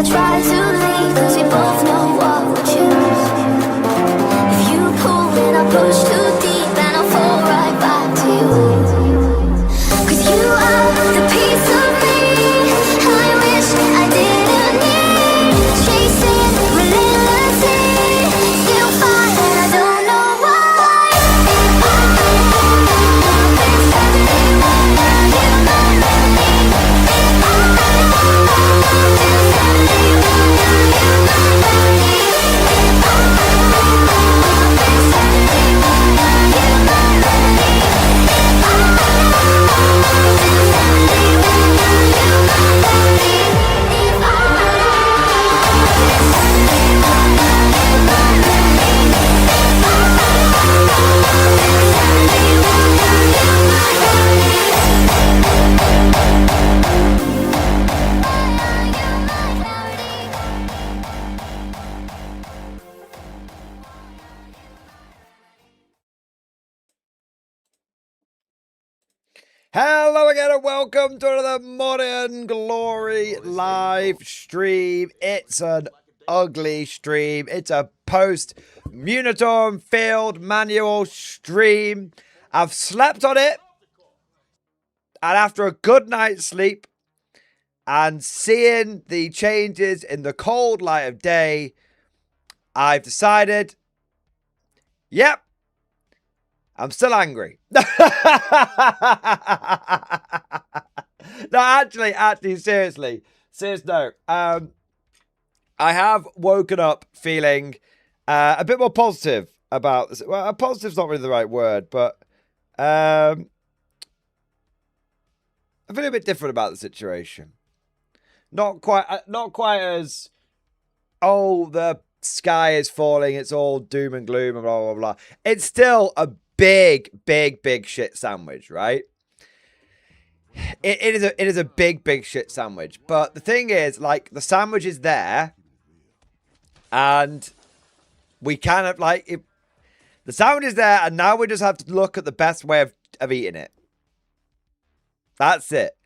I try to leave, cause we both know what we choose. If you pull and I push too deep, and I'll fall right back to you. Cause you are the piece of me I wish I didn't need. Chasing relentlessly, still fine and I don't know why. If I fix everyone, now you my remedy. If I fix everyone, now you my remedy. If I fix everyone, now you my remedy. If I fix everyone, now you my remedy. If I Hello again and welcome to another Mordian Glory live stream. It's an ugly stream. It's a post-Munitorm Field Manual stream. I've slept on it, and after a good night's sleep and seeing the changes in the cold light of day, I've decided, yep, I'm still angry. No, actually, seriously. Serious note. I have woken up feeling a bit more positive about this. Well, positive's not really the right word, but I'm feeling a bit different about the situation. Not quite as, oh, the sky is falling, it's all doom and gloom and blah, blah, blah. It's still a big shit sandwich, right? It is a big shit sandwich. But the thing is, like, the sandwich is there, and we kind of like the sandwich is there, and now we just have to look at the best way of eating it. That's it.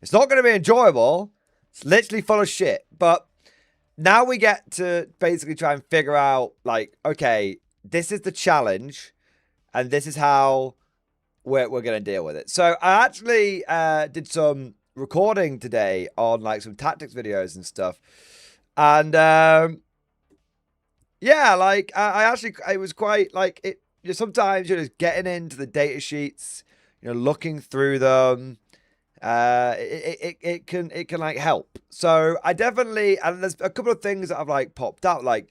It's not going to be enjoyable. It's literally full of shit. But now we get to basically try and figure out, like, okay, this is the challenge. And this is how we're going to deal with it. So I actually did some recording today on like some tactics videos and stuff. And yeah, like it was quite like it. Sometimes you're just getting into the data sheets, looking through them. It can like help. So I definitely, and there's a couple of things that have like popped out. Like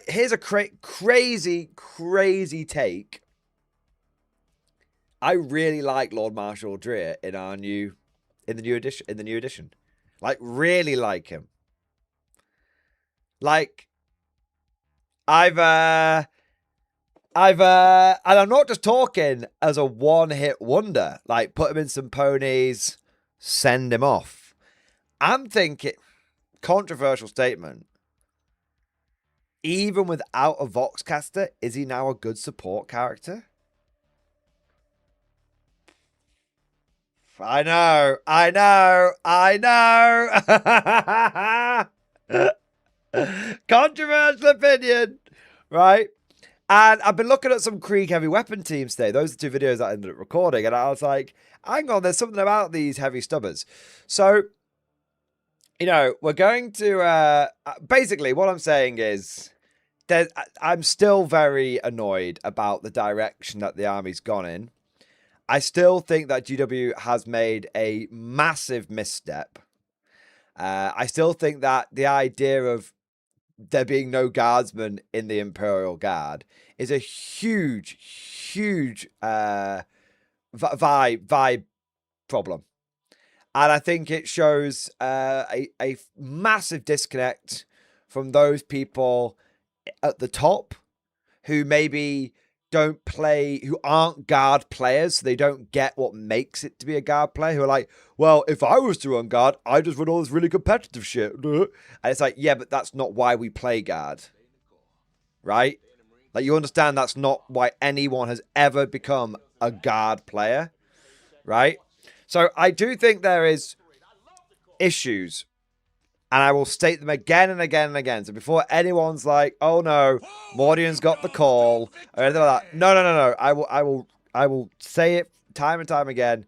here's a crazy take. I really like Lord Marshal Dreer in the new edition. Like, really like him. Like, and I'm not just talking as a one-hit wonder. Like, put him in some ponies, send him off. I'm thinking, controversial statement. Even without a Voxcaster, is he now a good support character? I know. Controversial opinion, right? And I've been looking at some Krieg heavy weapon teams today. Those are two videos that I ended up recording. And I was like, hang on, there's something about these heavy stubbers. So, we're going to... basically, what I'm saying is... I'm still very annoyed about the direction that the army's gone in. I still think that GW has made a massive misstep. I still think that the idea of there being no guardsmen in the Imperial Guard is a huge vibe problem. And I think it shows a massive disconnect from those people at the top who maybe don't play, who aren't guard players, so they don't get what makes it to be a guard player, who are like, well, if I was to run guard, I just run all this really competitive shit. And it's like, yeah, but that's not why we play guard. Right? Like, you understand that's not why anyone has ever become a guard player. Right? So I do think there is issues And I will state them again and again and again. So before anyone's like, "Oh no, Mordian's got the call," or anything like that. No, no, no, no. I will say it time and time again.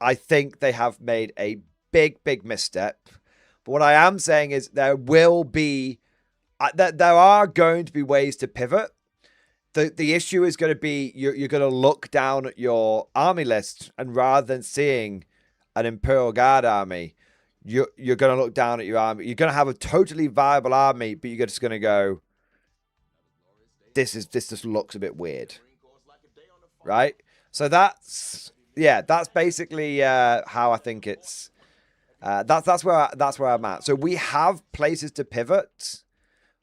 I think they have made a big, big misstep. But what I am saying is there will be, there are going to be ways to pivot. The issue is going to be you're going to look down at your army list, and rather than seeing an Imperial Guard army, you're going to look down at your army. You're going to have a totally viable army, but you're just going to go, this just looks a bit weird, right? So that's basically how I think it's. That's where I'm at. So we have places to pivot,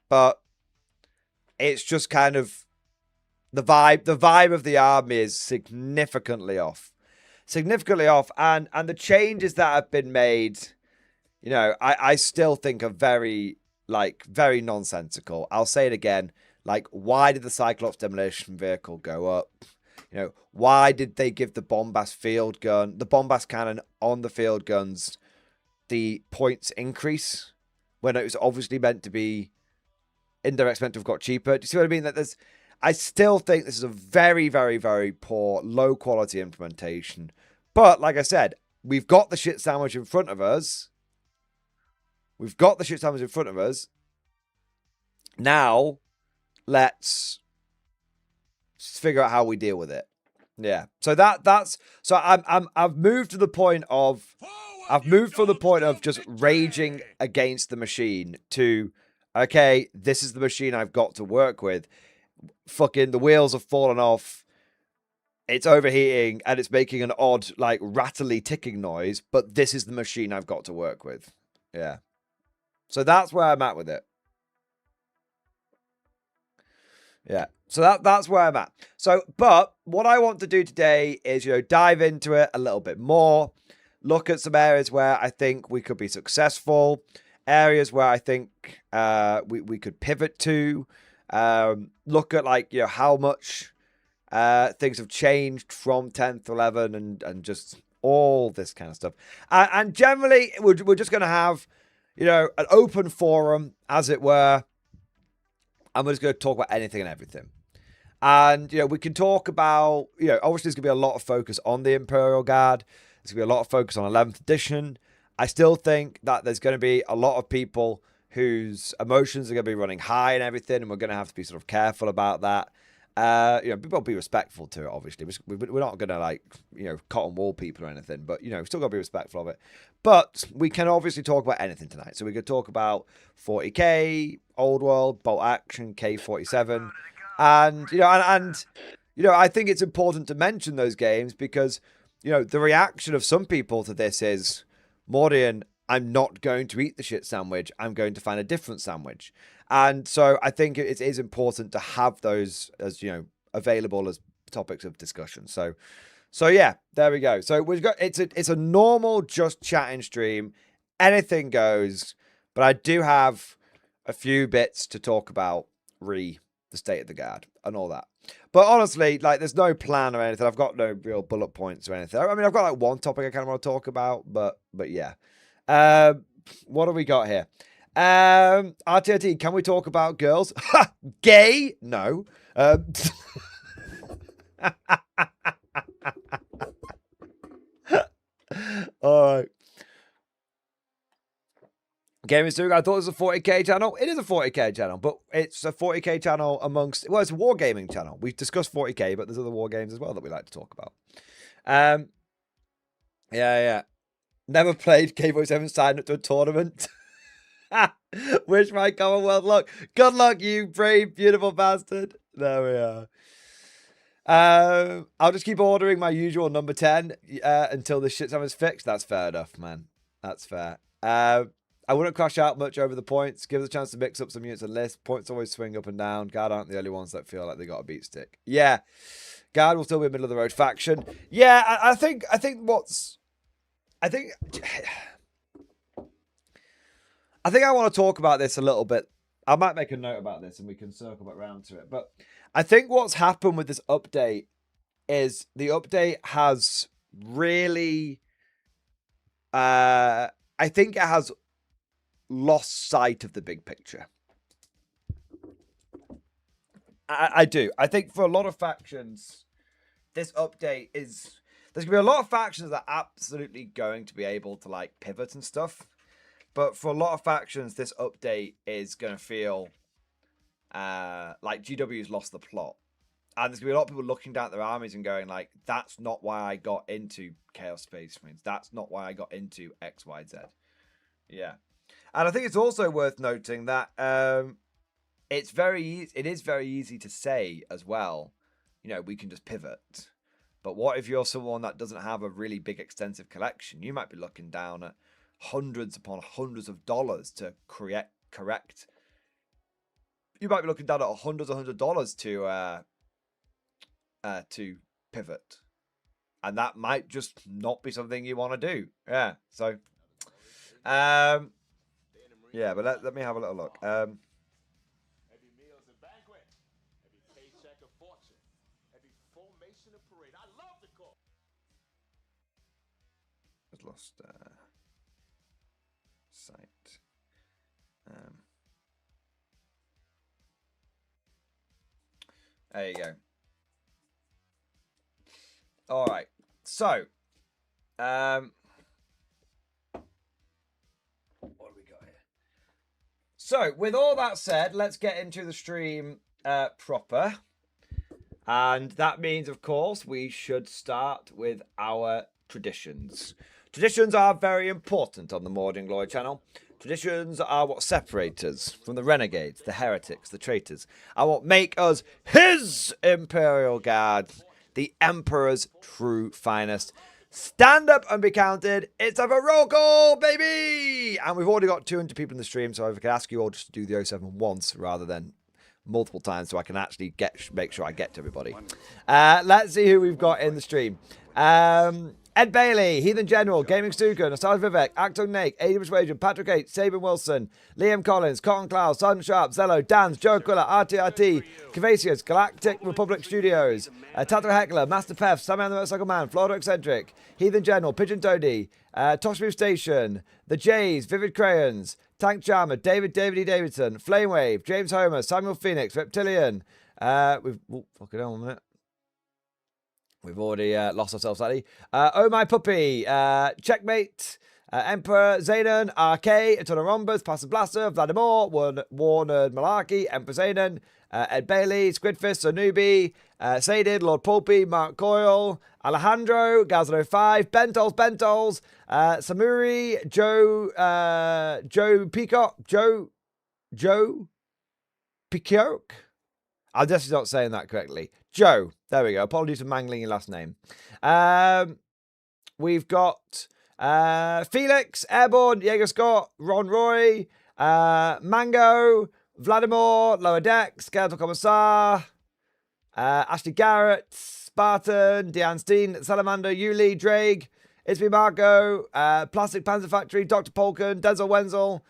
but it's just kind of the vibe of the army is significantly off, and the changes that have been made, you know, I still think are very nonsensical. I'll say it again. Like, why did the Cyclops demolition vehicle go up? You know, why did they give the bombast cannon on the field guns the points increase when it was obviously meant to be indirect, meant to have got cheaper? Do you see what I mean? I still think this is a very, very, very poor, low quality implementation. But like I said, we've got the shit sandwich in front of us. Now, let's figure out how we deal with it. Yeah. So I've moved to the point of just raging against the machine to, okay, this is the machine I've got to work with. Fucking the wheels have fallen off. It's overheating and it's making an odd, like, rattly ticking noise, but this is the machine I've got to work with. Yeah. So that's where I'm at with it. Yeah. So that's where I'm at. So, but what I want to do today is, you know, dive into it a little bit more, look at some areas where I think we could be successful, areas where I think we could pivot to, look at, like, you know, how much things have changed from 10th to 11 and just all this kind of stuff. And generally, we're just going to have, you know, an open forum, as it were. I'm just going to talk about anything and everything. And, you know, we can talk about, you know, obviously there's going to be a lot of focus on the Imperial Guard. There's going to be a lot of focus on 11th edition. I still think that there's going to be a lot of people whose emotions are going to be running high and everything, and we're going to have to be sort of careful about that. You know, people be respectful to it, obviously. We're not going to, like, you know, cotton wool people or anything, but, you know, we've still got to be respectful of it. But we can obviously talk about anything tonight. So we could talk about 40k, Old World, Bolt Action, K47, and, you know, and you know, I think it's important to mention those games because, you know, the reaction of some people to this is, Mordian, I'm not going to eat the shit sandwich. I'm going to find a different sandwich. And so I think it is important to have those, as, you know, available as topics of discussion. So yeah, there we go. So we've got, it's a normal just chatting stream. Anything goes, but I do have a few bits to talk about the state of the guard and all that. But honestly, like, there's no plan or anything. I've got no real bullet points or anything. I mean, I've got like one topic I kind of want to talk about, but yeah. What do we got here? RTRT, can we talk about girls? Gay? No. All right. Game is doing. I thought it was a 40k channel. It is a 40k channel, but it's a 40k channel amongst. Well, it's a wargaming channel. We've discussed 40k, but there's other war games as well that we like to talk about. Yeah. Never played K47 signed up to a tournament. Wish my Commonwealth luck. Good luck, you brave, beautiful bastard. There we are. I'll just keep ordering my usual number 10 until this shit is fixed. That's fair enough, man. That's fair. I wouldn't crash out much over the points. Give us a chance to mix up some units and lists. Points always swing up and down. Guard aren't the only ones that feel like they got a beat stick. Yeah. Guard will still be a middle of the road faction. Yeah, I think I want to talk about this a little bit. I might make a note about this and we can circle back around to it. But I think what's happened with this update is the update has really, I think it has lost sight of the big picture. I do. I think for a lot of factions, this update is... There's going to be a lot of factions that are absolutely going to be able to, like, pivot and stuff. But for a lot of factions, this update is going to feel like GW's lost the plot. And there's going to be a lot of people looking down at their armies and going, like, that's not why I got into Chaos Space Marines. That's not why I got into X, Y, Z. Yeah. And I think it's also worth noting that it is very easy to say as well, you know, we can just pivot. But what if you're someone that doesn't have a really big extensive collection? You might be looking down at hundreds upon hundreds of dollars to correct. You might be looking down at hundreds of dollars to pivot. And that might just not be something you want to do. Yeah. So yeah, but let me have a little look. Every meal's a banquet. Every paycheck a fortune. Every formation a parade. I love the call. I've lost sight. There you go. All right. So, what do we got here? So, with all that said, let's get into the stream proper. And that means, of course, we should start with our traditions. Traditions are very important on the Mordian Glory channel. Traditions are what separate us from the renegades, the heretics, the traitors, are what make us his Imperial Guard, the Emperor's true finest. Stand up and be counted. It's a roll call, baby! And we've already got 200 people in the stream, so if I could ask you all just to do the 07 once rather than multiple times so I can actually make sure I get to everybody. Let's see who we've got in the stream. Ed Bailey, Heathen General, Gaming Stuka, Nostalgia Vivek, Acton Nake, Adi Persuasion, Patrick H, Sabin Wilson, Liam Collins, Cotton Cloud, Sergeant Sharp, Zello, Dans, Joe Quiller, RTRT, Cavasius, Galactic Republic Studios, Tato Heckler, Master Pef, Sammy and the Motorcycle Man, Florida Eccentric, Heathen General, Pigeon Toady, Toshmove Station, The Jays, Vivid Crayons, Tank Charmer, David E. Davidson, Flamewave, James Homer, Samuel Phoenix, Reptilian. Fucking hell, 1 minute. We've already lost ourselves slightly. Oh My Puppy, Checkmate, Emperor, Zanen, RK, Eternal Pastor Blaster, Vladimir, Warner Malarkey, Emperor Zanen, Ed Bailey, Squidfist, Anubi, Sadid, Lord Pulpy, Mark Coyle, Alejandro, Gazlo5, Bentols, Samuri, Joe Peacock, Joe Peacock. I'm definitely not saying that correctly. Joe. There we go. Apologies for mangling your last name. We've got Felix, Airborne, Diego Scott, Ron Roy, Mango, Vladimir, Lower Deck, Skeletal Commissar, Ashley Garrett, Spartan, Deanne Steen, Salamander, Yuli, Drake, Isby Marco, Plastic Panzer Factory, Dr. Polken, Denzel Wenzel,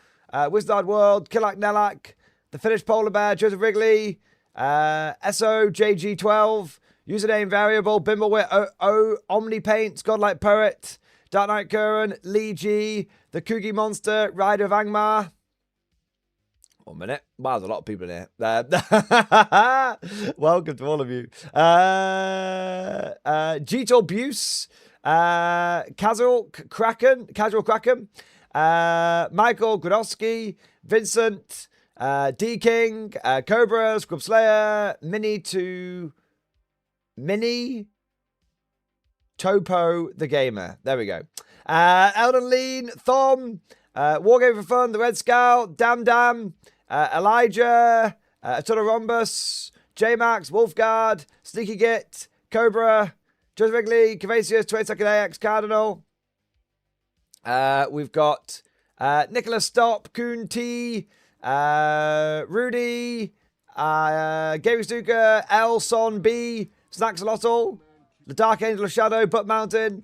Wizard World, Kilak Nelak, The Finnish Polar Bear, Joseph Wrigley, SOJG12, username variable, Bimblewit, Omni Paints, Godlike Poet, Dark Knight Curran, Lee G, The Kugi Monster, Rider of Angmar. 1 minute. Wow, there's a lot of people in here. Welcome to all of you. Gito Buse, Casual Kraken, Michael Grodowski, Vincent, D King, Cobra, Scrub Slayer, Mini, Topo the Gamer. There we go. Elden Lean, Thom, Wargame for Fun, The Red Scout, Dam, Elijah, Rhombus, J-Max, Wolfguard, Sneaky Git, Cobra, Joseph Wrigley, Cavasius, 22nd AX, Cardinal. We've got Nicholas Stop, Coon T, Rudy, Gaming Stuka, L, Son, B, Snaxolotl, The Dark Angel of Shadow, Butt Mountain.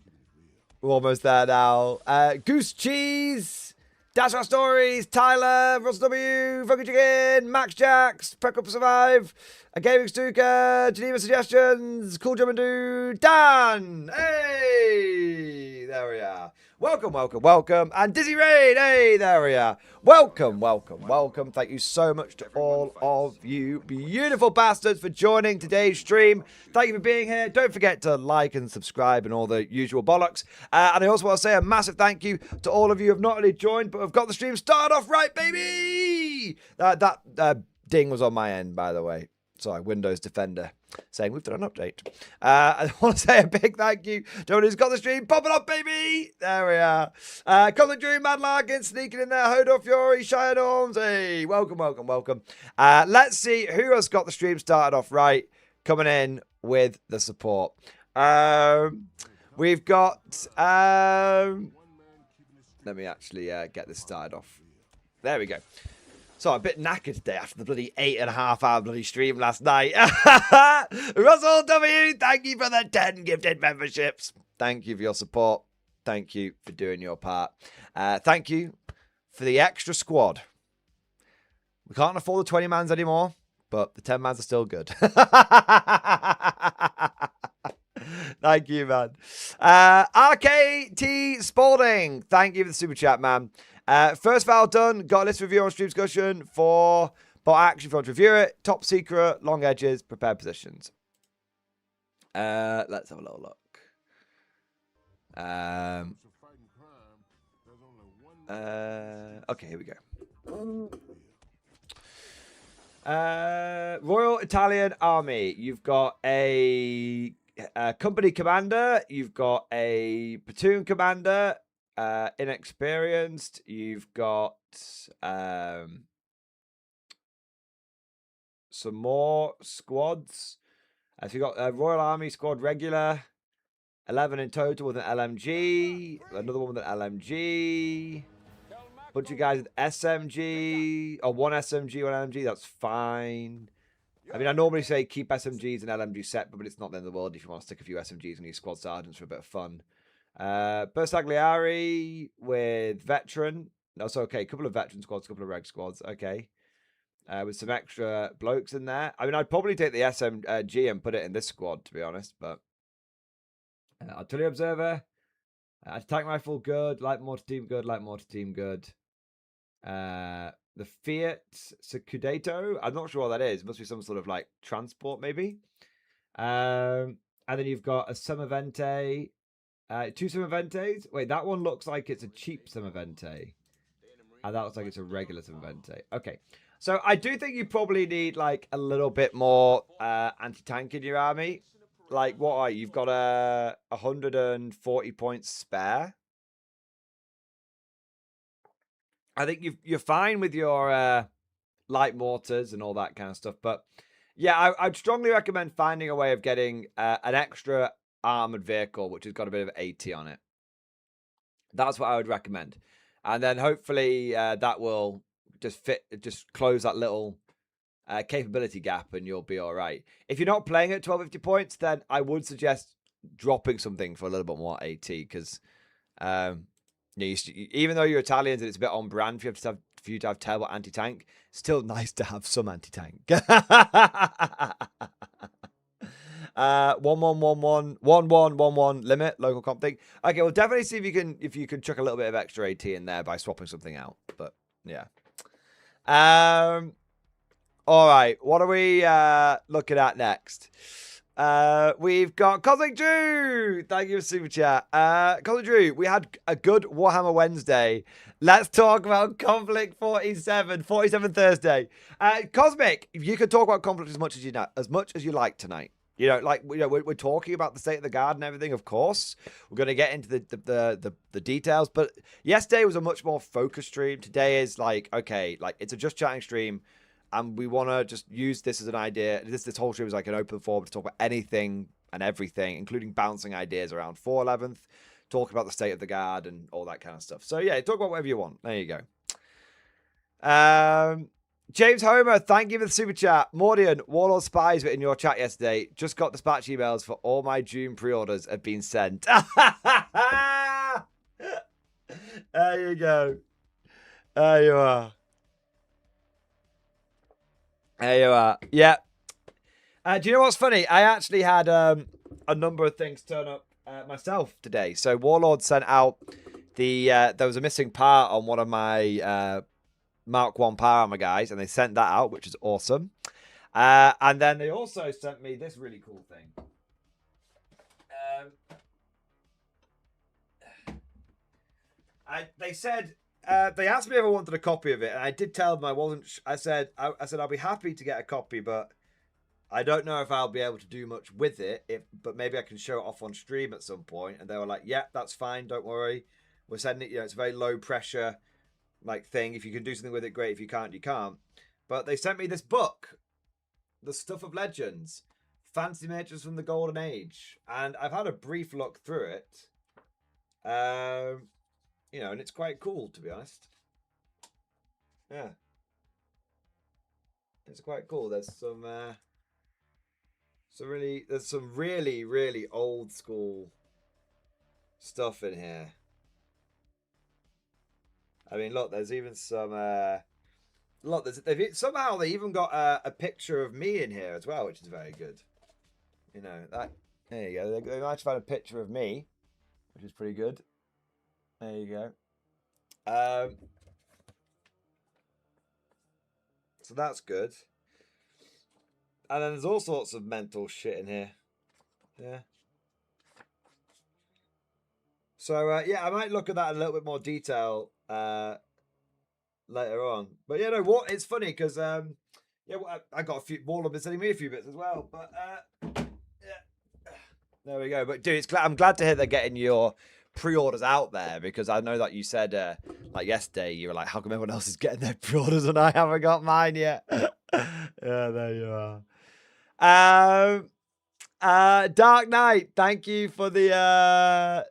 We're almost there now. Goose Cheese, Dash Our Stories, Tyler, Ross W, Funky Chicken, Max Jax, Prep Up Survive, Gaming Stuka, Geneva Suggestions, Cool German Dude, Dan! Hey! There we are. Welcome, welcome, welcome. And Dizzy Raid, hey, there we are. Welcome, welcome, welcome. Thank you so much to all of you beautiful bastards for joining today's stream. Thank you for being here. Don't forget to like and subscribe and all the usual bollocks. And I also want to say a massive thank you to all of you who have not only joined, but have got the stream started off right, baby. That ding was on my end, by the way. Sorry, Windows Defender saying we've done an update. I want to say a big thank you to everyone who's got the stream popping up, baby. There we are. Coming Dream, Mad Larkin, sneaking in there. Hodor Fury, Shire Norms. Hey, welcome, welcome, welcome. Let's see who has got the stream started off right. Coming in with the support. We've got. Let me actually get this started off. There we go. So I'm a bit knackered today after the bloody 8.5 hour bloody stream last night. Russell W, thank you for the 10 gifted memberships. Thank you for your support. Thank you for doing your part. Thank you for the extra squad. We can't afford the 20 mans anymore, but the 10 mans are still good. Thank you, man. RKT Spalding, thank you for the super chat, man. First file done. Got a list review on stream discussion for bot action if you want to review it. Top secret, long edges, prepared positions. Let's have a little look. Okay, here we go. Royal Italian Army. You've got a company commander. You've got a platoon commander. Inexperienced. You've got some more squads. So you've got Royal Army squad regular, 11 in total with an LMG, another one with an LMG, bunch of guys with SMG, or one SMG, one LMG. That's fine. I mean, I normally say keep SMGs and LMG separate, but it's not the end of the world if you want to stick a few SMGs in your squad sergeants for a bit of fun. Bersagliari with veteran. No, so okay, a couple of veteran squads, a couple of reg squads. Okay. With some extra blokes in there. I mean, I'd probably take the SMG and put it in this squad, to be honest, but artillery observer, attack rifle good, light mortar team good, light mortar team good. The Fiat Secudato, I'm not sure what that is. It must be some sort of like transport, maybe. And then you've got a Sommervente. Two Sommerventes. Wait, that one looks like it's a cheap Sommervente. And that looks like it's a regular Sommervente. Okay. So I do think you probably need like a little bit more anti-tank in your army. Like, what are you? You've got 140 points spare. I think you're fine with your light mortars and all that kind of stuff. But yeah, I'd strongly recommend finding a way of getting an extra armored vehicle which has got a bit of AT on it. That's what I would recommend, and then hopefully that will just close that little capability gap, and you'll be all right. If you're not playing at 1250 points, then I would suggest dropping something for a little bit more AT, because even though you're Italians and it's a bit on brand for you to have terrible anti-tank, it's still nice to have some anti-tank. 1111 limit local comp thing. Okay, we'll definitely see if you can chuck a little bit of extra AT in there by swapping something out. But yeah. All right, what are we looking at next? We've got Cosmic Drew. Thank you for super chat. Cosmic Drew, we had a good Warhammer Wednesday. Let's talk about Conflict 47 Thursday. Cosmic, you can talk about Conflict as much as you like tonight. You know, like we're talking about the state of the guard and everything. Of course, we're going to get into the details. But yesterday was a much more focused stream. Today is like, okay, like it's a just chatting stream, and we want to just use this as an idea. This whole stream is like an open forum to talk about anything and everything, including bouncing ideas around 411th, talk about the state of the guard and all that kind of stuff. So yeah, talk about whatever you want. There you go. James Homer, thank you for the super chat. Mordian, Warlord Spies were in your chat yesterday. Just got dispatch emails for all my June pre-orders have been sent. There you go. There you are. There you are. Yeah. Do you know what's funny? I actually had a number of things turn up myself today. So Warlord sent out there was a missing part on one of my Mark 1 power armor guys, and they sent that out, which is awesome. And then they also sent me this really cool thing. They said they asked me if I wanted a copy of it, and I did tell them I wasn't. I said I'll be happy to get a copy, but I don't know if I'll be able to do much with it. But maybe I can show it off on stream at some point. And they were like, "Yeah, that's fine. Don't worry. We're sending it. You know, it's a very low pressure like thing. If you can do something with it, great. If you can't, you can't." But they sent me this book, The Stuff of Legends, Fantasy Miniatures from the Golden Age, and I've had a brief look through it. You know, and it's quite cool, to be honest. Yeah. It's quite cool. There's some really old school stuff in here. I mean, look, there's even some look, somehow they even got a picture of me in here as well, which is very good. You know, that there you go. They might have found a picture of me, which is pretty good. There you go. So that's good. And then there's all sorts of mental shit in here. Yeah. So yeah, I might look at that in a little bit more detail later on. But yeah, no, what it's funny because yeah, I got a few. Wall have been sending me a few bits as well. But yeah, there we go. But dude, I'm glad to hear they're getting your pre-orders out there, because I know that you said like yesterday you were like, how come everyone else is getting their pre-orders and I haven't got mine yet? Yeah, there you are. Dark Knight, thank you for the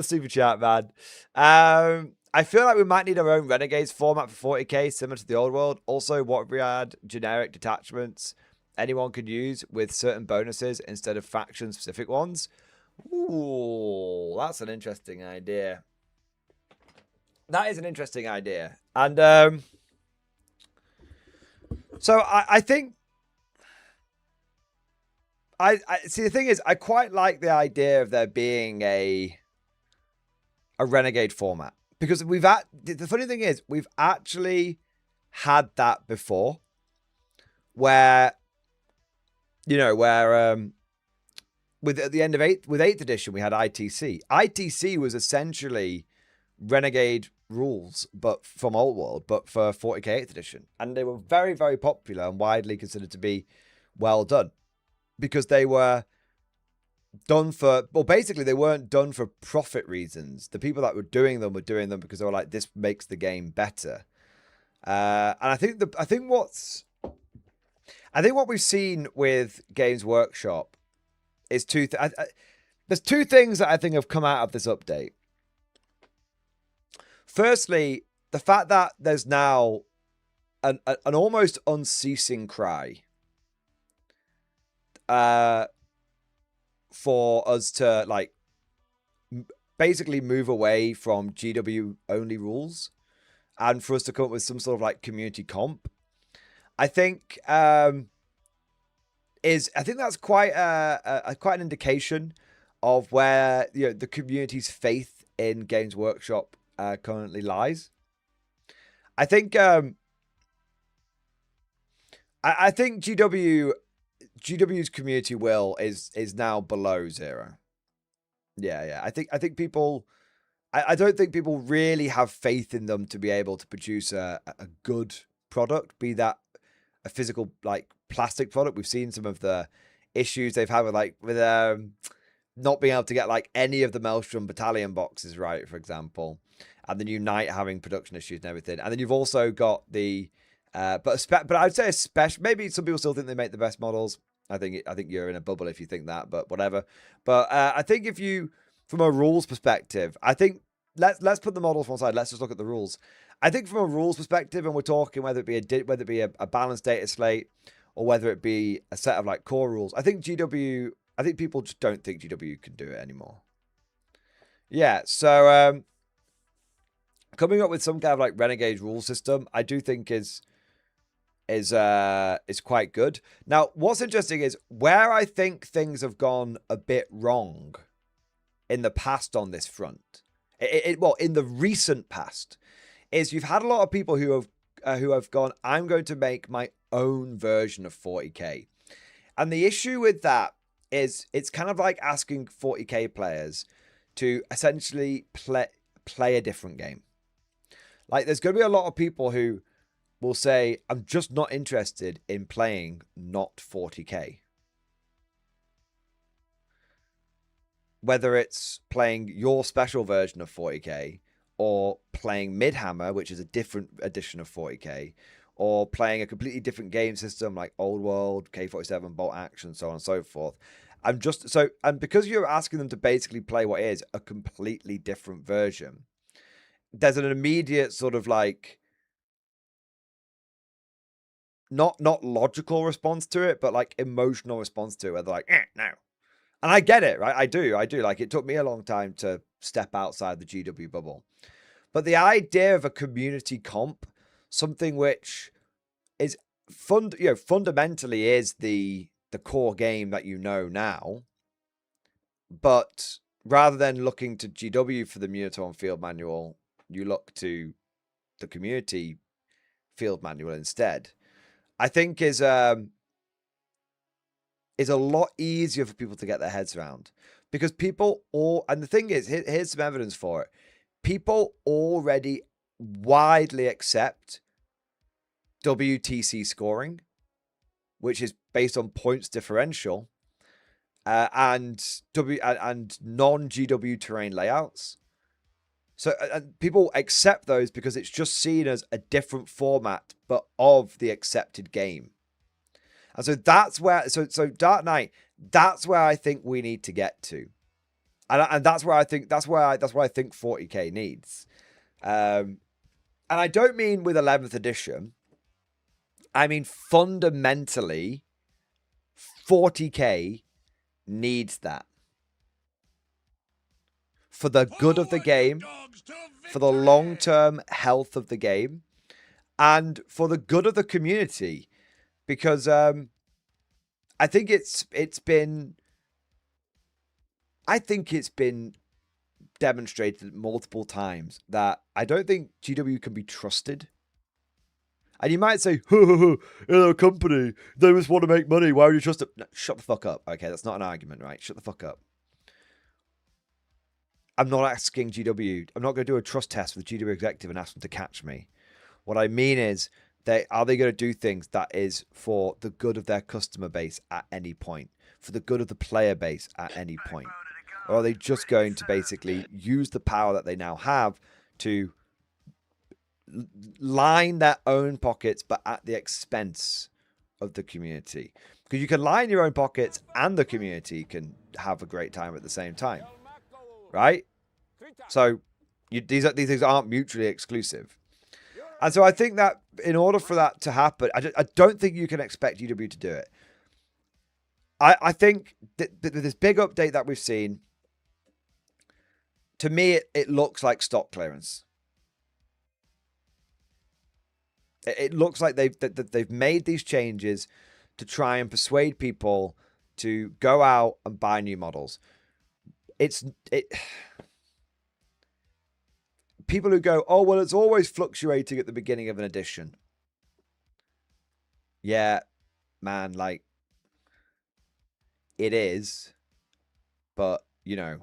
super chat, man. I feel like we might need our own Renegades format for 40k, similar to the old world. Also, what if we had generic detachments anyone could use with certain bonuses instead of faction specific ones? Ooh, that's an interesting idea. That is an interesting idea. And so I think I see, the thing is, I quite like the idea of there being a Renegade format, because the funny thing is we've actually had that before, where at the end of 8th edition, we had ITC. ITC was essentially Renegade rules, but from Old World, but for 40k 8th edition. And they were very, very popular and widely considered to be well done, because they were done for, well, basically they weren't done for profit reasons. The people that were doing them because they were like, this makes the game better. And I think what we've seen with Games Workshop is there's two things that I think have come out of this update. Firstly, the fact that there's now an almost unceasing cry for us to like basically move away from GW only rules and for us to come up with some sort of like community comp. I think that's quite an indication of where the community's faith in Games Workshop currently lies. I think GW's community will is now below 0. Yeah. I think people. I don't think people really have faith in them to be able to produce a good product, be that a physical like plastic product. We've seen some of the issues they've had with not being able to get like any of the Maelstrom battalion boxes right, for example, and the new Knight having production issues and everything. And then you've also got the but I'd say especially, maybe some people still think they make the best models. I think you're in a bubble if you think that, but whatever. But I think if you, from a rules perspective, I think let's put the models to one side. Let's just look at the rules. I think from a rules perspective, and we're talking whether it be a balanced data slate or whether it be a set of like core rules. I think people just don't think GW can do it anymore. Yeah, so coming up with some kind of like Renegade rule system, I do think is quite good. Now, what's interesting is where I think things have gone a bit wrong in the past on this front Well, in the recent past, is you've had a lot of people who have gone, I'm going to make my own version of 40k. And the issue with that is it's kind of like asking 40k players to essentially play a different game. Like, there's going to be a lot of people who will say, I'm just not interested in playing not 40k. Whether it's playing your special version of 40k, or playing Midhammer, which is a different edition of 40k, or playing a completely different game system like Old World, K47, Bolt Action, so on and so forth. And because you're asking them to basically play what is a completely different version, there's an immediate sort of like not logical response to it, but like emotional response to it, where they're like, no. And I get it, right? I do. Like, it took me a long time to step outside the GW bubble. But the idea of a community comp, something which is fundamentally is the core game that you know now, but rather than looking to GW for the Minotaur field manual, you look to the community field manual instead, I think is a lot easier for people to get their heads around, because and the thing is, here's some evidence for it. People already widely accept WTC scoring, which is based on points differential, and non-GW terrain layouts. So and people accept those because it's just seen as a different format, but of the accepted game. And so that's where, so Dark Knight, that's where I think we need to get to. And that's where I think, that's what I think 40k needs. And I don't mean with 11th edition. I mean, fundamentally, 40k needs that. For the good of the game, for the long-term health of the game, and for the good of the community. Because I think it's been demonstrated multiple times that I don't think GW can be trusted. And you might say, they're a company, they just want to make money, why would you trust them? No, shut the fuck up. Okay, that's not an argument, right? Shut the fuck up. I'm not asking GW, I'm not going to do a trust test with the GW executive and ask them to catch me. What I mean is, are they going to do things that is for the good of their customer base at any point, for the good of the player base at any point? Or are they just going to basically use the power that they now have to line their own pockets, but at the expense of the community? Because you can line your own pockets and the community can have a great time at the same time, right? So these things aren't mutually exclusive. And so I think that in order for that to happen, I don't think you can expect GW to do it. I think that this big update that we've seen, to me, it looks like stock clearance. It looks like they've made these changes to try and persuade people to go out and buy new models. People who go, oh, well, it's always fluctuating at the beginning of an edition. Yeah, man, like, it is. But, you know,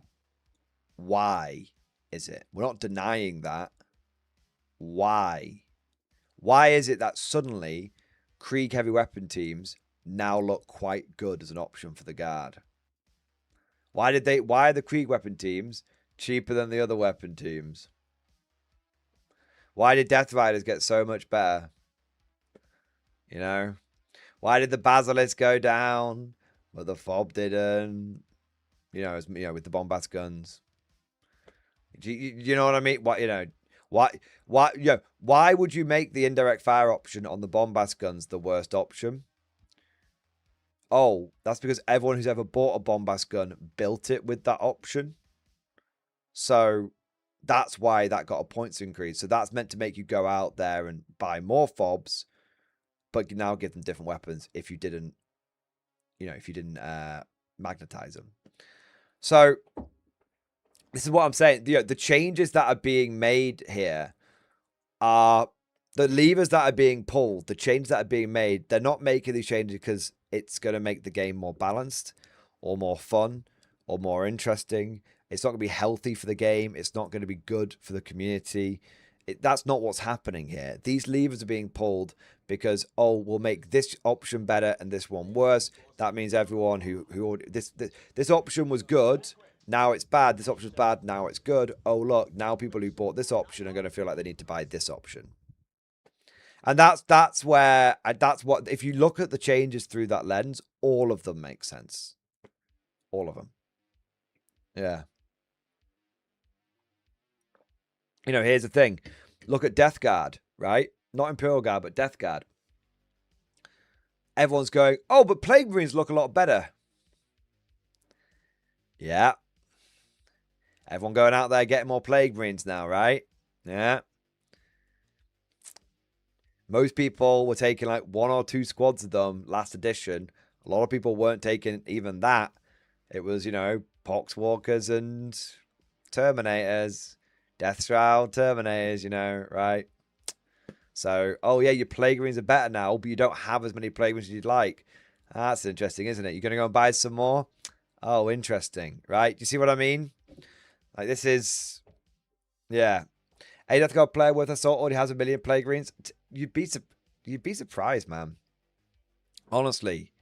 why is it? We're not denying that. Why? Why is it that suddenly Krieg heavy weapon teams now look quite good as an option for the guard? Why are the Krieg weapon teams cheaper than the other weapon teams? Why did Death Riders get so much better? You know? Why did the Basilisk go down, but the Fob didn't? You know, with the bombast guns. Do you know what I mean? Why would you make the indirect fire option on the bombast guns the worst option? Oh, that's because everyone who's ever bought a bombast gun built it with that option. So that's why that got a points increase. So that's meant to make you go out there and buy more fobs, but you now give them different weapons if you didn't magnetize them. So this is what I'm saying. The changes that are being made here are the levers that are being pulled, the changes that are being made. They're not making these changes because it's going to make the game more balanced or more fun or more interesting. It's not going to be healthy for the game. It's not going to be good for the community. That's not what's happening here. These levers are being pulled because, oh, we'll make this option better and this one worse. That means everyone this option was good, now it's bad. This option's bad, now it's good. Oh, look, now people who bought this option are going to feel like they need to buy this option. And that's what, if you look at the changes through that lens, all of them make sense. All of them. Yeah. You know, here's the thing. Look at Death Guard, right? Not Imperial Guard, but Death Guard. Everyone's going, oh, but Plague Marines look a lot better. Yeah. Everyone going out there getting more Plague Marines now, right? Yeah. Most people were taking like 1 or 2 squads of them last edition. A lot of people weren't taking even that. It was, you know, Poxwalkers and Terminators. Death Shroud, Terminators, you know, right? So, oh yeah, your Plague Marines are better now, but you don't have as many Plague Marines as you'd like. That's interesting, isn't it? You're going to go and buy some more? Oh, interesting, right? Do you see what I mean? Like, this is... Yeah. A Death Guard player with Assault already has 1 million Plague Marines. You'd be surprised, man. Honestly,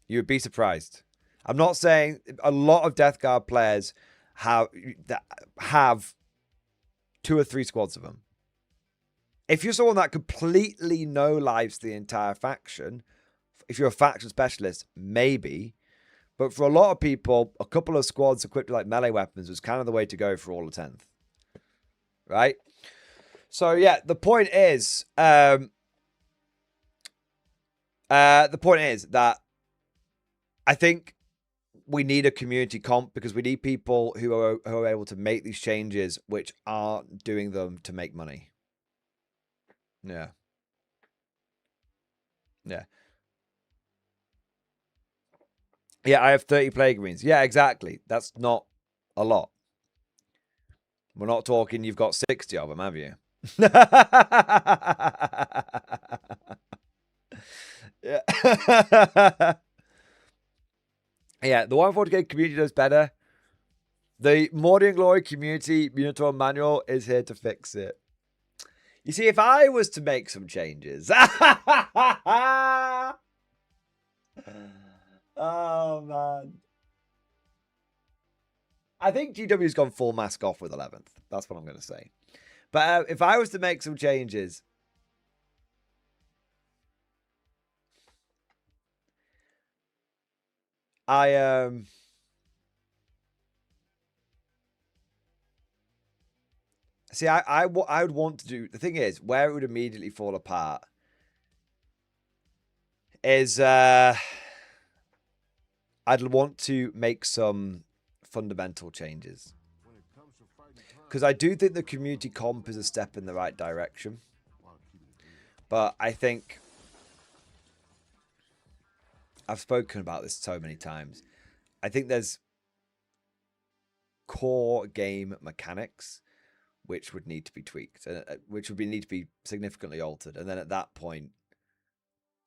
you'd be surprised. I'm not saying... A lot of Death Guard players have 2 or 3 squads of them. If you're someone that completely no-lives the entire faction, if you're a faction specialist, maybe. But for a lot of people, a couple of squads equipped with like melee weapons was kind of the way to go for all the 10th. Right? So yeah, the point is that I think we need a community comp because we need people who are able to make these changes which aren't doing them to make money. Yeah. Yeah. Yeah, I have 30 Plague Marines. Yeah, exactly. That's not a lot. We're not talking you've got 60 of them, have you? Yeah. Yeah, the 140k community does better. The Mordian Glory community Minotaur manual is here to fix it. You see, if I was to make some changes... Oh, man. I think GW's gone full mask off with 11th. That's what I'm going to say. But if I was to make some changes... I see, I would want to do... The thing is, where it would immediately fall apart is... I'd want to make some fundamental changes. Because I do think the community comp is a step in the right direction. But I think... I've spoken about this so many times. I think there's core game mechanics which would need to be tweaked, which would need to be significantly altered. And then at that point,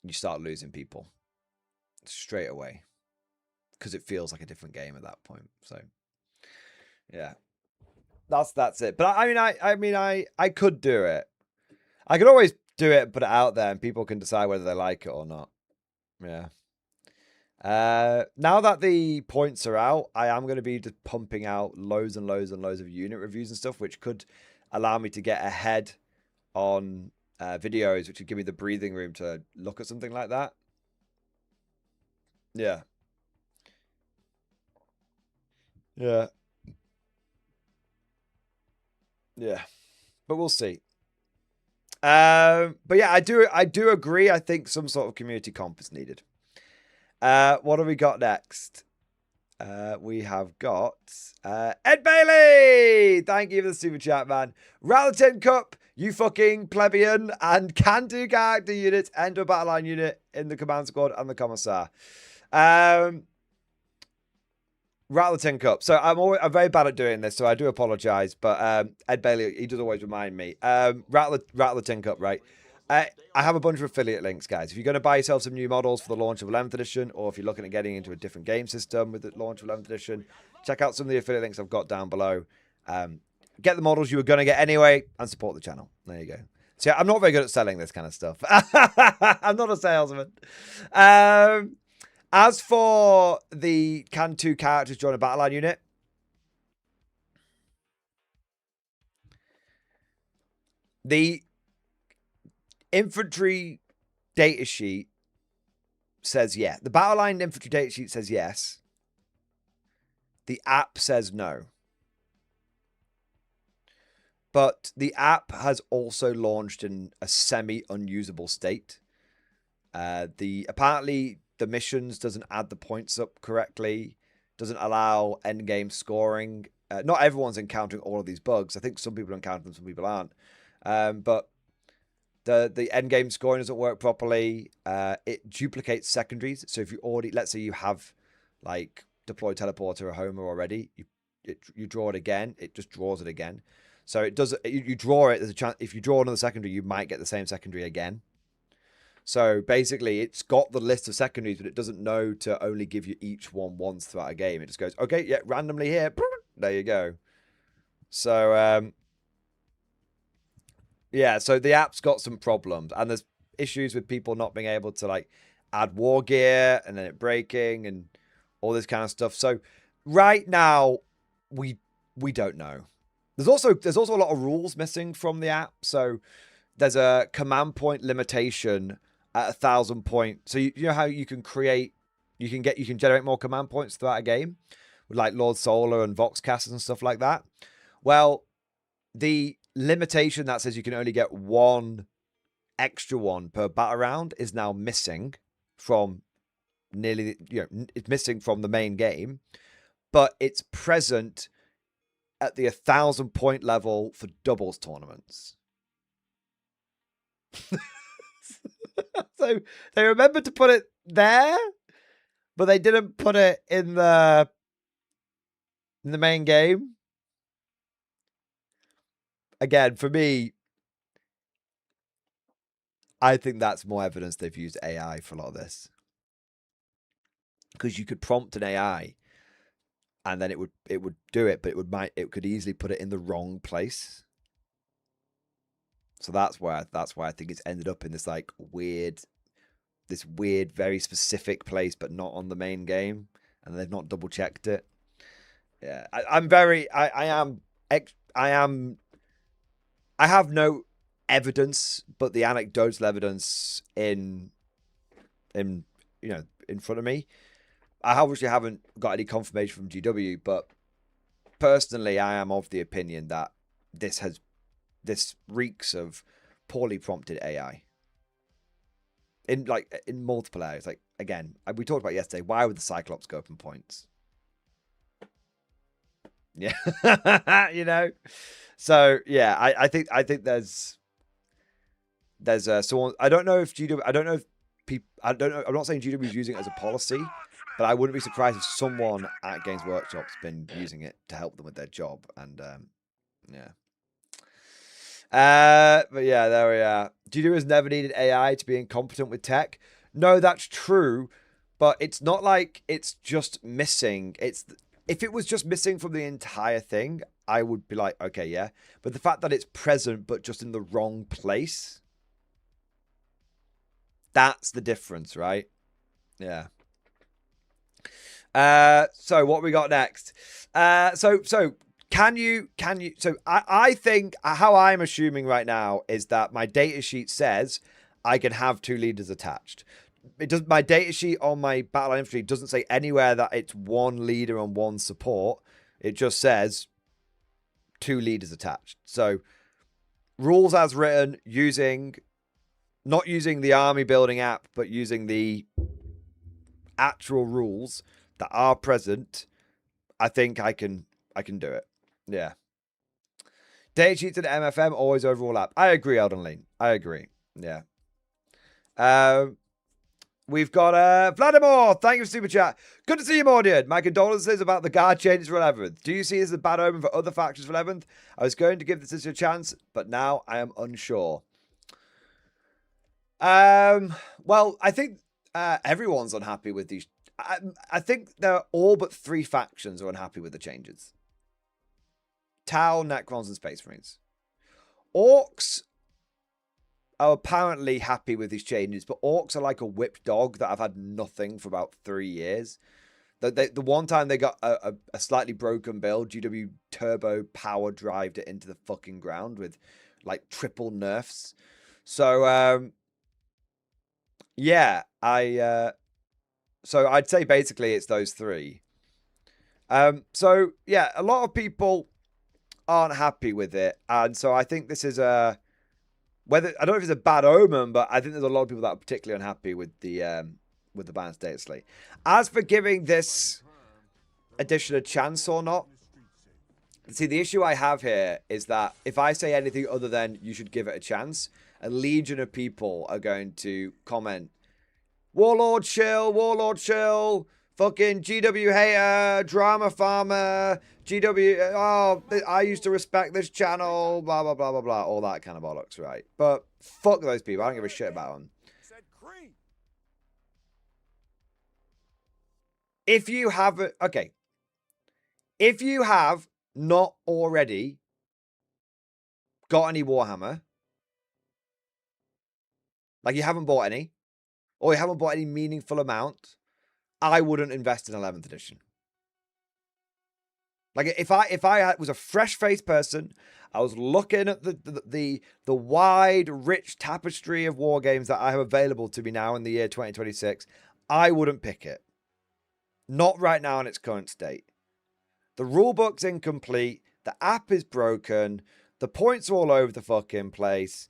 you start losing people straight away because it feels like a different game at that point. So, yeah, that's it. But I could do it. I could always do it, put it out there, and people can decide whether they like it or not. Yeah. Now that the points are out, I am going to be just pumping out loads and loads and loads of unit reviews and stuff, which could allow me to get ahead on videos, which would give me the breathing room to look at something like that. Yeah. Yeah. Yeah. But we'll see. But yeah, I do agree. I think some sort of community comp is needed. What have we got next? We have got Ed Bailey. Thank you for the super chat, man. Ralatin Cup, you fucking plebeian, and can do character units, enter a battle line unit in the command squad and the commissar. Rattle the tin cup. So I'm very bad at doing this, so I do apologize. But Ed Bailey, he does always remind me. Rattle the tin cup, right? I have a bunch of affiliate links, guys. If you're going to buy yourself some new models for the launch of 11th edition, or if you're looking at getting into a different game system with the launch of 11th edition, check out some of the affiliate links I've got down below. Get the models you were going to get anyway, and support the channel. There you go. So yeah, I'm not very good at selling this kind of stuff. I'm not a salesman. As for the can 2 characters join a battle line unit, the infantry datasheet says yeah. The battle line infantry datasheet says yes. The app says no. But the app has also launched in a semi-unusable state. Apparently the missions doesn't add the points up correctly, doesn't allow endgame scoring. Not everyone's encountering all of these bugs. I think some people encounter them, some people aren't. But the endgame scoring doesn't work properly. It duplicates secondaries. So if you already, let's say you have like deployed teleporter or Homer already, you draw it again, it just draws it again. So it does. You draw it. There's a chance if you draw another secondary, you might get the same secondary again. So basically, it's got the list of secondaries, but it doesn't know to only give you each one once throughout a game. It just goes, okay, yeah, randomly here. There you go. So yeah, so the app's got some problems, and there's issues with people not being able to like add war gear and then it breaking and all this kind of stuff. So right now, we don't know. There's also a lot of rules missing from the app. So there's a command point limitation at 1,000 points. So you know how you can generate more command points throughout a game with like Lord Solar and Voxcast and stuff like that. Well, the limitation that says you can only get one extra one per battle round is now missing from it's missing from the main game, but it's present at the 1,000 point level for doubles tournaments. So they remembered to put it there, but they didn't put it in the main game. Again, for me, I think that's more evidence they've used AI for a lot of this. Because you could prompt an AI and then it would do it, but it could easily put it in the wrong place. So that's why I think it's ended up in this like weird, very specific place, but not on the main game, and they've not double checked it. Yeah, I have no evidence, but the anecdotal evidence in front of me. I obviously haven't got any confirmation from GW, but personally, I am of the opinion that this reeks of poorly prompted AI in multiple areas. Like again, we talked about yesterday. Why would the Cyclops go open points? Yeah, So yeah, I think there's someone. I don't know if GW. I don't know if people. I don't know. I'm not saying GW is using it as a policy, but I wouldn't be surprised if someone at Games Workshop's been using it to help them with their job. And yeah. But yeah, there we are. GW has never needed AI to be incompetent with tech. No, that's true, but it's not like it's just missing. If it was just missing from the entire thing, I would be like, okay, yeah. But the fact that it's present, but just in the wrong place, that's the difference, right? Yeah. So what we got next? So I think how I'm assuming right now is that my data sheet says I can have 2 leaders attached. My data sheet on my Battleline Infantry doesn't say anywhere that it's 1 leader and 1 support. It just says 2 leaders attached. So rules as written, not using the army building app, but using the actual rules that are present, I think I can do it. Yeah. Data sheets and MFM always overlap. I agree, Elden Lean. I agree. Yeah. We've got Vladimir. Thank you for super chat. Good to see you, Mordian. My condolences about the guard changes for 11th. Do you see this as a bad omen for other factions for 11th? I was going to give this a chance, but now I am unsure. Well, I think everyone's unhappy with these. I think there are all but 3 factions are unhappy with the changes. Tau, Necrons, and Space Marines. Orcs are apparently happy with these changes, but Orcs are like a whipped dog that have had nothing for about 3 years. The one time they got a slightly broken build, GW Turbo power drived it into the fucking ground with like triple nerfs. So yeah, so I'd say basically it's those 3. So yeah, a lot of people aren't happy with it, and so I think this is I don't know if it's a bad omen, but I think there's a lot of people that are particularly unhappy with the balanced data slate. As for giving this edition a chance or not, see, the issue I have here is that if I say anything other than you should give it a chance, a legion of people are going to comment, Warlord chill, fucking GW hater, drama farmer, GW, oh, I used to respect this channel, blah, blah, blah, blah, blah, all that kind of bollocks, right? But fuck those people. I don't give a shit about them. If you have, okay, if you have not already got any Warhammer, like you haven't bought any, or you haven't bought any meaningful amount, I wouldn't invest in 11th edition. Like if I was a fresh-faced person, I was looking at the wide, rich tapestry of war games that I have available to me now in the year 2026, I wouldn't pick it. Not right now in its current state. The rulebook's incomplete. The app is broken. The points are all over the fucking place.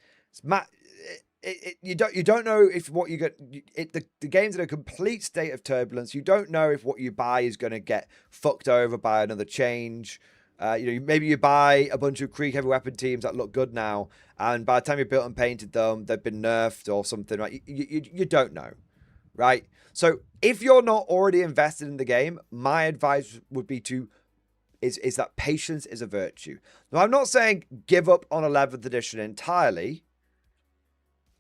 You don't know if what you get. The game's in a complete state of turbulence. You don't know if what you buy is going to get fucked over by another change. Maybe you buy a bunch of Krieg heavy weapon teams that look good now, and by the time you built and painted them, they've been nerfed or something. Right? You don't know, right? So if you're not already invested in the game, my advice would be is that patience is a virtue. Now, I'm not saying give up on 11th edition entirely.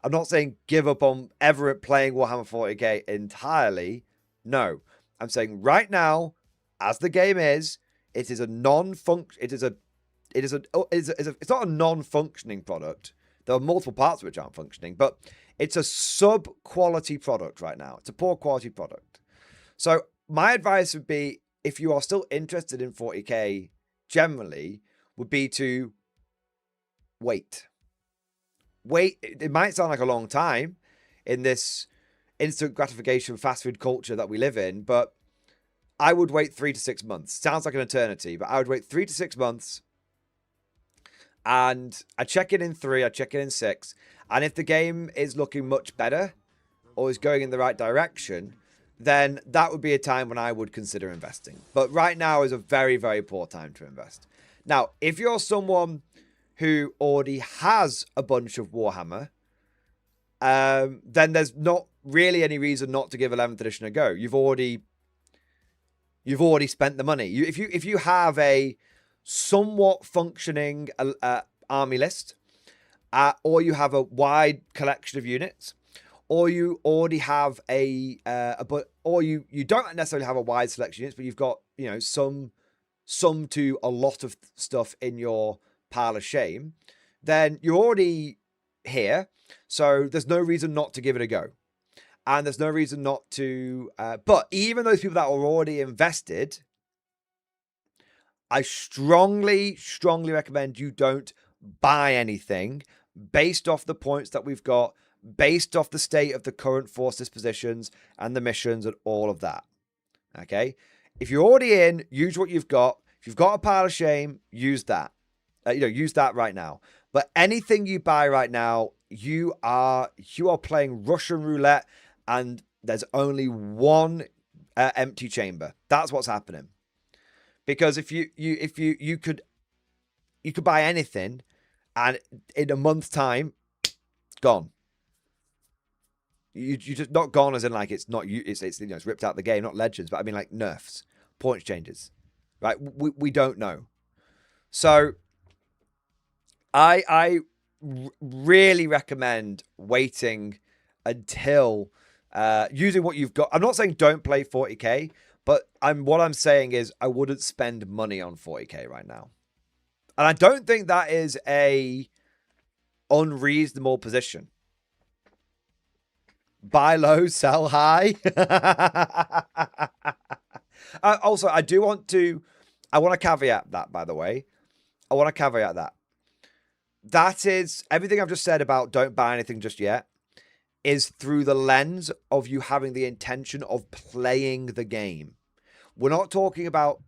I'm not saying give up on ever playing Warhammer 40k entirely. No, I'm saying right now, as the game is, it is a non-function. It's not a non-functioning product. There are multiple parts which aren't functioning, but it's a sub-quality product right now. It's a poor quality product. So my advice would be, if you are still interested in 40k generally, would be to wait. Wait, it might sound like a long time in this instant gratification fast food culture that we live in, but I would wait 3 to 6 months. Sounds like an eternity, but I would wait 3 to 6 months. And I check it in 3, I check it in 6. And if the game is looking much better or is going in the right direction, then that would be a time when I would consider investing. But right now is a very, very poor time to invest. Now, if you're someone who already has a bunch of Warhammer, then there's not really any reason not to give 11th edition a go. You've already spent the money. If you have a somewhat functioning army list, or you have a wide collection of units, or you already have or you don't necessarily have a wide selection of units, but you've got some to a lot of stuff in your pile of shame, then you're already here, so there's no reason not to give it a go, and there's no reason not to but even those people that are already invested, I strongly recommend you don't buy anything based off the points that we've got, based off the state of the current force dispositions and the missions and all of that. Okay, if you're already in, use what you've got. If you've got a pile of shame, use that. Use that right now. But anything you buy right now, you are playing Russian roulette, and there's only one empty chamber. That's what's happening. Because if you could buy anything, and in a month's time, it's gone. You just not gone as in like it's not you. It's it's ripped out the game, not legends. But I mean like nerfs, points changes, right? We don't know. So I really recommend waiting until using what you've got. I'm not saying don't play 40k, but what I'm saying is I wouldn't spend money on 40k right now. And I don't think that is a unreasonable position. Buy low, sell high. Also, I want to caveat that, by the way. I want to caveat that. That is everything I've just said about don't buy anything just yet is through the lens of you having the intention of playing the game. We're not talking about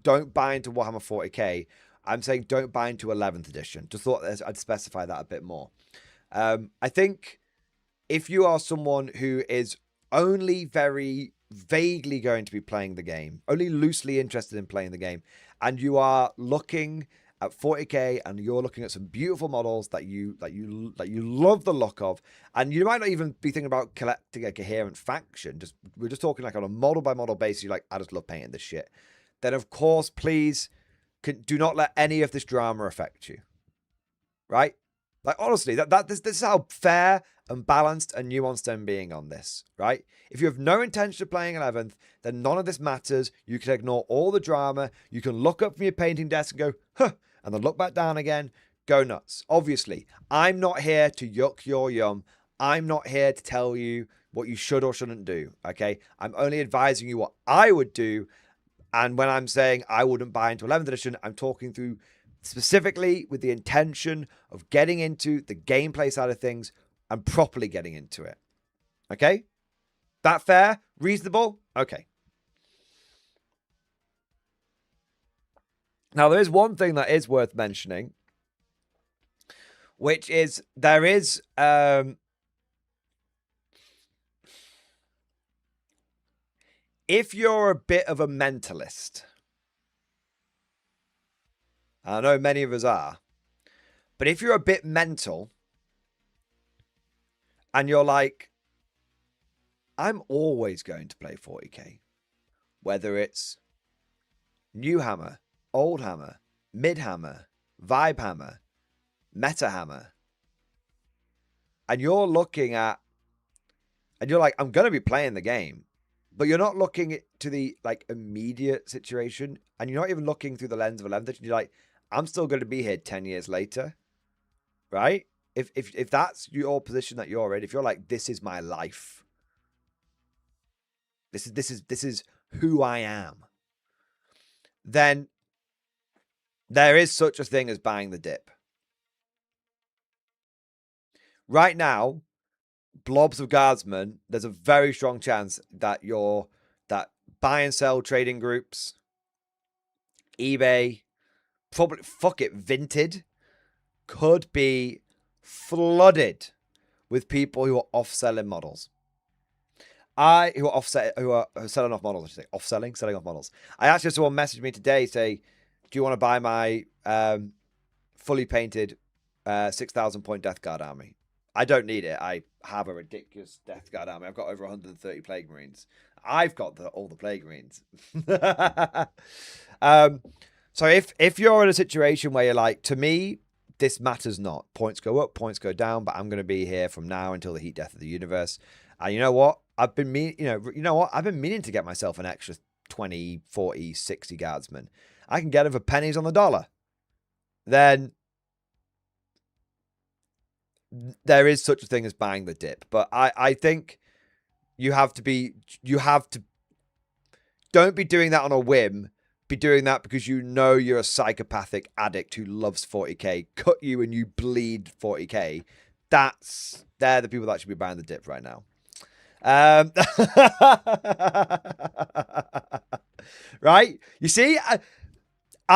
don't buy into Warhammer 40k. I'm saying don't buy into 11th edition. Just thought I'd specify that a bit more. I think if you are someone who is only very vaguely going to be playing the game, only loosely interested in playing the game, and you are looking at 40k and you're looking at some beautiful models that you love the look of, and you might not even be thinking about collecting a coherent faction, we're just talking like on a model by model basis, you're like, I just love painting this shit, then of course please do not let any of this drama affect you, right? Like honestly, this is how fair and balanced and nuanced I'm being on this, right? If you have no intention of playing 11th, then none of this matters. You can ignore all the drama. You can look up from your painting desk and go, huh, and then look back down again. Go nuts. Obviously, I'm not here to yuck your yum. I'm not here to tell you what you should or shouldn't do, okay? I'm only advising you what I would do. And when I'm saying I wouldn't buy into 11th edition, I'm talking through specifically with the intention of getting into the gameplay side of things and properly getting into it. Okay? That fair? Reasonable? Okay. Now, there is one thing that is worth mentioning, which is there is if you're a bit of a mentalist, I know many of us are, but if you're a bit mental and you're like, I'm always going to play 40k, whether it's new hammer, old hammer, mid hammer, vibe hammer, meta hammer, and you're looking at, and you're like, I'm going to be playing the game, but you're not looking to the like immediate situation, and you're not even looking through the lens of 11th. You're like, I'm still going to be here 10 years later, right? If that's your position that you're in, if you're like, this is my life, this is who I am, then there is such a thing as buying the dip. Right now, blobs of guardsmen, there's a very strong chance that that buy and sell trading groups, eBay, probably Vinted, could be flooded with people who are off-selling models. Who are selling off models, I should say. Selling off models. I actually had someone message me today say, do you want to buy my fully painted 6,000 point Death Guard army? I don't need it. I have a ridiculous Death Guard army. I've got over 130 Plague Marines. I've got all the Plague Marines. So if you're in a situation where you're like, to me, this matters not. Points go up, points go down, but I'm going to be here from now until the heat death of the universe. And you know what? I've been meaning to get myself an extra 20, 40, 60 guardsmen. I can get them for pennies on the dollar. Then there is such a thing as buying the dip. But I think you have to don't be doing that on a whim. Be doing that because you know you're a psychopathic addict who loves 40k, cut you and you bleed 40k. They're the people that should be buying the dip right now. Right? You see, I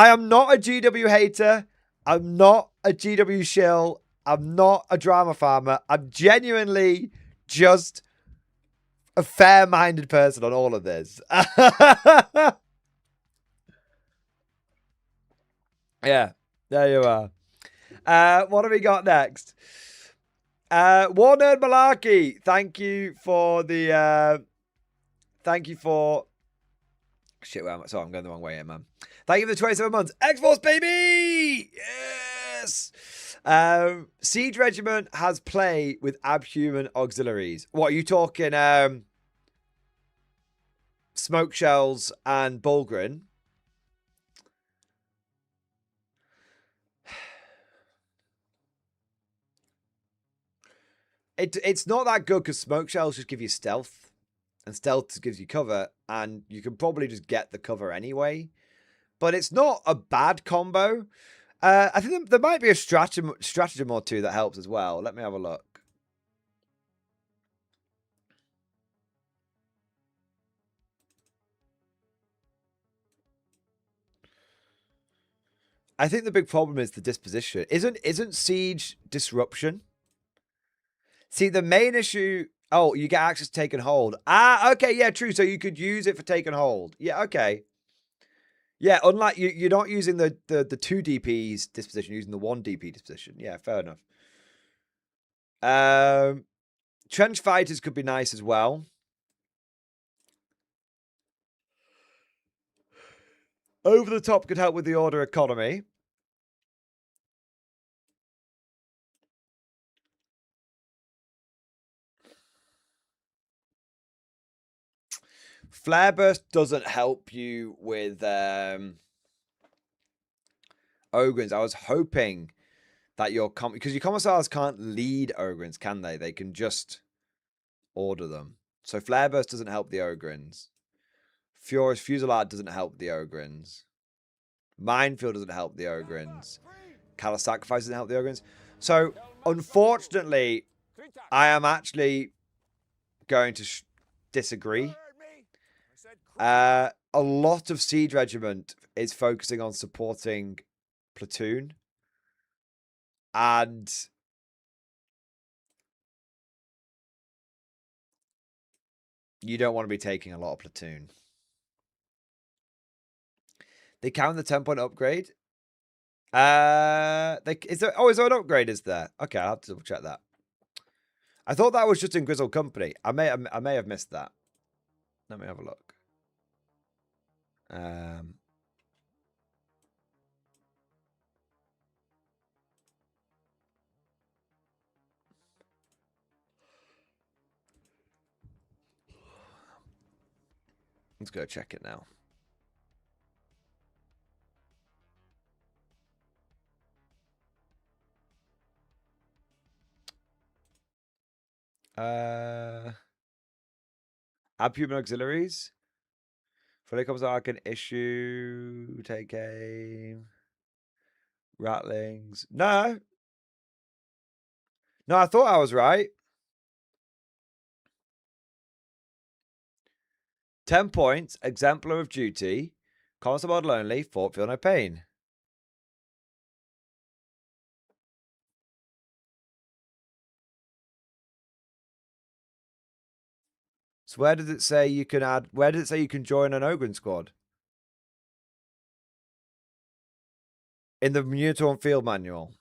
am not a GW hater. I'm not a GW shill. I'm not a drama farmer. I'm genuinely just a fair-minded person on all of this. Yeah, there you are. What have we got next? War Nerd Malarkey, thank you for the thank you for shit, well, sorry, I'm going the wrong way here, man. Thank you for the 27 months. X-Force, baby! Yes! Siege Regiment has play with abhuman auxiliaries. What, are you talking smoke shells and Bulgrin? It's not that good because smoke shells just give you stealth, and stealth just gives you cover, and you can probably just get the cover anyway. But it's not a bad combo. I think there might be a stratagem or two that helps as well. Let me have a look. I think the big problem is the disposition. Isn't siege disruption? See, the main issue. Oh, you get access to take and hold. Ah, okay, yeah, true. So you could use it for take and hold. Yeah, okay. Yeah, unlike you're not using the 2 DP's disposition, you're using the 1 DP disposition. Yeah, fair enough. Trench fighters could be nice as well. Over the top could help with the order economy. Flare burst doesn't help you with Ogrins. I was hoping that your because your commissars can't lead Ogrins, can they? They can just order them. So flare burst doesn't help the Ogrins. Furious Fusillade doesn't help the Ogrins. Minefield doesn't help the Ogrins. Callous Sacrifice doesn't help the Ogrins. So unfortunately, I am actually going to disagree. A lot of Siege Regiment is focusing on supporting Platoon. And you don't want to be taking a lot of Platoon. They count the 10-point upgrade. Is there an upgrade, is there? Okay, I'll have to double check that. I thought that was just in Grizzled Company. I may have missed that. Let me have a look. Let's go check it now. Abhuman auxiliaries. Fully comes out, I can issue, take aim. Rattlings. No. No, I thought I was right. 10 points, exemplar of duty, constant model only, fort feel no pain. So where does it say you can add? Where does it say you can join an Ogren squad? In the Unitorn Field Manual.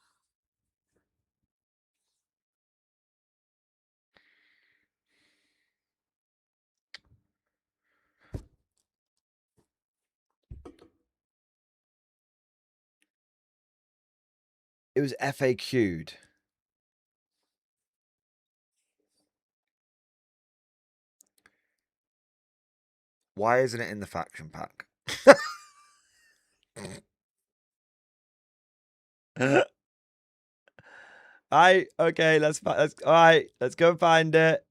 It was FAQ'd. Why isn't it in the faction pack? Okay, let's all right, let's go and find it.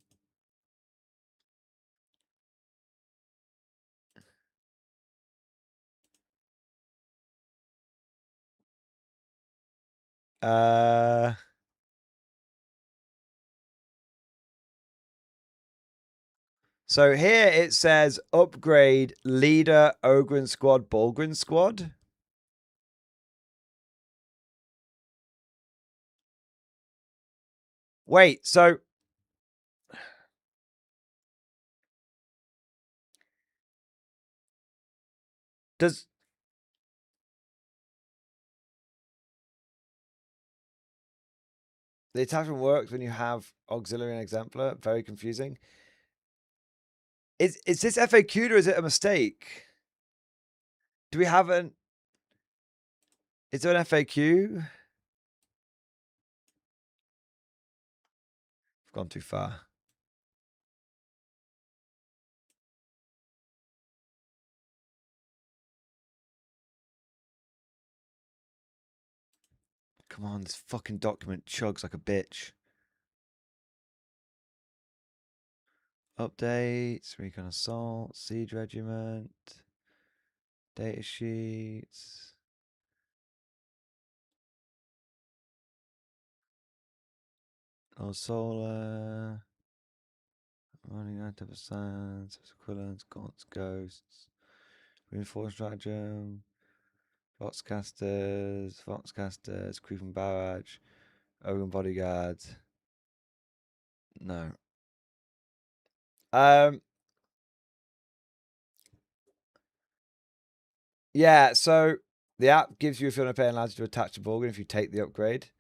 So here it says upgrade leader Ogren squad, Bulgrin squad. Wait, so does The attachment works when you have auxiliary and exemplar. Very confusing. Is this FAQ or is it a mistake? Do we have an... Is there an FAQ? I've gone too far. Come on, this fucking document chugs like a bitch. Updates, recon assault, siege regiment, data sheets. Oh, solar. Running 90%, equivalents, gaunts, ghosts. Reinforced stratagem. Foxcasters, creeping barrage, Ogun bodyguards. No. Yeah, so the app gives you, if you want to pay, allows you to attach a Morgan if you take the upgrade.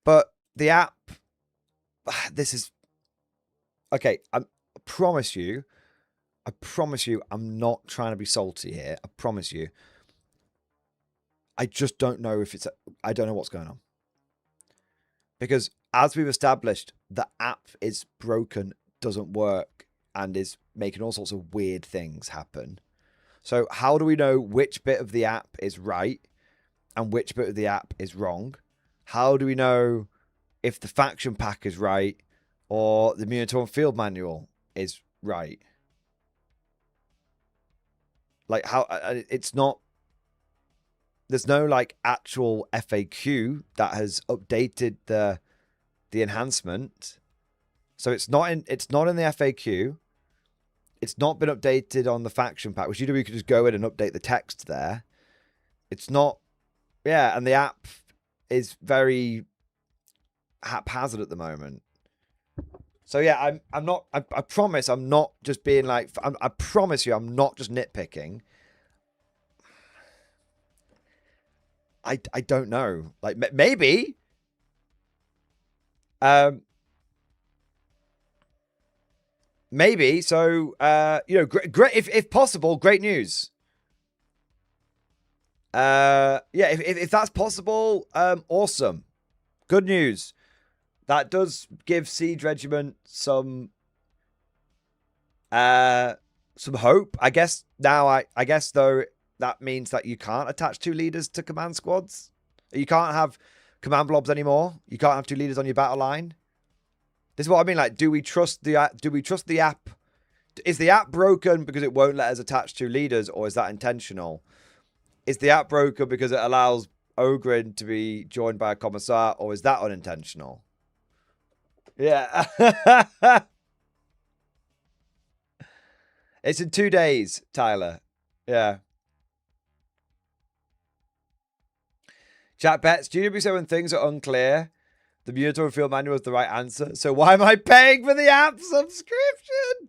But the app, this is okay. I promise you, I'm not trying to be salty here. I promise you. I just don't know if it's, I don't know what's going on. Because as we've established, the app is broken, doesn't work, and is making all sorts of weird things happen. So how do we know which bit of the app is right and which bit of the app is wrong? How do we know if the faction pack is right or the Minotaur field manual is right? Like how it's not, there's no like actual FAQ that has updated the enhancement. So it's not in the FAQ. It's not been updated on the faction pack, which you could just go in and update the text there. It's not, yeah, and the app is very haphazard at the moment. So yeah, I'm not, I promise I'm not just being like, I promise you I'm not just nitpicking. I don't know. Like maybe. Maybe. So you know, great if possible, great news. Yeah, if that's possible, awesome. Good news. That does give Siege Regiment some hope. I guess now I guess though that means that you can't attach 2 leaders to command squads. You can't have command blobs anymore. You can't have 2 leaders on your battle line. This is what I mean. Like, do we trust the app? Is the app broken because it won't let us attach 2 leaders, or is that intentional? Is the app broken because it allows Ogrin to be joined by a commissar, or is that unintentional? Yeah. It's in 2 days, Tyler. Yeah. Chat bets. GW said when things are unclear, the Minotaur field manual is the right answer. So why am I paying for the app subscription?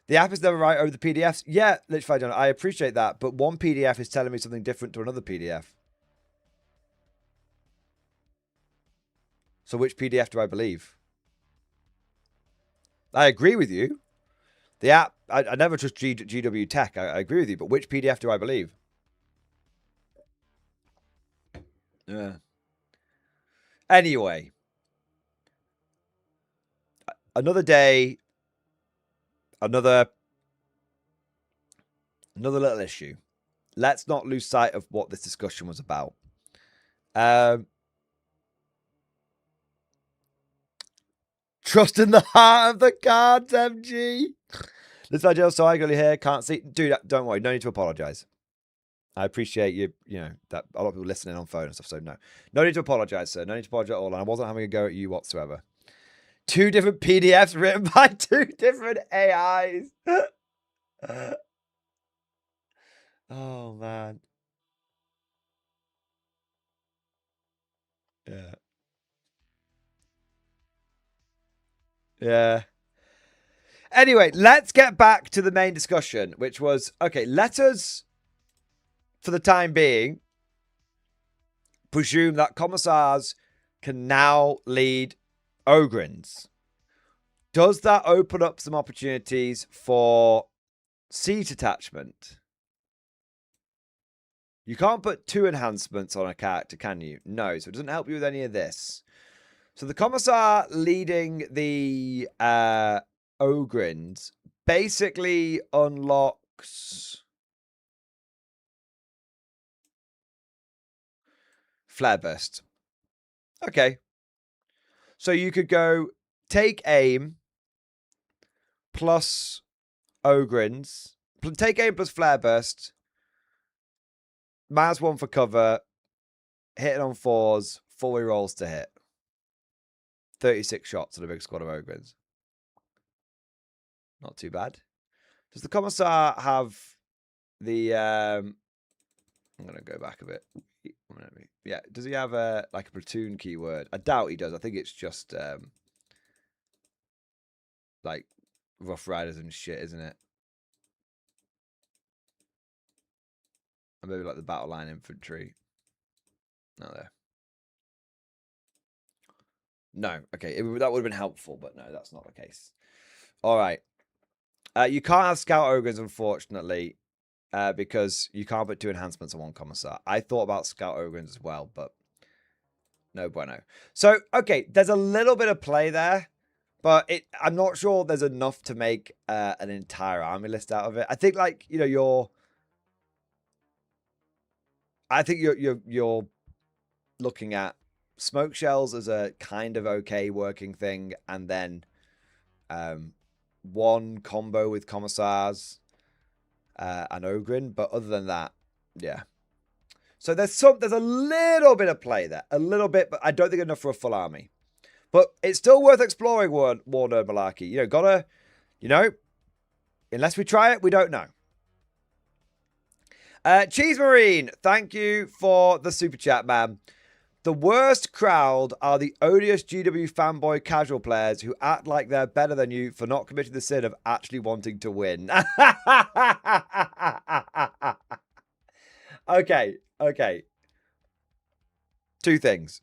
The app is never right over the PDFs. Yeah, literally, John, I appreciate that. But one PDF is telling me something different to another PDF. So which PDF do I believe? I agree with you. The app, I never trust GW Tech. I agree with you. But which PDF do I believe? Yeah. Anyway. Another day. Another little issue. Let's not lose sight of what this discussion was about. Trust in the heart of the cards, MG. This idea, so I got your hair, can't see. Dude, don't worry. No need to apologize. I appreciate you, you know, that a lot of people listening on phone and stuff. So no need to apologize, sir. No need to apologize at all. And I wasn't having a go at you whatsoever. 2 different PDFs written by 2 different AIs. Oh, man. Yeah. Yeah. Anyway, let's get back to the main discussion, which was, okay, let us, for the time being, presume that commissars can now lead Ogrins. Does that open up some opportunities for seat attachment? You can't put 2 enhancements on a character, can you? No, so it doesn't help you with any of this. So the Commissar leading the Ogrins basically unlocks Flare Burst. Okay. So you could go take aim plus Ogrins. Take aim plus Flare Burst. -1 for cover. Hitting on 4s. 4 rolls to hit. 36 shots on a big squad of Ogrins. Not too bad. Does the Commissar have the... I'm going to go back a bit. Yeah, does he have a platoon keyword? I doubt he does. I think it's just like Rough Riders and shit, isn't it? And maybe like the battle line infantry. No, there. No, okay. That would have been helpful, but no, that's not the case. All right. You can't have Scout Ogres, unfortunately, because you can't put 2 enhancements on 1 Commissar. I thought about Scout Ogres as well, but no bueno. So, okay, there's a little bit of play there, but I'm not sure there's enough to make an entire army list out of it. I think, like, you know, you're looking at smoke shells as a kind of okay working thing, and then 1 combo with Commissars and Ogrin, but other than that, yeah. So there's a little bit of play there, a little bit, but I don't think enough for a full army. But it's still worth exploring War Nerd Malarkey. You know, gotta, you know, unless we try it, we don't know. Cheese Marine, thank you for the super chat, man. The worst crowd are the odious GW fanboy casual players who act like they're better than you for not committing the sin of actually wanting to win. Okay. 2 things.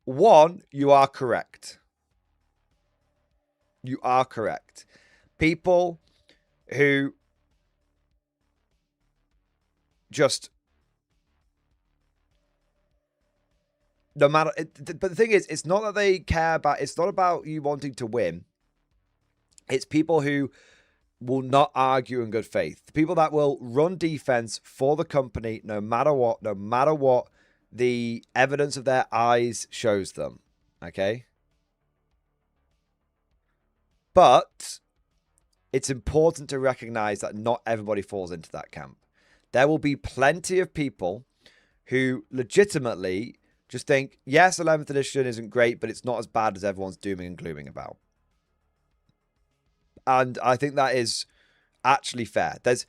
1, you are correct. You are correct. People who just... No matter, but the thing is, it's not that they care about, it's not about you wanting to win. It's people who will not argue in good faith. The people that will run defense for the company no matter what the evidence of their eyes shows them. Okay? But it's important to recognize that not everybody falls into that camp. There will be plenty of people who legitimately just think, yes, 11th edition isn't great, but it's not as bad as everyone's dooming and glooming about. And I think that is actually fair. There's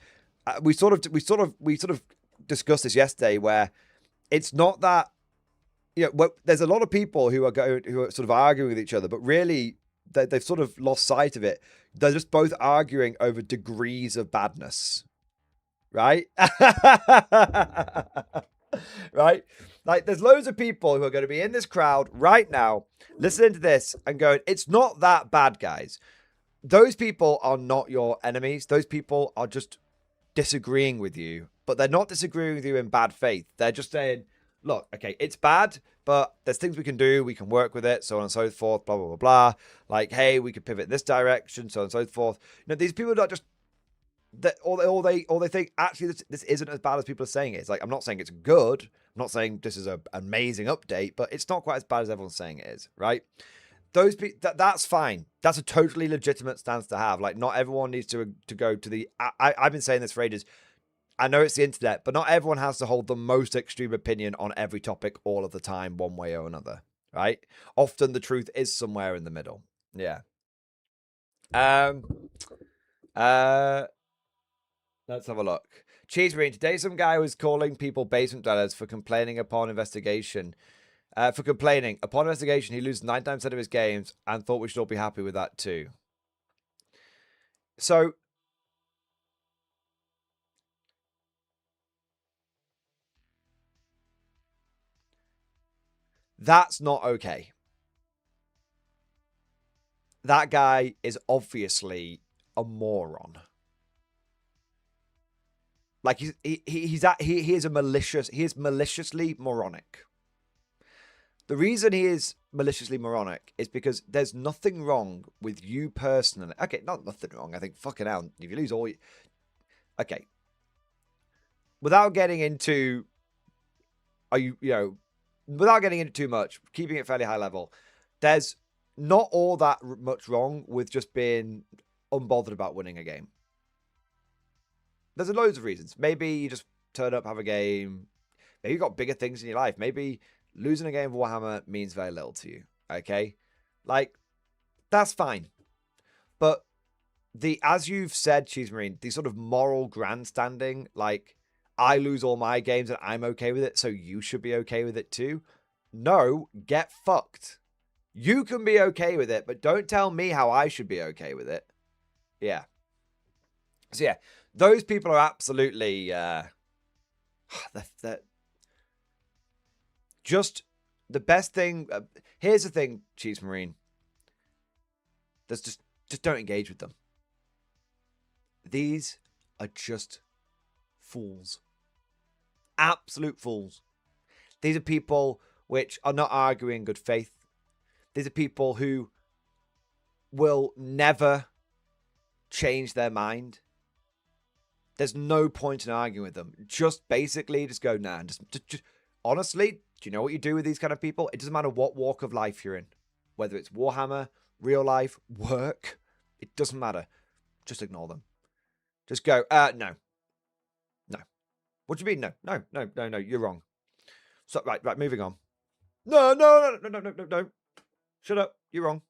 we sort of discussed this yesterday, where it's not that, you know, there's a lot of people who are sort of arguing with each other, but really they've sort of lost sight of it. They're just both arguing over degrees of badness, right? Right? Like, there's loads of people who are going to be in this crowd right now, listening to this and going, it's not that bad, guys. Those people are not your enemies. Those people are just disagreeing with you, but they're not disagreeing with you in bad faith. They're just saying, look, okay, it's bad, but there's things we can do. We can work with it, so on and so forth, blah, blah, blah, blah. Like, hey, we could pivot this direction, so on and so forth. You know, these people are not just... Or they think, actually, this isn't as bad as people are saying it is. Like, I'm not saying it's good. I'm not saying this is an amazing update, but it's not quite as bad as everyone's saying it is, right? Those people, that's fine. That's a totally legitimate stance to have. Like, not everyone needs to go to the... I've been saying this for ages. I know it's the internet, but not everyone has to hold the most extreme opinion on every topic all of the time, one way or another, right? Often the truth is somewhere in the middle. Yeah. Let's have a look. Cheese Marine, today some guy was calling people basement dwellers for complaining upon investigation. Upon investigation, he loses 99% of his games and thought we should all be happy with that too. So, That's not okay. That guy is obviously a moron. Like he is maliciously moronic. The reason he is maliciously moronic is because there's nothing wrong with you personally. Okay, not nothing wrong. I think fucking hell, if you lose all okay. Without getting into without getting into too much, keeping it fairly high level, there's not all that much wrong with just being unbothered about winning a game. There's loads of reasons. Maybe you just turn up, have a game. Maybe you've got bigger things in your life. Maybe losing a game of Warhammer means very little to you. Okay? Like, that's fine. But as you've said, Cheese Marine, the sort of moral grandstanding, like, I lose all my games and I'm okay with it, so you should be okay with it too. No, get fucked. You can be okay with it, but don't tell me how I should be okay with it. Yeah. So yeah, those people are absolutely just the best thing. Here's the thing, Cheese Marine. There's just don't engage with them. These are just fools. Absolute fools. These are people which are not arguing in good faith. These are people who will never change their mind. There's no point in arguing with them. Just basically just go, nah. Just honestly, do you know what you do with these kind of people? It doesn't matter what walk of life you're in. Whether it's Warhammer, real life, work. It doesn't matter. Just ignore them. Just go, no. No. What do you mean, no? No. You're wrong. So, right, moving on. No. Shut up. You're wrong.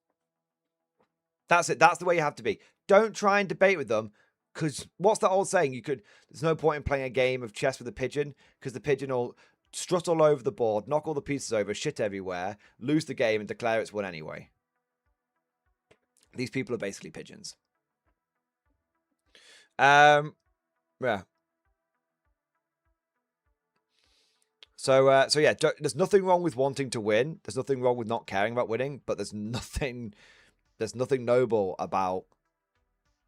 That's it. That's the way you have to be. Don't try and debate with them, because what's that old saying? There's no point in playing a game of chess with a pigeon, because the pigeon will strut all over the board, knock all the pieces over, shit everywhere, lose the game, and declare it's won anyway. These people are basically pigeons. Yeah. So yeah, there's nothing wrong with wanting to win. There's nothing wrong with not caring about winning, but there's nothing noble about.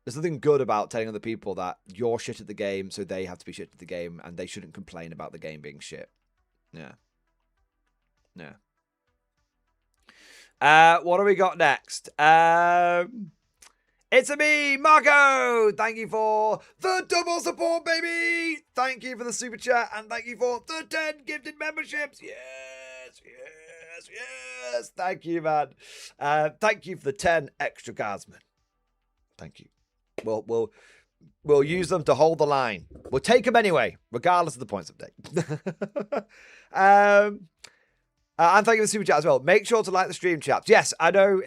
There's nothing good about telling other people that you're shit at the game, so they have to be shit at the game, and they shouldn't complain about the game being shit. Yeah. What do we got next? It's a me, Marco. Thank you for the double support, baby. Thank you for the super chat, and thank you for the 10 gifted memberships. Yes. Thank you, man. Thank you for the 10 extra guardsmen. Thank you. We'll use them to hold the line. We'll take them anyway, regardless of the points update. And thank you for the super chat as well. Make sure to like the stream, chaps. Yes, I know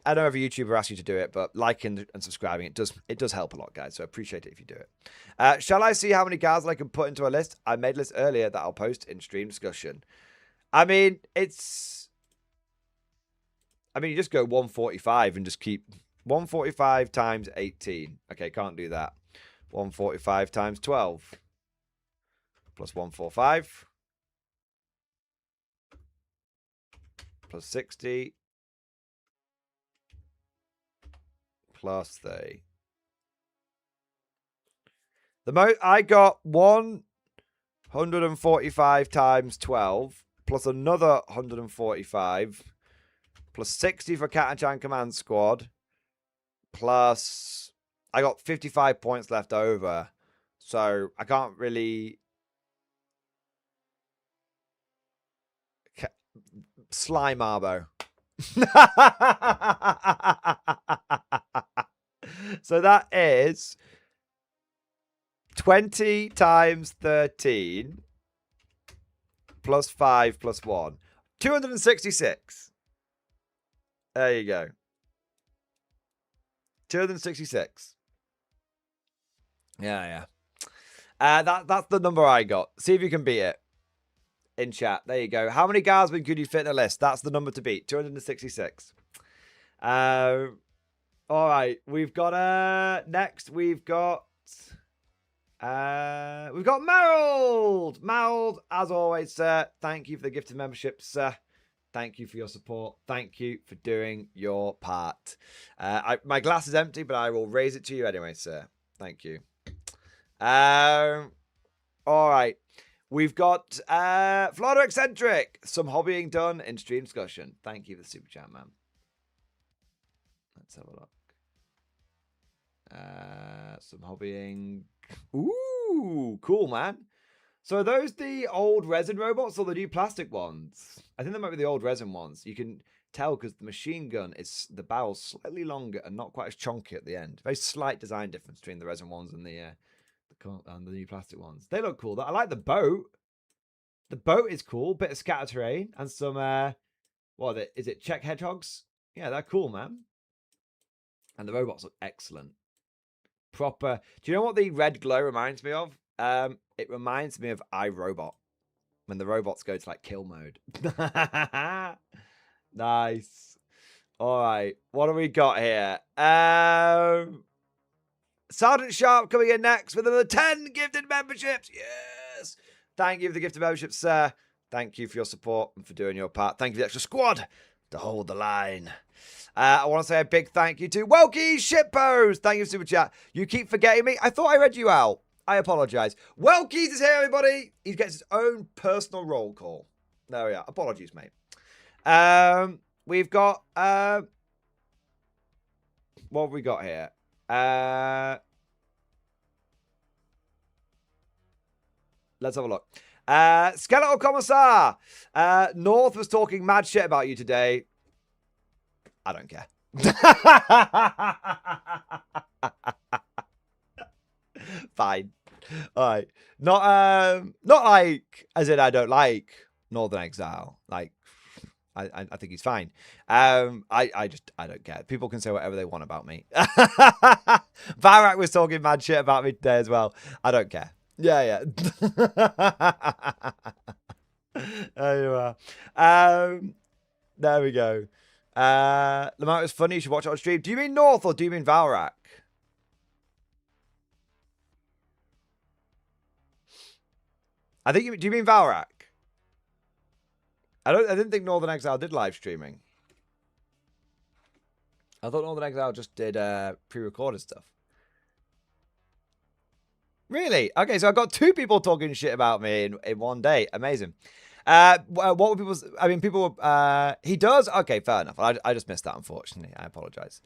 every YouTuber asks you to do it, but liking and subscribing, it does help a lot, guys. So I appreciate it if you do it. Shall I see how many guards I can put into a list? I made a list earlier that I'll post in stream discussion. I mean, you just go 145 and just keep 145 times 18. Okay, can't do that. 145 times 12 plus 145 plus 60 plus 30. I got 145 times 12 plus another 145 plus 60 for Cat-and-Chan Command Squad plus I got 55 points left over, so I can't really Slime Arbo. So that is 20 times 13 plus 5 plus 1. 266. There you go. 266. Yeah. That's the number I got. See if you can beat it. In chat. There you go. How many guardsmen could you fit in a list? That's the number to beat. 266. All right. We've got next we've got Marold. Marold, as always, sir. Thank you for the gifted membership, sir. Thank you for your support. Thank you for doing your part. My glass is empty, but I will raise it to you anyway, sir. Thank you. All right. We've got Florida Eccentric. Some hobbying done in stream discussion. Thank you for the super chat, man. Let's have a look. Some hobbying. Ooh, cool, man. So are those the old resin robots or the new plastic ones? I think they might be the old resin ones. You can tell because the machine gun is the barrel's slightly longer and not quite as chunky at the end. Very slight design difference between the resin ones and the new plastic ones. They look cool. I like the boat. The boat is cool. Bit of scatter terrain and some what is it? Czech hedgehogs? Yeah, they're cool, man. And the robots look excellent. Proper. Do you know what the red glow reminds me of? It reminds me of iRobot when the robots go to like kill mode. Nice. All right, what do we got here? Sergeant Sharp coming in next with another 10 gifted memberships. Yes. Thank you for the gifted memberships, sir. Thank you for your support and for doing your part. Thank you for the extra squad to hold the line. I want to say a big thank you to Welky Shitpost. Thank you for super chat. You keep forgetting me. I thought I read you out. I apologize. Welkies is here, everybody. He gets his own personal roll call. There we are. Apologies, mate. We've got what have we got here? Let's have a look. Skeletal Commissar. North was talking mad shit about you today. I don't care. Fine. All right. Not like as in I don't like Northern Exile. Like I think he's fine. I don't care. People can say whatever they want about me. Varak was talking mad shit about me today as well. I don't care. Yeah. There you are. There we go. Lamar was funny. You should watch it on stream. Do you mean North or do you mean Valrak? I think do you mean Valrak? I didn't think Northern Exile did live streaming. I thought Northern Exile just did pre-recorded stuff. Really? Okay, so I got 2 people talking shit about me in one day. Amazing. What were people's? I mean, people. He does. Okay, fair enough. I just missed that. Unfortunately, I apologize.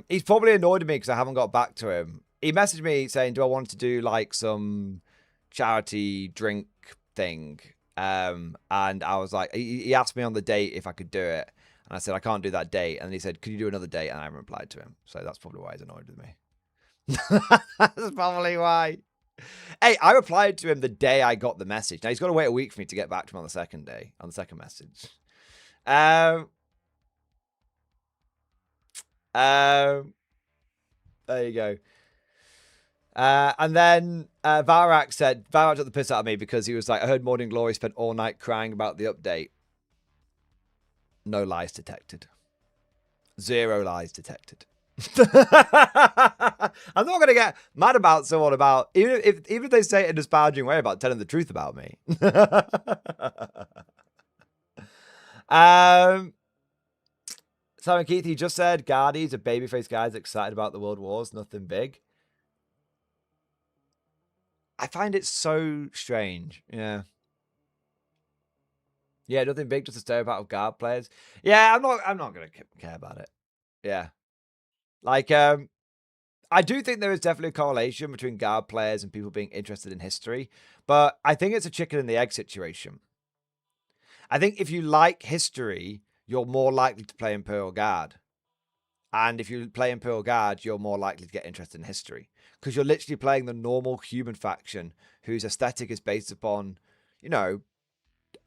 He's probably annoyed at me because I haven't got back to him. He messaged me saying, "Do I want to do like some charity drink thing?" And I was like, he asked me on the date if I could do it, and I said I can't do that date. And he said, "Could you do another date?" And I haven't replied to him, so that's probably why he's annoyed with me. That's probably why. Hey, I replied to him the day I got the message. Now he's got to wait a week for me to get back to him on the second day, on the second message. There you go. And then Varak took the piss out of me because he was like, I heard Mordian Glory spent all night crying about the update. No lies detected. 0 lies detected. I'm not going to get mad about someone about, even if they say it in a disparaging way about telling the truth about me. Simon Keith, he just said Guardies are babyface guys excited about the world wars, nothing big. I find it so strange. Yeah, nothing big, just a stereotype of guard players. Yeah, I'm not gonna care about it. Yeah. Like, I do think there is definitely a correlation between guard players and people being interested in history, but I think it's a chicken and the egg situation. I think if you like history, you're more likely to play Imperial Guard. And if you play Imperial Guard, you're more likely to get interested in history. Because you're literally playing the normal human faction whose aesthetic is based upon,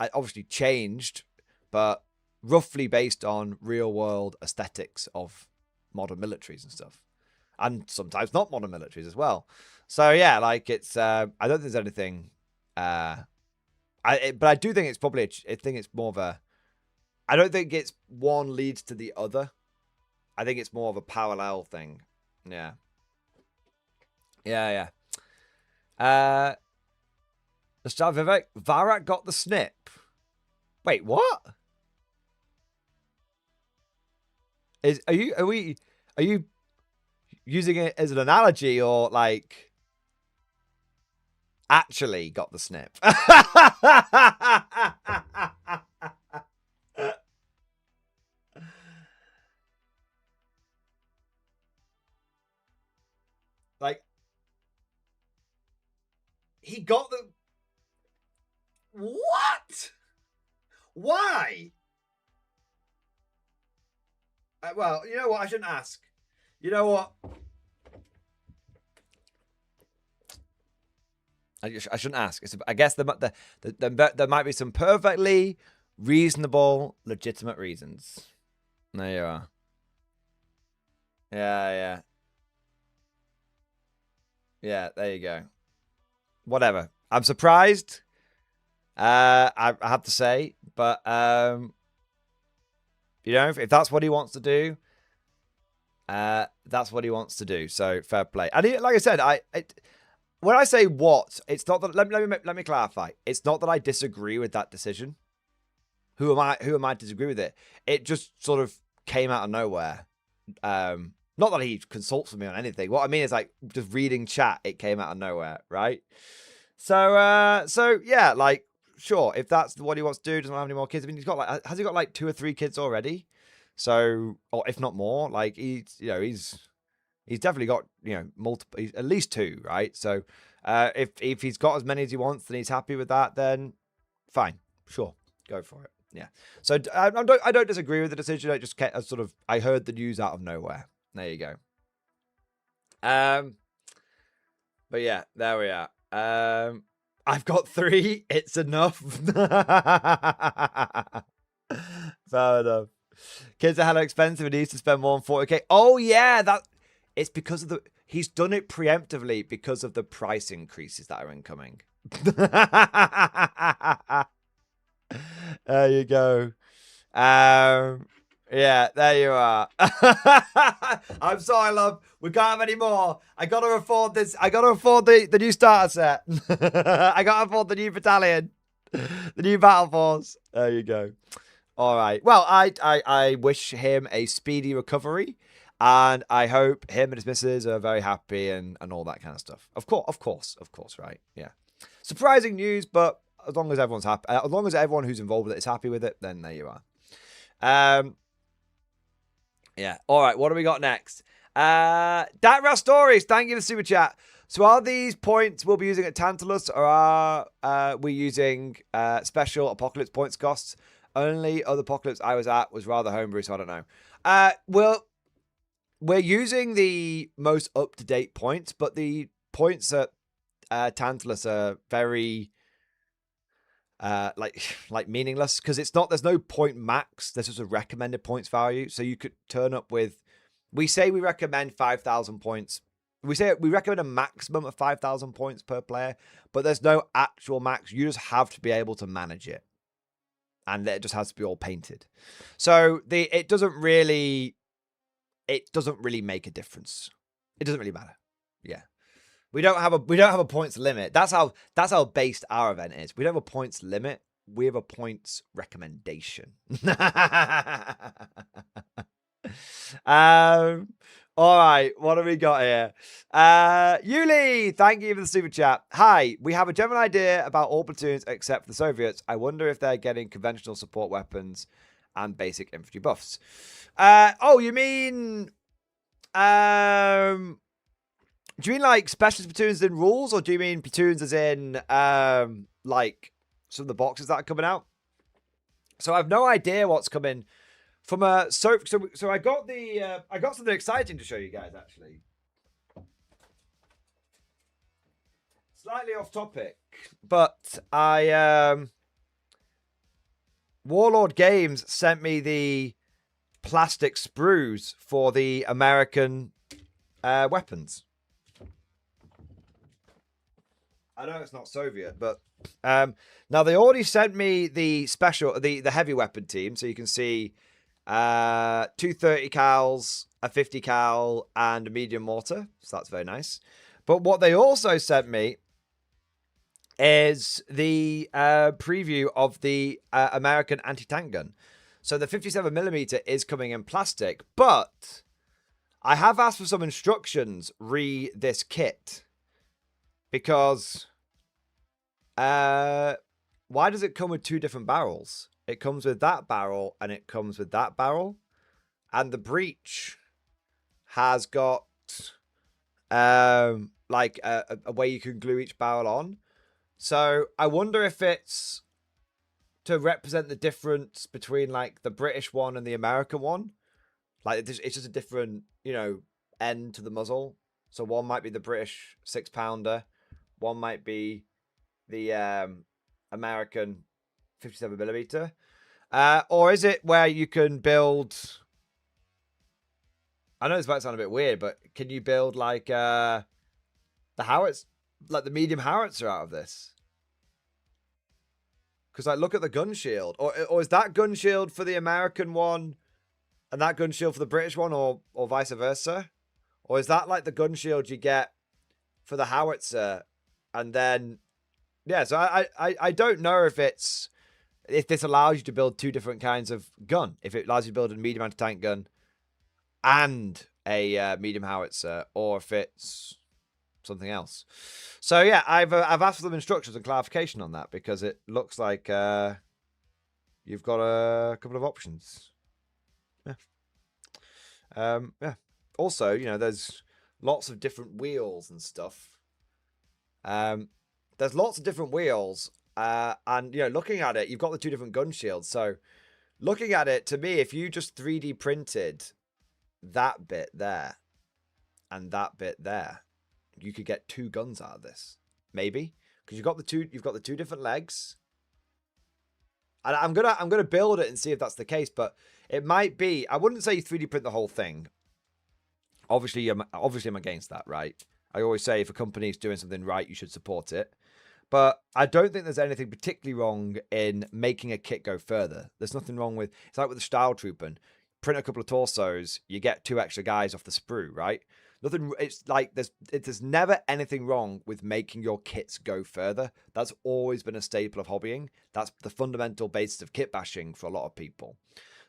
obviously changed, but roughly based on real-world aesthetics of modern militaries and stuff, and sometimes not modern militaries as well. So yeah, like it's I don't think there's anything but I do think it's probably I think it's more of a, I don't think it's one leads to the other. I think it's more of a parallel thing. Yeah. Let's start Vivek. Varak got the snip. Wait, what? Are you using it as an analogy or like actually got the snip? Like he got the what? Why? Well, you know what? I shouldn't ask. You know what? I shouldn't ask. I guess there might be some perfectly reasonable, legitimate reasons. There you are. Yeah. Yeah, there you go. Whatever. I'm surprised. I have to say, but you know, if that's what he wants to do, that's what he wants to do. So fair play. And like I said, when I say what, it's not that. Let me clarify. It's not that I disagree with that decision. Who am I to disagree with it? It just sort of came out of nowhere. Not that he consults with me on anything. What I mean is like just reading chat. It came out of nowhere, right? So yeah, like sure, if that's what he wants to do, doesn't have any more kids. I mean, has he got like 2 or 3 kids already? So, or if not more, like he's definitely got, multiple, at least 2, right? So, if he's got as many as he wants and he's happy with that, then fine, sure, go for it. Yeah. So I don't disagree with the decision. I just I heard the news out of nowhere. There you go. But yeah, there we are. I've got 3. It's enough. Fair enough. Kids are hella expensive and he needs to spend more than 40k. Oh yeah, it's because of he's done it preemptively because of the price increases that are incoming. There you go. Yeah, there you are. I'm sorry, love. We can't have any more. I gotta afford this. I gotta afford the new starter set. I gotta afford the new battalion, the new battle force. There you go. All right. Well, I wish him a speedy recovery, and I hope him and his missus are very happy and all that kind of stuff. Of course, right? Yeah. Surprising news, but as long as everyone's happy, as long as everyone who's involved with it is happy with it, then there you are. Yeah. All right. What do we got next? Dark Stories. Thank you for the super chat. So are these points we'll be using at Tantalus, or are we using special Apocalypse points costs? Only other Apocalypse I was at was rather homebrew, so I don't know. Well, we're using the most up-to-date points, but the points at Tantalus are very like meaningless, because there's no point max. There's just a recommended points value. So you could turn up with, we say we recommend 5,000 points. We say we recommend a maximum of 5,000 points per player, but there's no actual max. You just have to be able to manage it. And it just has to be all painted. So it doesn't really make a difference. It doesn't really matter. Yeah. We don't have a points limit. That's how based our event is. We don't have a points limit. We have a points recommendation. All right, what have we got here? Yuli, thank you for the super chat. Hi, we have a general idea about all platoons except for the Soviets. I wonder if they're getting conventional support weapons and basic infantry buffs. Oh, you mean do you mean like specialist platoons in rules, or do you mean platoons as in like some of the boxes that are coming out? So I have no idea what's coming from a so I got something exciting to show you guys, actually. Slightly off topic, but Warlord Games sent me the plastic sprues for the American weapons. I know it's not Soviet, but now they already sent me the special, the heavy weapon team, so you can see 2 30 cals, a 50 cal, and a medium mortar. So that's very nice. But what they also sent me is the preview of the American anti-tank gun. So the 57mm is coming in plastic, but I have asked for some instructions this kit because why does it come with 2 different barrels? It comes with that barrel and it comes with that barrel, and the breech has got like a way you can glue each barrel on. So I wonder if it's to represent the difference between like the British one and the American one. Like it's just a different, you know, end to the muzzle. So one might be the British 6-pounder, one might be the American 57mm. Or is it where you can build? I know this might sound a bit weird, but can you build like the howitzer, like the medium howitzer out of this? Because like, look at the gun shield, or is that gun shield for the American one, and that gun shield for the British one, or vice versa, or is that like the gun shield you get for the howitzer, and then yeah. So I don't know if this allows you to build 2 different kinds of gun, if it allows you to build a medium anti-tank gun and a medium howitzer, or if it's something else. So yeah, I've asked for them instructions and clarification on that, because it looks like you've got a couple of options. Yeah. Also, you know, there's lots of different wheels and stuff. There's lots of different wheels, and you know, looking at it, you've got the 2 different gun shields. So looking at it, to me, if you just 3D printed that bit there and that bit there, you could get 2 guns out of this, maybe, because you've got the 2 different legs. And I'm gonna build it and see if that's the case, but it might be. I wouldn't say you 3D print the whole thing. Obviously, I'm against that, right? I always say if a company is doing something right, you should support it. But I don't think there's anything particularly wrong in making a kit go further. There's nothing wrong with, it's like with the Style Trooping. Print a couple of torsos, you get 2 extra guys off the sprue, right? Nothing. It's like there's never anything wrong with making your kits go further. That's always been a staple of hobbying. That's the fundamental basis of kit bashing for a lot of people.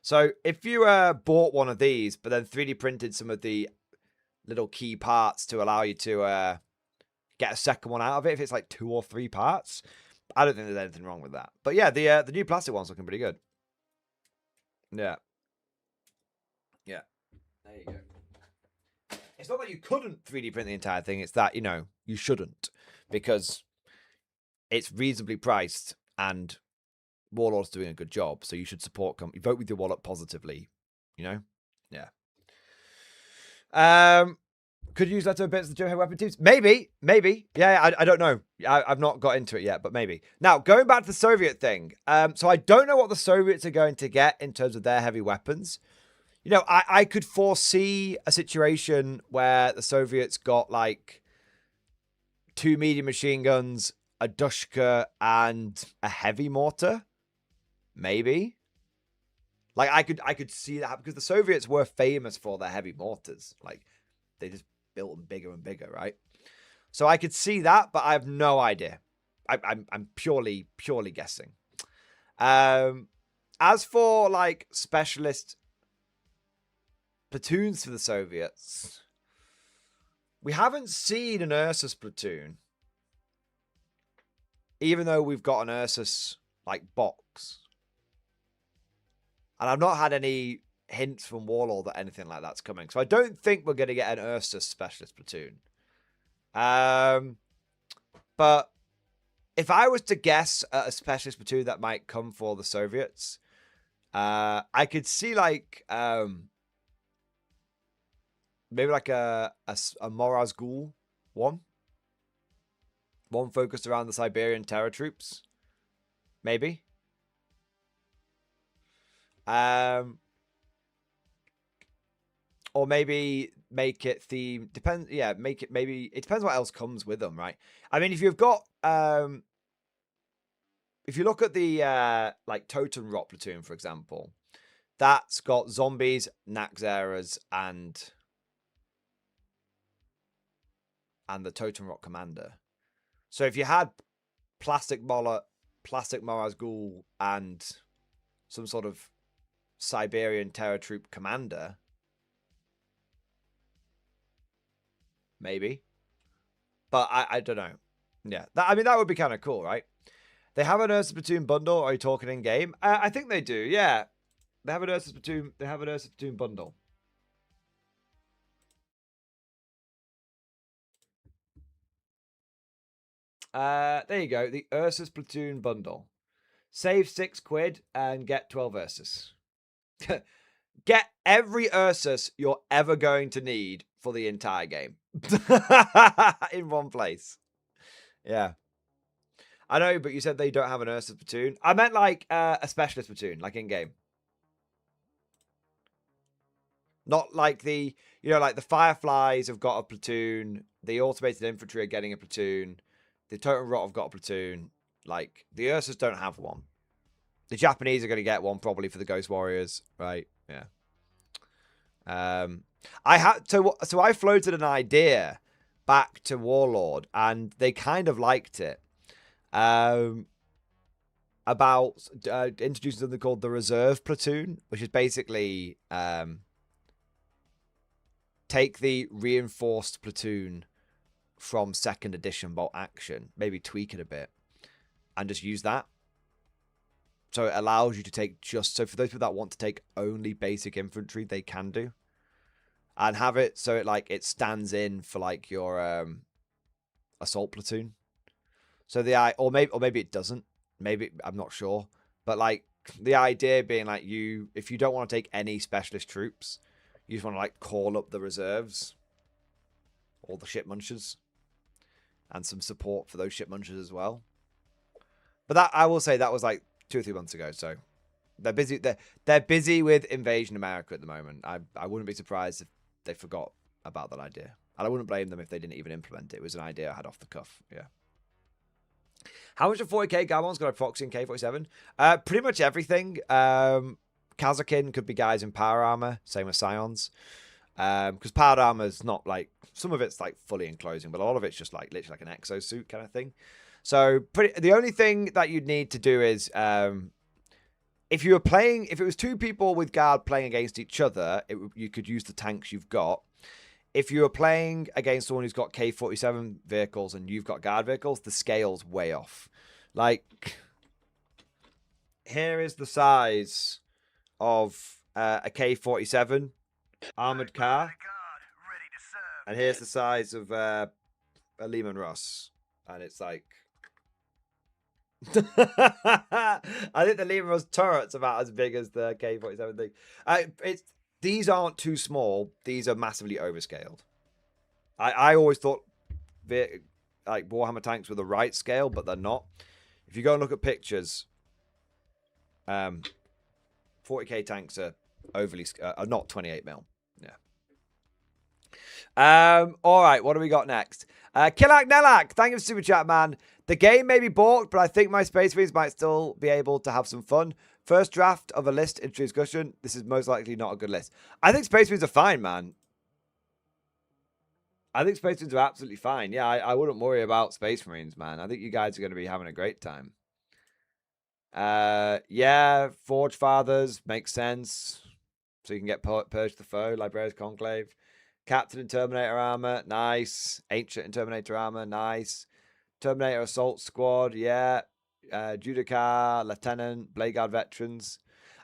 So if you bought one of these, but then 3D printed some of the little key parts to allow you to get a second one out of it, if it's like 2 or 3 parts, I don't think there's anything wrong with that. But yeah, the new plastic one's looking pretty good. Yeah. Yeah. There you go. It's not that you couldn't 3D print the entire thing. It's that, you know, you shouldn't, because it's reasonably priced and Warlord's doing a good job. So you should support company. Vote with your wallet positively, you know? Yeah. Could you use leftover bits of the Joe weapon teams? Maybe. Yeah, I don't know. I've not got into it yet, but maybe. Now, going back to the Soviet thing. So I don't know what the Soviets are going to get in terms of their heavy weapons. You know, I could foresee a situation where the Soviets got like 2 medium machine guns, a Dushka, and a heavy mortar. Maybe. Like I could see that, because the Soviets were famous for their heavy mortars. Like they just built them bigger and bigger, right? So I could see that, but I have no idea. I'm purely guessing. As for like specialist platoons for the Soviets, we haven't seen an Ursus platoon, even though we've got an Ursus like box, and I've not had any hints from Warlord that anything like that's coming, so I don't think we're going to get an Ursus specialist platoon. But if I was to guess at a specialist platoon that might come for the Soviets, I could see like maybe like a Moraz Ghul one focused around the Siberian terror troops, maybe. Or maybe make it theme. Depends. Yeah, make it maybe. It depends what else comes with them, right? I mean, if you've got if you look at the like Totem Rot platoon, for example, that's got zombies, Naxxeras, and the Totem Rot commander. So if you had plastic Moraz Ghul, and some sort of Siberian Terror Troop commander. Maybe. But I don't know. Yeah. I mean, that would be kind of cool, right? They have an Ursa Platoon bundle. Are you talking in game? I think they do. Yeah. They have an Ursa Platoon. They have an Ursa Platoon bundle. There you go. The Ursus Platoon bundle. Save £6 and get 12 Ursus. Get every Ursus you're ever going to need for the entire game in one place. Yeah. I know, but you said they don't have an Ursus platoon. I meant like a specialist platoon, like in game. Not like the, you know, like the Fireflies have got a platoon. The automated infantry are getting a platoon. The Total Rot have got a platoon. Like the Ursus don't have one. The Japanese are going to get one probably for the Ghost Warriors, right? Yeah. I had so I floated an idea back to Warlord, and they kind of liked it. About introducing something called the Reserve Platoon, which is basically take the reinforced platoon from 2nd edition Bolt Action, maybe tweak it a bit, and just use that. So it allows you to take so for those people that want to take only basic infantry, they can do. And have it so it stands in for like your assault platoon. So or maybe it doesn't. Maybe I'm not sure. But like the idea being like if you don't want to take any specialist troops, you just want to like call up the reserves, all the ship munchers, and some support for those ship munchers as well. But that I will say that was like 2 or 3 months ago. So they're busy. They're busy with Invasion America at the moment. I wouldn't be surprised if they forgot about that idea. And I wouldn't blame them if they didn't even implement it. It was an idea I had off the cuff. Yeah. How much of 40k Gabon's got a proxy in K47? Pretty much everything. Kazakin could be guys in power armor. Same with Scions. Because power armor is not like... Some of it's like fully enclosing, but a lot of it's just like literally like an exosuit kind of thing. So the only thing that you'd need to do is... if it was 2 people with guard playing against each other, you could use the tanks you've got. If you were playing against someone who's got K47 vehicles and you've got guard vehicles, the scale's way off. Like, here is the size of a K47 armored car. And here's the size of a Lehman Russ. And it's like... I think the Lehman Russ turret's about as big as the K47 thing. These aren't too small. These are massively overscaled. I always thought like Warhammer tanks were the right scale, but they're not. If you go and look at pictures, 40k tanks are are not 28 mil. Yeah. All right. What do we got next? Killak Nelak, thank you for super chat, man. The game may be bought, but I think my Space Marines might still be able to have some fun. First draft of a list into discussion. This is most likely not a good list. I think Space Marines are fine, man. I think Space Marines are absolutely fine. Yeah, I wouldn't worry about Space Marines, man. I think you guys are going to be having a great time. Yeah, Forge Fathers makes sense. So you can get Purge the Foe, Librarian's Conclave. Captain in Terminator Armor, nice. Ancient in Terminator Armor, nice. Terminator Assault Squad, yeah. Judicar, Lieutenant, Blade Guard Veterans.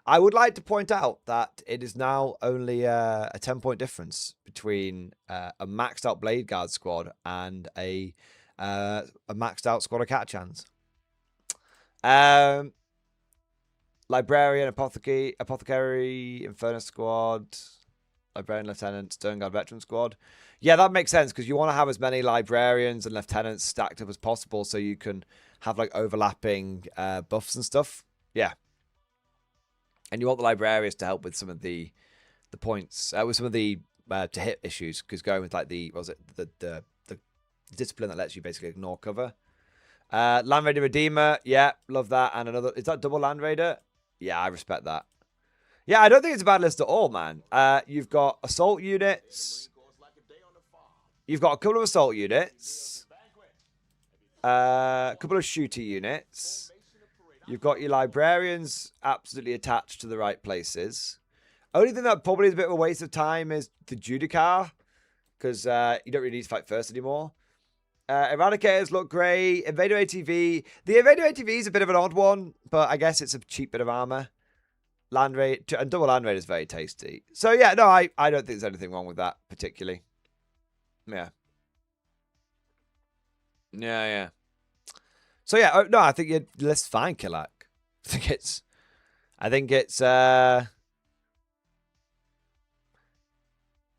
I would like to point out that it is now only a 10-point difference between a maxed out Blade Guard squad and a maxed out squad of Catachans. Librarian, Apothecary, Inferno Squad, Librarian, Lieutenant, Stern Guard Veteran Squad. Yeah, that makes sense because you want to have as many Librarians and Lieutenants stacked up as possible so you can have like overlapping buffs and stuff. Yeah. And you want the Librarians to help with some of the points, with some of the to hit issues, because going with like the discipline that lets you basically ignore cover. Land Raider Redeemer, yeah, love that. And another, is that double Land Raider? Yeah, I respect that. Yeah, I don't think it's a bad list at all, man. You've got assault units. You've got a couple of assault units. A couple of shooter units. You've got your librarians absolutely attached to the right places. Only thing that probably is a bit of a waste of time is the Judicar, because you don't really need to fight first anymore. Eradicators look great. Invader ATV. The Invader ATV is a bit of an odd one, but I guess it's a cheap bit of armor. Land Raid and double Land Raid is very tasty. So yeah, no, I don't think there's anything wrong with that particularly. Yeah. Yeah. So yeah, no, I think you're less fine, Kilak. I think it's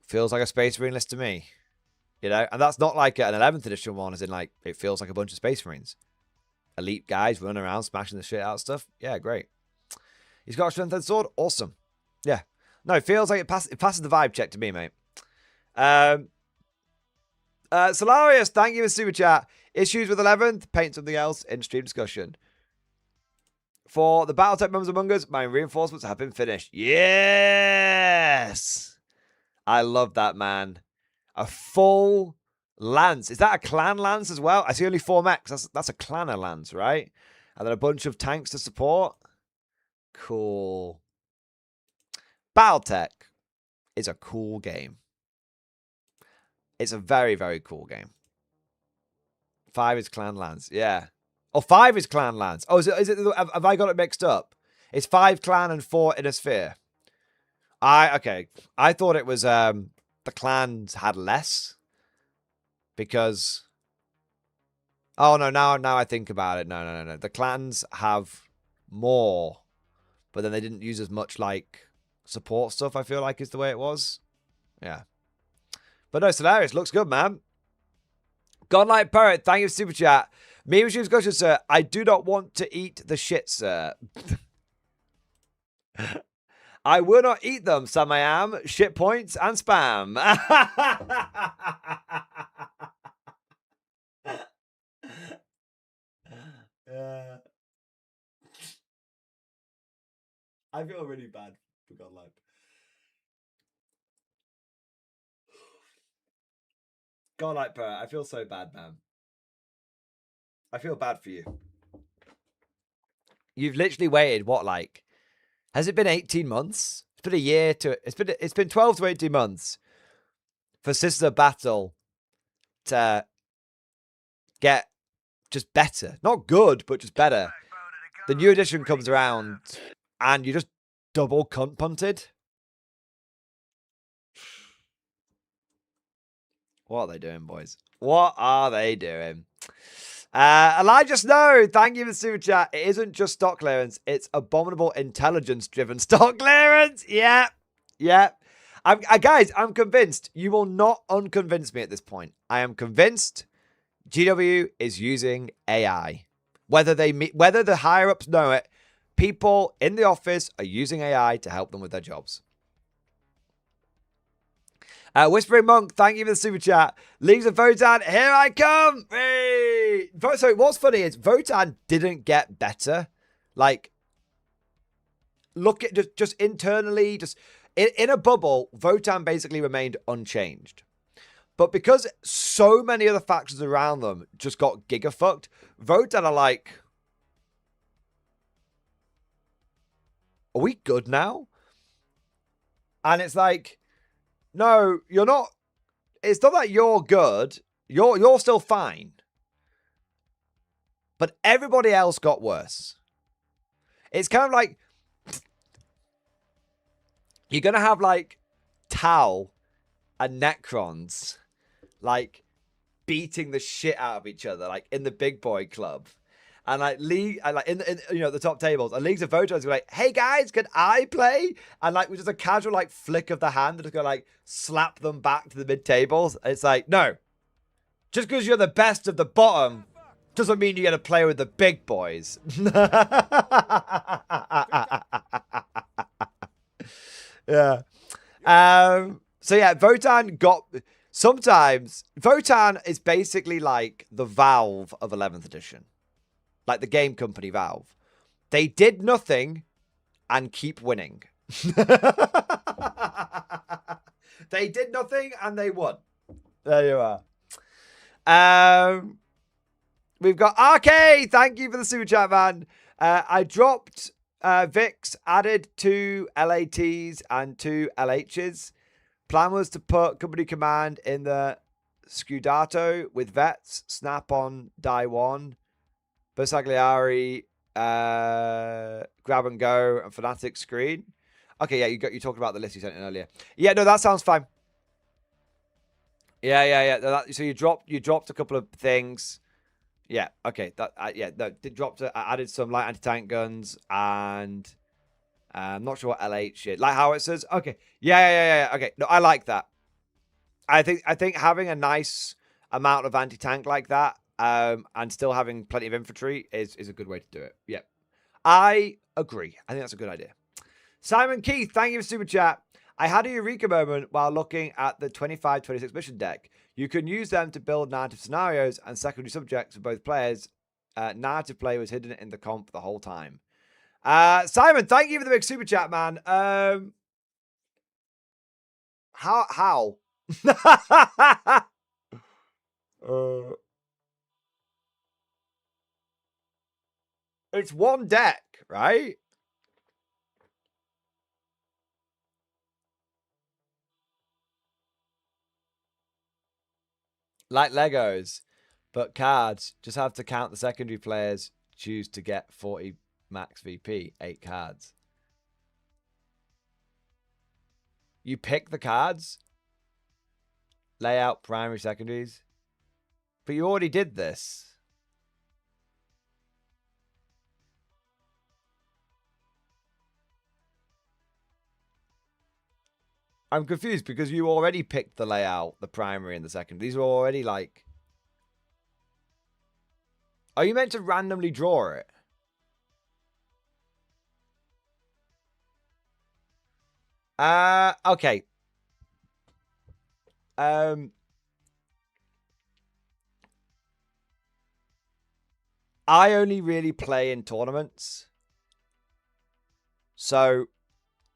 feels like a Space Marine list to me. You know, and that's not like an 11th edition one, as in like it feels like a bunch of Space Marines. Elite guys running around smashing the shit out of stuff. Yeah, great. He's got a strength and sword. Awesome. Yeah. No, it feels like it passes the vibe check to me, mate. Solarius, thank you for super chat. Issues with 11th, paint something else in stream discussion. For the Battletech members among us, my reinforcements have been finished. Yes! I love that, man. A full lance. Is that a clan lance as well? I see only 4 mechs. That's a clanner lance, right? And then a bunch of tanks to support. Cool. Battletech is a cool game. It's a very, very cool game. 5 is clan lance. Yeah. Oh, 5 is clan lance. Oh, is it? Have I got it mixed up? It's 5 clan and 4 inner sphere. Okay. I thought it was the clans had less because. Oh no! Now I think about it. No. The clans have more, but then they didn't use as much like support stuff. I feel like is the way it was. Yeah. But no, Solarius looks good, man. Godlike Poet, thank you for super chat. Me with James Gusher, sir. I do not want to eat the shit, sir. I will not eat them, some I am. Shit points and spam. I feel really bad for Godlike. Godlike Poet, I feel so bad, man. I feel bad for you. You've literally waited, what, like, has it been 18 months? It's been a year to, it's been 12 to 18 months for Sister Battle to get just better. Not good, but just better. The new edition comes around and you just double cunt punted. What are they doing, boys? What are they doing? Elijah Snow, thank you for the super chat. It isn't just stock clearance, it's abominable intelligence-driven stock clearance. Yeah. Guys, I'm convinced. You will not unconvince me at this point. I am convinced GW is using AI. Whether the higher-ups know it, people in the office are using AI to help them with their jobs. Whispering Monk, thank you for the super chat. Leagues of Votan, here I come. Hey! So what's funny is Votan didn't get better. Like, look at just internally, just in a bubble, Votan basically remained unchanged. But because so many other factions around them just got giga-fucked, Votan are like, are we good now? And it's like, no, you're not. It's not that you're good. You're still fine. But everybody else got worse. It's kind of like you're going to have like Tal and Necrons like beating the shit out of each other like in the big boy club. And like League, and like in the top tables, and Leagues of Voters were like, "Hey guys, can I play?" And like with just a casual like flick of the hand, just go like slap them back to the mid tables. And it's like, no, just because you're the best of the bottom doesn't mean you get to play with the big boys. Yeah. So yeah, Votan got. Sometimes Votan is basically like the Valve of 11th edition. Like the game company Valve. They did nothing and keep winning. They did nothing and they won. There you are. We've got RK. Thank you for the super chat, man. I dropped Vix, added 2 LATs and 2 LHs. Plan was to put company command in the Scudato with vets, snap on die 1, Bersagliari, grab and go, and Fnatic screen. Okay, yeah, you talked about the list you sent in earlier. Yeah, no, that sounds fine. Yeah. So you dropped a couple of things. Yeah, okay. I added some light anti-tank guns and I'm not sure what LH is. Light howitzers. Okay. Yeah. Okay. No, I like that. I think having a nice amount of anti-tank like that, and still having plenty of infantry is a good way to do it. Yeah. I agree. I think that's a good idea. Simon Keith, thank you for super chat. I had a eureka moment while looking at the 25-26 mission deck. You can use them to build narrative scenarios and secondary subjects for both players. Narrative play was hidden in the comp the whole time. Simon, thank you for the big super chat, man. How? It's one deck, right? Like Legos, but cards. Just have to count the secondary players. Choose to get 40 max VP, 8 cards. You pick the cards, layout, primary, secondaries. But you already did this. I'm confused because you already picked the layout, the primary, and the secondary. These were already like... Are you meant to randomly draw it? Okay. I only really play in tournaments. So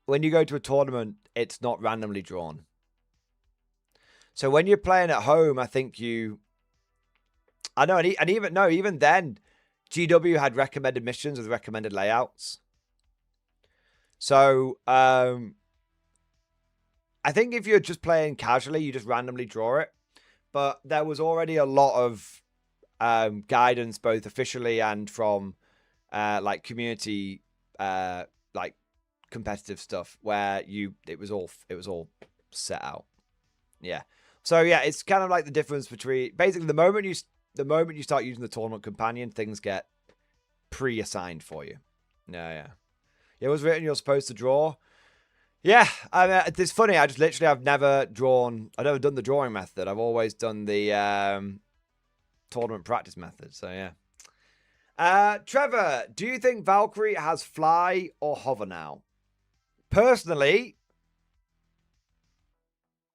when you go to a tournament, it's not randomly drawn. So when you're playing at home, I think you... I know, and even then, GW had recommended missions with recommended layouts. So, I think if you're just playing casually, you just randomly draw it. But there was already a lot of guidance, both officially and from like community, like competitive stuff, where it was all set out. Yeah. So yeah, it's kind of like the difference between basically the moment you start using the tournament companion, things get pre-assigned for you. Yeah. It was written you're supposed to draw. Yeah, I mean, it's funny. I've never done the drawing method. I've always done the tournament practice method. So yeah. Trevor, do you think Valkyrie has fly or hover now? Personally,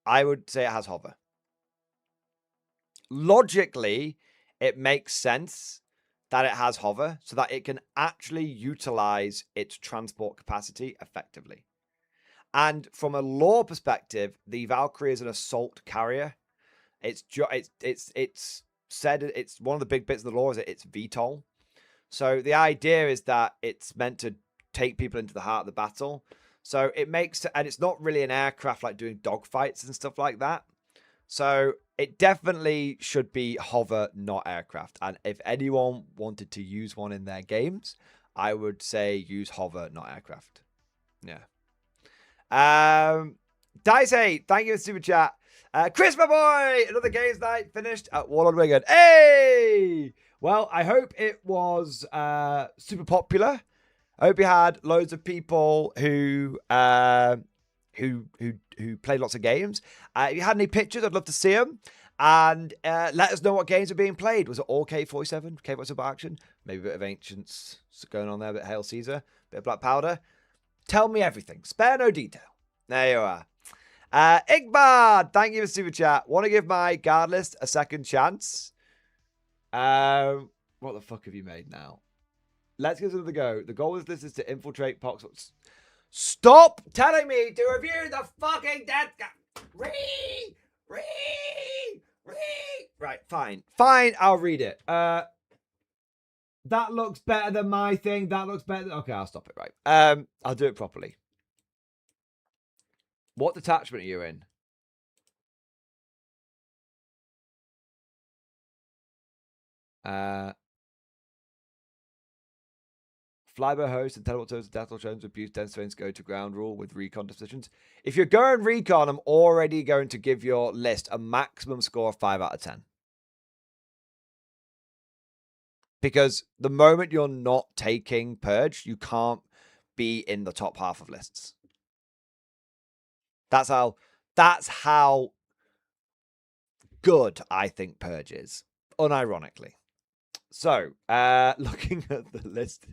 I would say it has hover. Logically, it makes sense that it has hover so that it can actually utilize its transport capacity effectively. And from a lore perspective, the Valkyrie is an assault carrier. It's said it's one of the big bits of the lore is that it's VTOL. So the idea is that it's meant to take people into the heart of the battle. So it makes, and it's not really an aircraft like doing dogfights and stuff like that. So it definitely should be hover, not aircraft. And if anyone wanted to use one in their games, I would say use hover, not aircraft. Yeah. Dice 8, thank you for super chat. Chris, my boy, another games night finished at Warlord Wigan. Hey! Well, I hope it was super popular. I hope you had loads of people who played lots of games. If you had any pictures, I'd love to see them. And let us know what games are being played. Was it all K47? K47 action? Maybe a bit of Ancients going on there, a bit of Hail Caesar, a bit of Black Powder. Tell me everything. Spare no detail. There you are. Igbard, thank you for super chat. Want to give my guard list a second chance? What the fuck have you made now? Let's give it a go. The goal of this is to infiltrate Pox. Stop telling me to review the fucking dead guy. Right, fine. Fine, I'll read it. That looks better than my thing. That looks better. Okay, I'll stop it, right. I'll do it properly. What detachment are you in? Flyby host and teleport towards the death zones abuse dense trains go to ground rule with recon decisions. If you're going recon, I'm already going to give your list a maximum score of 5 out of 10. Because the moment you're not taking Purge, you can't be in the top half of lists. That's how good I think Purge is, unironically. So, looking at the list,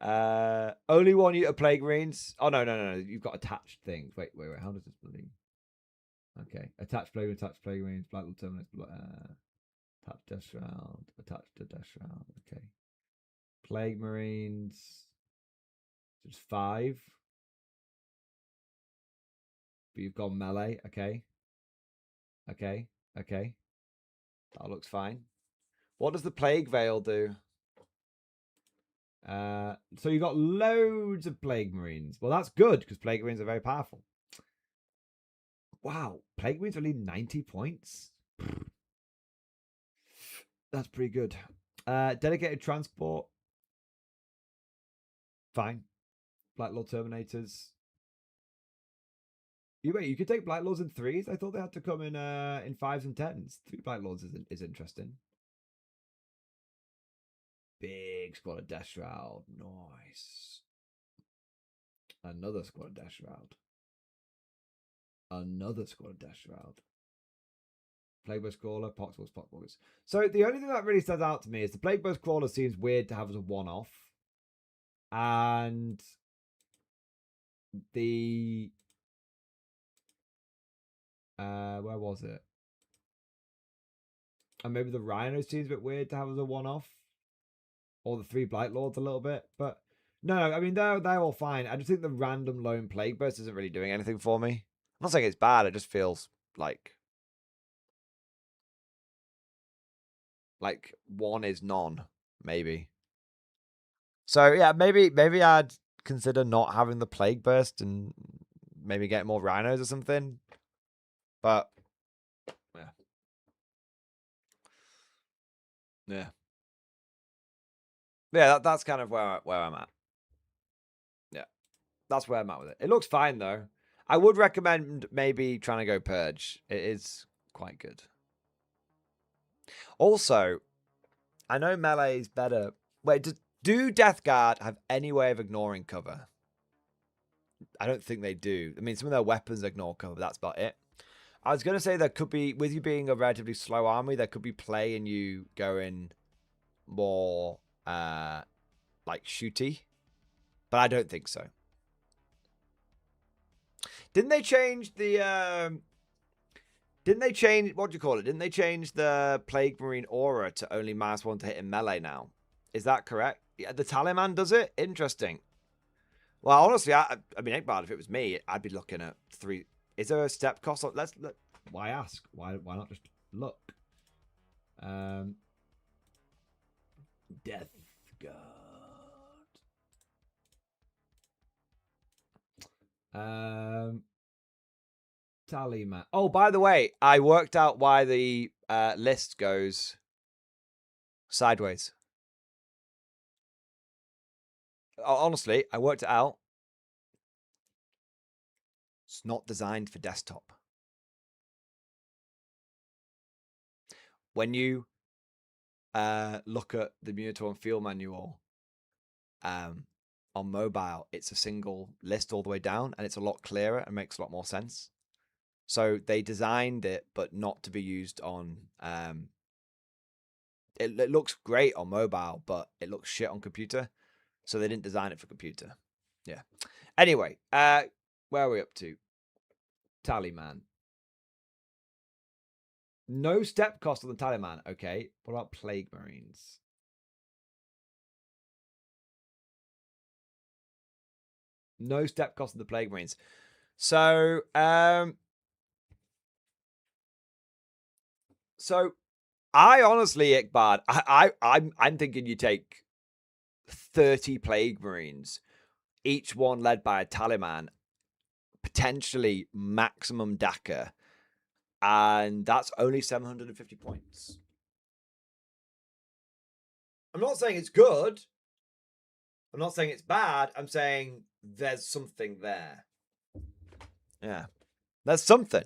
only one you to Plague Marines. Oh no, you've got attached things. Wait. How does this believe? Okay, attached Plague Marines, Black Lord Terminus, attached Death Shroud, attached to Death Shroud. Okay, Plague Marines. There's 5. But you've gone melee. Okay. That looks fine. What does the Plague Veil do? So you've got loads of Plague Marines. Well, that's good, because Plague Marines are very powerful. Wow. Plague Marines only 90 points? That's pretty good. Dedicated Transport. Fine. Black Lord Terminators. You could take Black Lords in 3s? I thought they had to come in 5s and 10s. 3 Black Lords is interesting. Big squad of Death Shroud. Nice. Another squad of Death Shroud. Another squad of Death Shroud. Plagueburst Crawler, Poxballs. So the only thing that really stands out to me is the Plagueburst Crawler seems weird to have as a one-off. And the... where was it? And maybe the Rhino seems a bit weird to have as a one-off. Or the 3 Blight Lords a little bit. But no, I mean, they're all fine. I just think the random lone Plague Burst isn't really doing anything for me. I'm not saying it's bad. It just feels like one is none, maybe. So yeah, maybe I'd consider not having the Plague Burst and maybe get more Rhinos or something. But yeah. That's kind of where I'm at. Yeah, that's where I'm at with it. It looks fine though. I would recommend maybe trying to go Purge. It is quite good. Also, I know melee is better. Wait, do Death Guard have any way of ignoring cover? I don't think they do. I mean, some of their weapons ignore cover, but that's about it. I was going to say there could be, with you being a relatively slow army, there could be play in you going more like shooty, but I don't think so. Didn't they change the what do you call it? Didn't they change the Plague Marine aura to only -1 to hit in melee now? Is that correct? Yeah, the Taliban does it? Interesting. Well, honestly, I mean, ain't bad if it was me. I'd be looking at 3. Is there a step cost? Let's look. Why ask? Why not just look? Death Guard. Taliban. Oh, by the way, I worked out why the list goes sideways. Honestly, I worked it out. It's not designed for desktop. When you look at the Munitor and Field Manual on mobile, it's a single list all the way down, and it's a lot clearer and makes a lot more sense. So they designed it, but not to be used on... It looks great on mobile, but it looks shit on computer. So they didn't design it for computer. Yeah. Anyway, where are we up to? Taliban. No step cost on the Taliban. Okay. What about Plague Marines? No step cost on the Plague Marines. So I honestly, Iqbal, I'm thinking you take 30 Plague Marines, each one led by a Taliban, potentially maximum DACA, and that's only 750 points. I'm not saying it's good. I'm not saying it's bad. I'm saying there's something there. Yeah. There's something.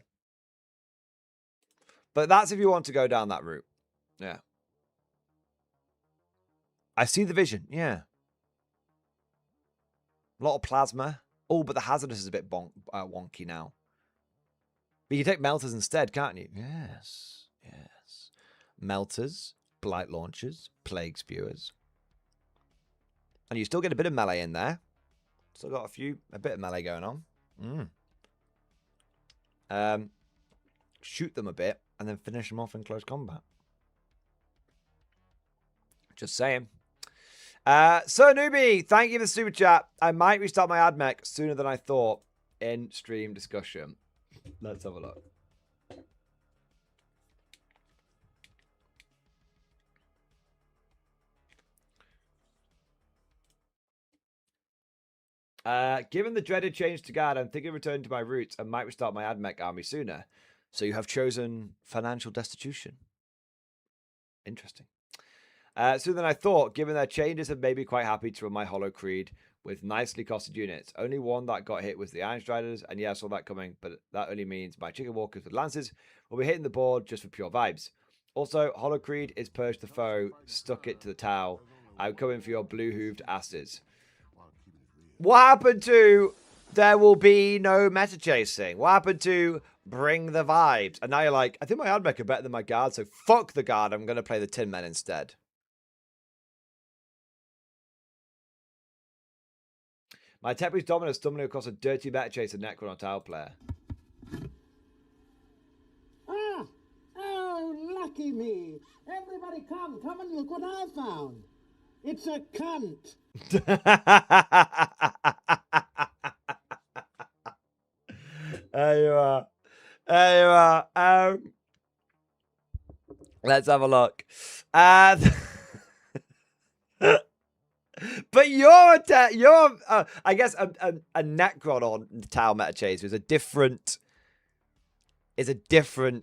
But that's if you want to go down that route. Yeah. I see the vision. Yeah. A lot of plasma. Oh, but the hazardous is a bit wonky now. But you can take melters instead, can't you? Yes. Yes. Melters, blight launchers, plague spewers. And you still get a bit of melee in there. Still got a bit of melee going on. Shoot them a bit and then finish them off in close combat. Just saying. So Newbie, thank you for the super chat. I might restart my ad mech sooner than I thought in stream discussion. Let's have a look. Given the dreaded change to guard, I'm thinking of returning to my roots and might restart my ad mech army sooner. So you have chosen financial destitution. Interesting. Sooner than I thought, given their changes, I'm maybe quite happy to run my Hollow Creed with nicely costed units. Only one that got hit was the Iron Striders, and yeah, I saw that coming, but that only means my Chicken Walkers with Lances will be hitting the board just for pure vibes. Also, Hollow Creed is purged the foe, stuck it to the towel. I'm coming for your blue-hooved asses. What happened to there will be no meta chasing? What happened to bring the vibes? And now you're like, I think my ad mech are better than my guard, so fuck the guard. I'm going to play the Tin Men instead. My Tepe's Dominus stumbling across a dirty meta chaser Necron or Tile player. Oh, lucky me. Everybody come and look what I found. It's a cunt. There you are. There you are. Let's have a look. But you're I guess a Necron on Tau Meta Chase is a different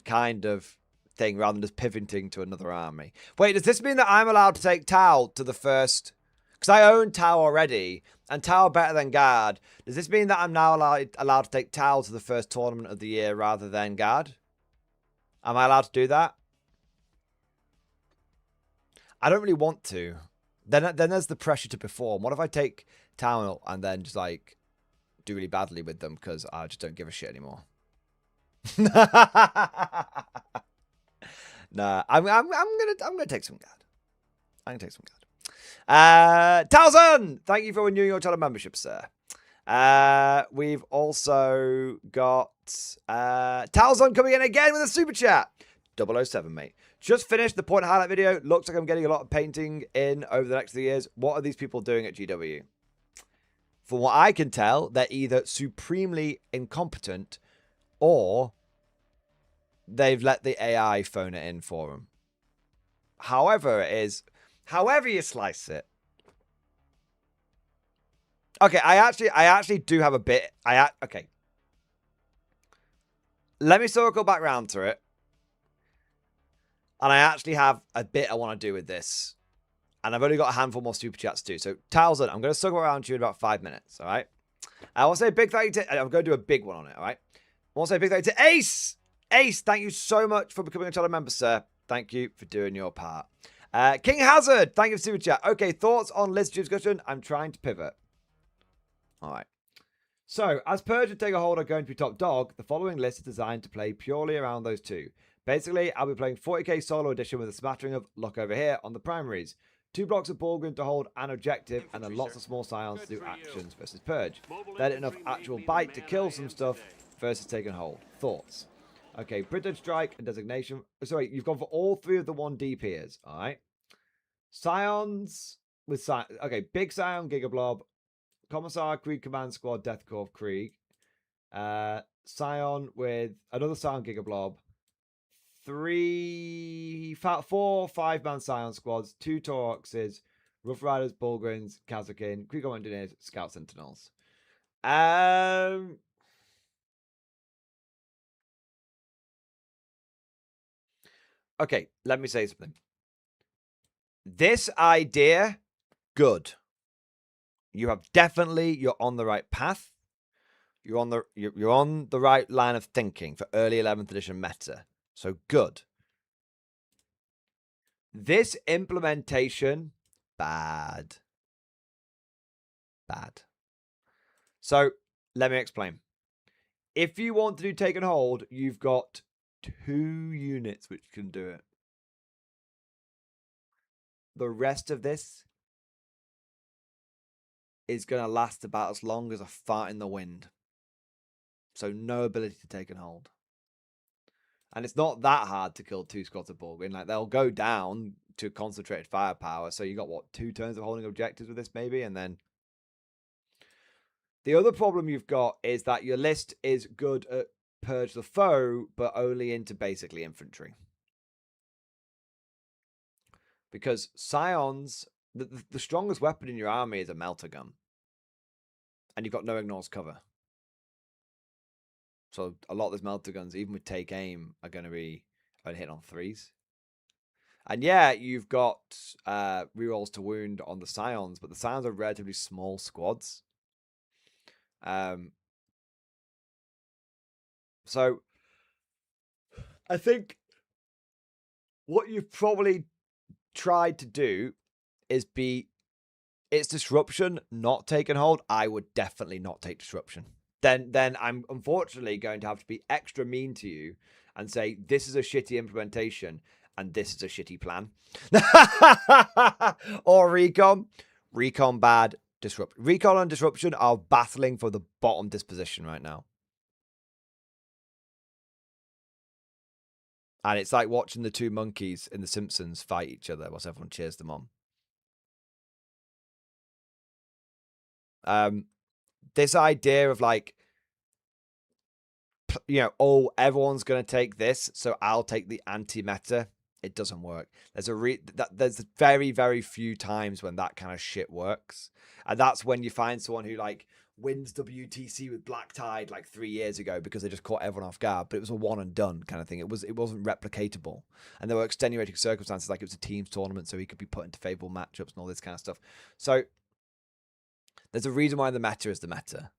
kind of thing rather than just pivoting to another army. Wait, does this mean that I'm allowed to take Tau to the first? Because I own Tau already, and Tau better than Guard. Does this mean that I'm now allowed to take Tau to the first tournament of the year rather than Guard? Am I allowed to do that? I don't really want to. Then there's the pressure to perform. What if I take Tau and then just like do really badly with them because I just don't give a shit anymore? Nah, I'm gonna take some Guard. I'm gonna take some Guard. Towson, thank you for renewing your channel membership, sir. We've also got Towson coming in again with a super chat. 007, mate. Just finished the point highlight video. Looks like I'm getting a lot of painting in over the next 3 years. What are these people doing at GW? From what I can tell, they're either supremely incompetent or they've let the AI phone it in for them. However it is, however you slice it. Okay, I actually do have a bit. Okay. Let me circle back round to it. And I actually have a bit I want to do with this. And I've only got a handful more super chats to do. So, Towson, I'm going to circle around to you in about 5 minutes, all right? I want to say a big thank you to... I'm going to do a big one on it, all right? I want to say a big thank you to Ace! Ace, thank you so much for becoming a channel member, sir. Thank you for doing your part. King Hazard, thank you for super chat. Okay, thoughts on list discussion? I'm trying to pivot. All right. So, as Purge and Take a Hold are going to be top dog, the following list is designed to play purely around those two. Basically, I'll be playing 40k solo edition with a smattering of luck over here on the primaries. 2 blocks of Borgrim to hold an objective, and then lots of small scions to do actions versus Purge. Then enough actual bite to kill some stuff versus Take and Hold. Thoughts? Okay, British Strike and Designation. Sorry, you've gone for all 3 of the 1D peers, alright? Scions with Scion. Okay, Big Scion, Gigablob. Commissar, Krieg Command Squad, Death Corps, Krieg. Scion with another Scion, Gigablob. 4 5-man Scion squads, 2 Tauroxes, Rough Riders, Bulgrins, Kazakin, Krieger Engineers, Scout Sentinels. Okay, let me say something. This idea, good. You're on the right path. You're on the right line of thinking for early 11th edition meta. So good. This implementation, bad. Bad. So let me explain. If you want to do take and hold, you've got 2 units which can do it. The rest of this is going to last about as long as a fart in the wind. So no ability to take and hold. And it's not that hard to kill 2 squads of Bulgrin. Like, they'll go down to concentrated firepower. So you got, what, 2 turns of holding objectives with this, maybe? And then the other problem you've got is that your list is good at purge the foe, but only into basically infantry. Because Scions, the strongest weapon in your army is a melter gun. And you've got no ignores cover. So a lot of those melter guns, even with take aim, are going to be only hitting on 3s. And yeah, you've got rerolls to wound on the Scions, but the Scions are relatively small squads. So I think what you've probably tried to do is it's disruption, not take and hold. I would definitely not take disruption. Then I'm unfortunately going to have to be extra mean to you and say this is a shitty implementation and this is a shitty plan. Or recon bad, recon and disruption are battling for the bottom disposition right now. And it's like watching the 2 monkeys in The Simpsons fight each other whilst everyone cheers them on. This idea of like, oh, everyone's going to take this, so I'll take the anti-meta. It doesn't work. There's very, very few times when that kind of shit works. And that's when you find someone who like wins WTC with Black Tide like 3 years ago because they just caught everyone off guard, but it was a one and done kind of thing. It wasn't replicatable. And there were extenuating circumstances, like it was a team's tournament, so he could be put into favorable matchups and all this kind of stuff. So there's a reason why the meta is the meta.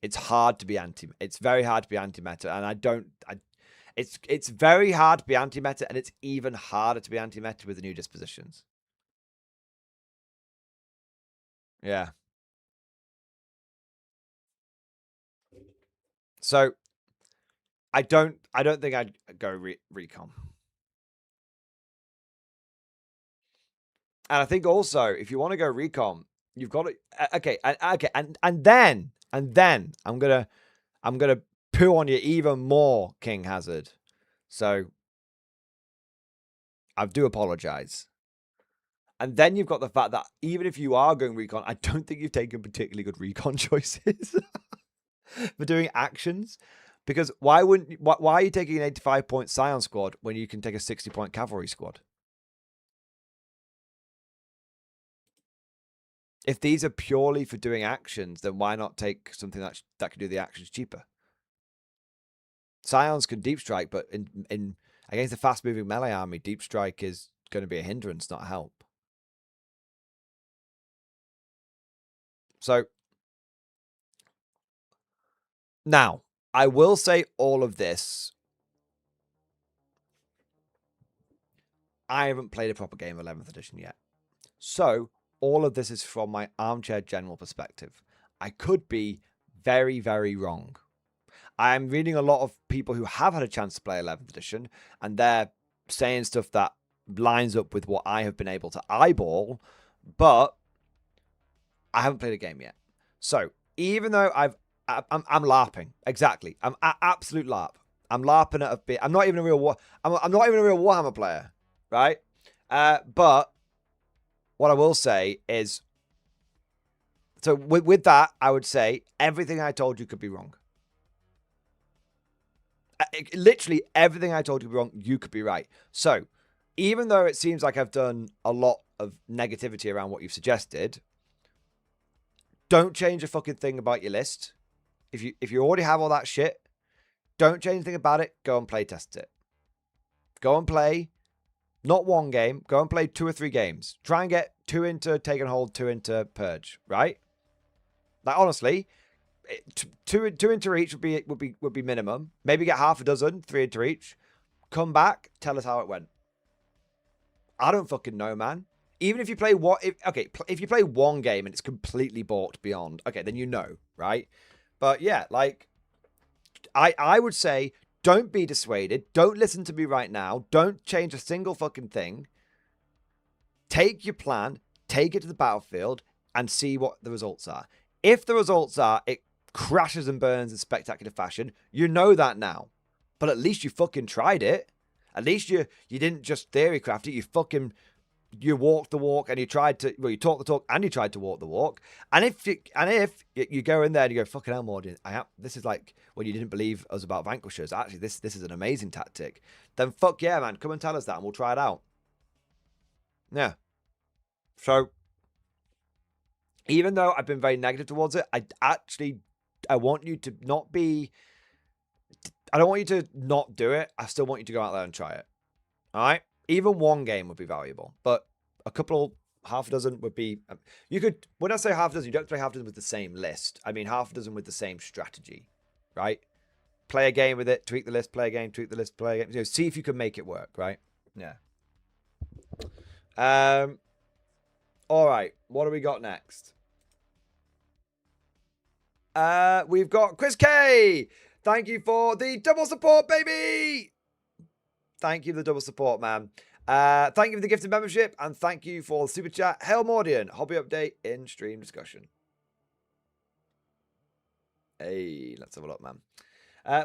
It's hard to be it's very hard to be anti-meta, and it's very hard to be anti-meta, and it's even harder to be anti-meta with the new dispositions. Yeah. So I don't think I'd go recon. And I think also if you want to go recon, you've got to and then I'm gonna poo on you even more, King Hazard. So I do apologize. And then you've got the fact that even if you are going recon, I don't think you've taken particularly good recon choices for doing actions. Because why are you taking an 85-point Scion squad when you can take a 60-point cavalry squad? If these are purely for doing actions, then why not take something that can do the actions cheaper? Scions can deep strike, but in against a fast-moving melee army, deep strike is going to be a hindrance, not a help. So now, I will say all of this. I haven't played a proper game of 11th edition yet. So all of this is from my armchair general perspective. I could be very, very wrong. I'm reading a lot of people who have had a chance to play 11th edition, and they're saying stuff that lines up with what I have been able to eyeball, but I haven't played a game yet. So even though I'm LARPing, exactly. I'm absolute LARP. I'm LARPing at a bit. I'm not even a real I'm not even a real Warhammer player, right? But what I will say is, so with that, I would say everything I told you could be wrong. literally everything I told you could be wrong, you could be right. So, even though it seems like I've done a lot of negativity around what you've suggested, don't change a fucking thing about your list. If you already have all that shit, don't change anything about it. Go and play test it. Go and play, not one game. Go and play 2 or 3 games. Try and get 2 into Take and Hold, 2 into Purge. Right? Like honestly, 2 into each would be minimum. Maybe get half a dozen, 3 into each. Come back, tell us how it went. I don't fucking know, man. Even if you play if you play one game and it's completely balked beyond, okay, then you know, right? But yeah, like I would say don't be dissuaded. Don't listen to me right now. Don't change a single fucking thing. Take your plan, take it to the battlefield, and see what the results are. If the results are it crashes and burns in spectacular fashion, you know that now. But at least you fucking tried it. At least you didn't just theory craft it. You walked the walk and you tried to, well, you talked the talk and you tried to walk the walk. And if you go in there and you go, fucking hell, Mordian, this is like when you didn't believe us about Vanquishers. Actually, this is an amazing tactic. Then fuck yeah, man. Come and tell us that and we'll try it out. Yeah. So, even though I've been very negative towards it, I want you to not be, I don't want you to not do it. I still want you to go out there and try it. All right? Even one game would be valuable, but a couple, half a dozen would be, you could, when I say half a dozen, you don't play half a dozen with the same list. I mean, half a dozen with the same strategy, right? Play a game with it, tweak the list, play a game, tweak the list, play a game. You know, see if you can make it work, right? Yeah. All right. What do we got next? We've got Chris K. Thank you for the double support, baby. Thank you for the double support, man. Thank you for the gifted membership, and thank you for the super chat. Hail Mordian, hobby update in stream discussion. Hey, let's have a look, man.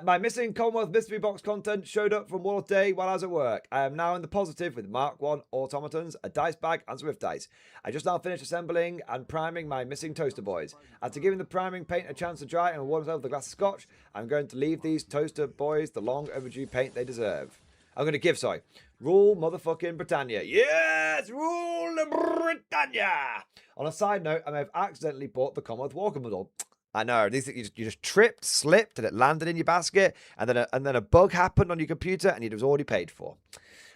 My missing Commonwealth mystery box content showed up from World Day while I was at work. I am now in the positive with Mark 1 automatons, a dice bag, and Swift dice. I just now finished assembling and priming my missing toaster boys. After giving the priming paint a chance to dry and warm myself with a glass of scotch, I'm going to leave these toaster boys the long overdue paint they deserve. I'm going to give, sorry. Rule motherfucking Britannia. Yes! Rule Britannia! On a side note, I may have accidentally bought the Commonwealth Walker model. I know. You just tripped, slipped, and it landed in your basket, and then a bug happened on your computer, and it was already paid for.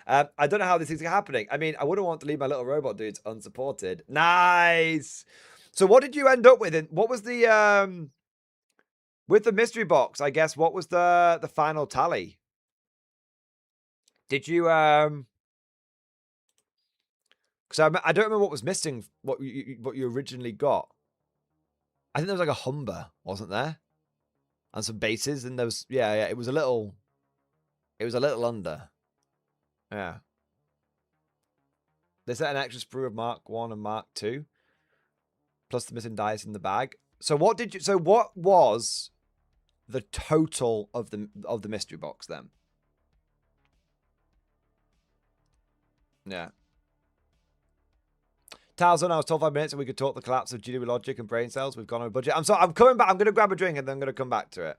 I don't know how these things are happening. I mean, I wouldn't want to leave my little robot dudes unsupported. Nice! So what did you end up with? What was the... with the mystery box, I guess, what was the final tally? Did you... Because I don't remember what was missing, what you originally got. I think there was like a Humber, wasn't there? And some bases, and there was, yeah, it was a little under. Yeah. They set an extra sprue of Mark 1 and Mark 2, plus the missing dice in the bag. So what was the total of the mystery box then? Yeah. 1,000, I was told 5 minutes and we could talk the collapse of GW Logic and brain cells. We've gone over budget. I'm coming back. I'm going to grab a drink and then I'm going to come back to it.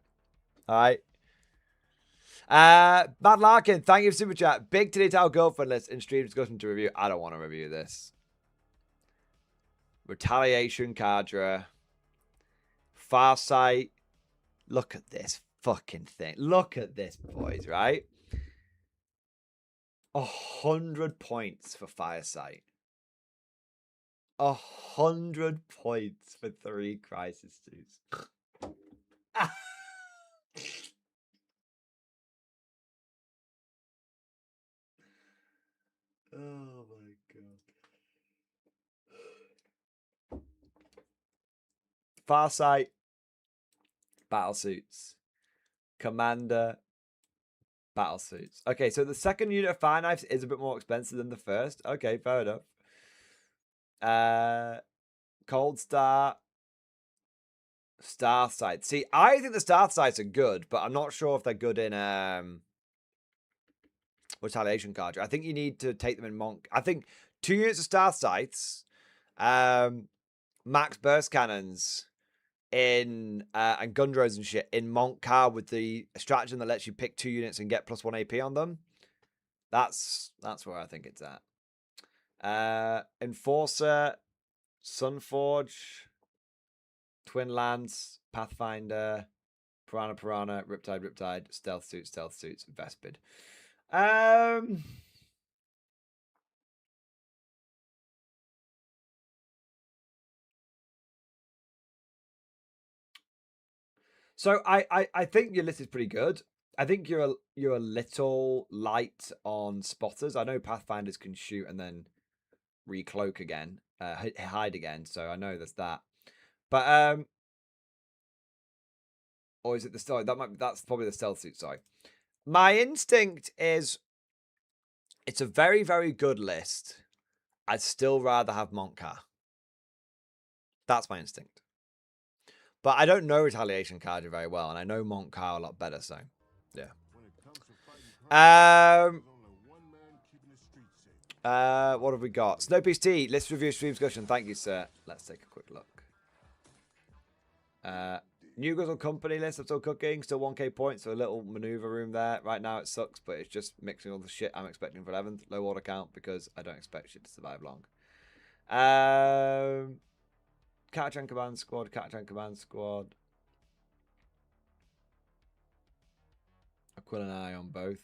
All right. Matt Larkin, thank you for super chat. Big Titty Towel girlfriend list in stream discussion to review. I don't want to review this. Retaliation Cadre. Farsight. Look at this fucking thing. Look at this, boys, right? 100 points for Firesight. 100 points for 3 Crisis 2s. Oh my god. Farsight. Battlesuits. Commander. Battlesuits. Okay, so the second unit of fire knives is a bit more expensive than the first. Okay, fair enough. Cold Star. Star Sight. See, I think the Star Sights are good, but I'm not sure if they're good in Retaliation Cadre. I think you need to take them in Monk. I think 2 units of Star Sights, max burst cannons, in and Gundros and shit in Monk Car with the stratagem that lets you pick 2 units and get +1 AP on them. That's where I think it's at. Enforcer, Sunforge, Twin Lance, Pathfinder, Piranha, Riptide, Stealth Suits, Vespid. So I think your list is pretty good. I think you're a little light on spotters. I know Pathfinders can shoot and then recloak again, hide again. So I know there's that. But or is it the stealth? That's probably the stealth suit. Sorry. My instinct is it's a very, very good list. I'd still rather have Montcar. That's my instinct. But I don't know Retaliation Carja very well, and I know Montcar a lot better, so yeah. What have we got? Snowpiece T, list review stream discussion. Thank you, sir. Let's take a quick look. New Guzzle Company list. I'm still cooking. Still 1k points, so a little maneuver room there. Right now it sucks, but it's just mixing all the shit I'm expecting for 11th. Low order count because I don't expect shit to survive long. Catachan Command Squad. Aquila and I on both.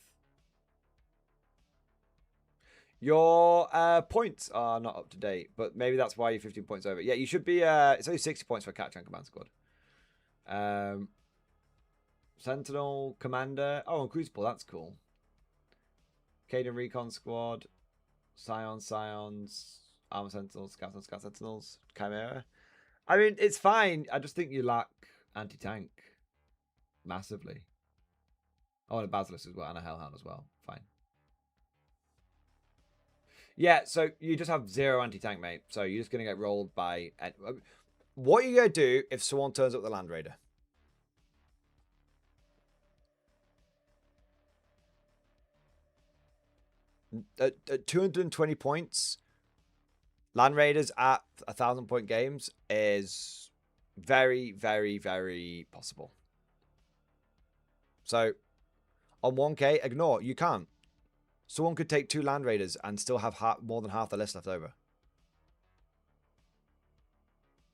Your points are not up to date, but maybe that's why you're 15 points over. Yeah, you should be. It's only 60 points for Catachan Command Squad. Sentinel Commander. Oh, and Crucible. That's cool. Caden Recon Squad. Scions. Armor Sentinels. Scout Sentinels. Chimera. I mean, it's fine. I just think you lack anti-tank massively. Oh, and a Basilisk as well, and a Hellhound as well. Fine. Yeah, so you just have 0 anti-tank, mate. So you're just going to get rolled by... What are you going to do if someone turns up the Land Raider? At 220 points... Land Raiders at 1,000-point games is very, very, very possible. So, on 1k, ignore. You can't. Someone could take 2 Land Raiders and still have more than half the list left over.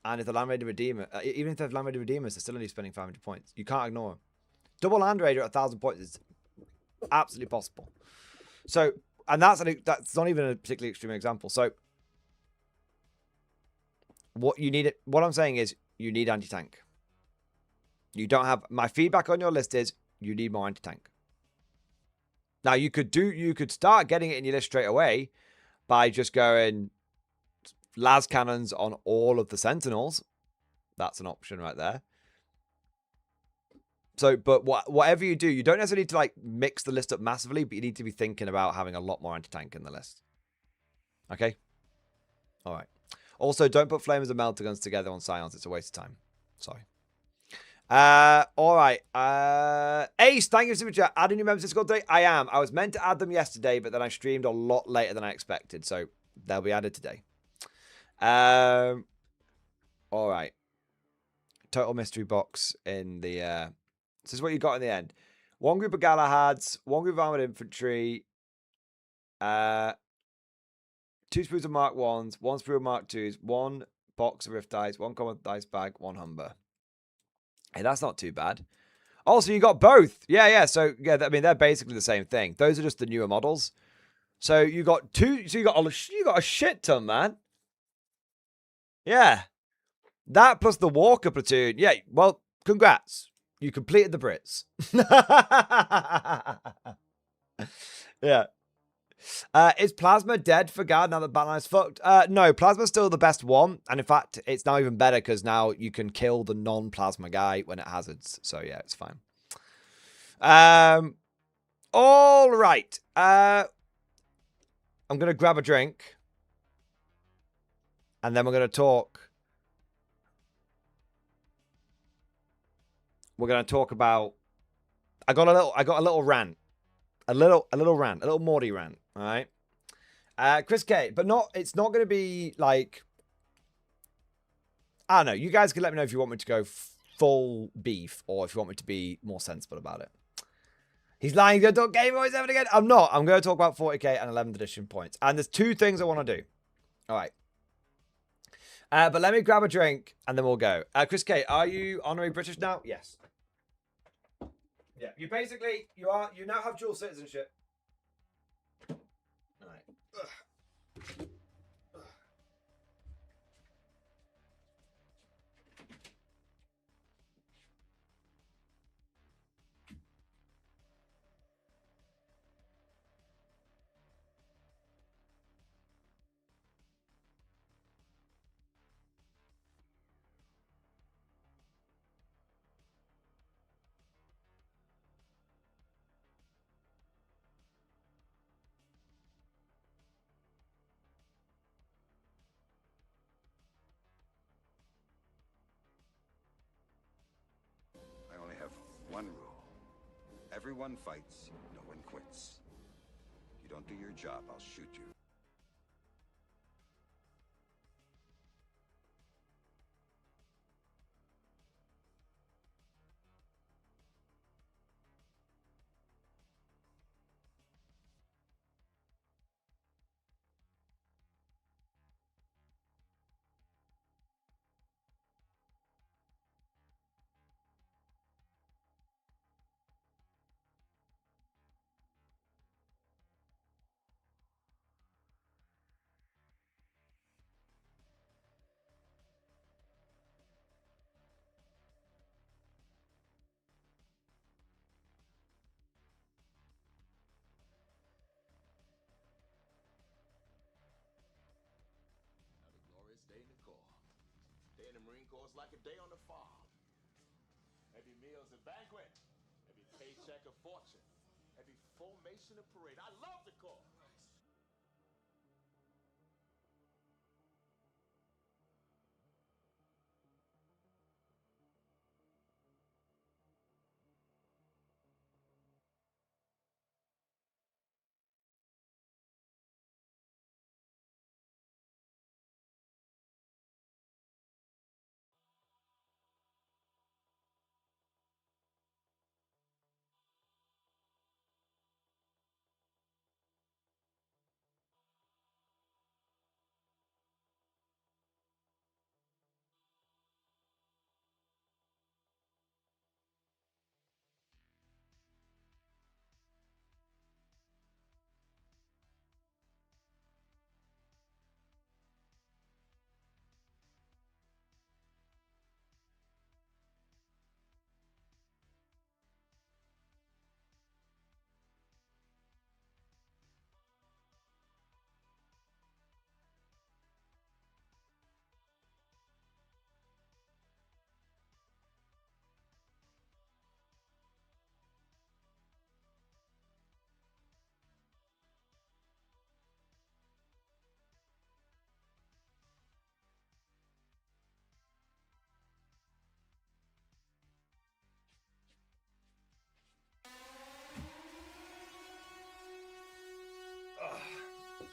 And if the Land Raider Redeemer, even if they have Land Raider Redeemers, they're still only spending 500 points. You can't ignore them. Double Land Raider at 1,000 points is absolutely possible. So, and that's not even a particularly extreme example. So, what I'm saying is you need anti-tank. You don't have... My feedback on your list is you need more anti-tank. Now, you could start getting it in your list straight away by just going las cannons on all of the Sentinels. That's an option right there. So, but whatever you do, you don't necessarily need to like mix the list up massively, but you need to be thinking about having a lot more anti-tank in the list. Okay? All right. Also, don't put Flamers and Melter Guns together on Scions. It's a waste of time. Sorry. All right. Ace, thank you so much. Adding new members to Discord today? I am. I was meant to add them yesterday, but then I streamed a lot later than I expected. So they'll be added today. All right. Total mystery box in the... this is what you got in the end. 1 group of Galahads, 1 group of armored infantry, 2 sprues of Mark 1s, 1 sprue of Mark 2s, 1 box of Rift Dice, 1 common dice bag, 1 Humber. Hey, that's not too bad. Also, you got both. Yeah. So, yeah, I mean, they're basically the same thing. Those are just the newer models. So, you got 2... So, you got a shit ton, man. Yeah. That plus the Walker platoon. Yeah, well, congrats. You completed the Brits. Yeah. Is Plasma dead for God now that Battleline's fucked? No, Plasma's still the best one. And in fact, it's now even better because now you can kill the non-Plasma guy when it hazards. So yeah, it's fine. All right. I'm going to grab a drink. And then we're going to talk. We're going to talk about... I got a little rant. A little rant. A little Mordy rant. All right. Chris K. But it's not going to be like... I don't know. You guys can let me know if you want me to go full beef or if you want me to be more sensible about it. He's lying. He's going to talk Game Boy 7 again. I'm not. I'm going to talk about 40k and 11th edition points. And there's two things I want to do. All right. But let me grab a drink and then we'll go. Chris K, are you honorary British now? Yes. Yeah. You basically, you now have dual citizenship. All right. Ugh. I only have one rule. Everyone fights, no one quits. If you don't do your job, I'll shoot you. Another glorious day in the Corps. Day in the Marine Corps is like a day on the farm. Every meal's a banquet. Every paycheck a fortune. Every formation a parade. I love the Corps.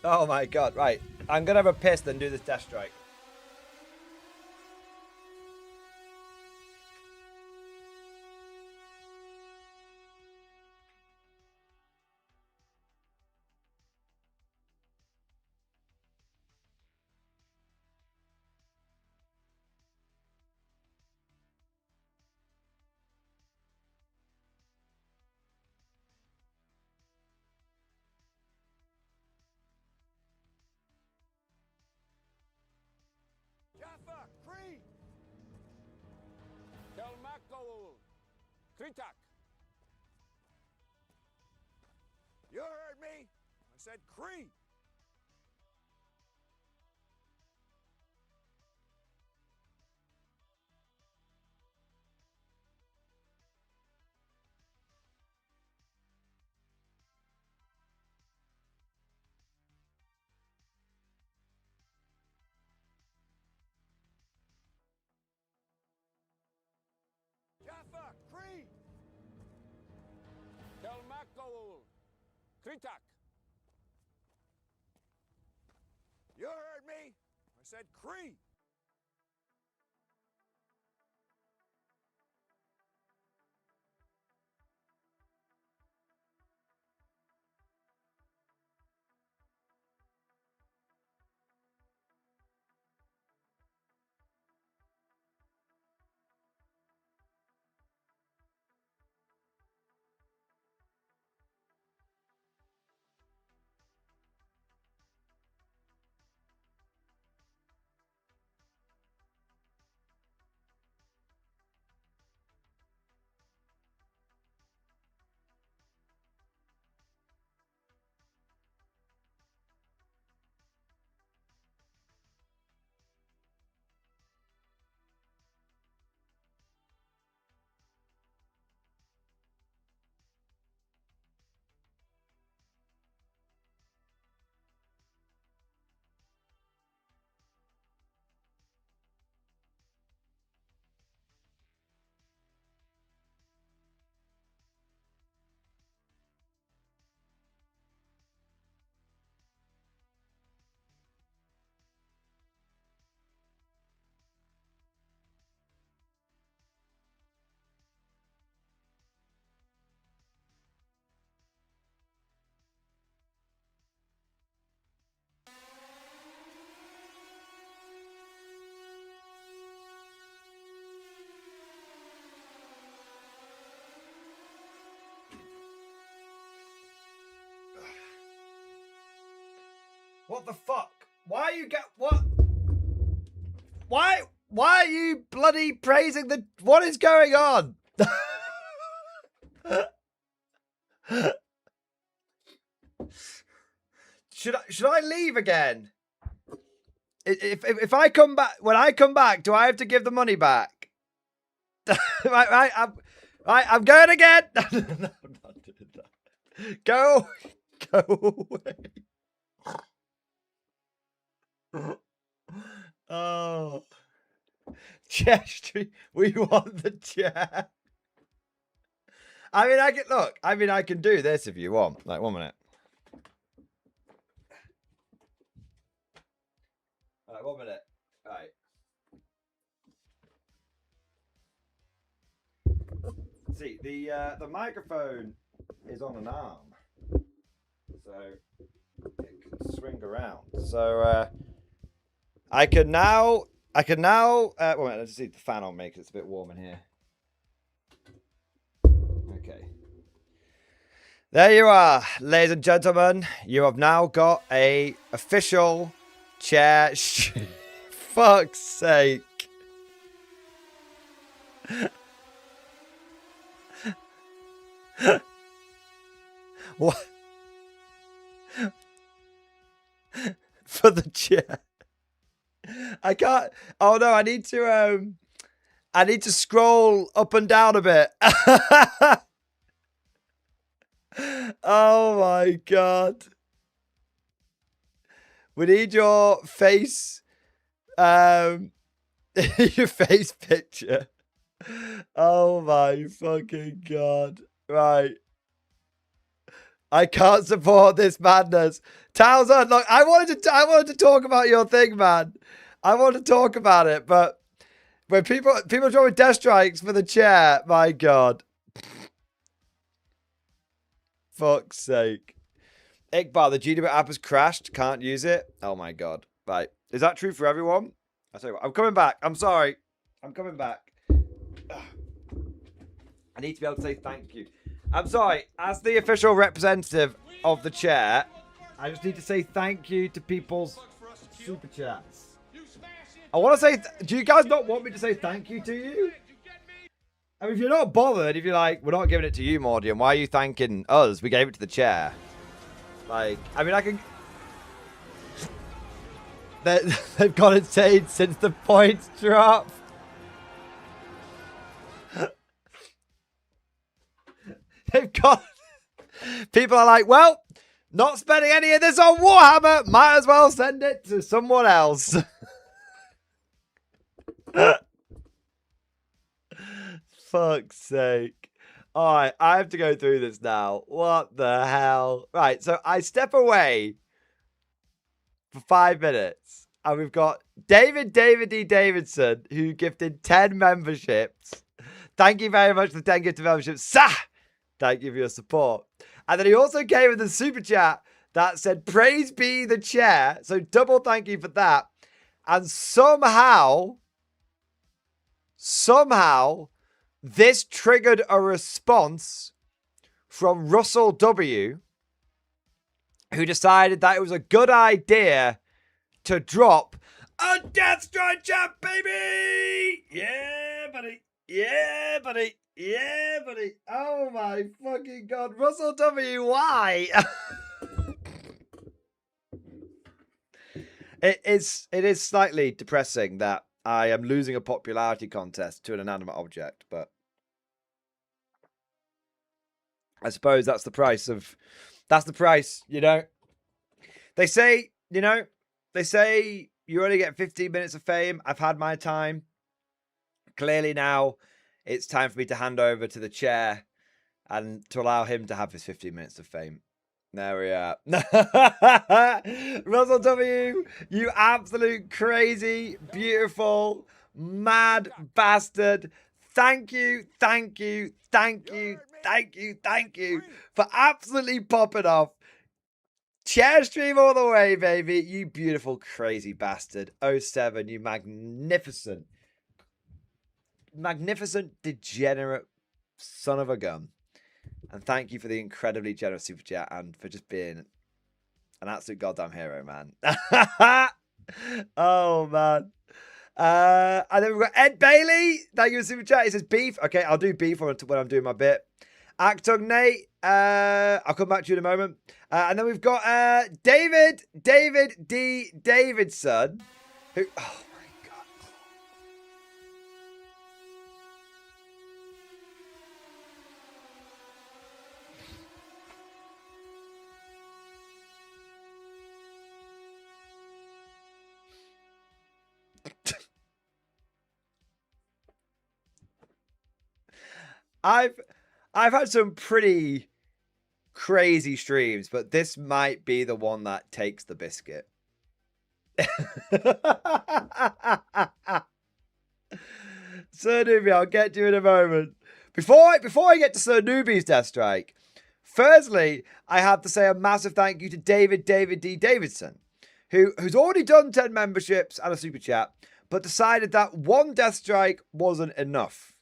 Oh my god, right. I'm gonna have a piss then do this dash strike. Jaffa, Cree! Kelmakol, Kritak. You heard me? I said Cree! Jaffa, Cree! Kelmakol, Kritak. You heard me? I said Cree! What the fuck? Why you get what? Why are you bloody praising the? What is going on? Should I leave again? If I come back, when I come back, do I have to give the money back? I'm going again. No, I'm not doing that. Go away. Oh, chair street. We want the chair. I mean, I can look. I mean, I can do this if you want. Like 1 minute. All right, 1 minute. All right. See, the microphone is on an arm, so it can swing around. So I can now. 1 minute, let's see the fan on me because it's a bit warm in here. Okay. There you are, ladies and gentlemen. You have now got a official chair. Fuck's sake. What? For the chair. I can't. Oh no, I need to scroll up and down a bit. Oh my god. We need your face your face picture. Oh my fucking god. Right. I can't support this madness. Townsend, look, I wanted to talk about your thing, man. I want to talk about it, but when people throwing death strikes for the chair, my god. Fuck's sake. Iqbal, the GW app has crashed. Can't use it. Oh my god. Right. Is that true for everyone? I'll tell you what. I'm coming back. I'm sorry. I'm coming back. Ugh. I need to be able to say thank you. I'm sorry. As the official representative of the chair, I just need to say thank you to people's super chats. I want to say, do you guys not want me to say thank you to you? I mean, if you're not bothered, if you're like, we're not giving it to you, Mordian, why are you thanking us? We gave it to the chair. Like, I mean, I can... They've gone insane since the points drop. They've got... People are like, well, not spending any of this on Warhammer. Might as well send it to someone else. Fuck's sake. Alright, I have to go through this now. What the hell? Right, so I step away for 5 minutes. And we've got David D. Davidson, who gifted 10 memberships. Thank you very much for the 10 gifted memberships. Sah! Thank you for your support. And then he also gave us a super chat that said, praise be the chair. So double thank you for that. And somehow, this triggered a response from Russell W., who decided that it was a good idea to drop a Death Strike chat, baby! Yeah, buddy. Yeah, buddy. Yeah, buddy. Oh my fucking god. Russell W., why? It is slightly depressing that I am losing a popularity contest to an inanimate object, but I suppose that's the price, you know. They say you only get 15 minutes of fame. I've had my time. Clearly now it's time for me to hand over to the chair and to allow him to have his 15 minutes of fame. There we are. Russell W., you absolute crazy, beautiful, mad bastard. Thank you for absolutely popping off. Chair stream all the way, baby. You beautiful, crazy bastard. 07, you magnificent, degenerate son of a gun. And thank you for the incredibly generous super chat and for just being An absolute goddamn hero, man. Oh, man. And then we've got Ed Bailey. Thank you for super chat. He says beef. Okay, I'll do beef when I'm doing my bit. Actung Nate. I'll come back to you in a moment. And then we've got David D. Davidson. Who? Oh my god. I've had some pretty crazy streams, but this might be the one that takes the biscuit. Sir Newbie, I'll get to you in a moment. Before I get to Sir Newbie's Death Strike, firstly, I have to say a massive thank you to David D. Davidson, who's already done 10 memberships and a super chat, but decided that one Death Strike wasn't enough.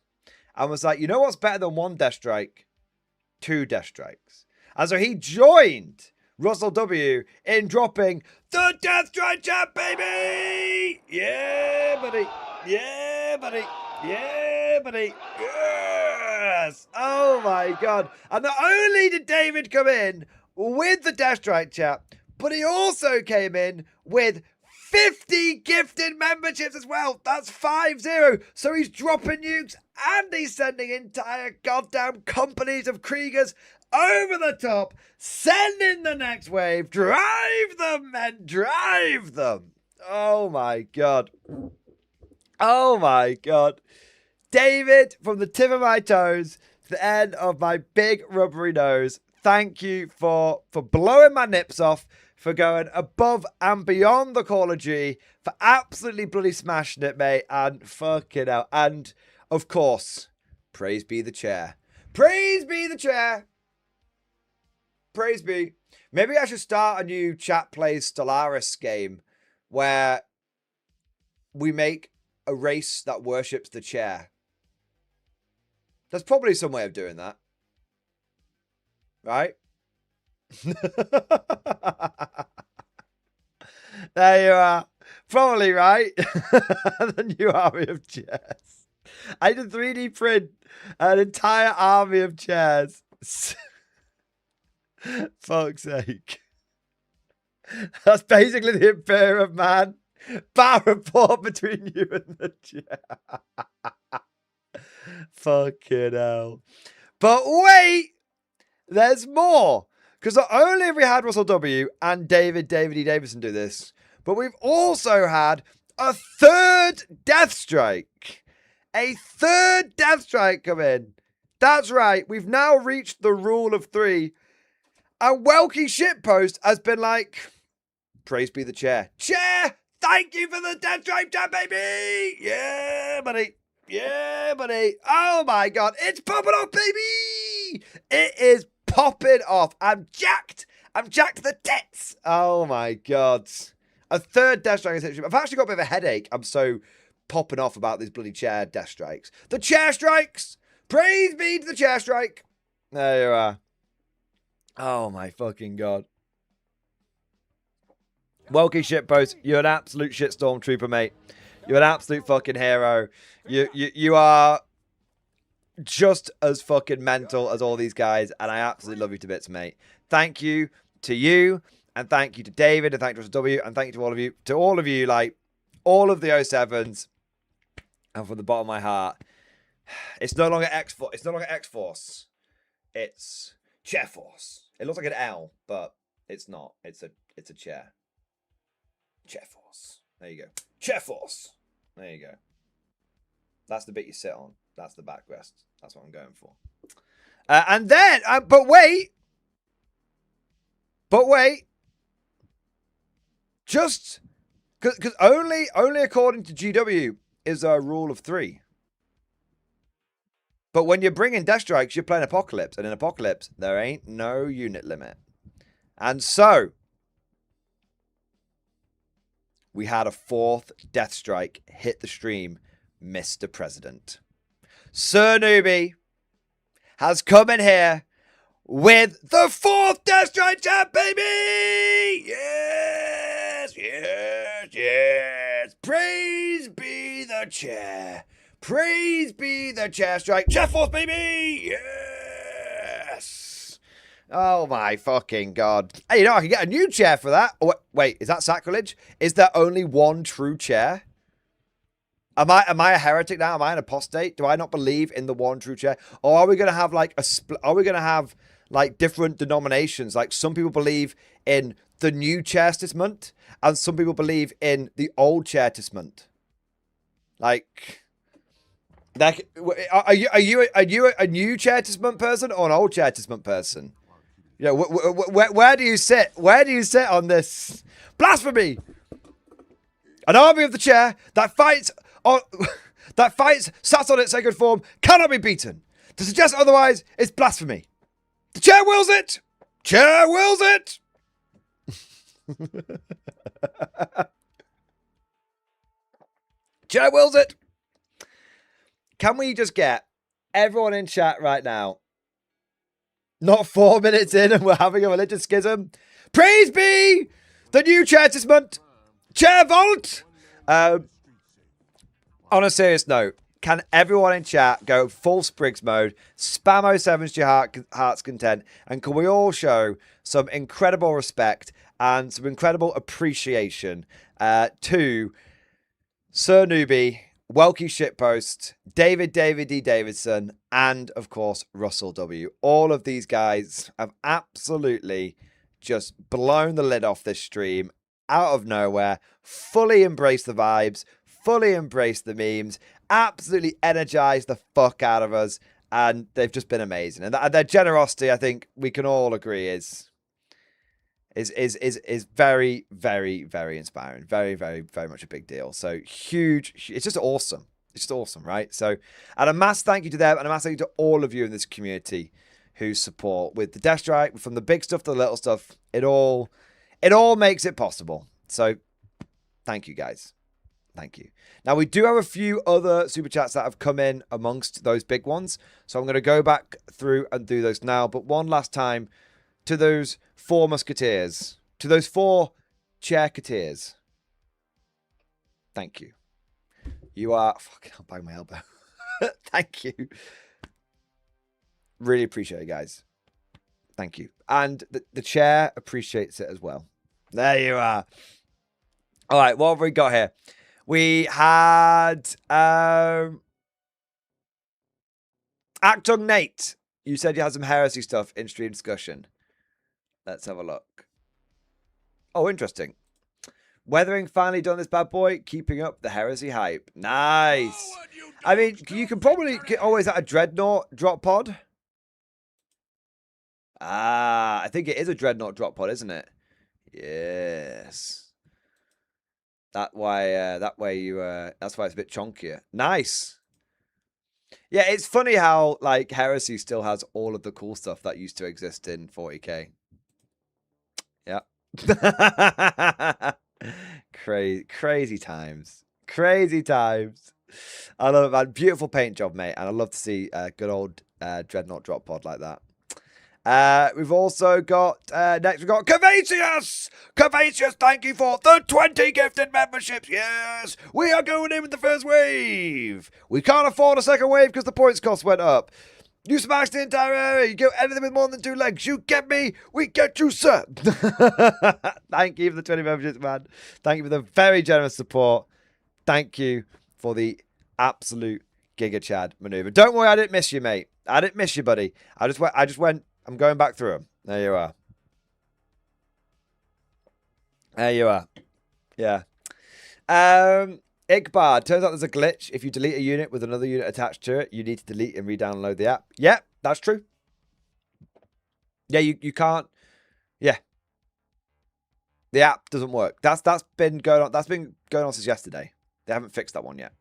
And was like, you know what's better than one Death Strike? 2 Death Strikes. And so he joined Russell W. in dropping the Death Strike chat, baby! Yeah, buddy. Yeah, buddy. Yeah, buddy. Yes! Oh my god. And not only did David come in with the Death Strike chat, but he also came in with 50 gifted memberships as well. That's 50. So he's dropping nukes and he's sending entire goddamn companies of Kriegers over the top. Send in the next wave. Drive them, men. Drive them. Oh my god. Oh my god. David, from the tip of my toes to the end of my big rubbery nose, thank you for blowing my nips off, for going above and beyond the Call of Duty, for absolutely bloody smashing it, mate, and fucking hell. And, of course, praise be the chair. Praise be the chair. Praise be. Maybe I should start a new Chat Plays Stellaris game where we make a race that worships the chair. There's probably some way of doing that. Right? There you are. Probably right. The new army of chairs. I did 3D print an entire army of chairs. Fuck's sake. That's basically the Imperium of Man. Bar report between you and the chair. Fucking hell. But wait! There's more. Because not only have we had Russell W. and David E. Davidson do this, but we've also had a third Death Strike. A third Death Strike come in. That's right. We've now reached the rule of 3. And Welky Shitpost has been like, praise be the chair. Chair, thank you for the Death Strike chat, baby. Yeah, buddy. Yeah, buddy. Oh my god. It's popping off, baby. It is popping off. I'm jacked. I'm jacked to the tits. Oh my god. A third Death Strike. I've actually got a bit of a headache. I'm so popping off about these bloody chair Death Strikes. The chair strikes. Praise be to the chair strike. There you are. Oh my fucking god. Welky Shitpost, you're an absolute shitstorm trooper, mate. You're an absolute fucking hero. You are just as fucking mental as all these guys, and I absolutely love you to bits, mate. Thank you to you, and thank you to David, and thank you to W, and thank you to all of you, like all of the 07s, and from the bottom of my heart, it's no longer X-Force. It's no longer X-Force. It's Chair Force. It looks like an L, but it's not. It's a chair. Chair Force. There you go. Chair Force. There you go. That's the bit you sit on. That's the backrest. That's what I'm going for. And then, but wait. Just because only according to GW is a rule of 3. But when you're bringing Death Strikes, you're playing Apocalypse, and in Apocalypse there ain't no unit limit. And so we had a 4th Death Strike hit the stream, Mr. President. Sir Newbie has come in here with the 4th Death Strike chat, baby! the chair. Praise be the chair strike. Chair force, baby. Yes. Oh my fucking god. Hey, you know, I can get a new chair for that. Oh, wait, is that sacrilege? Is there only one true chair? Am I a heretic now? Am I an apostate? Do I not believe in the one true chair? Or are we going to have like are we going to have like different denominations? Like some people believe in the new chair testament and some people believe in the old chair testament. Like are you a new chair testament person or an old chair testament person? You know, where do you sit? Where do you sit on this? Blasphemy! An army of the chair that fights sat on its sacred form cannot be beaten. To suggest otherwise is blasphemy. The chair wills it. Chair wills it. Chair wills it. Can we just get everyone in chat right now? Not 4 minutes in and we're having a religious schism. Praise be the new chair testament. Chair vault. On a serious note, can everyone in chat go full Sprigs mode, spam 07s to your heart's content, and can we all show some incredible respect and some incredible appreciation to Sir Newbie, Welky Shitpost, David D. Davidson, and of course Russell W. All of these guys have absolutely just blown the lid off this stream out of nowhere, fully embraced the vibes, fully embraced the memes, absolutely energized the fuck out of us, and they've just been amazing. And their generosity, I think we can all agree, is very, very, very inspiring. Very, very, very much a big deal. So huge. It's just awesome. It's just awesome, right? So, and a mass thank you to them, and a mass thank you to all of you in this community who support with the Death Strike, from the big stuff to the little stuff. It all makes it possible. So, thank you guys. Thank you. Now, we do have a few other super chats that have come in amongst those big ones. So I'm going to go back through and do those now. But one last time to those 4 musketeers, to those 4 chairketeers. Thank you. You are... Fucking, I'll bang my elbow. Thank you. Really appreciate it, guys. Thank you. And the chair appreciates it as well. There you are. All right, what have we got here? We had Actung Nate. You said you had some heresy stuff in stream discussion. Let's have a look. Oh, interesting. Weathering finally done this bad boy. Keeping up the heresy hype. Nice. I mean, you can probably... Oh, is that a Dreadnought drop pod? Ah, I think it is a Dreadnought drop pod, isn't it? Yes. That's why it's a bit chunkier. Nice. Yeah, it's funny how like Heresy still has all of the cool stuff that used to exist in 40k. Yeah. Crazy times. Crazy times. I love it, man. Beautiful paint job, mate. And I love to see a good old Dreadnought drop pod like that. We've also got, next we've got Cavatius! Cavatius, thank you for the 20 gifted memberships. Yes, we are going in with the first wave. We can't afford a second wave because the points cost went up. You smash the entire area. You go anything with more than 2 legs. You get me. We get you, sir. Thank you for the 20 memberships, man. Thank you for the very generous support. Thank you for the absolute Giga Chad maneuver. Don't worry, I didn't miss you, mate. I didn't miss you, buddy. I just went. I'm going back through them. There you are. There you are. Yeah. Iqbal, turns out there's a glitch. If you delete a unit with another unit attached to it, you need to delete and re-download the app. Yeah, that's true. Yeah, you can't. Yeah. The app doesn't work. That's been going on. That's been going on since yesterday. They haven't fixed that one yet.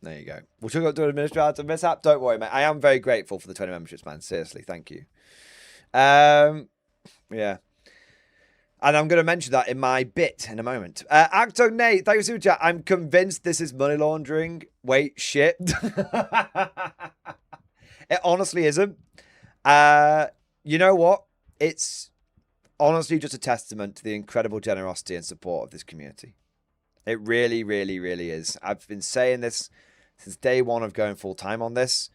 There you go. We'll talk about doing administrator mishap. Don't worry, mate. I am very grateful for the 20 memberships, man. Seriously, thank you. Yeah. And I'm going to mention that in my bit in a moment. Acto Nate, thank you so much. I'm convinced this is money laundering. Wait, shit. It honestly isn't. You know what? It's honestly just a testament to the incredible generosity and support of this community. It really, really, really is. I've been saying this since day one of going full time on this.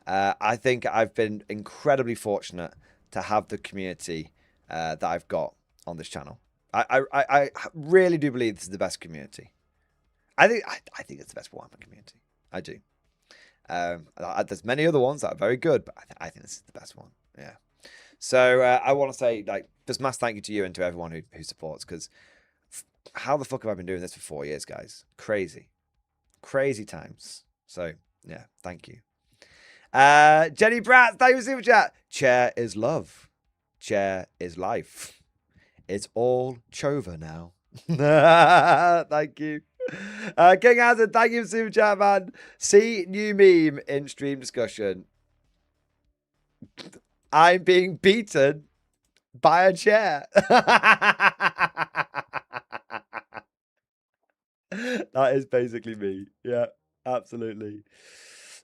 I think I've been incredibly fortunate to have the community that I've got on this channel. I really do believe this is the best community. I think it's the best Warhammer community. I do. There's many other ones that are very good, but I think this is the best one. Yeah. So I want to say, like, just mass thank you to you and to everyone who supports, because how the fuck have I been doing this for 4 years, guys? Crazy. Crazy times. So, yeah, thank you. Jenny Bratt, thank you for super chat. Chair is love. Chair is life. It's all Chova now. Thank you. King Hazard, thank you for super chat, man. See new meme in stream discussion. I'm being beaten by a chair. That is basically me. Yeah, absolutely.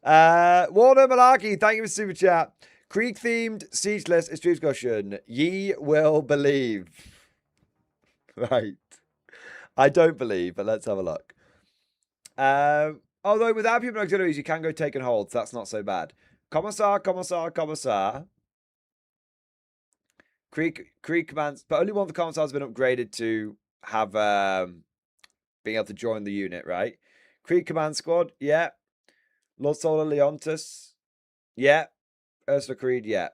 Warner Malarkey, thank you for super chat. Krieg themed siege list is stream discussion. Ye will believe. Right. I don't believe, but let's have a look. Although without people auxiliaries, you can go take and hold, so that's not so bad. Commissar. Krieg commands, but only one of the commissars has been upgraded to have being able to join the unit, right? Krieg command squad, yeah. Lord Solar Leontus, yeah. Ursula Creed, yeah.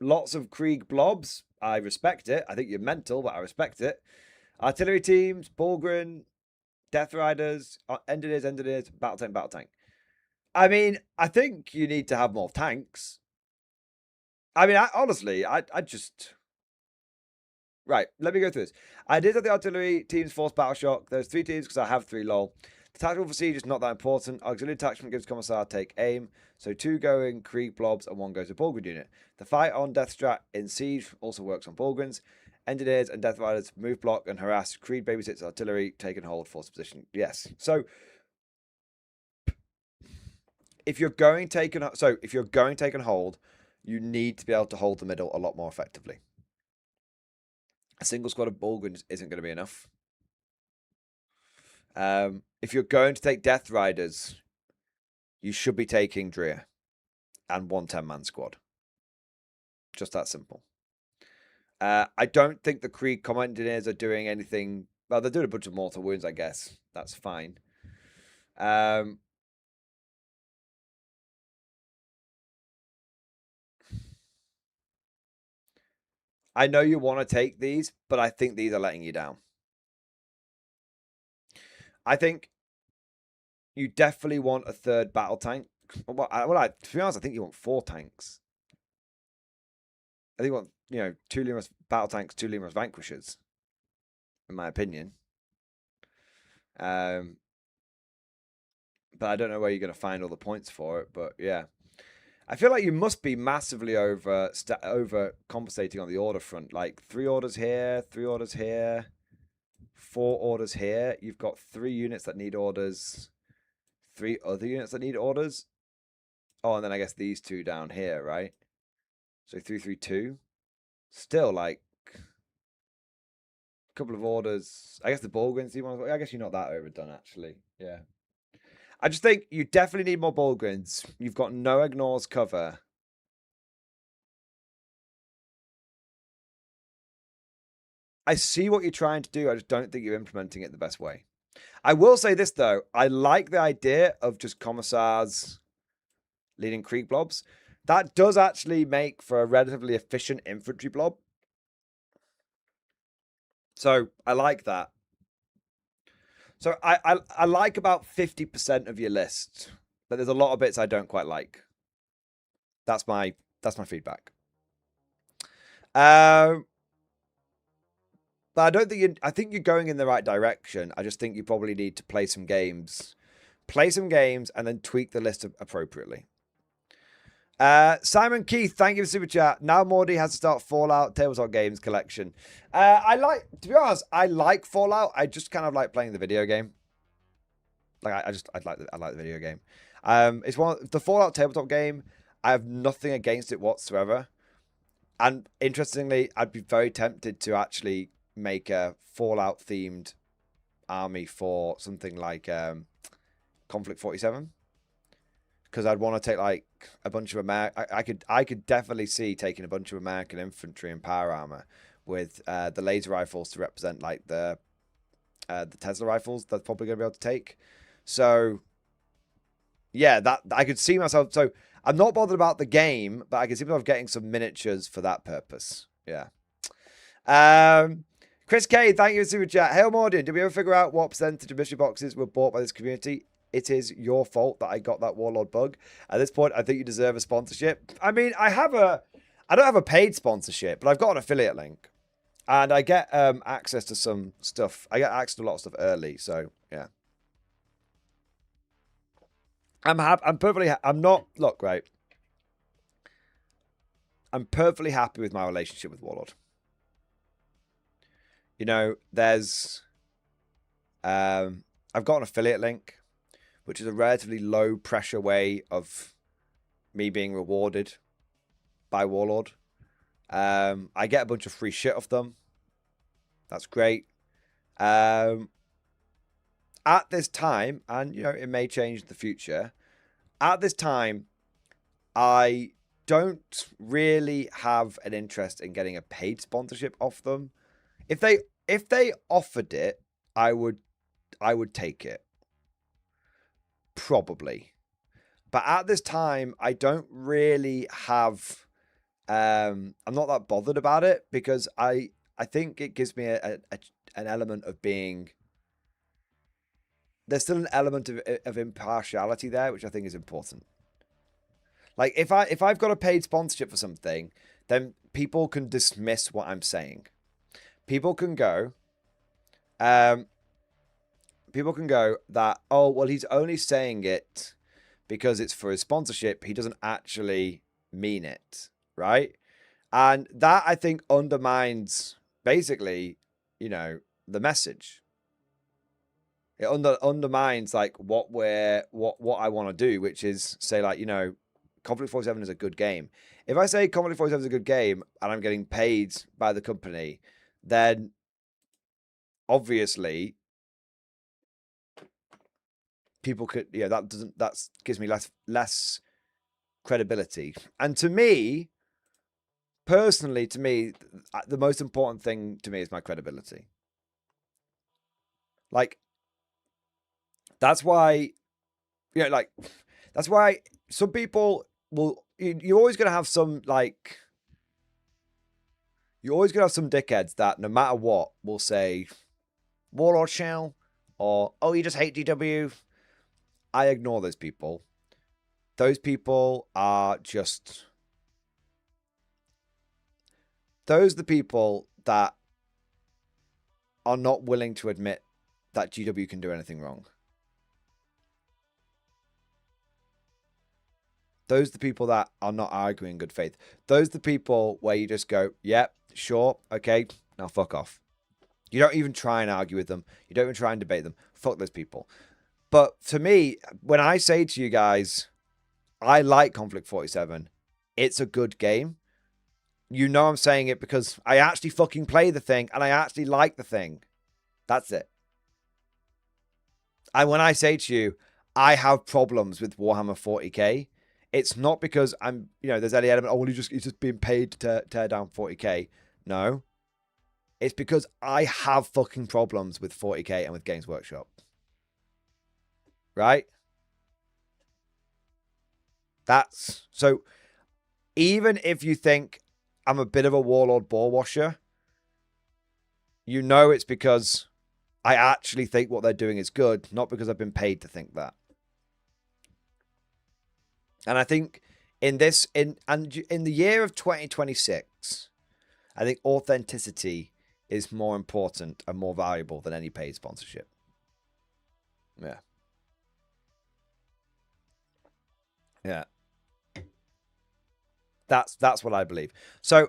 Lots of Krieg blobs. I respect it. I think you're mental, but I respect it. Artillery teams, Bulgren, Death Riders, Engineers, Battle Tank. I mean, I think you need to have more tanks. I mean, honestly, I just... Right, let me go through this. I did have the artillery teams force battle shock. There's 3 teams because I have 3 lol. The tactical for siege is not that important. Auxiliary attachment gives Commissar take aim. So 2 go in Krieg blobs and 1 goes to Bulgren unit. The fight on Death Strat in siege also works on Bulgrens. Engineers and Death Riders move, block, and harass. Creed babysits artillery, take and hold, force position. Yes. So if you're going take and hold, you need to be able to hold the middle a lot more effectively. A single squad of Bulgrens isn't going to be enough. If you're going to take Death Riders, you should be taking Dreer and 1 10-man squad. Just that simple. I don't think the Krieg Command Engineers are doing anything. Well, they're doing a bunch of mortal wounds, I guess. That's fine. I know you want to take these, but I think these are letting you down. I think you definitely want a 3rd battle tank. Well, to be honest, I think you want 4 tanks. I think you want, 2 Lemurus battle tanks, 2 Lemurus vanquishers, in my opinion. But I don't know where you're going to find all the points for it. But yeah, I feel like you must be massively over compensating on the order front. Like 3 orders here, 3 orders here, 4 orders here. You've got 3 units that need orders, 3 other units that need orders. Oh, and then I guess these 2 down here, right? So 3, 3, 2. Still, like, a couple of orders. I guess the Bulgrins, I guess you're not that overdone, actually. Yeah. I just think you definitely need more Bulgrins. You've got no ignores cover. I see what you're trying to do. I just don't think you're implementing it the best way. I will say this, though. I like the idea of just commissars leading Krieg blobs. That does actually make for a relatively efficient infantry blob. So I like that. So I like about 50% of your list, but there's a lot of bits I don't quite like. That's my feedback. But I don't think I think you're going in the right direction. I just think you probably need to play some games. Play some games and then tweak the list appropriately. Simon Keith, thank you for super chat. Now Mordy has to start Fallout Tabletop Games collection. To be honest, I like Fallout. I just kind of like playing the video game. Like I like the video game. It's the Fallout Tabletop game. I have nothing against it whatsoever. And interestingly, I'd be very tempted to actually make a Fallout themed army for something like Conflict 47, because I'd want to take like a bunch of I could definitely see taking a bunch of American infantry and power armor with the laser rifles to represent like the Tesla rifles that's probably going to be able to take. So yeah, that I could see myself. So I'm not bothered about the game, but I can see myself getting some miniatures for that purpose. Yeah. Chris K, thank you for super chat. Hail Mordian, did we ever figure out what percentage of mystery boxes were bought by this community? It is your fault that I got that Warlord bug. At this point, I think you deserve a sponsorship. I mean, I don't have a paid sponsorship, but I've got an affiliate link. And I get access to some stuff. I get access to a lot of stuff early, so yeah. I'm perfectly. I'm not. Look, right. I'm perfectly happy with my relationship with Warlord. You know, there's. I've got an affiliate link, which is a relatively low pressure way of me being rewarded by Warlord. I get a bunch of free shit off them. That's great. At this time, and you know, it may change in the future. At this time, I don't really have an interest in getting a paid sponsorship off them. If they offered it, I would take it. Probably. But at this time, I don't really have I'm not that bothered about it, because I think it gives me an element of being. There's still an element of impartiality there, which I think is important. Like if I've got a paid sponsorship for something, then people can dismiss what I'm saying. People can go that, oh, well, he's only saying it because it's for his sponsorship. He doesn't actually mean it, right? And that, I think, undermines basically, you know, the message. It undermines like what I want to do, which is say like, you know, Conflict 47 is a good game. If I say Conflict 47 is a good game and I'm getting paid by the company, then obviously people could, yeah, that gives me less credibility. And to me, personally, the most important thing to me is my credibility. Like, that's why, you know, like, that's why some people will, you're always going to have some, like, you're always going to have some dickheads that no matter what will say, Warlord shell, or, oh, you just hate GW. I ignore those people. Those people are just, those are the people that are not willing to admit that GW can do anything wrong. Those are the people that are not arguing in good faith. Those are the people where you just go, yep, sure, okay, now fuck off. You don't even try and argue with them. You don't even try and debate them. Fuck those people. But to me, when I say to you guys, I like Conflict 47, it's a good game, you know I'm saying it because I actually fucking play the thing and I actually like the thing. That's it. And when I say to you, I have problems with Warhammer 40k, it's not because I'm, you know, there's any element, oh, well, he's just being paid to tear down 40k. No. It's because I have fucking problems with 40k and with Games Workshop. Right? That's, so even if you think I'm a bit of a Warlord ball washer, you know it's because I actually think what they're doing is good, not because I've been paid to think that. And I think in the year of 2026, I think authenticity is more important and more valuable than any paid sponsorship. Yeah. Yeah. That's what I believe. So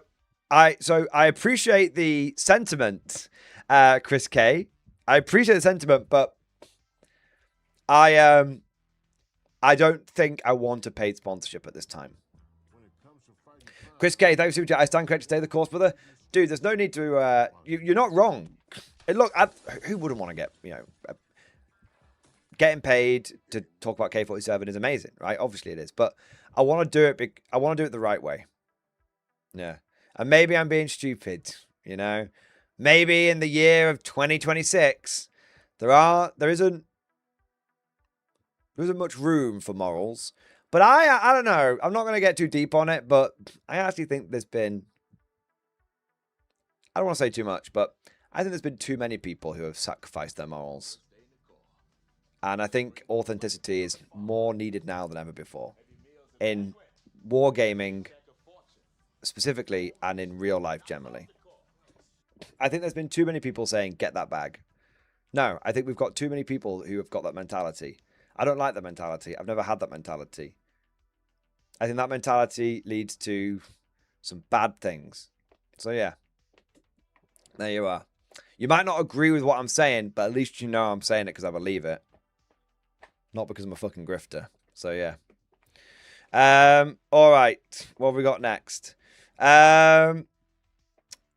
I appreciate the sentiment, Chris K. I appreciate the sentiment, but I don't think I want a paid sponsorship at this time. Chris K, thanks for I stand corrected to stay the course, brother. Dude, there's no need to. You're not wrong. And look, who wouldn't want to get, getting paid to talk about K47 is amazing, right? Obviously it is, but I want to do it. I want to do it the right way. Yeah, and maybe I'm being stupid. Maybe in the year of 2026, there isn't much room for morals. But I don't know. I'm not going to get too deep on it, but I actually think there's been, I don't want to say too much, but I think there's been too many people who have sacrificed their morals. And I think authenticity is more needed now than ever before. In wargaming specifically, and in real life generally. I think there's been too many people saying, get that bag. No, I think we've got too many people who have got that mentality. I don't like that mentality. I've never had that mentality. I think that mentality leads to some bad things. So yeah, there you are. You might not agree with what I'm saying, but at least you know I'm saying it because I believe it. Not because I'm a fucking grifter. So yeah. All right. What have we got next?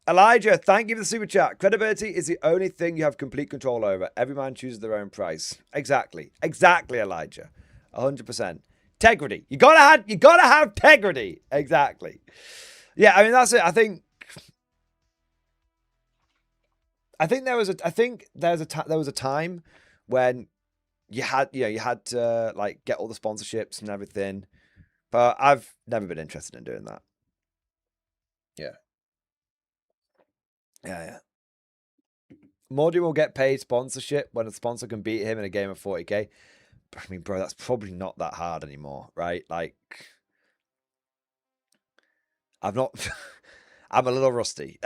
Elijah, thank you for the super chat. Credibility is the only thing you have complete control over. Every man chooses their own price. Exactly. Exactly, Elijah. 100%. Integrity. You gotta have integrity. Exactly. Yeah, I mean that's it. I think there was a time when you had to like get all the sponsorships and everything, but I've never been interested in doing that. Yeah. Mordian will get paid sponsorship when a sponsor can beat him in a game of 40k. I mean, bro, that's probably not that hard anymore, right? Like, I'm a little rusty.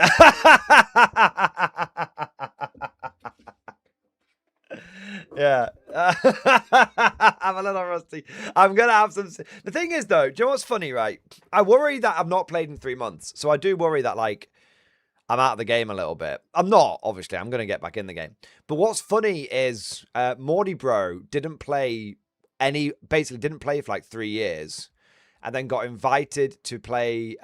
Yeah. I'm a little rusty. I'm going to have some... The thing is, though, do you know what's funny, right? I worry that I've not played in 3 months. So I do worry that, like, I'm out of the game a little bit. I'm not, obviously. I'm going to get back in the game. But what's funny is Mordy Bro basically didn't play for like 3 years and then got invited to play,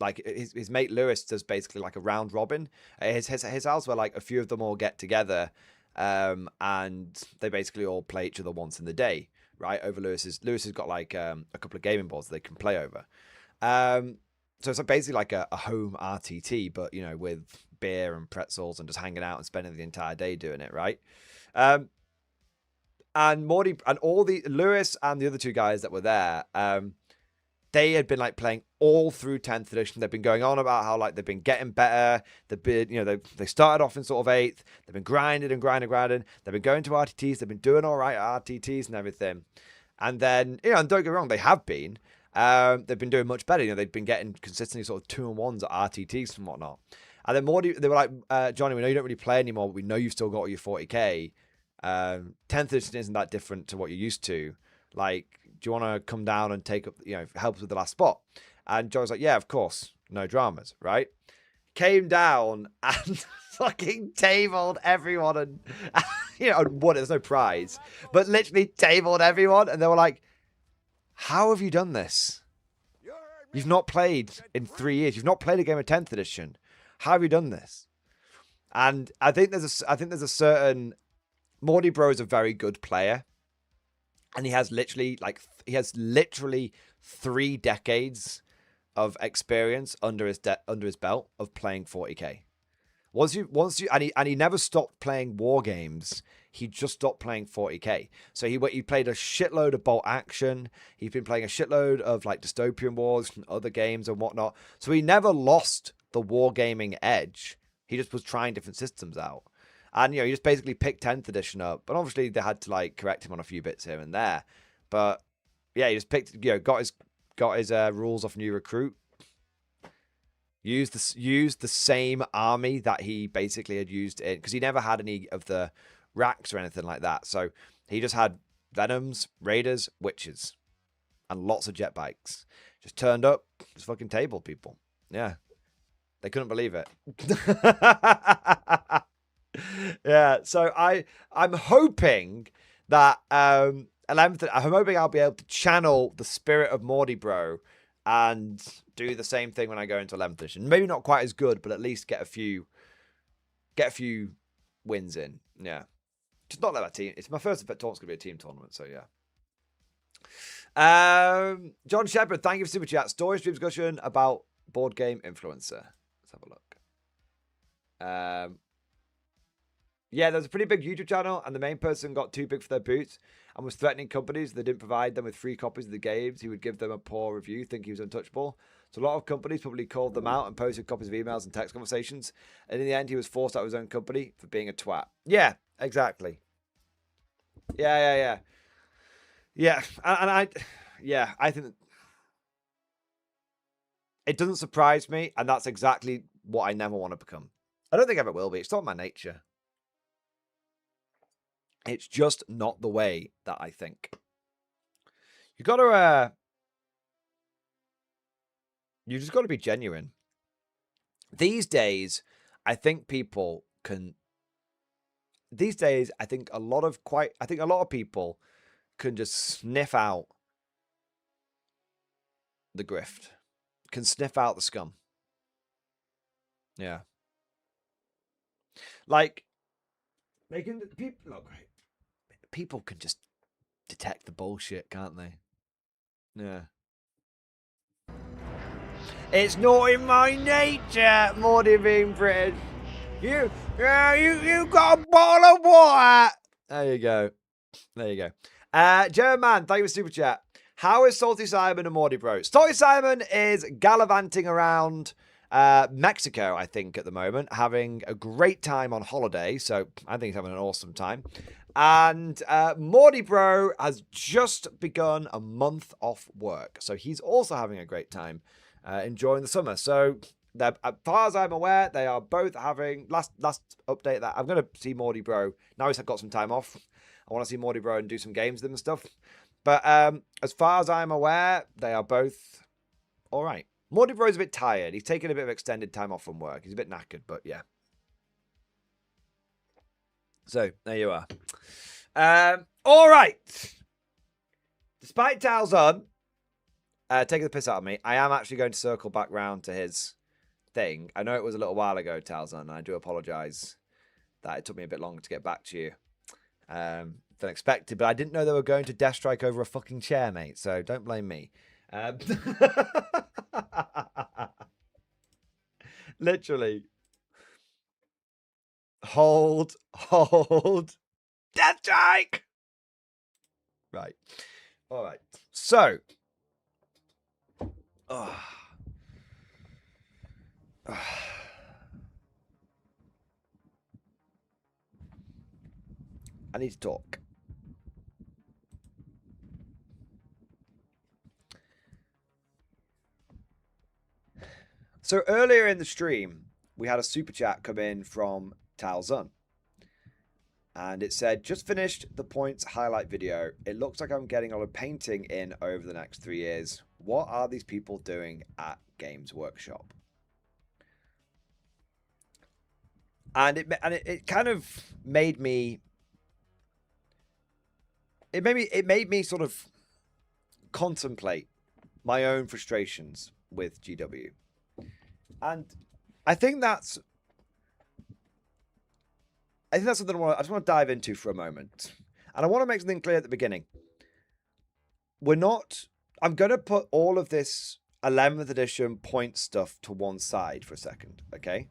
like his mate Lewis does basically like a round robin. His house where like a few of them all get together and they basically all play each other once in the day, right? Over Lewis has got like a couple of gaming boards they can play over. So it's basically like a home RTT, but, with beer and pretzels and just hanging out and spending the entire day doing it, right? And Morty and Lewis and the other 2 guys that were there, they had been like playing all through 10th edition. They've been going on about how like they've been getting better. They've been, they started off in sort of 8th. They've been grinding. They've been going to RTTs. They've been doing all right at RTTs and everything. And then, and don't get me wrong, they have been. They've been doing much better. They've been getting consistently sort of 2 and 1s at RTTs and whatnot. And then Morty, they were like, Johnny, we know you don't really play anymore, but we know you've still got all your 40k. 10th edition isn't that different to what you're used to. Like, do you want to come down and take up, help us with the last spot? And John's like, yeah, of course. No dramas, right? Came down and fucking tabled everyone and, and won it. There's no prize, but literally tabled everyone. And they were like, how have you done this? You've not played in 3 years. You've not played a game of 10th edition. How have you done this? And I think there's a certain... Mordy Bro is a very good player. And he has literally 3 decades of experience under his belt of playing 40k. And he never stopped playing war games. He just stopped playing 40k. So he played a shitload of bolt action. He's been playing a shitload of like dystopian wars and other games and whatnot. So he never lost the wargaming edge. He just was trying different systems out. And, he just basically picked 10th edition up. But obviously they had to like correct him on a few bits here and there. But yeah, he just picked, got his rules off New Recruit. Used the same army that he basically had used in, because he never had any of the racks or anything like that. So he just had Venoms, Raiders, Witches, and lots of jet bikes. Just turned up, just fucking tabled people. Yeah. They couldn't believe it. Yeah, so I'm hoping that I'm hoping I'll be able to channel the spirit of Mordy Bro and do the same thing when I go into 11th edition. Maybe not quite as good, but at least get a few wins in. Yeah. Just not like that team. It's my first tournament's going to be a team tournament, so yeah. John Shepard, thank you for super chat. Story stream discussion about board game influencer. Let's have a look. Yeah, there's a pretty big YouTube channel, and the main person got too big for their boots and was threatening companies if they didn't provide them with free copies of the games. He would give them a poor review, think he was untouchable. So a lot of companies probably called them out and posted copies of emails and text conversations. And in the end, he was forced out of his own company for being a twat. Yeah, exactly. Yeah. I think it doesn't surprise me, and that's exactly what I never want to become. I don't think I ever will be. It's not my nature. It's just not the way that I think. You just got to be genuine. These days, I think people can. These days, I think a lot of people can just sniff out the grift, can sniff out the scum. Yeah. Like, people can just detect the bullshit, can't they? Yeah. It's not in my nature, Mordian being British. You got a bottle of water. There you go. German, thank you for super chat. How is Salty Simon and Mordy Bro? Salty Simon is gallivanting around Mexico, I think, at the moment, having a great time on holiday. So I think he's having an awesome time. And Mordy Bro has just begun a month off work. So he's also having a great time enjoying the summer. So as far as I'm aware, they are both having last update that I'm going to see Mordy Bro. Now he's got some time off. I want to see Mordy Bro and do some games with him and stuff. But as far as I'm aware, they are both all right. Mordy Bro's a bit tired. He's taking a bit of extended time off from work. He's a bit knackered, but yeah. So there you are. All right. Despite Talzon taking the piss out of me, I am actually going to circle back round to his thing. I know it was a little while ago, Talzon, and I do apologise that it took me a bit longer to get back to you than expected, but I didn't know they were going to Death Strike over a fucking chair, mate, so don't blame me. Literally. Hold. Death Strike! Right. All right. So. I need to talk. So earlier in the stream, we had a super chat come in from Talzun. And it said, just finished the points highlight video. It looks like I'm getting a lot of painting in over the next 3 years. What are these people doing at Games Workshop? And it kind of made me... It made me sort of contemplate my own frustrations with GW. And I think that's something I just want to dive into for a moment. And I want to make something clear at the beginning. I'm going to put all of this 11th edition point stuff to one side for a second, okay?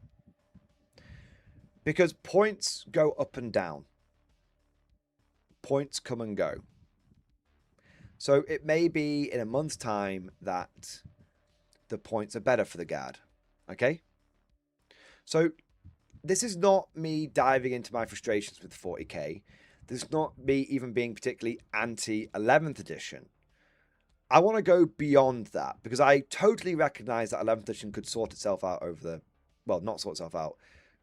Because points go up and down. Points come and go. So it may be in a month's time that the points are better for the Gad. Okay? So this is not me diving into my frustrations with 40k. This is not me even being particularly anti-11th edition. I want to go beyond that because I totally recognize that 11th edition could sort itself out not sort itself out,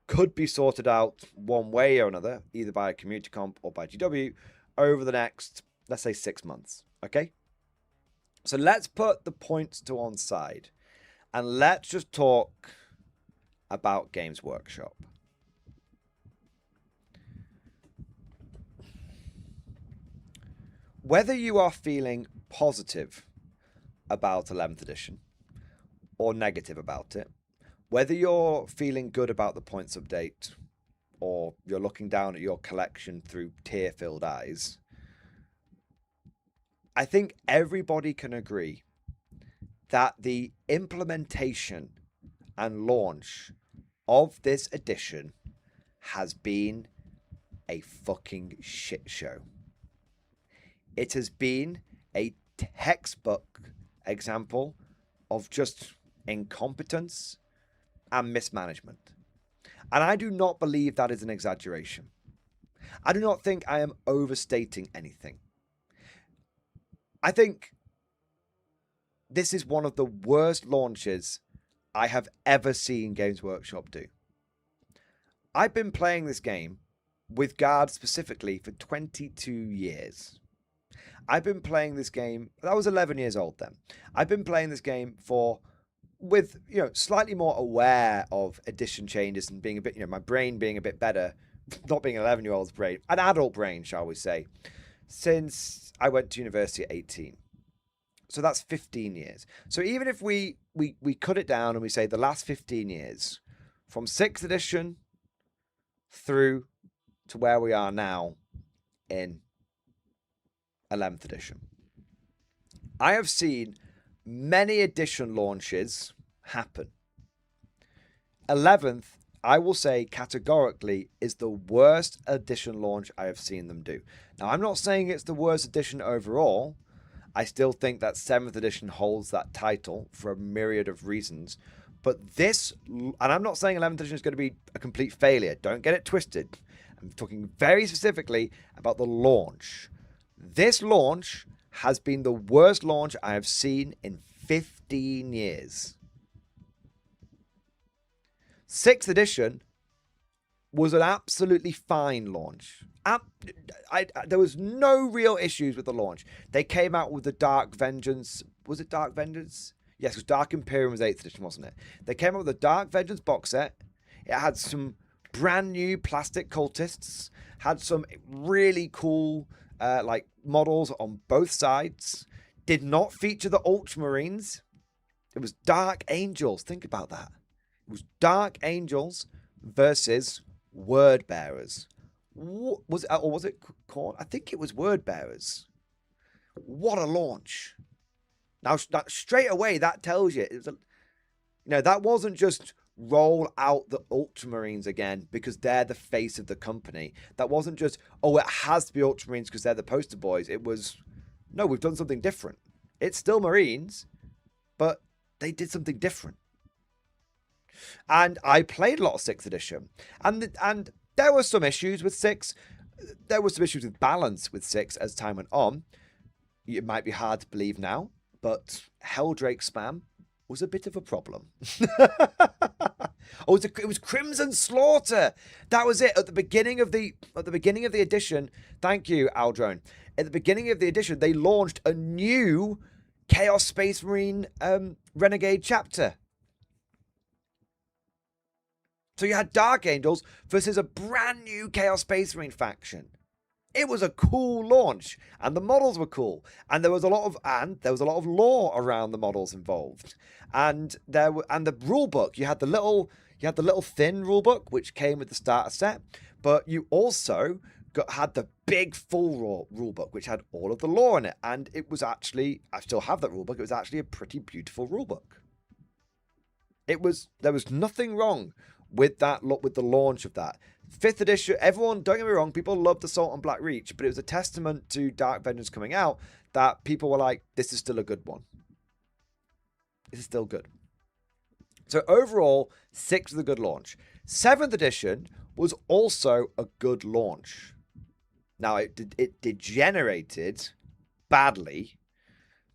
could be sorted out one way or another, either by a community comp or by GW, over the next, let's say, 6 months. Okay? So let's put the points to one side and let's just talk about Games Workshop. Whether you are feeling positive about 11th edition or negative about it, whether you're feeling good about the points update or you're looking down at your collection through tear-filled eyes, I think everybody can agree that the implementation and launch of this edition has been a fucking shit show. It has been a textbook example of just incompetence and mismanagement. And I do not believe that is an exaggeration. I do not think I am overstating anything. I think this is one of the worst launches I have ever seen Games Workshop do. I've been playing this game with Guard specifically for 22 years. I've been playing this game, I was 11 years old then. I've been playing this game with slightly more aware of edition changes and being a bit, my brain being a bit better, not being an 11-year-old's brain, an adult brain, shall we say, since I went to university at 18. So that's 15 years. So even if we cut it down and we say the last 15 years, from 6th edition through to where we are now in 11th edition, I have seen many edition launches happen. 11th, I will say categorically, is the worst edition launch I have seen them do. Now, I'm not saying it's the worst edition overall. I still think that 7th edition holds that title for a myriad of reasons. But this, and I'm not saying 11th edition is going to be a complete failure. Don't get it twisted. I'm talking very specifically about the launch. This launch has been the worst launch I have seen in 15 years. 6th edition was an absolutely fine launch. There was no real issues with the launch. They came out with the Dark Vengeance. Was it Dark Vengeance? Yes, it was Dark Imperium was 8th edition, wasn't it? They came out with the Dark Vengeance box set. It had some brand new plastic cultists. Had some really cool models on both sides. Did not feature the Ultramarines. It was Dark Angels. Think about that. It was Dark Angels versus Word Bearers. Was it called? I think it was Word Bearers. What a launch! Now, straight away, that tells you it was that wasn't just roll out the Ultramarines again because they're the face of the company. That wasn't just, it has to be Ultramarines because they're the poster boys. It was, no, we've done something different. It's still Marines, but they did something different. And I played a lot of 6th edition. And there were some issues with 6. There were some issues with balance with 6 as time went on. It might be hard to believe now, but Helldrake spam was a bit of a problem. It was Crimson Slaughter. That was it. At the beginning of the edition, thank you, Aldrone. At the beginning of the edition, they launched a new Chaos Space Marine Renegade chapter. So you had Dark Angels versus a brand new Chaos Space Marine faction. It was a cool launch, and the models were cool, and there was a lot of lore around the models involved, and the rule book. You had the little thin rule book which came with the starter set, but you also had the big full rule book which had all of the lore in it, and it was actually, I still have that rule book. It was actually a pretty beautiful rule book. There was nothing wrong with that with the launch of that. 5th edition, everyone, don't get me wrong, people loved Assault on Black Reach, but it was a testament to Dark Vengeance coming out that people were like, this is still a good one. This is still good. So overall, 6 was a good launch. 7th edition was also a good launch. Now, it degenerated badly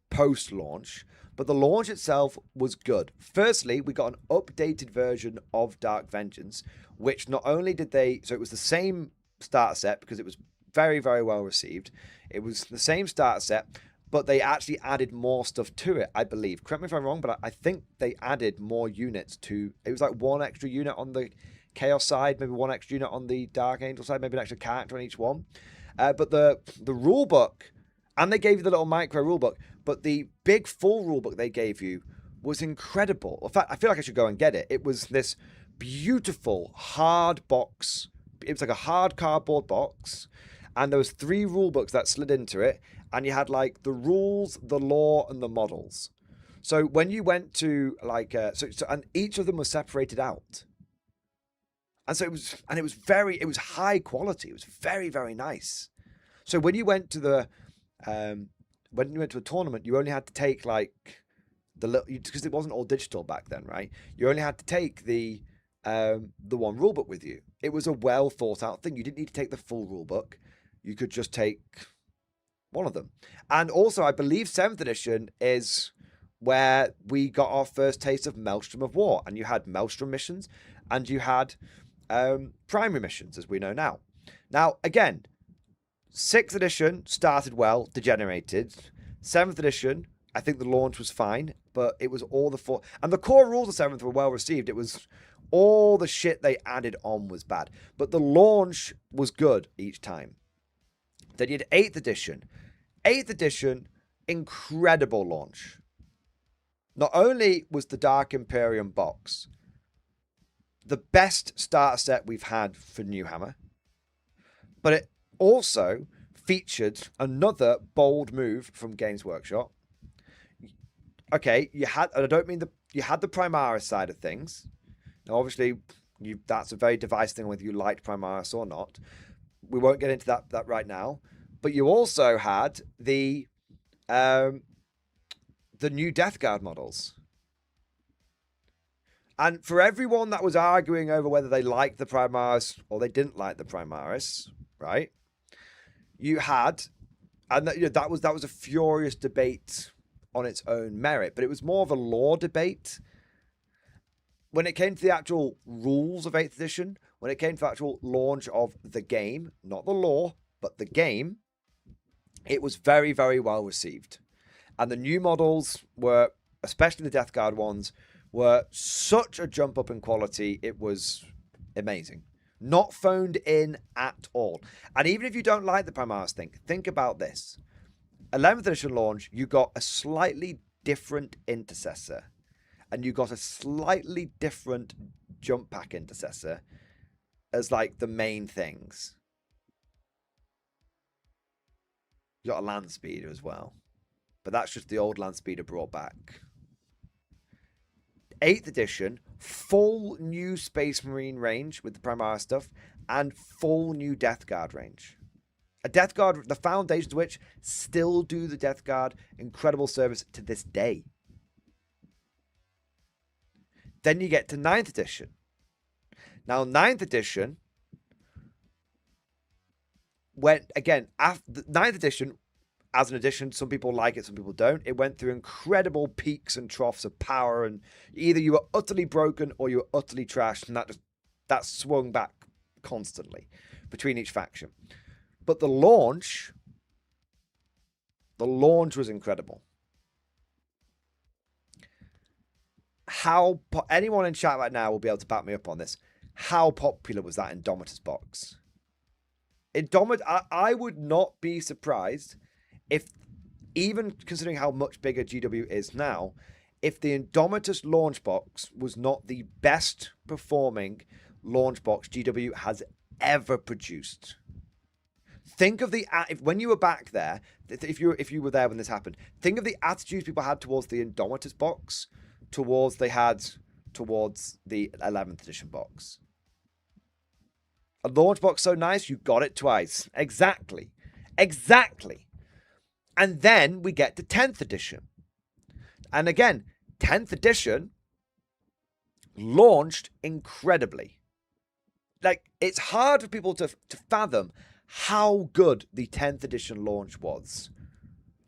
post-launch, but the launch itself was good. Firstly, we got an updated version of Dark Vengeance, which not only did so it was the same starter set because it was very, very well received. It was the same starter set, but they actually added more stuff to it, I believe. Correct me if I'm wrong, but I think they added more units to... It was like one extra unit on the Chaos side, maybe one extra unit on the Dark Angel side, maybe an extra character on each one. But the rule book, and they gave you the little micro rule book, but the big full rule book they gave you was incredible. In fact, I feel like I should go and get it. It was this beautiful hard box. It was like a hard cardboard box, and there was 3 rule books that slid into it, and you had like the rules, the lore, and the models. So when you went to like and each of them was separated out. And so it was high quality. It was very, very nice. So when you went to a tournament, you only had to take like the little, because it wasn't all digital back then, right? You only had to take the one rule book with you. It was a well thought out thing. You didn't need to take the full rule book. You could just take one of them. And also, I believe 7th edition is where we got our first taste of Maelstrom of War, and you had Maelstrom missions, and you had primary missions, as we know now. Now, again, 6th edition started well, degenerated. 7th edition, I think the launch was fine, but it was all and the core rules of 7th were well received. It was all the shit they added on was bad, but the launch was good each time. Then you had 8th edition. 8th edition, incredible launch. Not only was the Dark Imperium box the best starter set we've had for New Hammer, but it also featured another bold move from Games Workshop. Okay, you had the Primaris side of things. Now, obviously, that's a very divisive thing whether you liked Primaris or not. We won't get into that right now. But you also had the new Death Guard models. And for everyone that was arguing over whether they liked the Primaris or they didn't like the Primaris, right? You had, and that was a furious debate on its own merit, but it was more of a lore debate. When it came to the actual rules of 8th edition, when it came to the actual launch of the game, not the lore, but the game, it was very, very well received. And the new models were, especially the Death Guard ones, were such a jump up in quality. It was amazing. Not phoned in at all. And even if you don't like the Primaris thing, think about this. 11th edition launch, you got a slightly different intercessor. And you got a slightly different jump pack intercessor as like the main things. You got a land speeder as well. But that's just the old land speeder brought back. 8th edition, full new Space Marine range with the Primaris stuff, and full new Death Guard range. A Death Guard, the foundations of which still do the Death Guard incredible service to this day. Then you get to 9th edition. Now, 9th edition went, again, after 9th edition, as an edition, some people like it, some people don't. It went through incredible peaks and troughs of power, and either you were utterly broken or you were utterly trashed, and that swung back constantly between each faction. But the launch was incredible. Anyone in chat right now will be able to back me up on this. How popular was that Indomitus box? I would not be surprised if, even considering how much bigger GW is now, if the Indomitus launch box was not the best performing launch box GW has ever produced. Think of when you were back there, if you were there when this happened, think of the attitudes people had towards the Indomitus box, towards the 11th edition box. A launch box so nice, you got it twice. Exactly. And then we get to 10th edition. And again, 10th edition launched incredibly. Like, it's hard for people to fathom how good the 10th edition launch was.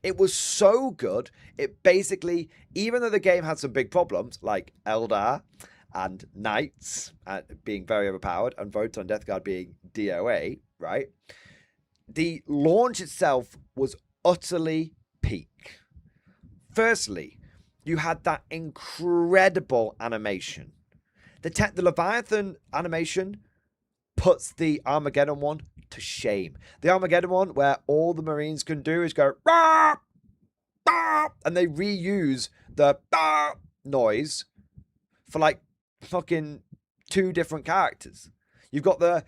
It was so good, it basically, even though the game had some big problems, like Eldar and Knights being very overpowered, and Voton Death Guard being DOA, right? The launch itself was utterly peak. Firstly, you had that incredible animation. The Leviathan animation puts the Armageddon one to shame. The Armageddon one, where all the Marines can do is go, rah, rah, and they reuse the noise for like fucking 2 different characters. You've got the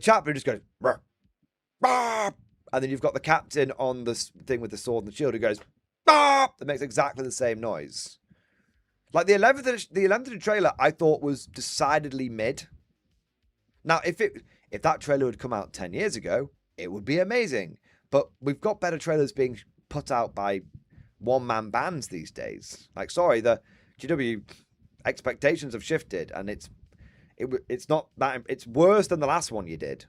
chaplain who just goes, "Rah, rah," and then you've got the captain on the thing with the sword and the shield who goes, "Rah," that makes exactly the same noise. Like the 11th edition trailer, I thought was decidedly mid. Now, if that trailer had come out 10 years ago, it would be amazing. But we've got better trailers being put out by one-man bands these days. Like, sorry, the GW expectations have shifted, and it's not that, it's worse than the last one you did.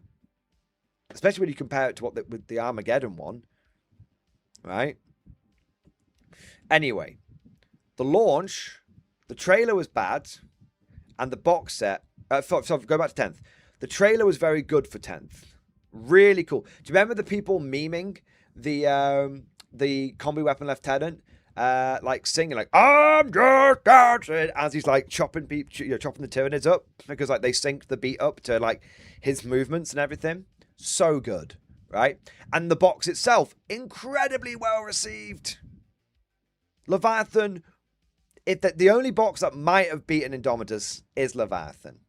Especially when you compare it to with the Armageddon one, right? Anyway, the launch, the trailer was bad, and the box set. Sorry, go back to 10th. The trailer was very good for 10th. Really cool. Do you remember the people memeing the combi weapon lieutenant, like singing like "I'm just dancing" as he's like chopping the Tyranids up because like they synced the beat up to like his movements and everything. So good, right? And the box itself, incredibly well received. Leviathan, the only box that might have beaten Indomitus is Leviathan.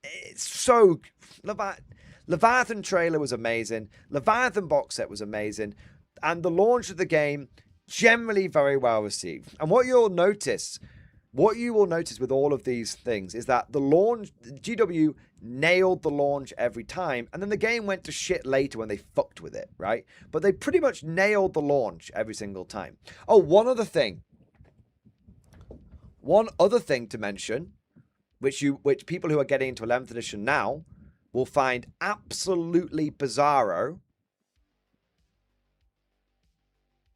It's so Leviathan trailer was amazing. Leviathan box set was amazing, and the launch of the game generally very well received. And what you will notice with all of these things is that the launch, GW nailed the launch every time, and then the game went to shit later when they fucked with it, right? But they pretty much nailed the launch every single time. Oh, one other thing to mention, which people who are getting into 11th edition now will find absolutely bizarro.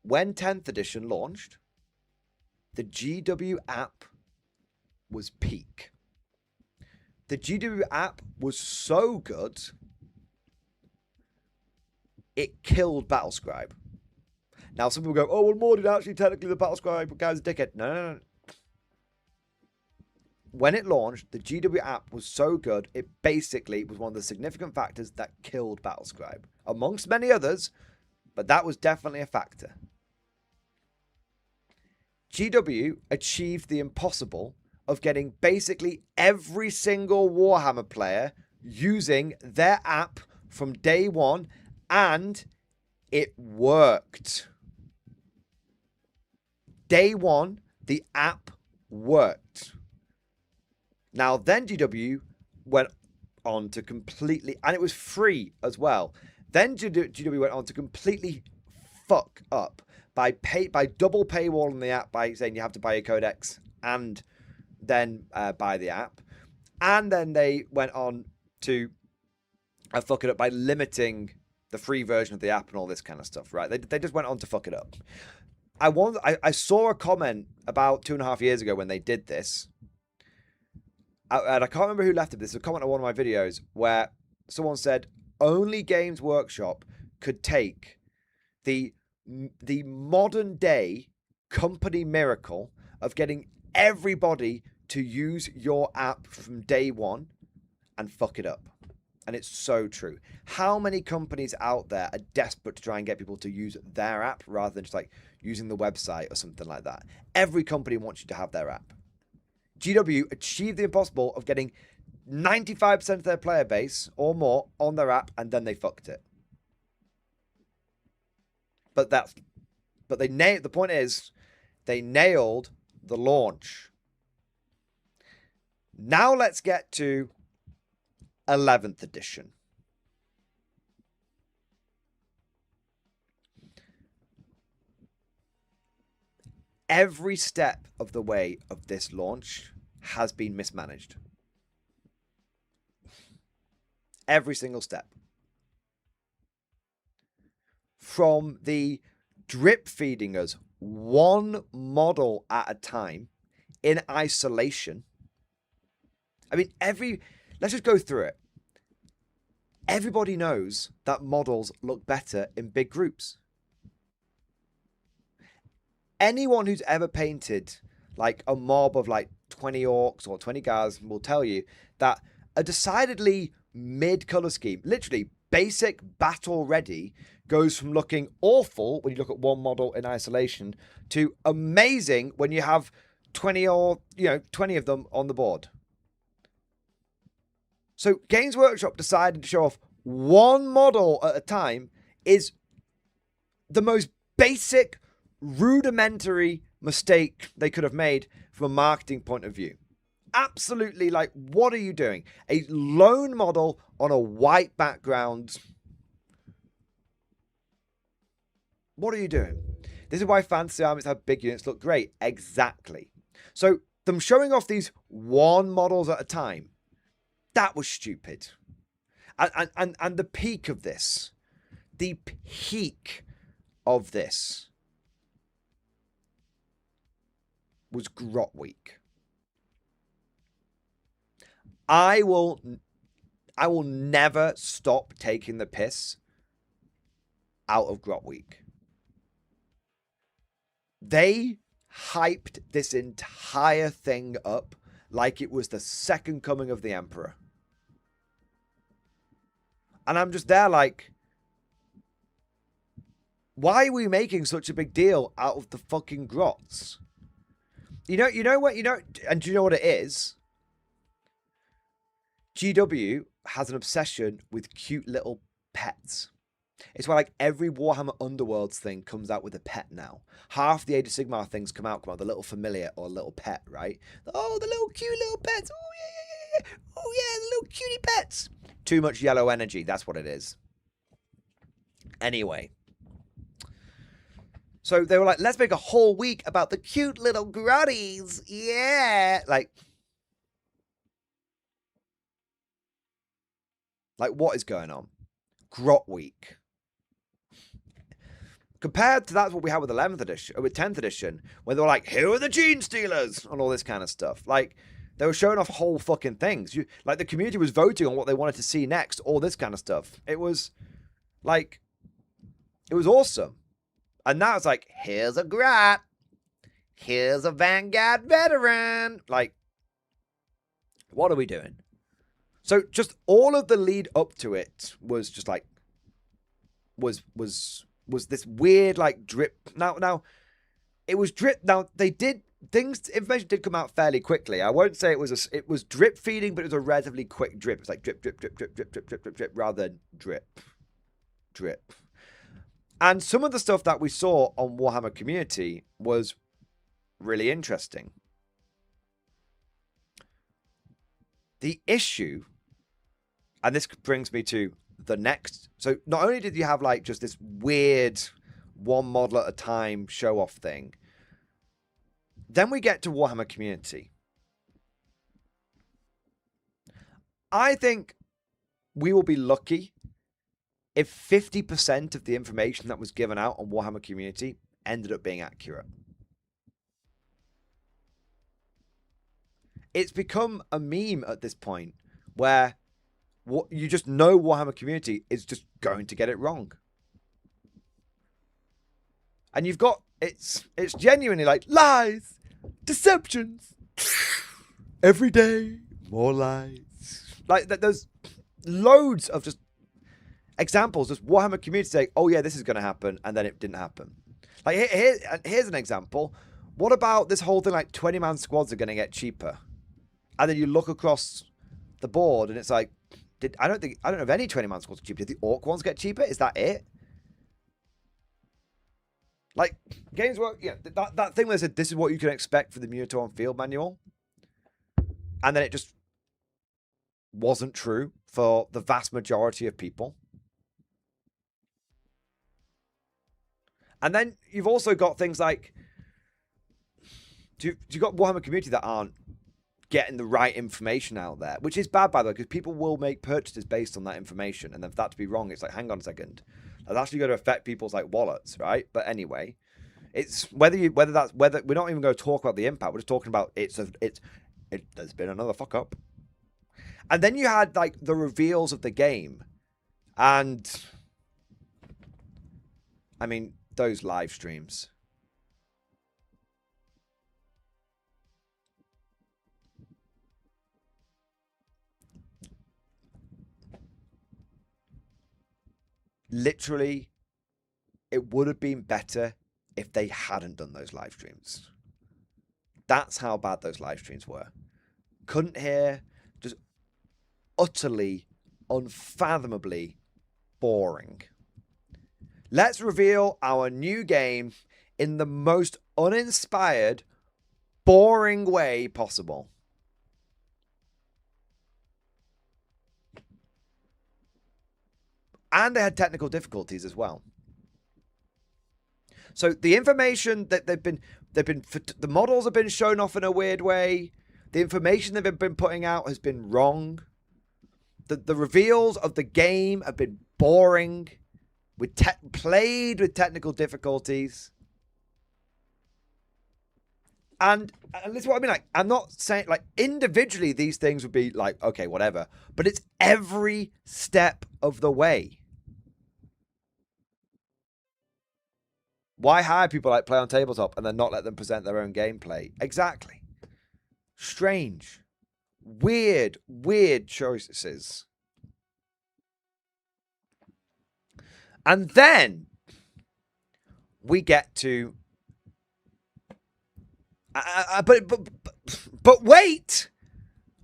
When 10th edition launched, the GW app was peak. The GW app was so good, it killed Battlescribe. Now, some people go, "Oh, well, Mordian actually technically the Battlescribe guy's a dickhead." No. When it launched, the GW app was so good, it basically was one of the significant factors that killed Battlescribe. Amongst many others, but that was definitely a factor. GW achieved the impossible of getting basically every single Warhammer player using their app from day one, and it worked. Day one, the app worked. Now, then GW went on to completely, and it was free as well. Then GW went on to completely fuck up by double paywalling the app by saying you have to buy a codex and then buy the app. And then they went on to fuck it up by limiting the free version of the app and all this kind of stuff, right? They just went on to fuck it up. I saw a comment about 2.5 years ago when they did this. And I can't remember who left it. This is a comment on one of my videos where someone said only Games Workshop could take the modern day company miracle of getting everybody to use your app from day one and fuck it up. And it's so true. How many companies out there are desperate to try and get people to use their app rather than just like using the website or something like that? Every company wants you to have their app. GW achieved the impossible of getting 95% of their player base or more on their app, and then they fucked it. But the point is, they nailed the launch. Now let's get to 11th edition. Every step of the way of this launch has been mismanaged. Every single step. From the drip feeding us one model at a time in isolation. I mean, let's just go through it. Everybody knows that models look better in big groups. Anyone who's ever painted like a mob of like 20 orcs or 20 guys will tell you that a decidedly mid color scheme, literally basic battle ready, goes from looking awful when you look at one model in isolation to amazing when you have 20 or 20 of them on the board. So Games Workshop decided to show off one model at a time is the most basic, rudimentary mistake they could have made from a marketing point of view. Absolutely, like, what are you doing? A lone model on a white background. What are you doing? This is why fantasy armies have big units look great. Exactly. So them showing off these one models at a time, that was stupid. And the peak of this, was Grot Week. I will never stop taking the piss out of Grot Week. They hyped this entire thing up like it was the second coming of the Emperor. And I'm just there like, why are we making such a big deal out of the fucking grots? And do you know what it is? GW has an obsession with cute little pets. It's why like every Warhammer Underworlds thing comes out with a pet now. Half the Age of Sigmar things come out with a little familiar or a little pet, right? Oh, the little cute little pets. Oh yeah. Oh yeah, the little cutie pets. Too much yellow energy, that's what it is. Anyway. So they were like, let's make a whole week about the cute little grotties. Yeah. Like, what is going on? Grot Week. Compared to that's what we had with 11th edition, or with 10th edition, where they were like, who are the Gene Stealers? And all this kind of stuff. Like, they were showing off whole fucking things. Like, the community was voting on what they wanted to see next, all this kind of stuff. It was, like, it was awesome. And now it's like, here's a Grat. Here's a Vanguard veteran. Like, what are we doing? So just all of the lead up to it was just like, was this weird like drip. Now it was drip. Now they did things. Information did come out fairly quickly. I won't say it was drip feeding, but it was a relatively quick drip. It's like drip, drip, drip, drip, drip, drip, drip, drip, drip, rather than drip, drip. And some of the stuff that we saw on Warhammer Community was really interesting. The issue, and this brings me to the next. So not only did you have like just this weird one model at a time show off thing, then we get to Warhammer Community. I think we will be lucky if 50% of the information that was given out on Warhammer Community ended up being accurate. It's become a meme at this point where you just know Warhammer Community is just going to get it wrong. And you've got, it's genuinely like lies, deceptions, every day, more lies. Like there's loads of just examples, just Warhammer Community saying, oh yeah, this is going to happen, and then it didn't happen. Like here's an example. What about this whole thing like 20-man squads are going to get cheaper? And then you look across the board and it's like, I don't know if any 20-man squads are cheaper. Did the Orc ones get cheaper? Is that it? Like, Games Work, yeah, that thing where they said, this is what you can expect for the Munitorum Field Manual. And then it just wasn't true for the vast majority of people. And then you've also got things like, you've got Warhammer Community that aren't getting the right information out there, which is bad, by the way, because people will make purchases based on that information. And then for that to be wrong, it's like, hang on a second. That's actually going to affect people's like wallets, right? But anyway, it's whether we're not even going to talk about the impact. We're just talking about there's been another fuck up. And then you had like the reveals of the game, and I mean those live streams. Literally it would have been better if they hadn't done those live streams. That's how bad those live streams were. Couldn't hear, just utterly, unfathomably boring. Let's reveal our new game in the most uninspired, boring way possible. And they had technical difficulties as well. So the information that the models have been shown off in a weird way. The information they've been putting out has been wrong. The reveals of the game have been boring, played with technical difficulties. And this is what I mean. Like, I'm not saying like individually these things would be like, okay, whatever. But it's every step of the way. Why hire people like Play on Tabletop and then not let them present their own gameplay? Exactly. Strange. Weird choices. And then we get to... But wait!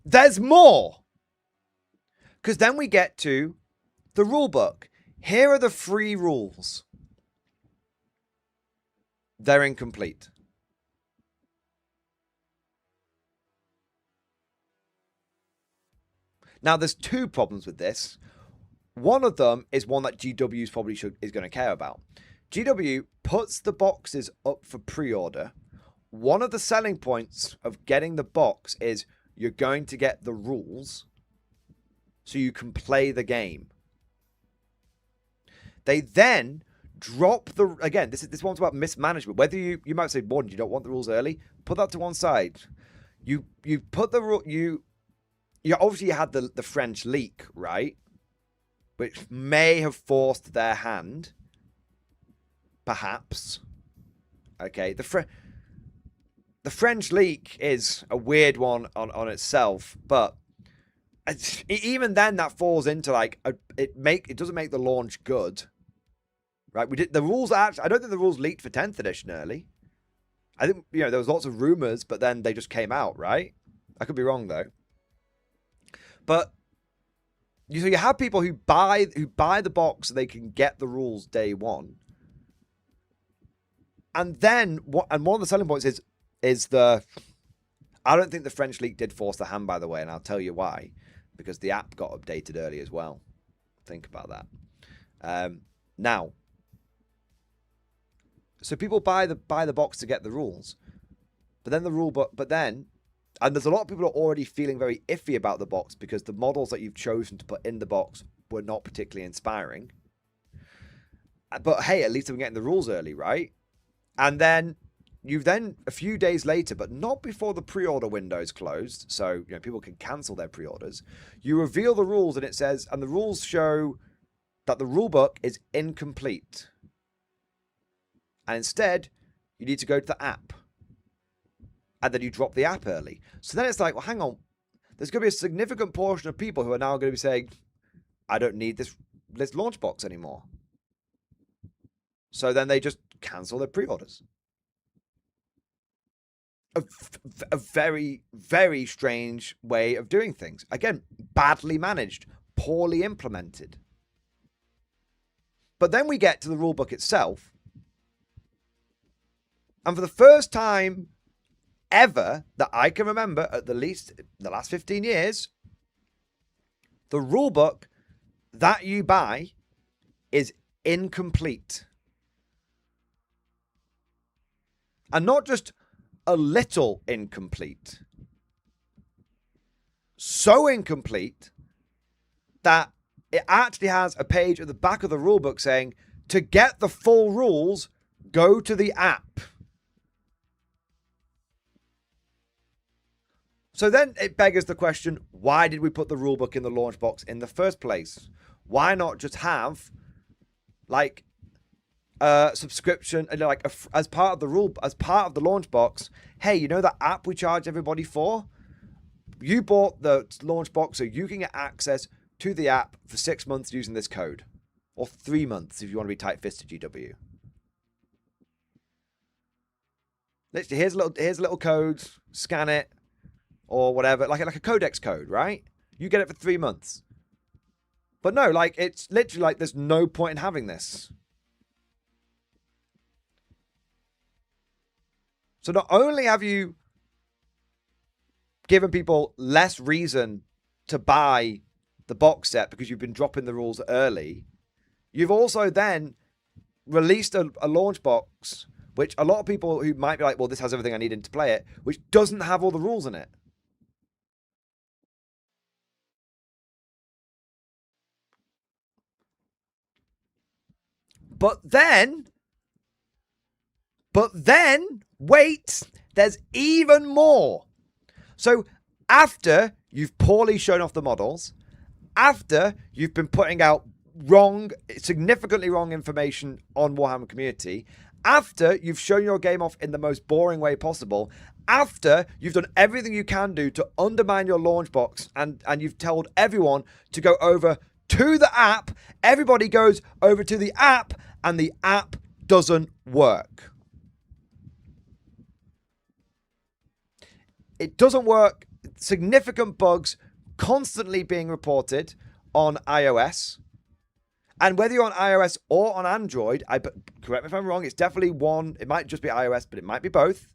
There's more! Because then we get to the rulebook. Here are the 3 rules. They're incomplete. Now, there's 2 problems with this. One of them is one that GW is going to care about. GW puts the boxes up for pre-order. One of the selling points of getting the box is you're going to get the rules so you can play the game. They then drop the... Again, this one's about mismanagement. Whether you might say, Mordian, you don't want the rules early. Put that to one side. You put the rule... You obviously had the French leak, right? Which may have forced their hand. Perhaps. Okay, the French leak is a weird one on itself, but even then that falls into like it doesn't make the launch good, right? The rules actually, I don't think the rules leaked for 10th edition early. I think there was lots of rumors, but then they just came out, right? I could be wrong though. But you have people who buy the box so they can get the rules day one, and then one of the selling points is I don't think the French leak did force the hand, by the way, and I'll tell you why. Because the app got updated early as well. Think about that. Now, so people buy the box to get the rules, but then and there's a lot of people who are already feeling very iffy about the box because the models that you've chosen to put in the box were not particularly inspiring. But hey, at least I'm getting the rules early, right? And then a few days later, but not before the pre-order window is closed, so people can cancel their pre-orders, you reveal the rules and it says, and the rules show that the rulebook is incomplete. And instead, you need to go to the app. And then you drop the app early. So then it's like, well, hang on. There's going to be a significant portion of people who are now going to be saying, I don't need this launch box anymore. So then they just cancel their pre-orders. A very, very strange way of doing things. Again, badly managed, poorly implemented. But then we get to the rulebook itself. And for the first time ever that I can remember, at the least the last 15 years, the rulebook that you buy is incomplete. And not just a little incomplete. So incomplete that it actually has a page at the back of the rulebook saying, to get the full rules, go to the app. So then it beggars the question, why did we put the rulebook in the launch box in the first place? Why not just have like a subscription, like as part of the launch box? Hey, you know that app we charge everybody for? You bought the launch box so you can get access to the app for 6 months using this code, or 3 months if you want to be tight-fisted, GW. Literally, here's a little code, scan it, or whatever, like a codex code, right? You get it for 3 months. But no, like, it's literally like there's no point in having this. So not only have you given people less reason to buy the box set because you've been dropping the rules early, you've also then released a launch box, which a lot of people who might be like, well, this has everything I need in to play it, which doesn't have all the rules in it. But then, wait, there's even more. So after you've poorly shown off the models, after you've been putting out significantly wrong information on Warhammer Community, after you've shown your game off in the most boring way possible, after you've done everything you can do to undermine your launch box, and you've told everyone to go over to the app, everybody goes over to the app, and the app doesn't work. It doesn't work. Significant bugs constantly being reported on iOS. And whether you're on iOS or on Android, correct me if I'm wrong, it's definitely one. It might just be iOS, but it might be both.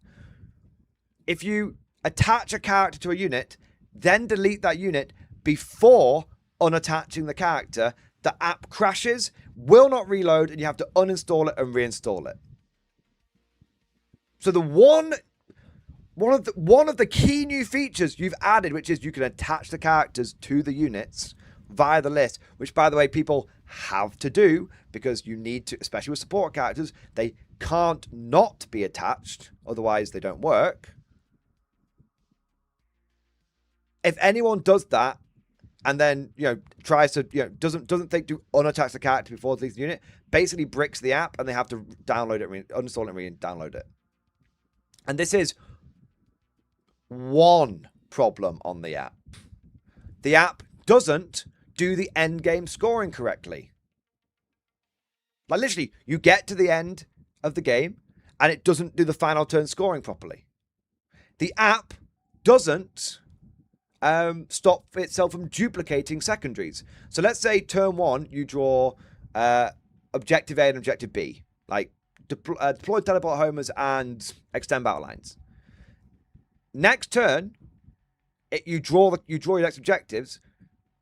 If you attach a character to a unit, then delete that unit before unattaching the character, the app crashes, will not reload, and you have to uninstall it and reinstall it. So the one of the key new features you've added, which is you can attach the characters to the units via the list, which, by the way, people have to do because you need to, especially with support characters, they can't not be attached, otherwise they don't work. If anyone does that and then, tries to, doesn't think to unattach the character before the unit, basically bricks the app and they have to download it, uninstall it, and download it. And this is one problem on the app. The app doesn't do the end game scoring correctly. Like, literally, you get to the end of the game and it doesn't do the final turn scoring properly. The app doesn't stop itself from duplicating secondaries. So let's say turn 1, you draw objective A and objective B, like deploy teleport homers and extend battle lines. Next turn, you draw your next objectives.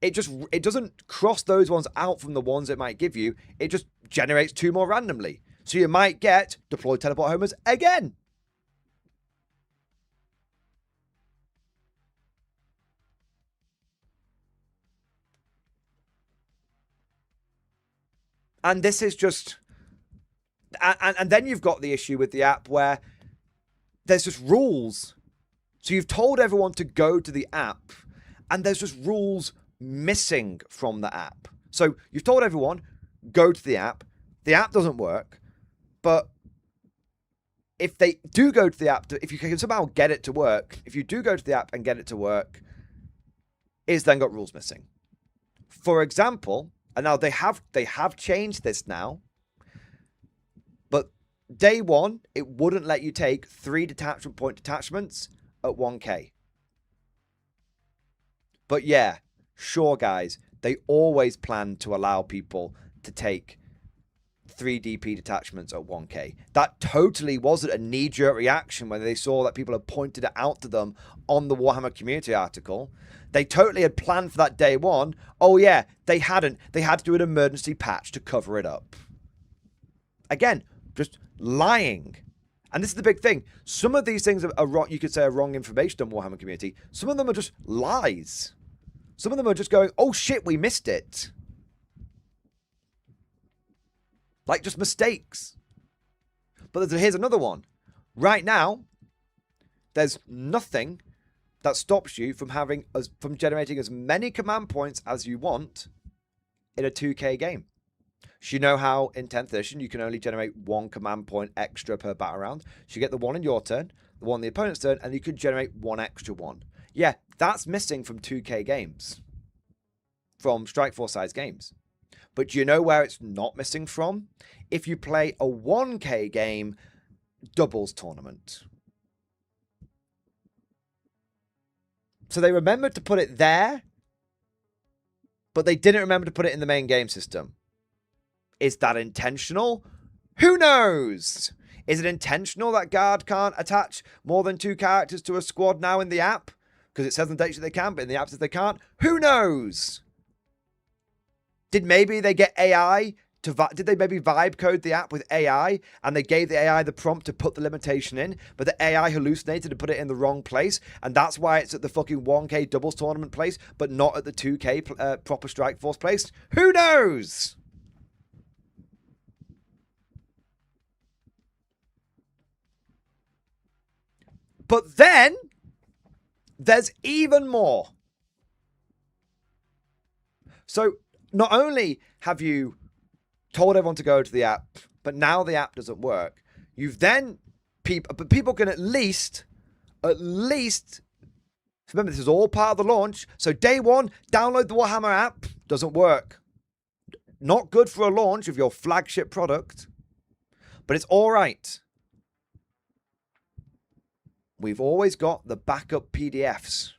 It doesn't cross those ones out from the ones it might give you. It just generates 2 more randomly. So you might get deploy teleport homers again. And this is just... And then you've got the issue with the app where there's just rules. So you've told everyone to go to the app, and there's just rules missing from the app. So you've told everyone, go to the app doesn't work, but if they do go to the app, if you can somehow get it to work, if you do go to the app and get it to work, it's then got rules missing. For example, and now they have changed this now, but day 1, it wouldn't let you take 3 detachment point detachments at 1k. But yeah, sure guys, they always plan to allow people to take 3 DP detachments at 1k. That totally wasn't a knee-jerk reaction when they saw that people had pointed it out to them on the Warhammer community article. They totally had planned for that day 1. Oh yeah, they hadn't. They had to do an emergency patch to cover it up. Again, just lying. And this is the big thing. Some of these things are wrong, you could say are wrong information on Warhammer community. Some of them are just lies. Some of them are just going, oh shit, we missed it. Like, just mistakes. But here's another one. Right now, there's nothing that stops you from generating as many command points as you want in a 2k game. So you know how in 10th edition you can only generate 1 command point extra per battle round. So you get the 1 in your turn, the 1 in the opponent's turn, and you could generate 1 extra 1. Yeah, that's missing from 2k games. From Strike Force size games. But do you know where it's not missing from? If you play a 1k game doubles tournament. So they remembered to put it there, but they didn't remember to put it in the main game system. Is that intentional? Who knows? Is it intentional that guard can't attach more than 2 characters to a squad now in the app? Because it says in the data they can, but in the app says they can't. Who knows? Did maybe they get AI did they maybe vibe code the app with AI and they gave the AI the prompt to put the limitation in, but the AI hallucinated and put it in the wrong place, and that's why it's at the fucking 1K doubles tournament place, but not at the 2K proper Strike Force place? Who knows? But then there's even more. So not only have you told everyone to go to the app, but now the app doesn't work. You've then people can at least remember this is all part of the launch. So day one, download the Warhammer app. Doesn't work. Not good for a launch of your flagship product, but it's all right. We've always got the backup PDFs.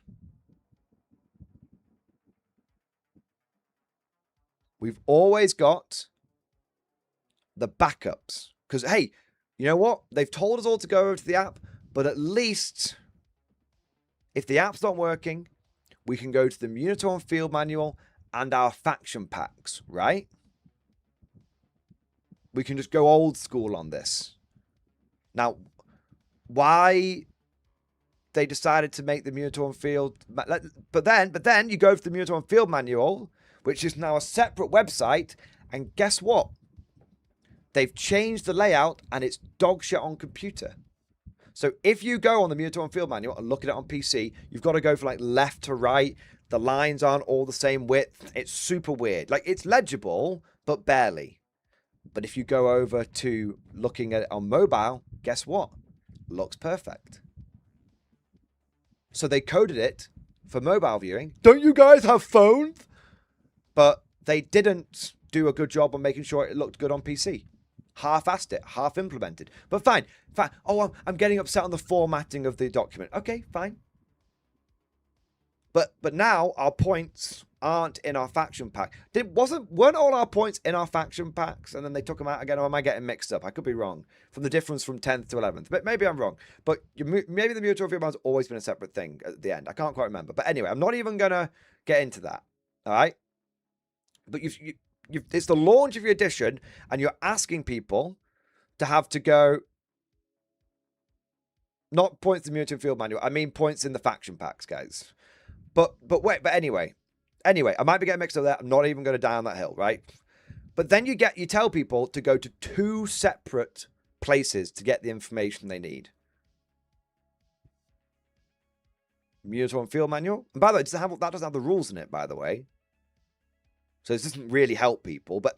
We've always got the backups. Because, hey, you know what? They've told us all to go over to the app, but at least if the app's not working, we can go to the Minotaur field manual and our faction packs, right? We can just go old school on this. Now, why they decided to make the Minotaur field... But then you go to the Minotaur field manual, which is now a separate website, and guess what? They've changed the layout and it's dog shit on computer. So if you go on the Minotaur field manual and look at it on PC, you've got to go from like left to right. The lines aren't all the same width. It's super weird. Like, it's legible, but barely. But if you go over to looking at it on mobile, guess what? Looks perfect. So they coded it for mobile viewing. Don't you guys have phones? But they didn't do a good job on making sure it looked good on PC. Half-assed it, half implemented. But fine. Oh, I'm getting upset on the formatting of the document. Okay, fine. But now our points aren't in our faction pack. Weren't all our points in our faction packs and then they took them out again? Or am I getting mixed up? I could be wrong. From the difference from 10th to 11th. But maybe I'm wrong. But maybe the Minotaur field has always been a separate thing at the end. I can't quite remember. But anyway, I'm not even going to get into that. All right? But it's the launch of your edition, and you're asking people to have to go, not points in the Minotaur field manual, I mean points in the faction packs, guys. But anyway, I might be getting mixed up there. I'm not even going to die on that hill, right? But then you tell people to go to 2 separate places to get the information they need. Minotaur field manual. And by the way, that doesn't have the rules in it, by the way. So this doesn't really help people, but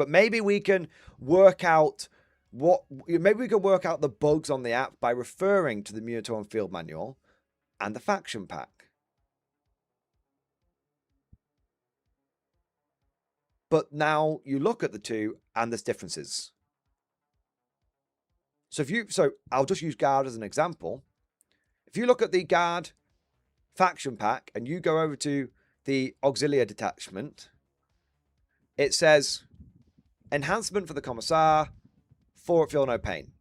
maybe we can work out the bugs on the app by referring to the Minotaur field manual and the faction pack. But now you look at the two and there's differences. So I'll just use Guard as an example. If you look at the Guard faction pack and you go over to the Auxilia detachment, it says, enhancement for the Commissar, 4 Feel No Pain.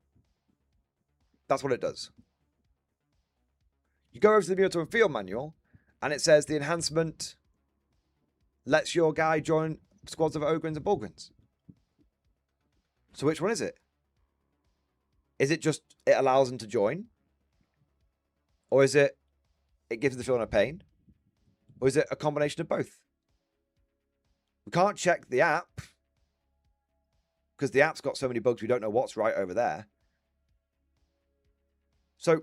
That's what it does. You go over to the Minotaur field manual, and it says the enhancement lets your guy join squads of Ogryns and Bulgrins. So which one is it? Is it just it allows them to join? Or is it gives them the Feel No Pain? Or is it a combination of both? We can't check the app because the app's got so many bugs we don't know what's right over there. So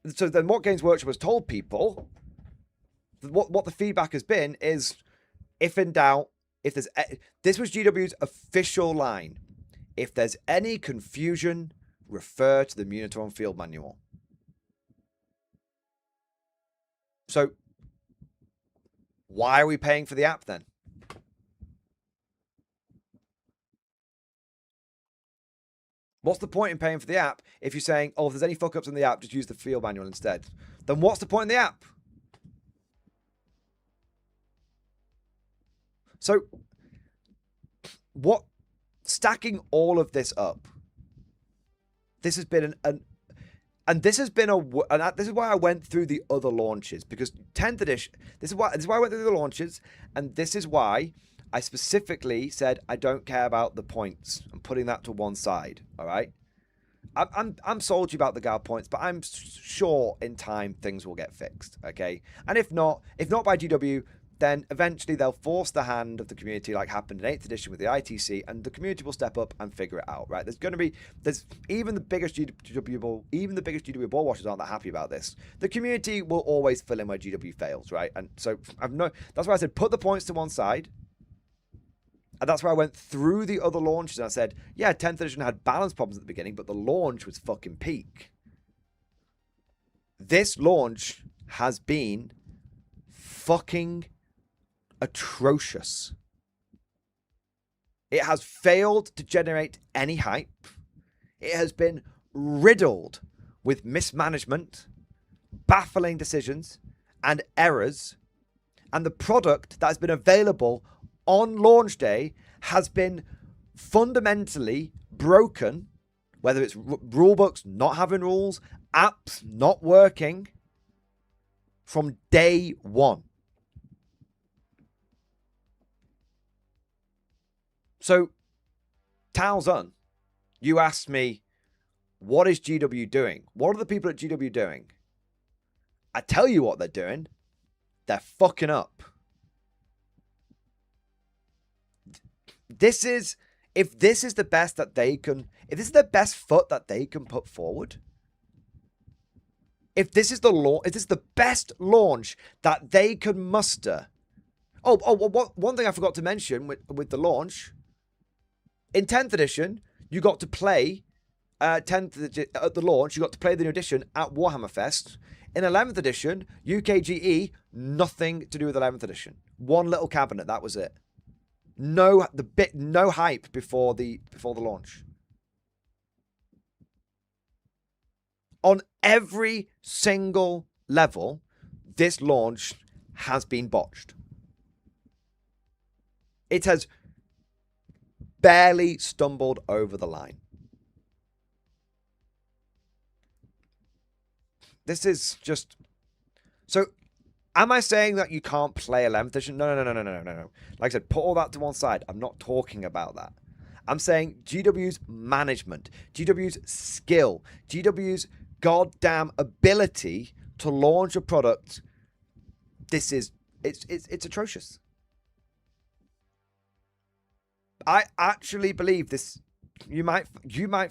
then what Games Workshop has told people, what the feedback has been is, if in doubt, this was GW's official line. If there's any confusion, refer to the Minotaur field manual. So why are we paying for the app then? What's the point in paying for the app if you're saying, oh, if there's any fuck-ups in the app, just use the field manual instead? Then what's the point in the app? So, what, stacking all of this up, this has been this is why I went through the other launches, because 10th edition, this is why I went through the launches, and this is why I specifically said I don't care about the points. I'm putting that to one side, all right? I'm salty about the gal points, but I'm sure in time things will get fixed, okay? And if not by GW, then eventually they'll force the hand of the community, like happened in 8th edition with the ITC, and the community will step up and figure it out, right? There's even the biggest GW ball watchers aren't that happy about this. The community will always fill in where GW fails, right? And so that's why I said put the points to one side. And that's where I went through the other launches and I said, yeah, 10th edition had balance problems at the beginning, but the launch was fucking peak. This launch has been fucking atrocious. It has failed to generate any hype. It has been riddled with mismanagement, baffling decisions, and errors. And the product that has been available on launch day has been fundamentally broken, whether it's rulebooks not having rules, apps not working, from day one. So, Talzun, you asked me, what is GW doing? What are the people at GW doing? I tell you what they're doing. They're fucking up. If this is the best that they can, if this is the best foot that they can put forward, if this is the best launch that they can muster. One thing I forgot to mention with the launch, in 10th edition, you got to play at the launch, you got to play the new edition at Warhammer Fest. In 11th edition, UKGE, nothing to do with 11th edition. One little cabinet, that was it. No hype before the launch. On every single level, this launch has been botched. It has barely stumbled over the line. This is just... So, am I saying that you can't play 11th edition? No. Like I said, put all that to one side. I'm not talking about that. I'm saying GW's management, GW's skill, GW's goddamn ability to launch a product. It's atrocious. I actually believe this. You might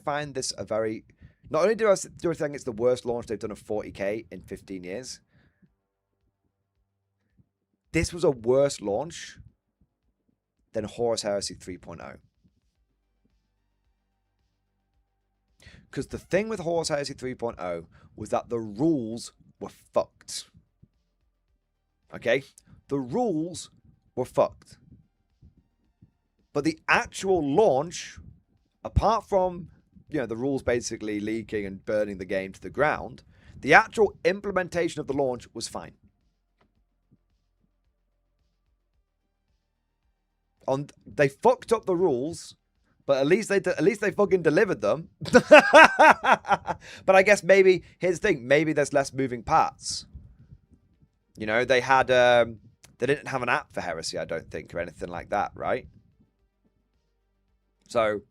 find this a very. Not only do I think it's the worst launch they've done of 40k in 15 years. This was a worse launch than Horus Heresy 3.0. Because the thing with Horus Heresy 3.0 was that the rules were fucked. Okay? The rules were fucked. But the actual launch, apart from, the rules basically leaking and burning the game to the ground, the actual implementation of the launch was fine. They fucked up the rules, but at least they fucking delivered them. But I guess maybe, here's the thing, maybe there's less moving parts. They had they didn't have an app for Heresy, I don't think, or anything like that, right? So,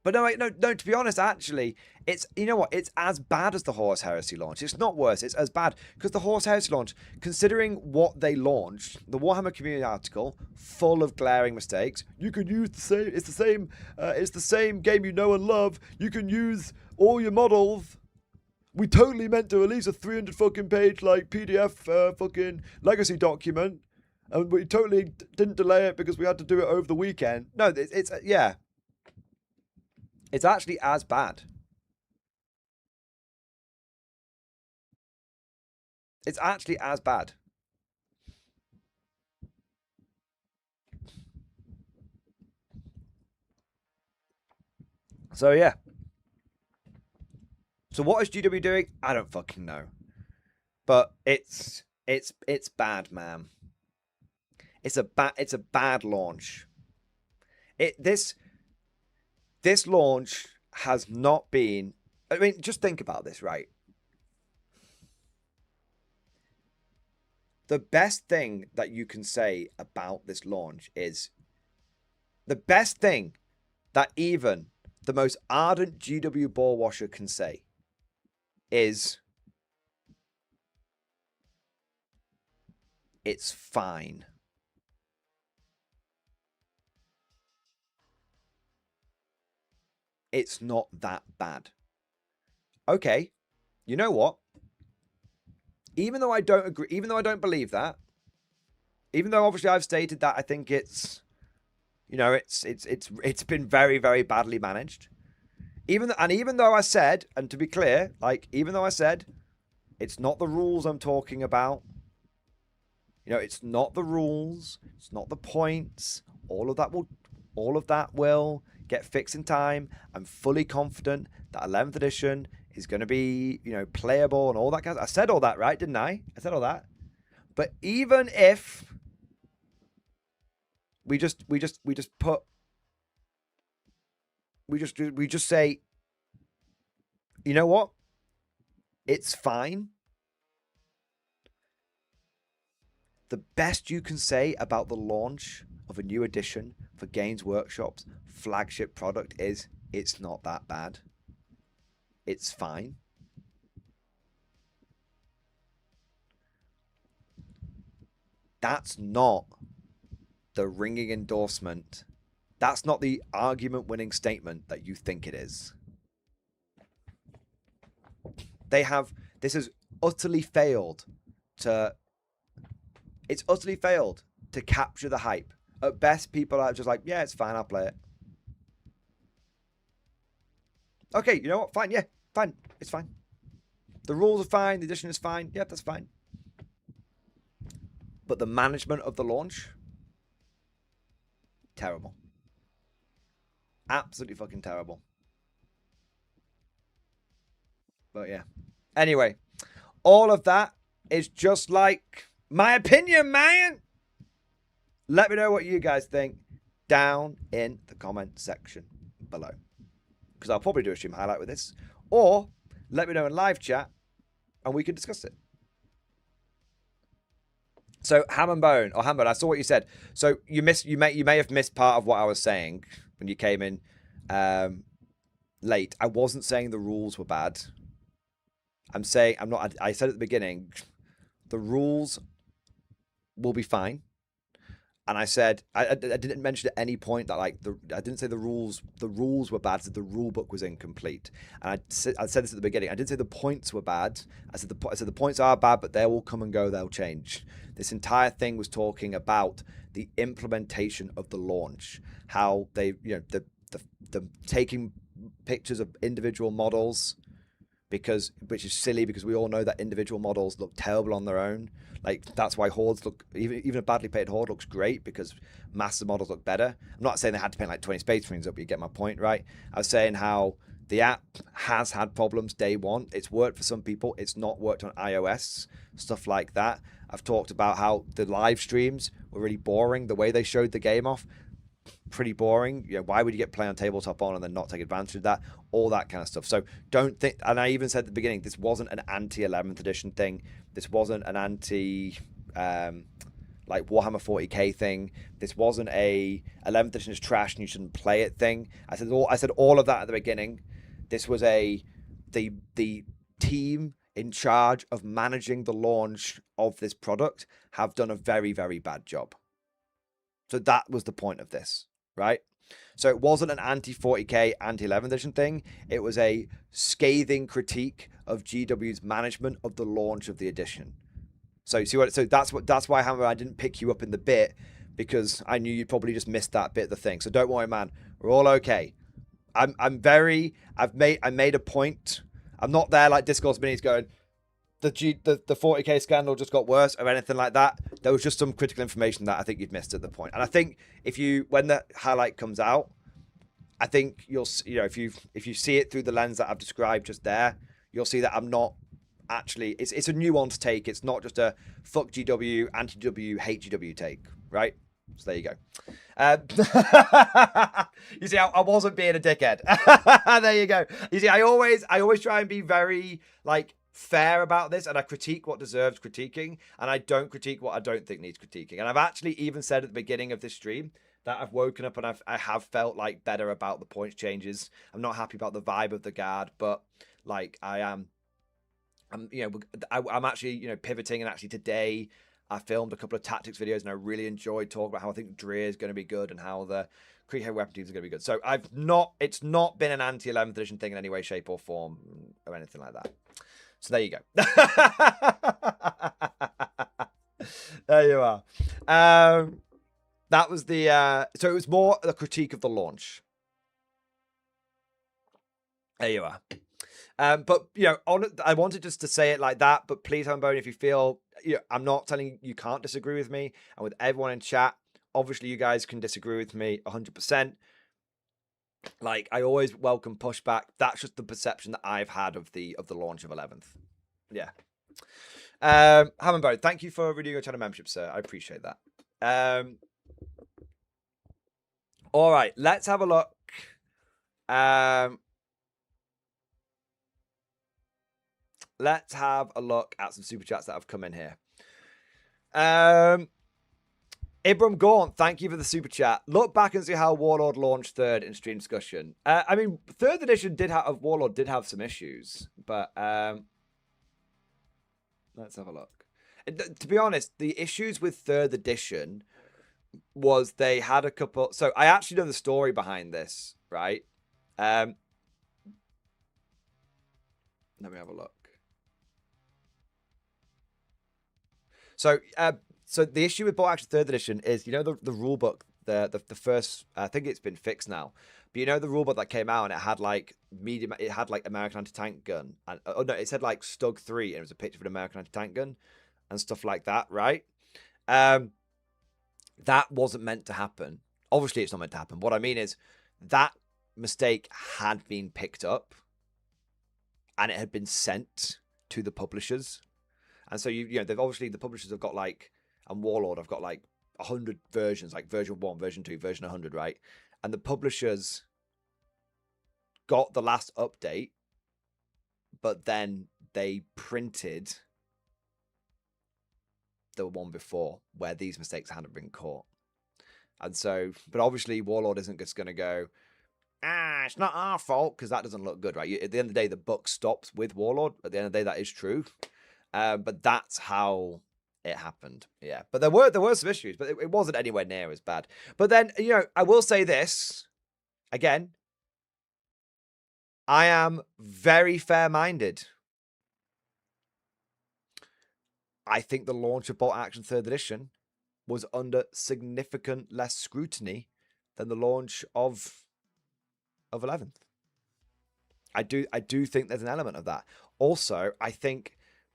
but no, to be honest, actually, it's, it's as bad as the Horus Heresy launch. It's not worse, it's as bad. Because the Horus Heresy launch, considering what they launched, the Warhammer community article, full of glaring mistakes. You can use it's the same game you know and love. You can use all your models. We totally meant to release a 300 fucking page, PDF fucking legacy document. And we totally didn't delay it because we had to do it over the weekend. No, it's yeah. It's actually as bad. It's actually as bad. So yeah. So what is GW doing? I don't fucking know. But it's bad, man. It's a bad launch. This launch has not been. I mean, just think about this, right? The best thing that you can say about this launch is the best thing that even the most ardent GW ball washer can say is it's fine. It's not that bad. Okay, you know what? Even though I don't agree, even though I don't believe that, even though obviously I've stated that I think it's, you know, it's been very, very badly managed. Even though I said, and to be clear, like, even though I said it's not the rules I'm talking about, you know, it's not the rules, it's not the points, all of that will get fixed in time. I'm fully confident that 11th edition is going to be, you know, playable and all that kind of. I said all that, right? Didn't I? I said all that. But even if we just say, you know what? It's fine. The best you can say about the launch of a new edition for Games Workshop's flagship product is it's not that bad. It's fine. That's not the ringing endorsement. That's not the argument-winning statement that you think it is. This has utterly failed to... It's utterly failed to capture the hype. At best, people are just like, yeah, it's fine, I'll play it. Okay, you know what? Fine, yeah, fine. It's fine. The rules are fine, the edition is fine. Yeah, that's fine. But the management of the launch, terrible. Absolutely fucking terrible. But yeah. Anyway, all of that is just like my opinion, man. Let me know what you guys think down in the comment section below. Because I'll probably do a stream highlight with this. Or let me know in live chat and we can discuss it. So Ham and Bone, or Ham Bone, I saw what you said. So you may have missed part of what I was saying when you came in late. I wasn't saying the rules were bad. I said at the beginning, the rules will be fine. And I said, I didn't mention at any point that I didn't say the rules were bad. I said the rule book was incomplete. And I said this at the beginning. I didn't say the points were bad. I said the points are bad, but they will come and go. They'll change. This entire thing was talking about the implementation of the launch, how they, you know, the taking pictures of individual models, which is silly because we all know that individual models look terrible on their own. Like, that's why hordes look, even a badly painted horde looks great because master models look better. I'm not saying they had to paint like 20 Space Marines up, but you get my point, right? I was saying how the app has had problems day one. It's worked for some people. It's not worked on iOS, stuff like that. I've talked about how the live streams were really boring. The way they showed the game off, pretty boring. You know, why would you get play on tabletop on and then not take advantage of that? All that kind of stuff. So don't think, and I even said at the beginning, this wasn't an anti-11th edition thing. This wasn't an anti like Warhammer 40k thing. This wasn't a 11th edition is trash and you shouldn't play it thing. I said all of that at the beginning. This was the team in charge of managing the launch of this product have done a very, very bad job. So that was the point of this, right? So it wasn't an anti-40k, anti-11th edition thing. It was a scathing critique of GW's management of the launch of the edition. So see what? So that's why I didn't pick you up in the bit, because I knew you'd probably just missed that bit of the thing. So don't worry, man. We're all okay. I made a point. I'm not there like Discourse Minis going, the 40k scandal just got worse or anything like that. There was just some critical information that I think you've missed at the point. And I think when the highlight comes out, I think you'll, you know, if you see it through the lens that I've described just there, you'll see that I'm not actually, it's a nuanced take. It's not just a fuck GW, anti-GW, hate GW take, right? So there you go. You see, I wasn't being a dickhead. There you go. You see, I always try and be very like fair about this, and I critique what deserves critiquing, and I don't critique what I don't think needs critiquing. And I've actually even said at the beginning of this stream that I've woken up and I have felt like better about the points changes. I'm not happy about the vibe of the guard, but like I'm actually pivoting, and actually today I filmed a couple of tactics videos, and I really enjoyed talking about how I think Dre is going to be good and how the Creek Heavy Weapon teams are going to be good. So it's not been an anti-11th edition thing in any way, shape, or form, or anything like that. So there you go. There you are. That was the so it was more a critique of the launch. There you are. But I wanted just to say it like that. But please, Humbo, if you feel, I'm not telling you can't disagree with me, and with everyone in chat, obviously you guys can disagree with me 100%. Like, I always welcome pushback. That's just the perception that I've had of the launch of 11th. Yeah. Hammonbo, thank you for renewing your channel membership, sir. I appreciate that. All right, let's have a look. Let's have a look at some super chats that have come in here. Ibram Gaunt, thank you for the super chat. Look back and see how Warlord launched third in stream discussion. I mean, third edition of Warlord did have some issues, but let's have a look. To be honest, the issues with third edition was they had a couple. So I actually know the story behind this, right? Let me have a look. So, so the issue with Bolt Action third edition is, the rule book, the first, I think it's been fixed now, but the rule book that came out, and it had like it had like American anti-tank gun, and oh no, it said like Stug 3, and it was a picture of an American anti-tank gun and stuff like that, right? That wasn't meant to happen. Obviously, it's not meant to happen. What I mean is that mistake had been picked up, and it had been sent to the publishers. And so they've obviously, the publishers have got like, and Warlord have got like 100 versions, like version 1, version 2, version 100, right? And the publishers got the last update, but then they printed the one before where these mistakes hadn't been caught. And so, but obviously Warlord isn't just going to go, it's not our fault, because that doesn't look good, right? At the end of the day, the buck stops with Warlord. At the end of the day, that is true. But that's how it happened. Yeah. But there were some issues, but it wasn't anywhere near as bad. But then, I will say this again. I am very fair-minded. I think the launch of Bolt Action 3rd Edition was under significant less scrutiny than the launch of 11th. I do think there's an element of that. Also, I think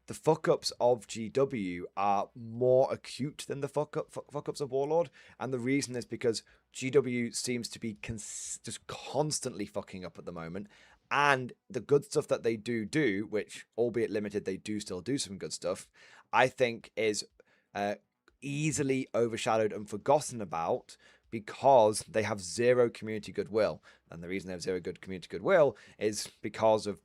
the fuck-ups of GW are more acute than the fuck-ups of Warlord. And the reason is because GW seems to be just constantly fucking up at the moment. And the good stuff that they do, which, albeit limited, they do still do some good stuff, I think is easily overshadowed and forgotten about because they have zero community goodwill. And the reason they have zero good community goodwill is because of,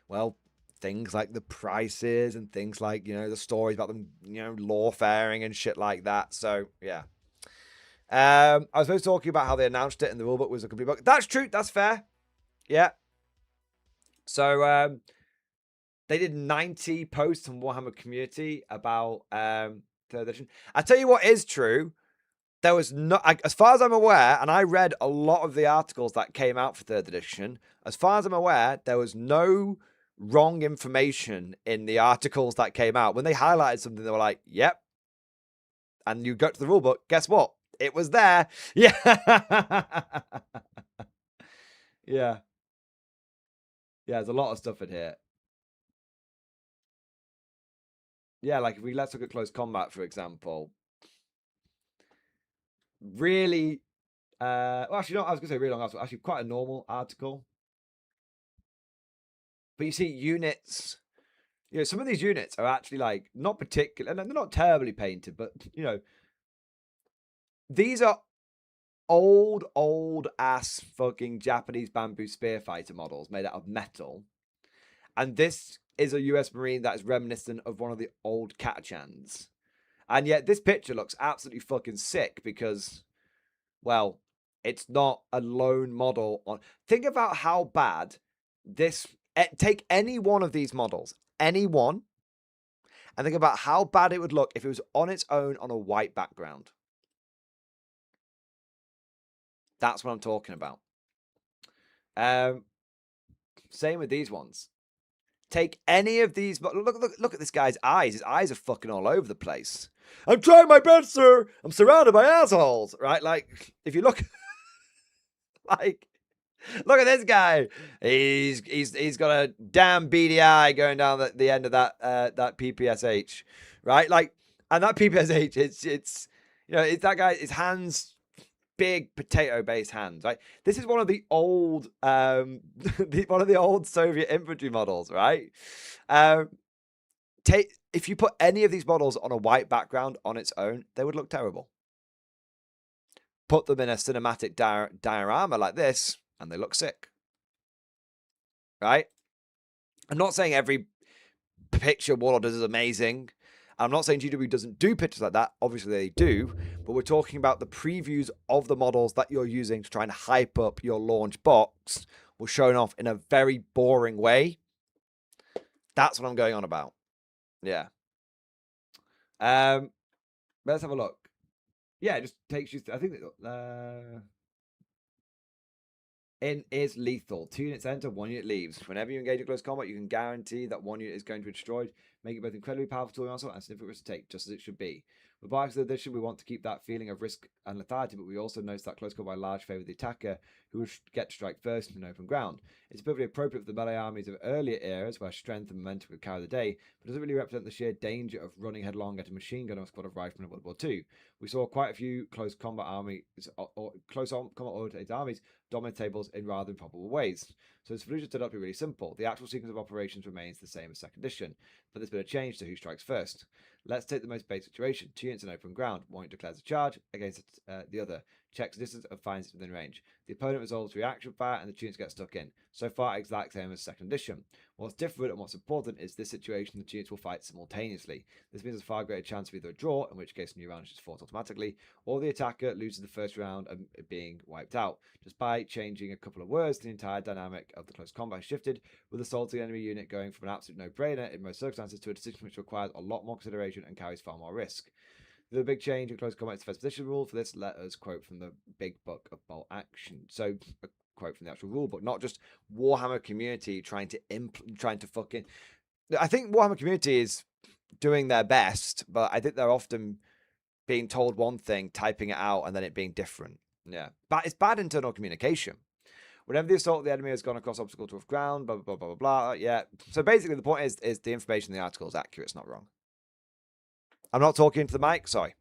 well, things like the prices and things like, the stories about them, lawfaring and shit like that. So, yeah. I was supposed to talking about how they announced it and the rulebook was a complete bug. That's true. That's fair. Yeah. So, they did 90 posts on Warhammer community about 3rd edition. I tell you what is true. There was no, as far as I'm aware, and I read a lot of the articles that came out for 3rd edition. As far as I'm aware, there was no wrong information in the articles that came out. When they highlighted something, they were like, yep. And you go to the rulebook, guess what? It was there. Yeah. Yeah. Yeah, there's a lot of stuff in here. Yeah, like if let's look at close combat, for example. Really, well, actually, no, I was going to say really long article. Actually, quite a normal article. But you see units You know, some of these units are actually like not particular, and they're not terribly painted, but you know, these are old ass fucking Japanese bamboo spear fighter models made out of metal. And this is a US Marine that is reminiscent of one of the old Katachans. And yet this picture looks absolutely fucking sick because, well, it's not a lone model on. Think about how bad this. Take any one of these models, any one, and think about how bad it would look if it was on its own on a white background. That's what I'm talking about. Same with these ones. Take any of these. Look at this guy's eyes. His eyes are fucking all over the place. I'm trying my best, sir. I'm surrounded by assholes. Right? Like, if you look, like, look at this guy. He's got a damn beady eye going down the end of that PPSH. Right? Like, and that PPSH, it's you know, it's that guy. His hands. Big potato-based hands, right? This is one of the old, one of the old Soviet infantry models, right? If you put any of these models on a white background on its own, they would look terrible. Put them in a cinematic diorama like this, and they look sick, right? I'm not saying every picture Warlord does is amazing. I'm not saying GW doesn't do pictures like that. Obviously they do. But we're talking about the previews of the models that you're using to try and hype up your launch box were shown off in a very boring way. That's what I'm going on about. Yeah. Let's have a look. Yeah, it just takes you... I think... is lethal. 2 units enter, 1 unit leaves. Whenever you engage in close combat, you can guarantee that 1 unit is going to be destroyed, make it both incredibly powerful tool muscle and significant risk to take, just as it should be. With bias addition, we want to keep that feeling of risk and lethality, but we also notice that close combat large favour the attacker, who will get to strike first in open ground. It's perfectly appropriate for the melee armies of earlier eras, where strength and momentum would carry the day, but doesn't really represent the sheer danger of running headlong at a machine gun or a squad of riflemen in World War II. We saw quite a few close combat armies, or close combat oriented armies dominate tables in rather improbable ways. So the solution turned out to be really simple. The actual sequence of operations remains the same as second edition, but there's been a change to who strikes first. Let's take the most basic situation. 2 units in open ground. 1 unit declares a charge against the other. Checks the distance and finds it within range. The opponent resolves reaction fire and the units get stuck in. So far, exact same as second edition. What's different and what's important is this situation the units will fight simultaneously. This means there's a far greater chance of either a draw, in which case a new round is just fought automatically, or the attacker loses the first round and being wiped out. Just by changing a couple of words, the entire dynamic of the close combat shifted, with assaulting enemy unit going from an absolute no-brainer in most circumstances to a decision which requires a lot more consideration and carries far more risk. The big change in close combat is the first position rule. For this, let us quote from the big book of bolt action. So, a quote from the actual rule book, not just Warhammer community trying to fucking. I think Warhammer community is doing their best, but I think they're often being told one thing, typing it out, and then it being different. Yeah, but it's bad internal communication. Whenever the assault of the enemy has gone across obstacle to rough ground, blah blah blah blah blah. Yeah. So basically, the point is the information in the article is accurate. It's not wrong. I'm not talking into the mic. Sorry.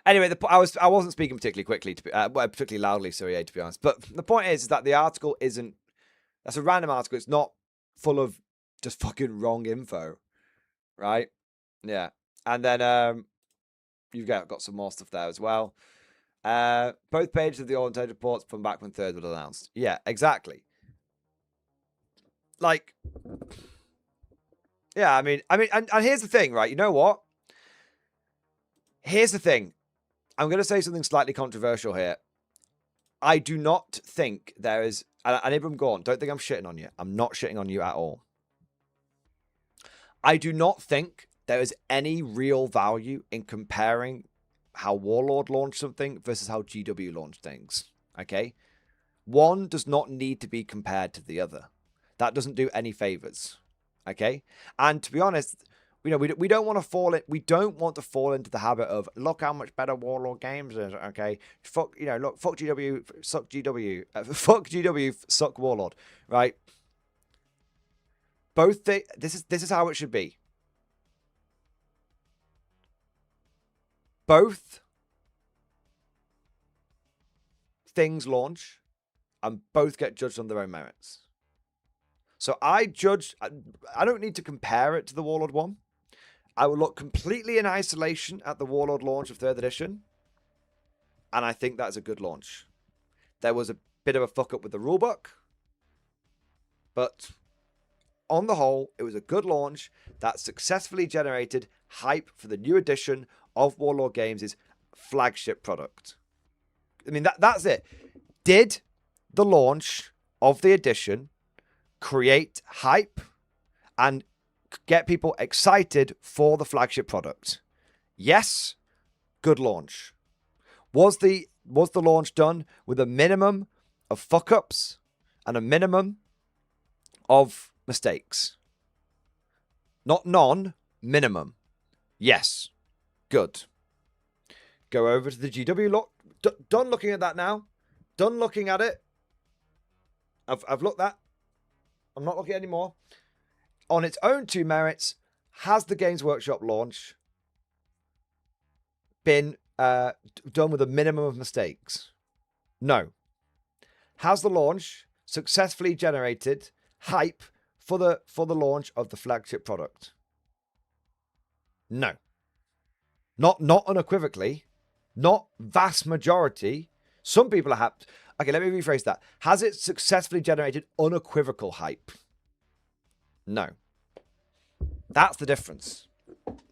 Anyway, I wasn't speaking particularly quickly, particularly loudly. Sorry, to be honest. But the point is that the article isn't. That's a random article. It's not full of just fucking wrong info, right? Yeah. And then you've got some more stuff there as well. Both pages of the all intelligence reports from back when third was announced. Yeah, exactly. Like. Yeah, I mean, and here's the thing, right? You know what? Here's the thing. I'm going to say something slightly controversial here. I do not think there is, and Ibram Gorn, don't think I'm shitting on you. I'm not shitting on you at all. I do not think there is any real value in comparing how Warlord launched something versus how GW launched things. Okay? One does not need to be compared to the other. That doesn't do any favors. Okay, and to be honest, you know, we don't want to fall into the habit of look how much better Warlord Games is. Okay, fuck, you know, look, fuck GW, suck GW, fuck GW, suck Warlord, right? This is how it should be. Both things launch, and both get judged on their own merits. So I don't need to compare it to the Warlord one. I would look completely in isolation at the Warlord launch of 3rd edition. And I think that's a good launch. There was a bit of a fuck up with the rulebook. But on the whole, it was a good launch that successfully generated hype for the new edition of Warlord Games' flagship product. I mean, that's it. Did the launch of the edition create hype and get people excited for the flagship product? Yes, good launch. Was the launch done with a minimum of fuck-ups and a minimum of mistakes? Not none, minimum. Yes, good. Go over to the GW look. Done looking at that now. Done looking at it. I've looked that. I'm not looking anymore. On its own 2 merits, has the Games Workshop launch been done with a minimum of mistakes? No. Has the launch successfully generated hype for the launch of the flagship product? No. Not unequivocally. Not vast majority. Some people are happy. Okay, let me rephrase that. Has it successfully generated unequivocal hype? No. That's the difference.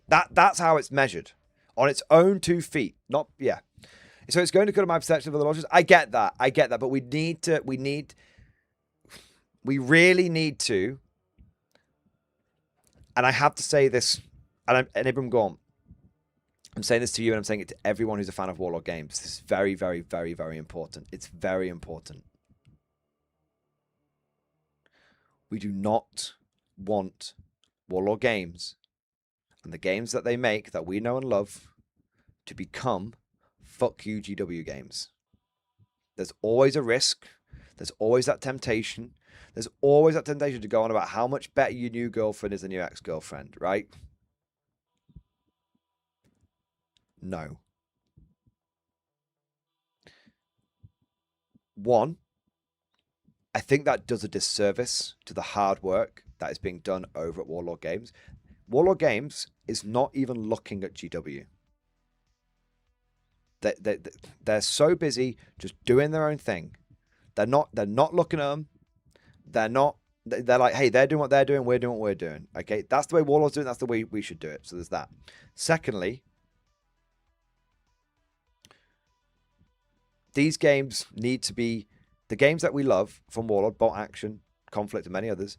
That's how it's measured. On its own 2 feet. Not, yeah. So it's going to go to my perception of the launches. I get that. But we really need to, and I have to say this, and everyone go on. I'm saying this to you and I'm saying it to everyone who's a fan of Warlord Games. This is very, very, very, very important. It's very important. We do not want Warlord Games and the games that they make that we know and love to become fuck you GW games. There's always a risk. There's always that temptation. There's always that temptation to go on about how much better your new girlfriend is than your ex-girlfriend, right? No. One, I think that does a disservice to the hard work that is being done over at Warlord Games. Warlord Games is not even looking at GW. They're so busy just doing their own thing. They're not looking at them. They're like, hey, they're doing what they're doing, we're doing what we're doing. Okay, that's the way Warlord's doing, that's the way we should do it. So there's that. Secondly, these games need to be the games that we love from Warlord, Bolt Action, Conflict, and many others.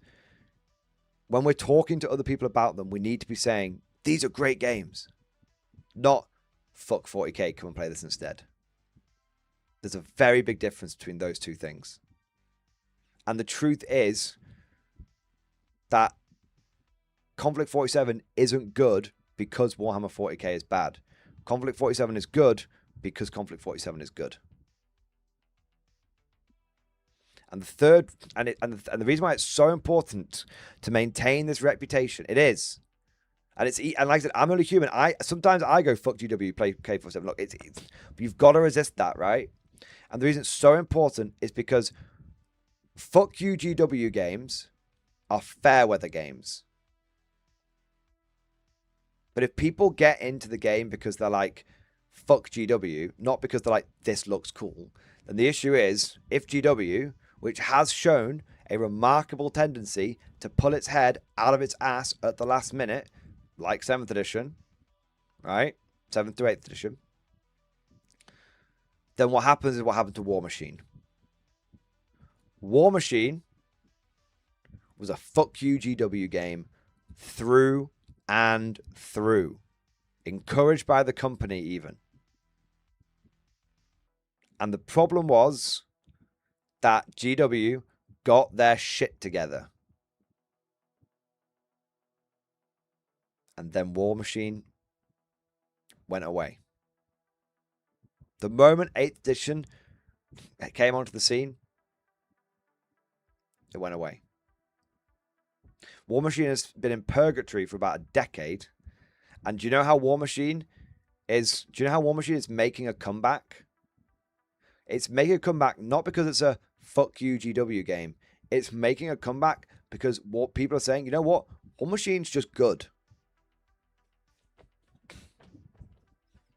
When we're talking to other people about them, we need to be saying, these are great games. Not, fuck 40k, come and play this instead. There's a very big difference between those 2 things. And the truth is that Conflict 47 isn't good because Warhammer 40k is bad. Conflict 47 is good because Conflict 47 is good. And the third, and the reason why it's so important to maintain this reputation, it is, and like I said, I'm only human. Sometimes I go fuck GW, play K47. Look, it's you've got to resist that, right? And the reason it's so important is because fuck you GW games are fair weather games. But if people get into the game because they're like, fuck GW, not because they're like, this looks cool, then the issue is, if GW, which has shown a remarkable tendency to pull its head out of its ass at the last minute, like 7th edition, right? 7th to 8th edition. Then what happens is what happened to War Machine. War Machine was a fuck you GW game through and through. Encouraged by the company even. And the problem was that GW got their shit together. And then War Machine went away. The moment 8th edition came onto the scene, it went away. War Machine has been in purgatory for about a decade. And do you know how War Machine is making a comeback? It's making a comeback not because it's a fuck you GW game. It's making a comeback because what people are saying, you know what? War Machine's just good.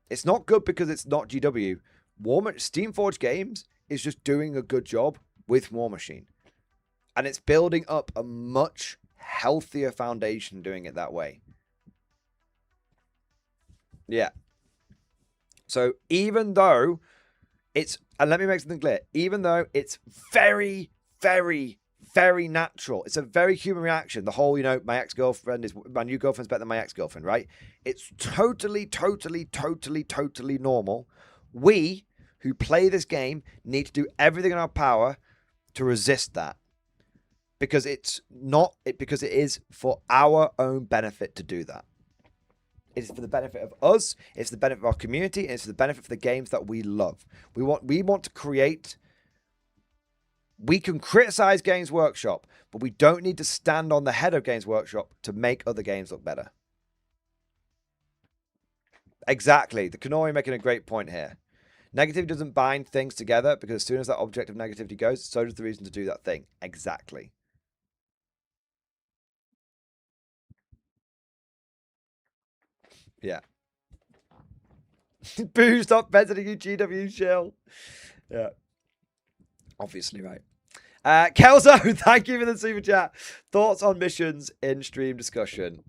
It's not good because it's not GW. Steamforged Games is just doing a good job with War Machine. And it's building up a much healthier foundation doing it that way. Yeah. So even though it's, and let me make something clear, even though it's very, very, very natural, it's a very human reaction. The whole, you know, my new girlfriend's better than my ex-girlfriend, right? It's totally, totally, totally, totally normal. We who play this game need to do everything in our power to resist that. Because because it is for our own benefit to do that. It is for the benefit of us, it's for the benefit of our community, and it's for the benefit of the games that we love. We want to create. We can criticize Games Workshop, but we don't need to stand on the head of Games Workshop to make other games look better. Exactly. The Kanori making a great point here. Negativity doesn't bind things together because as soon as that object of negativity goes, so does the reason to do that thing. Exactly. Yeah. Boo, stop visiting you, GW Shill. Yeah. Obviously, right. Kelzo, thank you for the super chat. Thoughts on missions in stream discussion.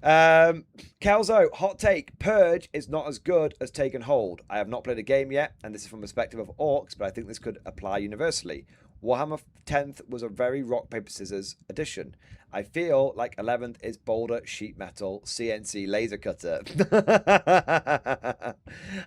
Kelzo, hot take. Purge is not as good as Take and Hold. I have not played a game yet, and this is from the perspective of orcs, but I think this could apply universally. Warhammer 10th was a very rock, paper, scissors edition. I feel like 11th is boulder, sheet metal, CNC laser cutter.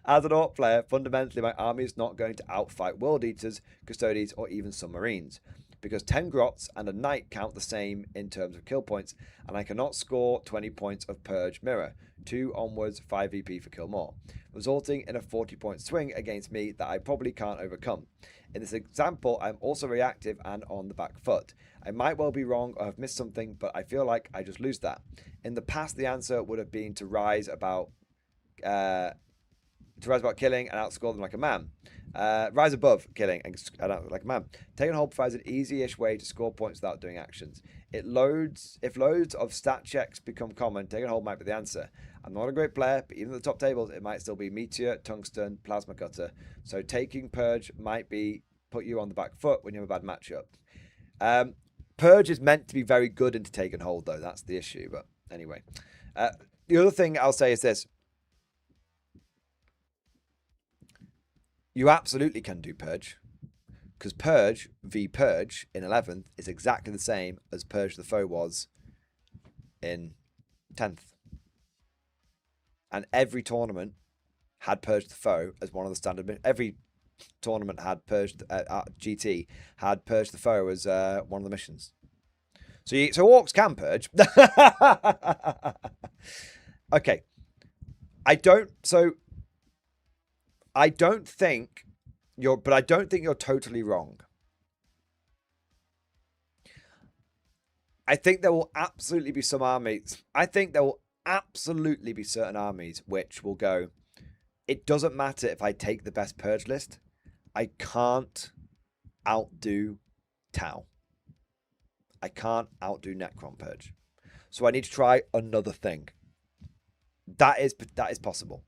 As an orc player, fundamentally my army is not going to outfight world eaters, custodies, or even submarines. Because 10 grots and a knight count the same in terms of kill points, and I cannot score 20 points of Purge Mirror, 2 onwards 5 VP for kill more, resulting in a 40-point swing against me that I probably can't overcome. In this example, I'm also reactive and on the back foot. I might well be wrong or have missed something, but I feel like I just lose that. In the past, the answer would have been to rise above killing and outscore them like a man. Rise above killing and out like a man. Take and Hold provides an easy-ish way to score points without doing actions. If loads of stat checks become common, Take and Hold might be the answer. I'm not a great player, but even at the top tables, it might still be Meteor, Tungsten, Plasma Cutter. So taking Purge might be put you on the back foot when you have a bad matchup. Purge is meant to be very good into Take and Hold, though. That's the issue. But anyway. The other thing I'll say is this. You absolutely can do Purge. Because Purge v Purge in 11th is exactly the same as Purge the Foe was in 10th. And every tournament had Purge the Foe as one of the standard. Every tournament had Purge, GT had Purge the Foe as one of the missions. So orcs can Purge. Okay. I don't think you're totally wrong. I think there will absolutely be some armies. I think there will absolutely be certain armies which will go, it doesn't matter if I take the best Purge list. I can't outdo Tau. I can't outdo Necron Purge. So I need to try another thing. That is possible.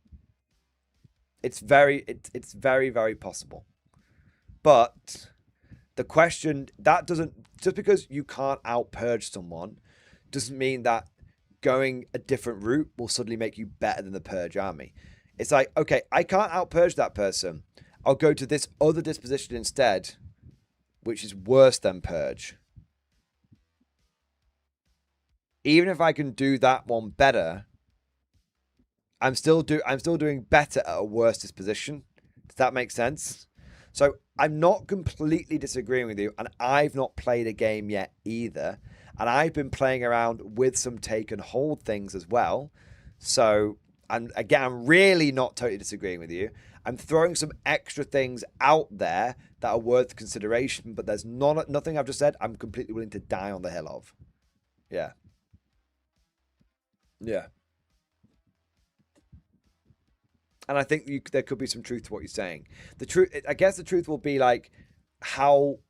It's very, very possible. But the question, that doesn't, just because you can't out-purge someone, doesn't mean that going a different route will suddenly make you better than the Purge army. It's like, okay, I can't out-purge that person. I'll go to this other disposition instead, which is worse than Purge. Even if I can do that one better, I'm still doing better at a worse disposition. Does that make sense? So I'm not completely disagreeing with you, and I've not played a game yet either. And I've been playing around with some Take and Hold things as well. So I'm really not totally disagreeing with you. I'm throwing some extra things out there that are worth consideration, but there's nothing I've just said I'm completely willing to die on the hill of. Yeah. Yeah. And I think there could be some truth to what you're saying. The truth, I guess the truth will be like how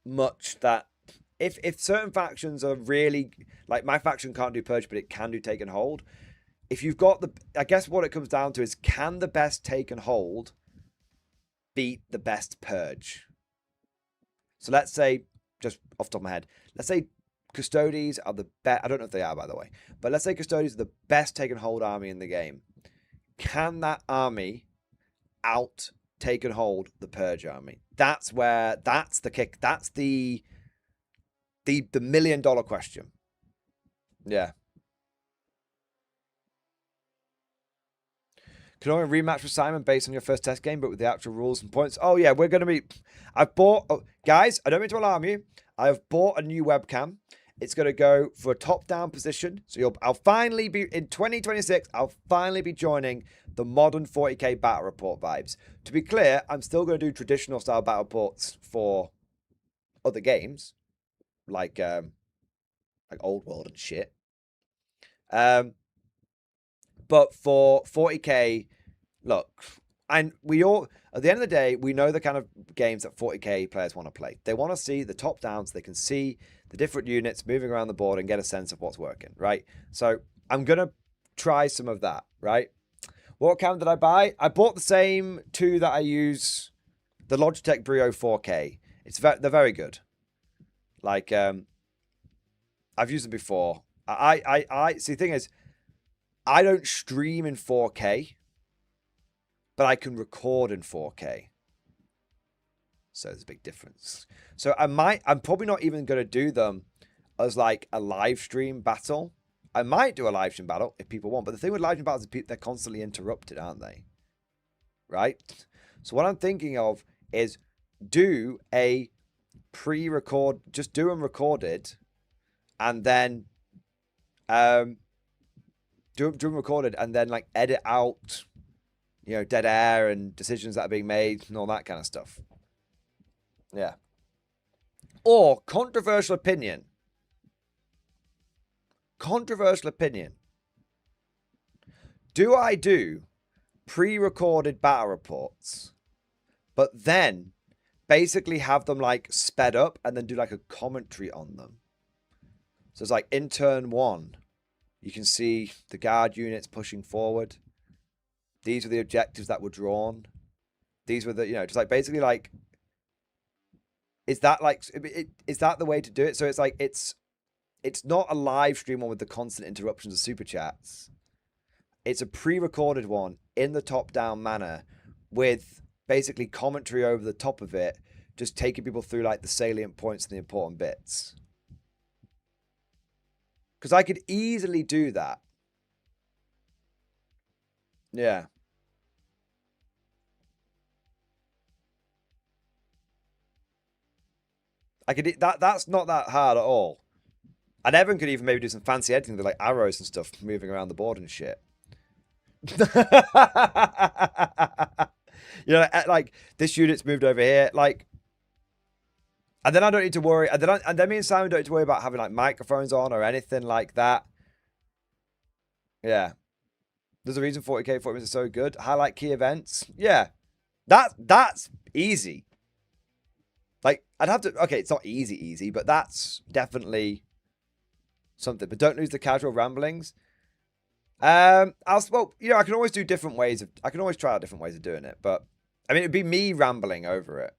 much that if certain factions are really like my faction can't do purge, but it can do take and hold. If you've got I guess what it comes down to is can the best take and hold beat the best purge? So let's say, just off the top of my head, let's say Custodes are the best. I don't know if they are, by the way, but let's say Custodes are the best take and hold army in the game. Can that army out take and hold the purge army? That's the kick. That's the $1 million question. Yeah. Can only rematch with Simon based on your first test game, but with the actual rules and points. Oh yeah, we're gonna be. I've bought, guys. I don't mean to alarm you. I've bought a new webcam. It's gonna go for a top-down position. So I'll finally be in 2026. I'll finally be joining the modern 40k battle report vibes. To be clear, I'm still gonna do traditional style battle reports for other games, like Old World and shit. But for 40k, look, and we all, at the end of the day, we know the kind of games that 40k players want to play. They want to see the top down so they can see the different units moving around the board and get a sense of what's working, right? So I'm going to try some of that, right? What cam did I buy? I bought the same two that I use, the Logitech Brio 4K. They're very good. Like, I've used them before. See, the thing is, I don't stream in 4K, but I can record in 4K. So there's a big difference. So I'm probably not even going to do them as like a live stream battle. I might do a live stream battle if people want, but the thing with live stream battles is they're constantly interrupted, aren't they? Right? So what I'm thinking of is do a pre-record, just do them recorded, and then do them recorded and then like edit out, you know, dead air and decisions that are being made and all that kind of stuff. Yeah. Or controversial opinion. Controversial opinion. Do I do pre-recorded battle reports, but then basically have them like sped up and then do like a commentary on them? So it's like in turn 1, you can see the guard units pushing forward. These were the objectives that were drawn. These were the, you know, just like basically like, is that the way to do it? So it's like, it's not a live stream one with the constant interruptions of super chats. It's a pre-recorded one in the top-down manner with basically commentary over the top of it, just taking people through like the salient points and the important bits. Because I could easily do that. Yeah. I could, that's not that hard at all. And Evan could even maybe do some fancy editing with like arrows and stuff moving around the board and shit. You know, like this unit's moved over here, like, and then I don't need to worry. And then me and Simon don't need to worry about having like microphones on or anything like that. Yeah. There's a reason 40k 40 minutes is so good. Highlight key events. Yeah. That's easy. Like, I'd have to, okay, it's not easy, but that's definitely something. But don't lose the casual ramblings. Well, you know, I can always do different ways of, I can always try out different ways of doing it. But, I mean, it'd be me rambling over it.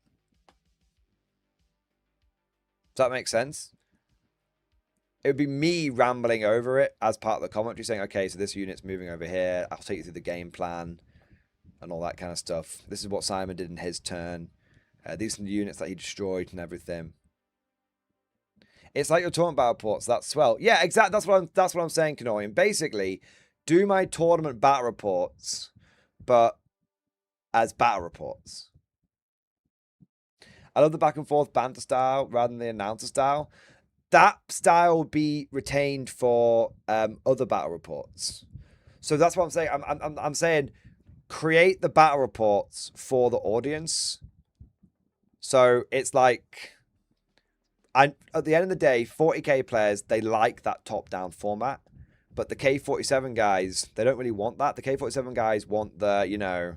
Does that make sense? It would be me rambling over it as part of the commentary, saying, okay, so this unit's moving over here. I'll take you through the game plan and all that kind of stuff. This is what Simon did in his turn. These are the units that he destroyed and everything. It's like you're talking about reports. That's swell. Yeah, exactly. That's what I'm saying, Kanoyan. Basically, do my tournament battle reports, but as battle reports. I love the back and forth banter style rather than the announcer style. That style will be retained for other battle reports. So that's what I'm saying. I'm saying create the battle reports for the audience. So it's like, at the end of the day, 40k players, they like that top-down format. But the K47 guys, they don't really want that. The K47 guys want the, you know,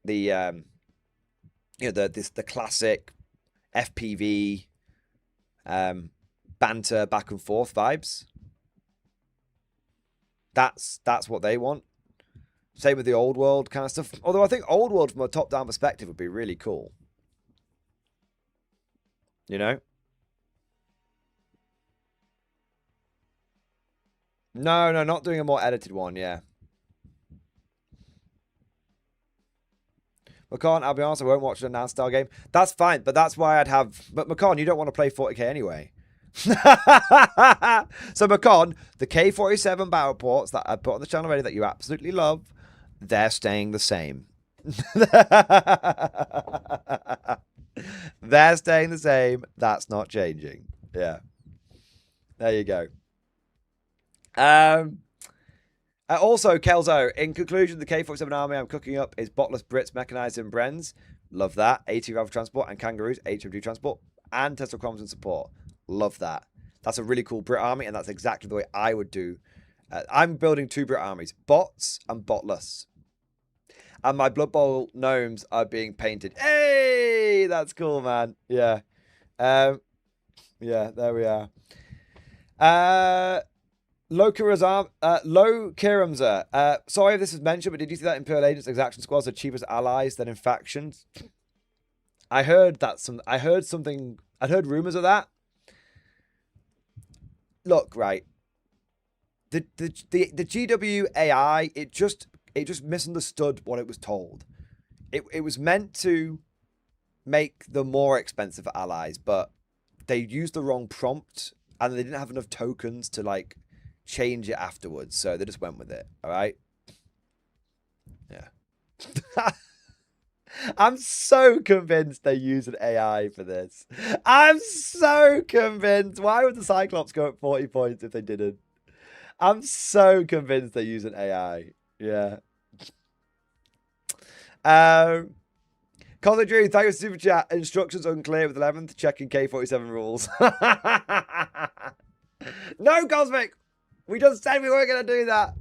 the classic FPV, banter, back and forth vibes. That's what they want. Same with the old world kind of stuff. Although I think old world from a top-down perspective would be really cool. You know? No, not doing a more edited one, yeah. McCon, I'll be honest, I won't watch an announced style game. That's fine, but that's why I'd have... But McCon, you don't want to play 40k anyway. So McCon, the K47 battle ports that I put on the channel already that you absolutely love, they're staying the same. They're staying the same. That's not changing. Yeah. There you go. Also, Kelzo, in conclusion, the K47 army I'm cooking up is botless Brits, mechanized and Brens. Love that. 80 Ravel transport and Kangaroos, HMD transport, and Tesla comms and support. Love that. That's a really cool Brit army, and that's exactly the way I would do. I'm building 2 Brit armies, bots and botless. And my Blood Bowl gnomes are being painted. Hey, that's cool, man. Yeah. Yeah, there we are. Low Kiramza. Sorry if this was mentioned, but did you see that Imperial Agents exaction squads are cheapest allies than in factions? I heard rumors of that. Look, right. The GW AI, it just misunderstood what it was told. It was meant to make the more expensive allies, but they used the wrong prompt and they didn't have enough tokens to like change it afterwards, so they just went with it. All right. Yeah. I'm so convinced they use an AI for this. I'm so convinced. Why would the Cyclops go at 40 points if they didn't? I'm so convinced they use an AI. Yeah. Colin Drew, thank you for super chat. Instructions unclear with 11th. Checking K47 rules. No, Cosmic. We just said we weren't going to do that.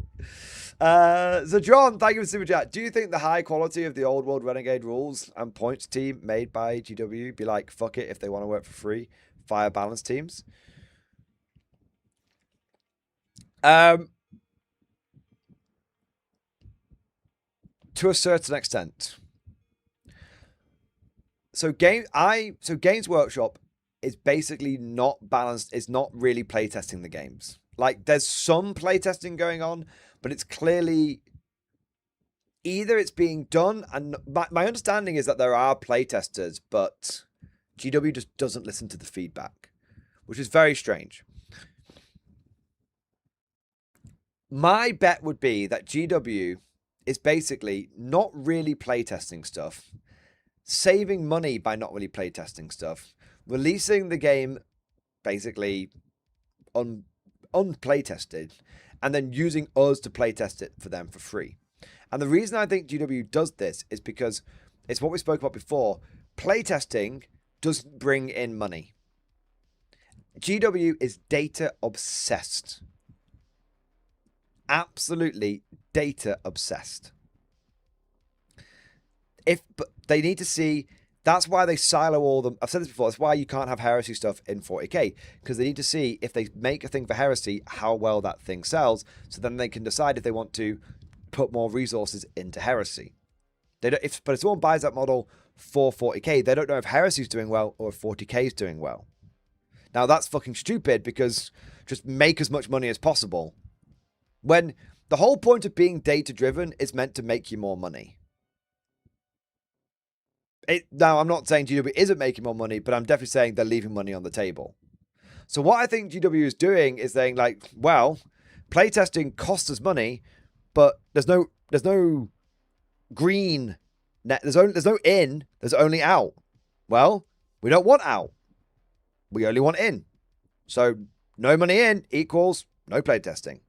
So John, thank you for super chat. Do you think the high quality of the old world Renegade rules and points team made by GW be like, fuck it, if they want to work for free, fire balance teams? To a certain extent. So Games Workshop is basically not balanced, is not really playtesting the games. Like, there's some playtesting going on, but it's clearly either it's being done, and my understanding is that there are playtesters, but GW just doesn't listen to the feedback, which is very strange. My bet would be that GW is basically not really playtesting stuff, saving money by not really playtesting stuff, releasing the game basically unplaytested, and then using us to playtest it for them for free. And the reason I think GW does this is because it's what we spoke about before. Playtesting doesn't bring in money. GW is data obsessed. Absolutely data obsessed. But they need to see, that's why they silo all them. I've said this before, that's why you can't have heresy stuff in 40k, because they need to see if they make a thing for heresy, how well that thing sells, so then they can decide if they want to put more resources into heresy. But if someone buys that model for 40k, they don't know if heresy is doing well or if 40k is doing well. Now that's fucking stupid, because just make as much money as possible. When the whole point of being data driven is meant to make you more money. Now, I'm not saying GW isn't making more money, but I'm definitely saying they're leaving money on the table. So what I think GW is doing is saying, like, well, playtesting costs us money, but there's no green net. There's no in. There's only out. Well, we don't want out. We only want in. So no money in equals no playtesting.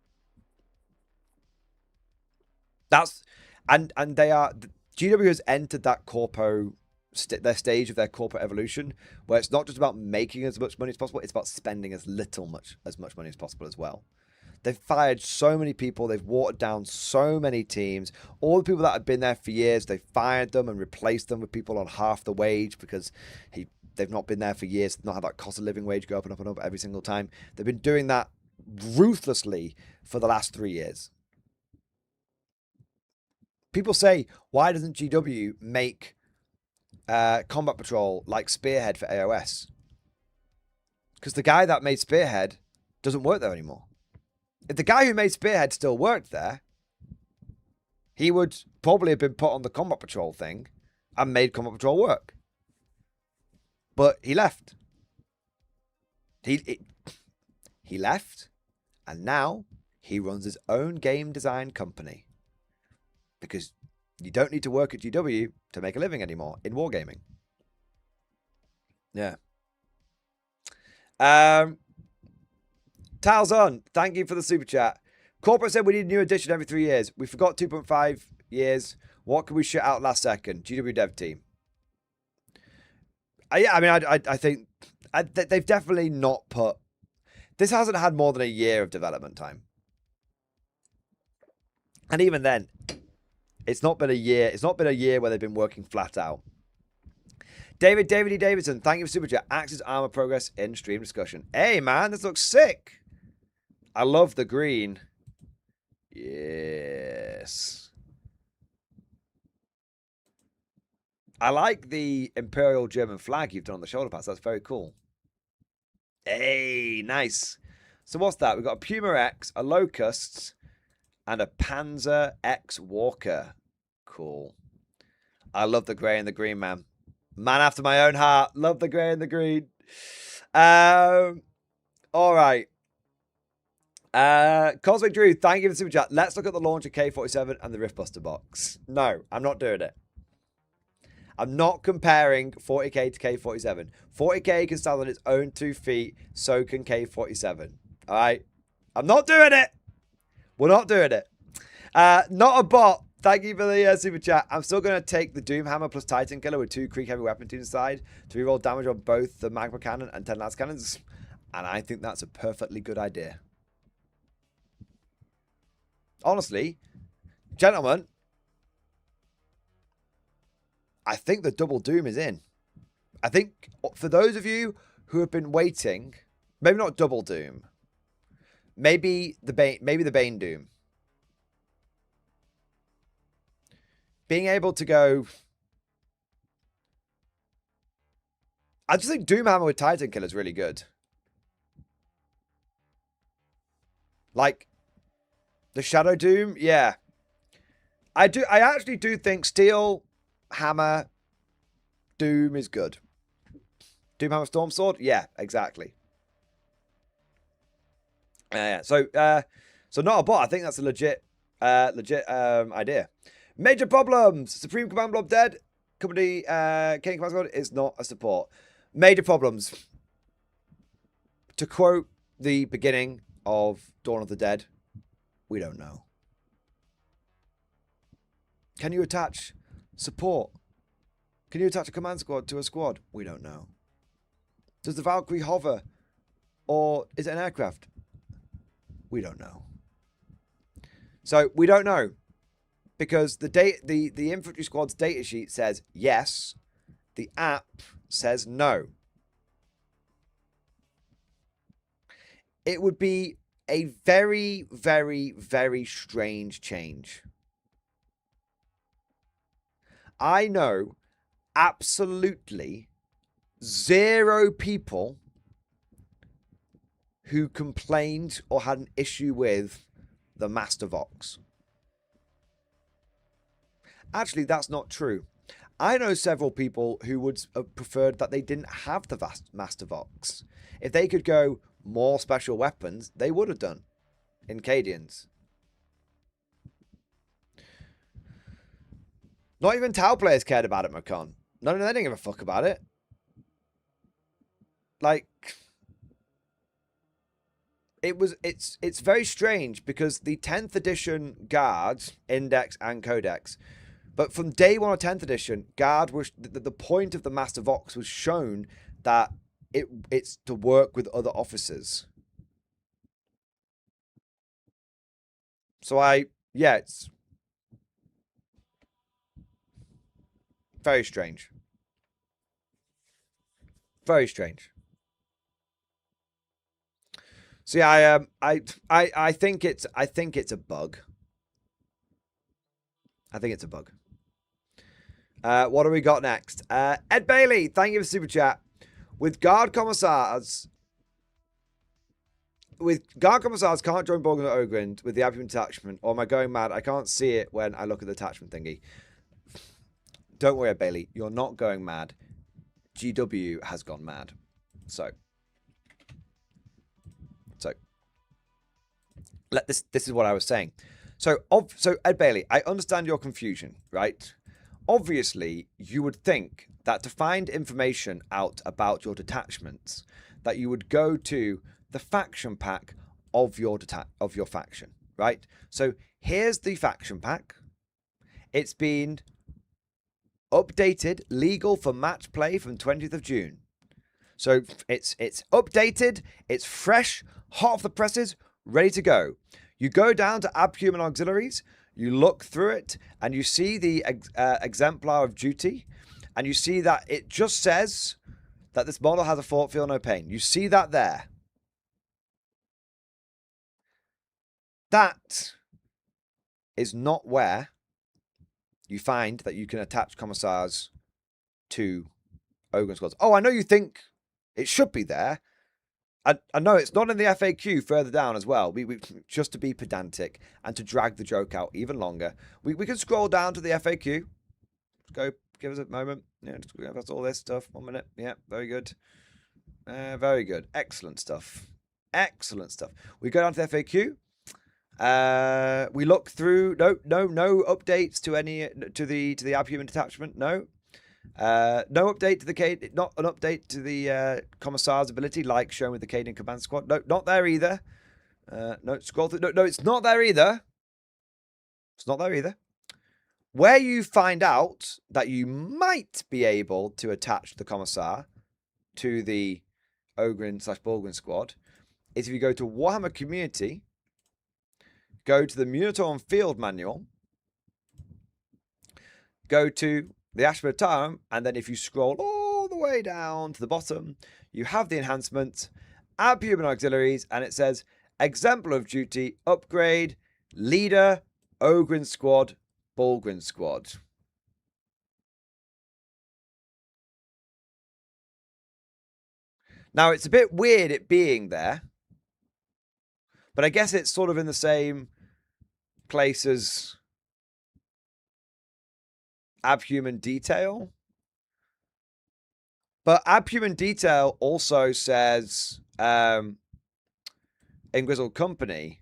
And they are, GW has entered that their stage of their corporate evolution, where it's not just about making as much money as possible, it's about spending as much money as possible as well. They've fired so many people, they've watered down so many teams. All the people that have been there for years, they've fired them and replaced them with people on half the wage because They've not been there for years. Not had that cost of living wage go up and up and up every single time. They've been doing that ruthlessly for the last 3 years. People say, why doesn't GW make Combat Patrol like Spearhead for AOS? Because the guy that made Spearhead doesn't work there anymore. If the guy who made Spearhead still worked there, he would probably have been put on the Combat Patrol thing and made Combat Patrol work. But he left. He left, and now he runs his own game design company. Because you don't need to work at GW to make a living anymore in wargaming. Yeah. Tals on, thank you for the super chat. Corporate said we need a new edition every 3 years. We forgot 2.5 years. What can we shit out last second? GW dev team. Yeah, I mean, I think they've definitely not put... This hasn't had more than a year of development time. And even then, it's not been a year. It's not been a year where they've been working flat out. David E. Davidson, thank you for super chat. Axis armor progress in stream discussion. Hey, man, this looks sick. I love the green. Yes. I like the Imperial German flag you've done on the shoulder pads. That's very cool. Hey, nice. So what's that? We've got a Puma X, a Locust, and a Panzer X Walker. Cool. I love the grey and the green, man. Man after my own heart. Love the grey and the green. All right. Cosmic Drew, thank you for the super chat. Let's look at the launch of K47 and the Riftbuster box. No, I'm not doing it. I'm not comparing 40k to K47. 40k can stand on its own 2 feet, so can K47. All right? I'm not doing it. We're not doing it. Not a bot. Thank you for the super chat. I'm still going to take the Doom Hammer plus Titan Killer with 2 Creek Heavy Weapon Teams inside to reroll damage on both the Magma Cannon and 10 Lance Cannons. And I think that's a perfectly good idea. Honestly, gentlemen, I think the double Doom is in. I think for those of you who have been waiting, maybe not double Doom, maybe the Bane Doom. Being able to go... I just think Doom Hammer with Titan Killer is really good. Like, the Shadow Doom, yeah. I actually do think Steel Hammer Doom is good. Doom Hammer Storm Sword, yeah, exactly. So not a bot. I think that's a legit idea. Major problems. Supreme Command Blob dead. Company King Command Squad is not a support. Major problems. To quote the beginning of Dawn of the Dead, we don't know. Can you attach support? Can you attach a command squad to a squad? We don't know. Does the Valkyrie hover? Or is it an aircraft? We don't know. So we don't know. Because the infantry squad's datasheet says yes. The app says no. It would be a very, very, very strange change. I know absolutely 0 people who complained or had an issue with the Master Vox. Actually, that's not true. I know several people who would have preferred that they didn't have the Master Vox. If they could go more special weapons, they would have done in Cadians. Not even Tau players cared about it, Macon. No, they didn't give a fuck about it. Like, it's very strange because the 10th edition guards, index and codex, but from day 1 of 10th edition, guard was the point of the Master Vox was shown that it's to work with other officers. So it's very strange. Very strange. So yeah, I think it's a bug. I think it's a bug. What do we got next? Ed Bailey, thank you for super chat. With guard commissars can't join Borg and Ogrind with the abhuman attachment, or am I going mad? I can't see it when I look at the attachment thingy. Don't worry, Ed Bailey, you're not going mad. GW has gone mad. So this is what I was saying. So Ed Bailey, I understand your confusion, right? Obviously, you would think that to find information out about your detachments, that you would go to the faction pack of your faction, right? So here's the faction pack. It's been updated, legal for match play from 20th of June. So it's updated, it's fresh, hot off the presses, ready to go. You go down to Abhuman Auxiliaries, you look through it, and you see the exemplar of duty, and you see that it just says that this model has a thought, feel no pain. You see that there. That is not where you find that you can attach commissars to Ogren squads. Oh, I know you think it should be there. I know it's not in the FAQ further down as well. We just to be pedantic and to drag the joke out even longer, we can scroll down to the FAQ. Go, give us a moment. Yeah, just give us all this stuff. 1 minute. Yeah, very good. Very good. Excellent stuff. Excellent stuff. We go down to the FAQ. We look through. No updates to the abhuman detachment. No. No update to the not an update to the commissar's ability, like shown with the Cadian command squad. No, not there either. No, scroll through. No, it's not there either. It's not there either. Where you find out that you might be able to attach the commissar to the Ogren/Borgren squad is if you go to Warhammer Community, go to the Minotaur Field Manual, go to the Ashburn, and then if you scroll all the way down to the bottom, you have the enhancement, Abhuman Auxiliaries, and it says Exemplar of Duty, Upgrade, Leader, Ogren Squad, Borgren Squad. Now, it's a bit weird it being there, but I guess it's sort of in the same place as Abhuman Detail. But Abhuman Detail also says in Grizzled Company,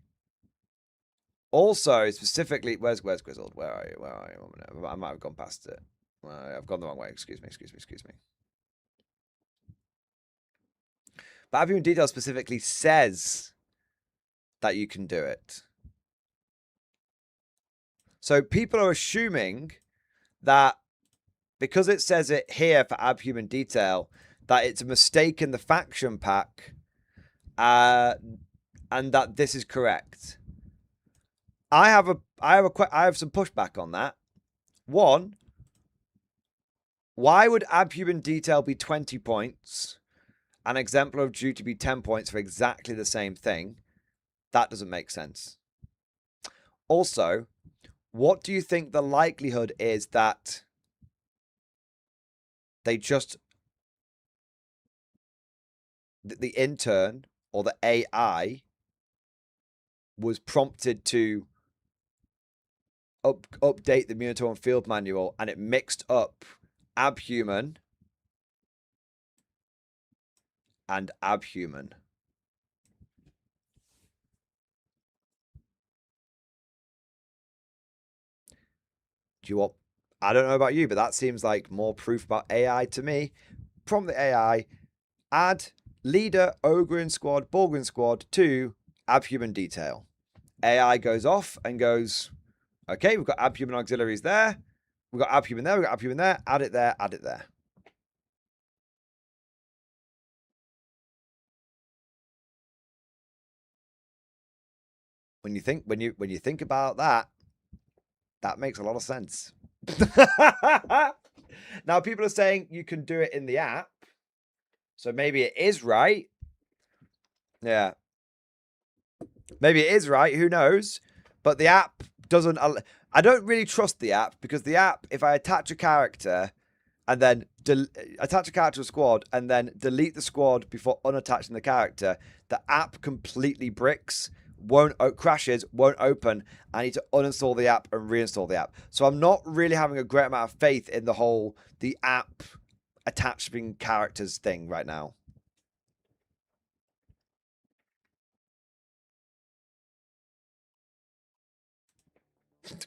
also specifically, where's Grizzled? Where are you? I might have gone past it. I've gone the wrong way. Excuse me. But Abhuman Detail specifically says that you can do it. So people are assuming that because it says it here for Abhuman Detail, that it's a mistake in the faction pack, and that this is correct. I have some pushback on that. One, why would Abhuman Detail be 20 points and Exemplar of Duty be 10 points for exactly the same thing? That doesn't make sense. Also, what do you think the likelihood is that they just, the intern or the AI was prompted to update the Minotaur Field Manual and it mixed up Abhuman and Abhuman? Do you want, I don't know about you, but that seems like more proof about AI to me. From the AI, add Leader, Ogren Squad, Borgren Squad to Abhuman Detail. AI goes off and goes, okay, we've got Abhuman Auxiliaries there. We've got Abhuman there, we've got Abhuman there. Add it there, add it there. When you think about that, that makes a lot of sense. Now, people are saying you can do it in the app. So maybe it is right. Yeah. Maybe it is right. Who knows? But the app doesn't... I don't really trust the app because the app, if I attach a character and then attach a character to a squad and then delete the squad before unattaching the character, the app completely bricks, crashes, won't open. I need to uninstall the app and reinstall the app. So I'm not really having a great amount of faith in the app attaching characters thing right now.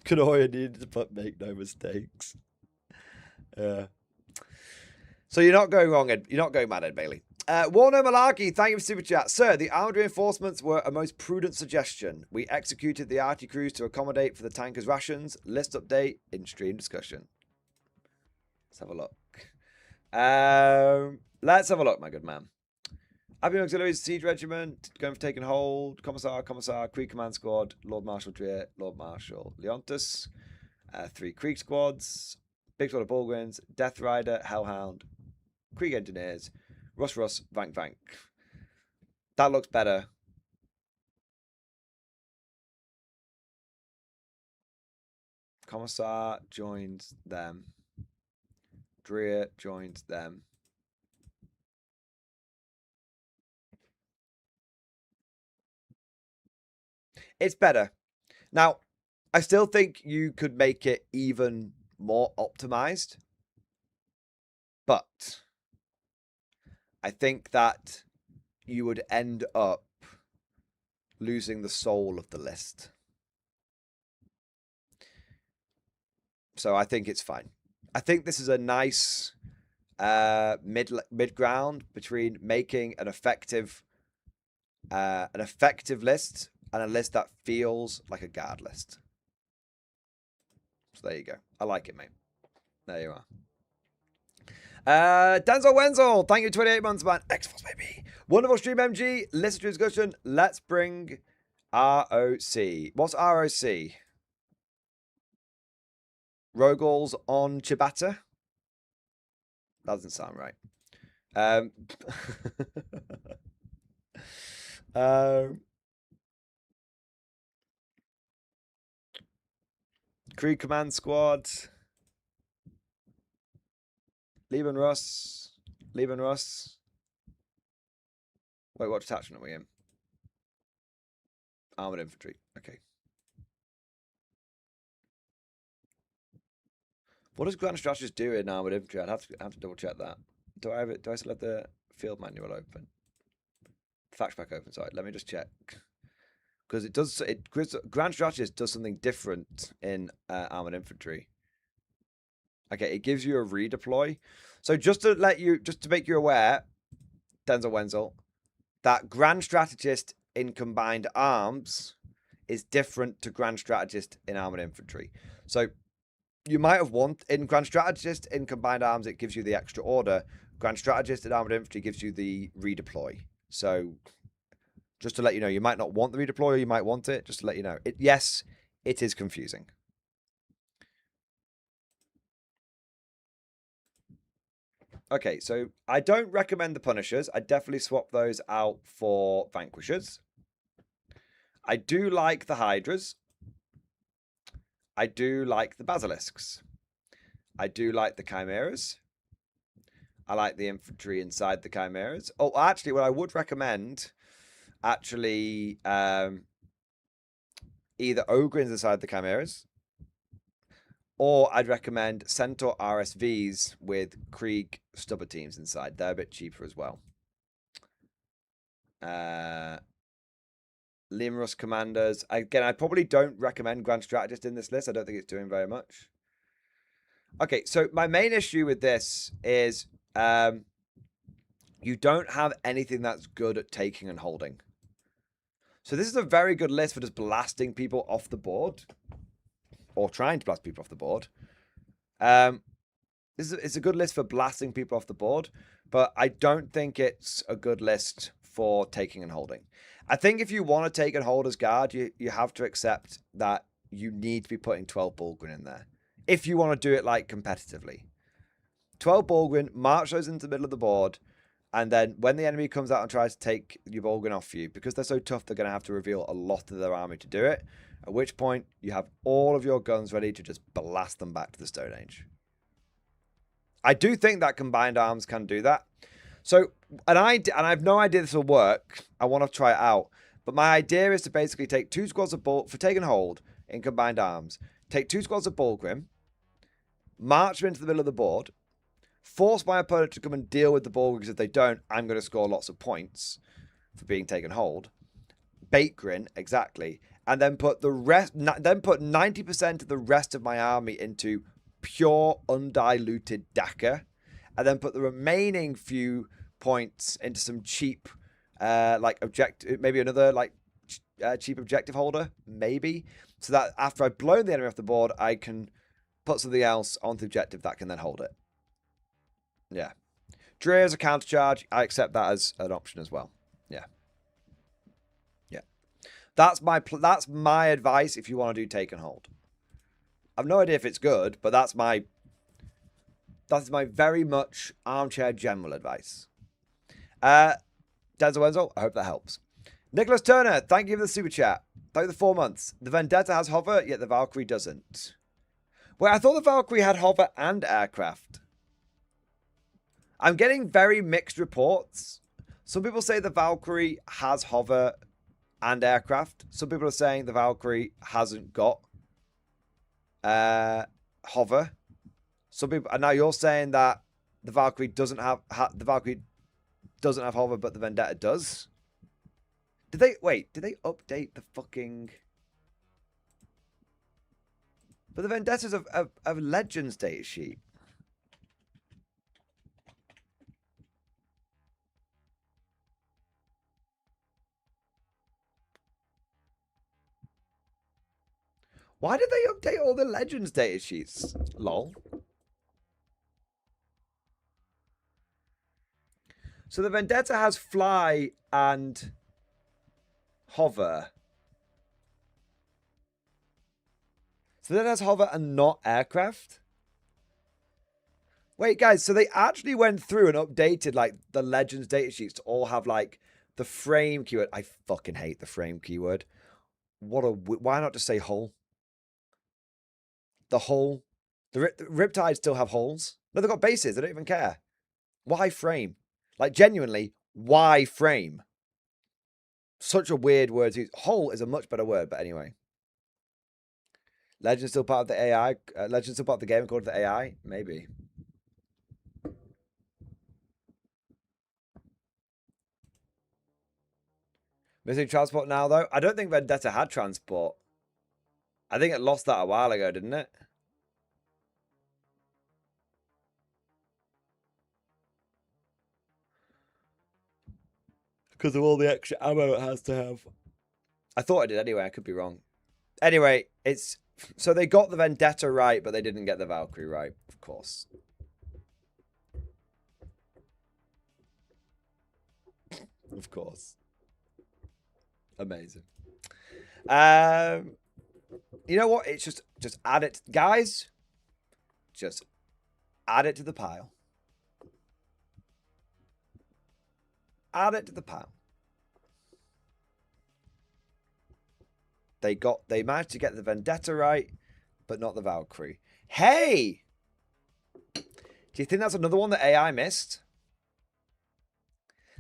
Kanoya needed to put make no mistakes. Yeah. So you're not going wrong, Ed. You're not going mad, Ed Bailey. Warno Malarkey, thank you for super chat. Sir, the armed reinforcements were a most prudent suggestion. We executed the arty crews to accommodate for the tankers' rations. List update in stream discussion. Let's have a look. Let's have a look, my good man. Avian Auxiliaries, Siege Regiment, going for taking hold. Commissar, Krieg Command Squad, Lord Marshal Dreer, Lord Marshal Leontus. 3 Krieg Squads, Big Sword of Bulgwins, Death Rider, Hellhound, Krieg Engineers, Russ, Vank. That looks better. Commissar joins them. Dreer joins them. It's better. Now, I still think you could make it even more optimized. But I think that you would end up losing the soul of the list. So I think it's fine. I think this is a nice mid ground between making an effective list and a list that feels like a guard list. So there you go. I like it, mate. There you are. Denzel Wenzel, thank you, 28 months, man. X-Force, baby. Wonderful stream, MG. Listen to discussion. Let's bring ROC. What's ROC? Rogals on Chibata? That doesn't sound right. Krieg Command Squad. Lieben Russ. Wait, what detachment are we in? Armored Infantry. Okay. What does Grand Strategist do in Armored Infantry? I'd have to double check that. Do I still have the field manual open? Fact pack open, sorry. Let me just check. Because Grand Strategist does something different in Armored Infantry. Okay, it gives you a redeploy. So just to make you aware, Denzel Wenzel, that Grand Strategist in Combined Arms is different to Grand Strategist in Armored Infantry. So you might have in Grand Strategist in Combined Arms, it gives you the extra order. Grand Strategist in Armored Infantry gives you the redeploy. So just to let you know, you might not want the redeploy or you might want it, just to let you know. Yes, it is confusing. Okay, so I don't recommend the Punishers. I definitely swap those out for Vanquishers. I do like the Hydras. I do like the Basilisks. I do like the Chimeras. I like the infantry inside the Chimeras. Oh, actually, what I would recommend, either Ogrins inside the Chimeras, or I'd recommend Centaur RSVs with Krieg stubber teams inside. They're a bit cheaper as well. Limrus Commanders. Again, I probably don't recommend Grand Strategist in this list. I don't think it's doing very much. Okay, so my main issue with this is you don't have anything that's good at taking and holding. So this is a very good list for just blasting people off the board. Or trying to blast people off the board. It's a good list for blasting people off the board, but I don't think it's a good list for taking and holding. I think if you want to take and hold as guard, you have to accept that you need to be putting 12 Bulgrin in there. If you want to do it like competitively. 12 Bulgrin, march those into the middle of the board, And then when the enemy comes out and tries to take your Bolgan off you, because they're so tough, they're going to have to reveal a lot of their army to do it. At which point, you have all of your guns ready to just blast them back to the Stone Age. I do think that combined arms can do that. So, and I have no idea this will work. I want to try it out. But my idea is to basically take 2 squads of for taking hold in combined arms, take 2 squads of Bullgrim, march them into the middle of the board, force my opponent to come and deal with the Bullgrim, because if they don't, I'm going to score lots of points for being taken hold. Bait grin, exactly. And then put the rest, then put 90% of the rest of my army into pure undiluted Daka, and then put the remaining few points into some cheap, like objective, maybe another like cheap objective holder, maybe, so that after I've blown the enemy off the board, I can put something else onto the objective that can then hold it. Yeah, Dre as a counter charge, I accept that as an option as well. Yeah. That's my advice if you want to do take and hold. I've no idea if it's good, but that's my very much armchair general advice. Denzel Wenzel, I hope that helps. Nicholas Turner, thank you for the super chat. Thank you for the 4 months. The Vendetta has hover, yet the Valkyrie doesn't. Well, I thought the Valkyrie had hover and aircraft. I'm getting very mixed reports. Some people say the Valkyrie has hover and aircraft. Some people are saying the Valkyrie hasn't got hover. Some people, and now you're saying that the Valkyrie doesn't have hover, but the Vendetta does. Did they update the fucking? But the Vendetta's a Legends data sheet. Why did they update all the Legends data sheets? Lol. So the Vendetta has fly and hover. So that has hover and not aircraft? Wait, guys, so they actually went through and updated like the Legends data sheets to all have like the frame keyword. I fucking hate the frame keyword. Why not just say hull? The hull. The Riptides still have hulls. No, they've got bases. They don't even care. Why frame? Like, genuinely, why frame? Such a weird word to use. Hull is a much better word, but anyway. Legend's still part of the AI. Legend's still part of the game according to the AI? Maybe. Missing transport now, though? I don't think Vendetta had transport. I think it lost that a while ago, didn't it? Because of all the extra ammo it has to have. I thought I did anyway. I could be wrong. Anyway, it's... So they got the Vendetta right, but they didn't get the Valkyrie right, of course. Of course. Amazing. You know what? It's just add it. Guys, just add it to the pile. Add it to the pile. They managed to get the Vendetta right, but not the Valkyrie. Hey! Do you think that's another one that AI missed?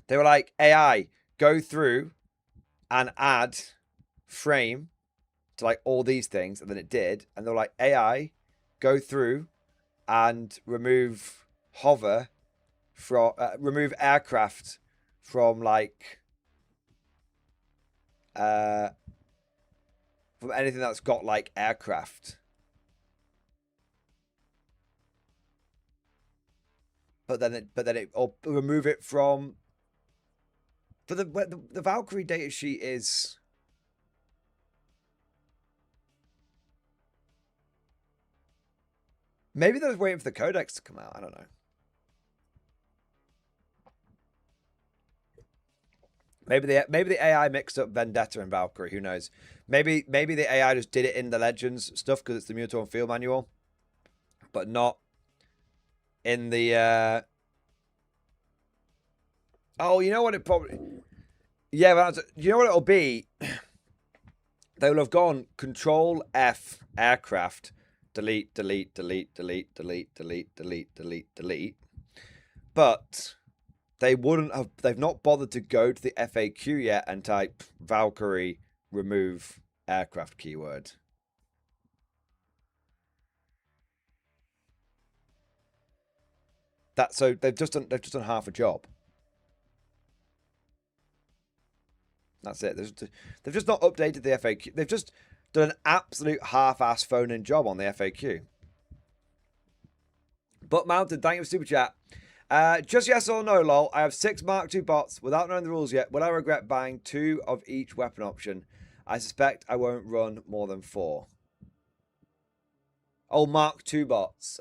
They were like, AI, go through and add frame to like all these things, and then it did. And they were like, AI, go through and remove hover from remove aircraft from like from anything that's got like aircraft. But then it or remove it from. But the Valkyrie data sheet is. Maybe they're waiting for the codex to come out. I don't know. Maybe the AI mixed up Vendetta and Valkyrie. Who knows? Maybe the AI just did it in the Legends stuff because it's the Mutor Field Manual, but not in the Oh, you know what it probably... Yeah, but you know what it'll be? They will have gone Control F aircraft, delete, delete, delete, delete, delete, delete, delete, delete, delete. But they wouldn't have... They've not bothered to go to the FAQ yet and type Valkyrie remove aircraft keyword. So they've just done half a job. That's it. They've just not updated the FAQ. They've just done an absolute half-ass phone-in job on the FAQ. But Mounted, thank you for super chat. Just yes or no, lol. I have 6 Mark II bots without knowing the rules yet. Will I regret buying 2 of each weapon option? I suspect I won't run more than 4. Oh, Mark II bots.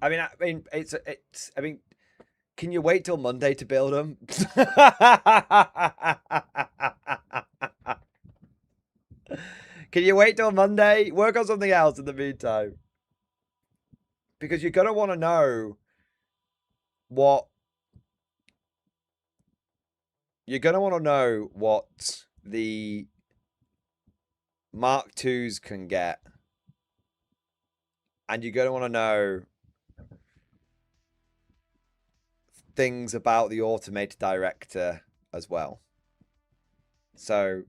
I mean, can you wait till Monday to build them? Can you wait till Monday? Work on something else in the meantime. Because you're going to want to know what... You're going to want to know what the Mark IIs can get. And you're going to want to know things about the automated director as well. So,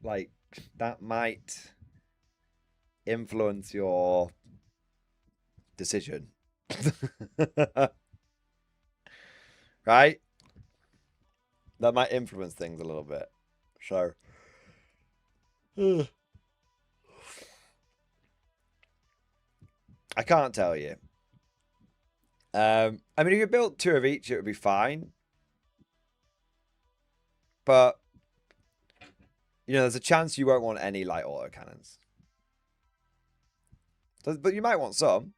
like, that might influence your decision. Right? That might influence things a little bit. So, I can't tell you. I mean, if you built 2 of each, it would be fine. But, you know, there's a chance you won't want any light autocannons. But you might want some.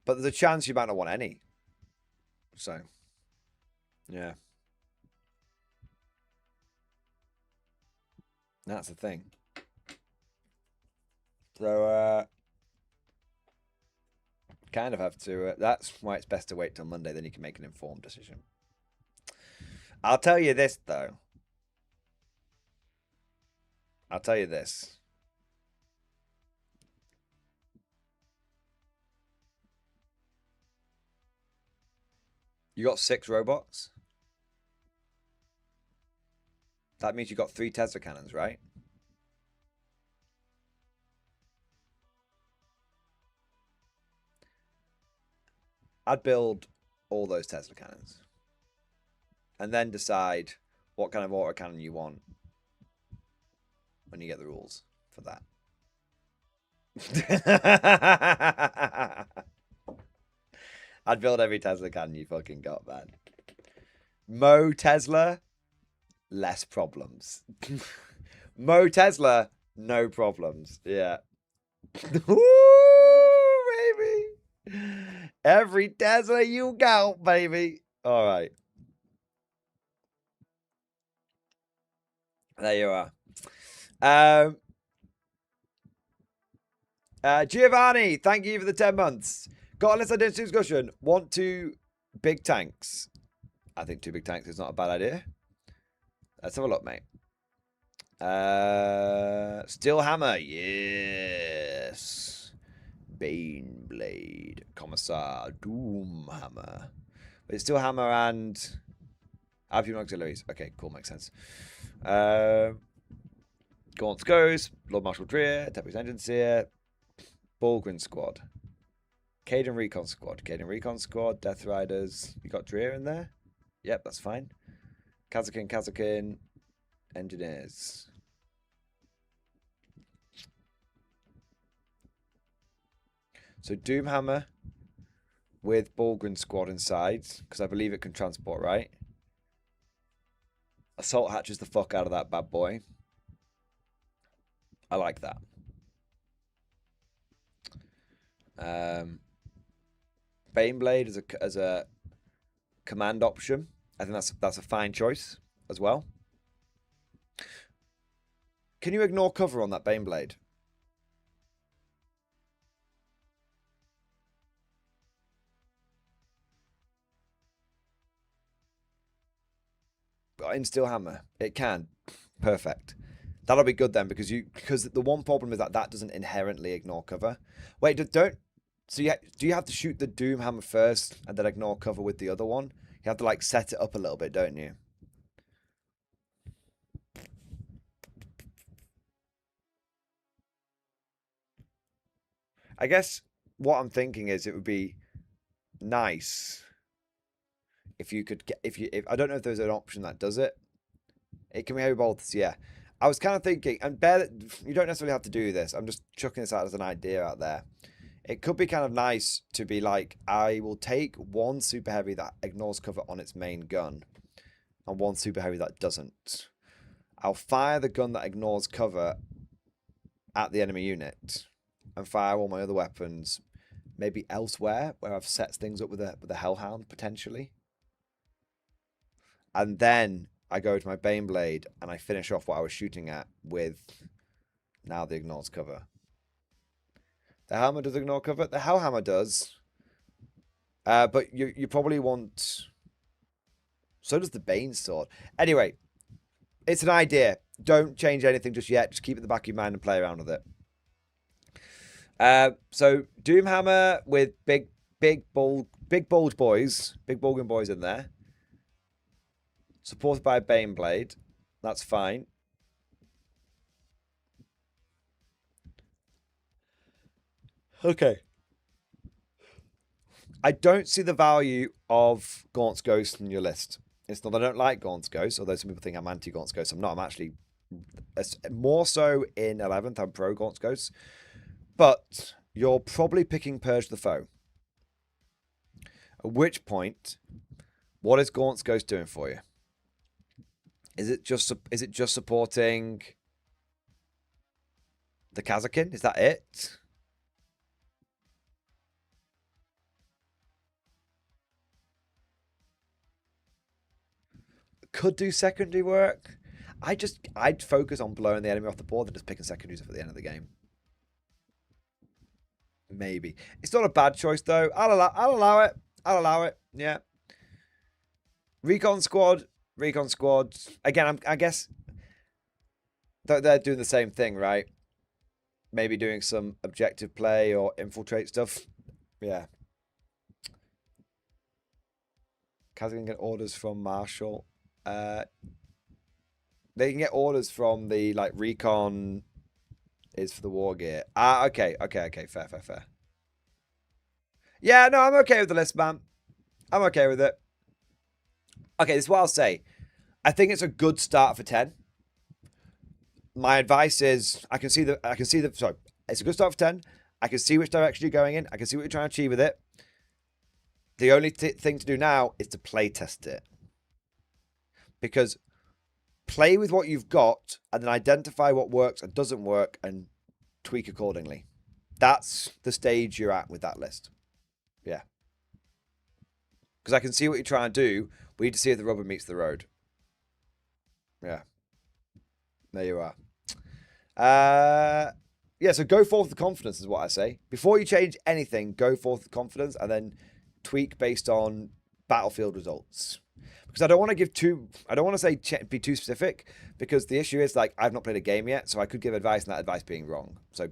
But there's a chance you might not want any. So, yeah. That's the thing. So, kind of have to... that's why it's best to wait till Monday. Then you can make an informed decision. I'll tell you this, though. I'll tell you this. You got 6 robots. That means you got 3 Tesla cannons, right? I'd build all those Tesla cannons. And then decide what kind of autocannon you want when you get the rules for that. I'd build every Tesla cannon you fucking got, man. Mo Tesla, less problems. Mo Tesla, no problems. Yeah. Woo, baby. Every Tesla you got, baby. All right. There you are. Giovanni, thank you for the 10 months. Got a list identity discussion. Want 2 big tanks? I think 2 big tanks is not a bad idea. Let's have a look, mate. Steel Hammer, yes. Baneblade, Commissar, Doom Hammer. But it's Steel Hammer and Alpine Auxiliaries. Okay, cool, makes sense. Gaunt's Goes, Lord Marshal Dreer, Deputy Engine Seer, Bulgrin Squad. Caden Recon Squad. Caden Recon Squad, Death Riders. You got Dreer in there? Yep, that's fine. Kazakin, Engineers. So Doomhammer with Bulgrin Squad inside, because I believe it can transport, right? Assault hatches the fuck out of that bad boy. I like that. Baneblade as a command option. I think that's a fine choice as well. Can you ignore cover on that Baneblade? in Steel Hammer? It can. Perfect. That'll be good then, because the one problem is that doesn't inherently ignore cover. Wait, don't. So do you have to shoot the Doom Hammer first and then ignore cover with the other one? You have to like set it up a little bit, don't you? I guess what I'm thinking is it would be nice if you could get if I don't know if there's an option that does it. It can be heavy bolts, yeah. I was kind of thinking, and bear you don't necessarily have to do this. I'm just chucking this out as an idea out there. It could be kind of nice to be like, I will take one super heavy that ignores cover on its main gun, and one super heavy that doesn't. I'll fire the gun that ignores cover at the enemy unit, and fire all my other weapons maybe elsewhere where I've set things up with a Hellhound potentially. And then I go to my Baneblade and I finish off what I was shooting at with now the ignores cover. The Hammer does ignore cover. The Hellhammer does. But you probably want... So does the Bane Sword. Anyway, it's an idea. Don't change anything just yet. Just keep it in the back of your mind and play around with it. So Doomhammer with big bulge boys, big bulging boys in there, supported by a Baneblade. That's fine. Okay. I don't see the value of Gaunt's Ghost in your list. It's not that I don't like Gaunt's Ghost, although some people think I'm anti Gaunt's Ghost. I'm not. I'm actually more so in 11th. I'm pro Gaunt's Ghost. But you're probably picking Purge the Foe. At which point, what is Gaunt's Ghost doing for you? Is it just supporting the Kazakin? Is that it? Could do secondary work. I'd focus on blowing the enemy off the board than just picking secondaries up at the end of the game. Maybe. It's not a bad choice though. I'll allow it. I'll allow it. Yeah. Recon squad. Again, I guess they're doing the same thing, right? Maybe doing some objective play or infiltrate stuff. Yeah. Kaz can get orders from Marshall. They can get orders from the like recon is for the war gear. Okay. Fair. Yeah, no, I'm okay with the list, man. I'm okay with it. Okay, this is what I'll say. I think it's a good start for 10. My advice is it's a good start for 10. I can see which direction you're going in. I can see what you're trying to achieve with it. The only thing to do now is to play test it. Because play with what you've got and then identify what works and doesn't work and tweak accordingly. That's the stage you're at with that list. Yeah. Because I can see what you're trying to do. We need to see if the rubber meets the road. Yeah. There you are. Yeah, so go forth with confidence is what I say. Before you change anything, go forth with confidence and then tweak based on battlefield results. Because I don't want to say be too specific, because the issue is like I've not played a game yet, so I could give advice and that advice being wrong. So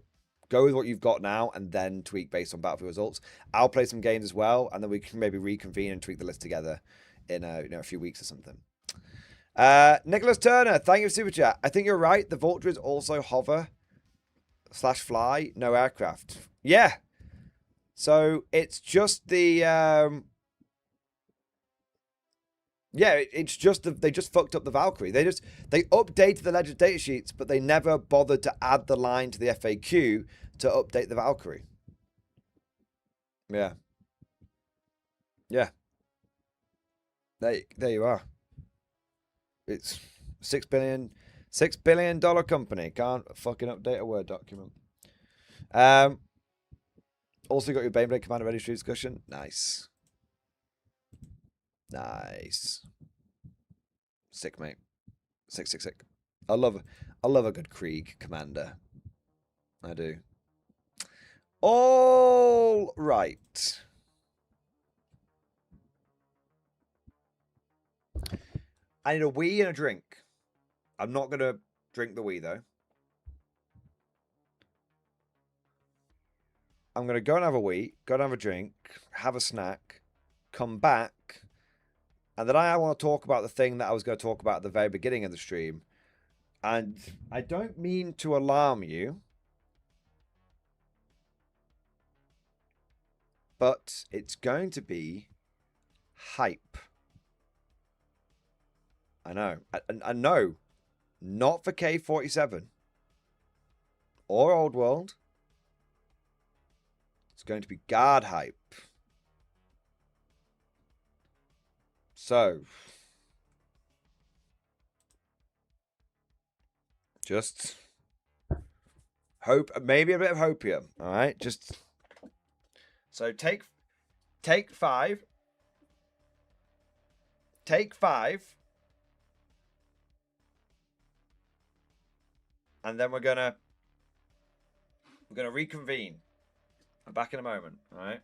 go with what you've got now and then tweak based on battlefield results. I'll play some games as well, and then we can maybe reconvene and tweak the list together in a few weeks or something. Nicholas Turner, thank you for super chat. I think you're right. The Vulture is also hover / fly, no aircraft. Yeah. So it's just the yeah, it's just they just fucked up the Valkyrie. They updated the Legend data sheets, but they never bothered to add the line to the FAQ to update the Valkyrie. Yeah. Yeah. There you are. It's $6 billion company. Can't fucking update a Word document. Also got your Beyblade Commander ready for discussion. Nice. Sick, mate. Sick. I love a good Krieg commander. I do. All right. I need a wee and a drink. I'm not going to drink the wee, though. I'm going to go and have a wee, go and have a drink, have a snack, come back, and then I want to talk about the thing that I was going to talk about at the very beginning of the stream. And I don't mean to alarm you, but it's going to be hype. I know. I know. Not for K47 or Old World. It's going to be guard hype. So, just hope, maybe a bit of hope here. All right, just so take 5. Take 5. And then we're gonna reconvene. I'm back in a moment, all right?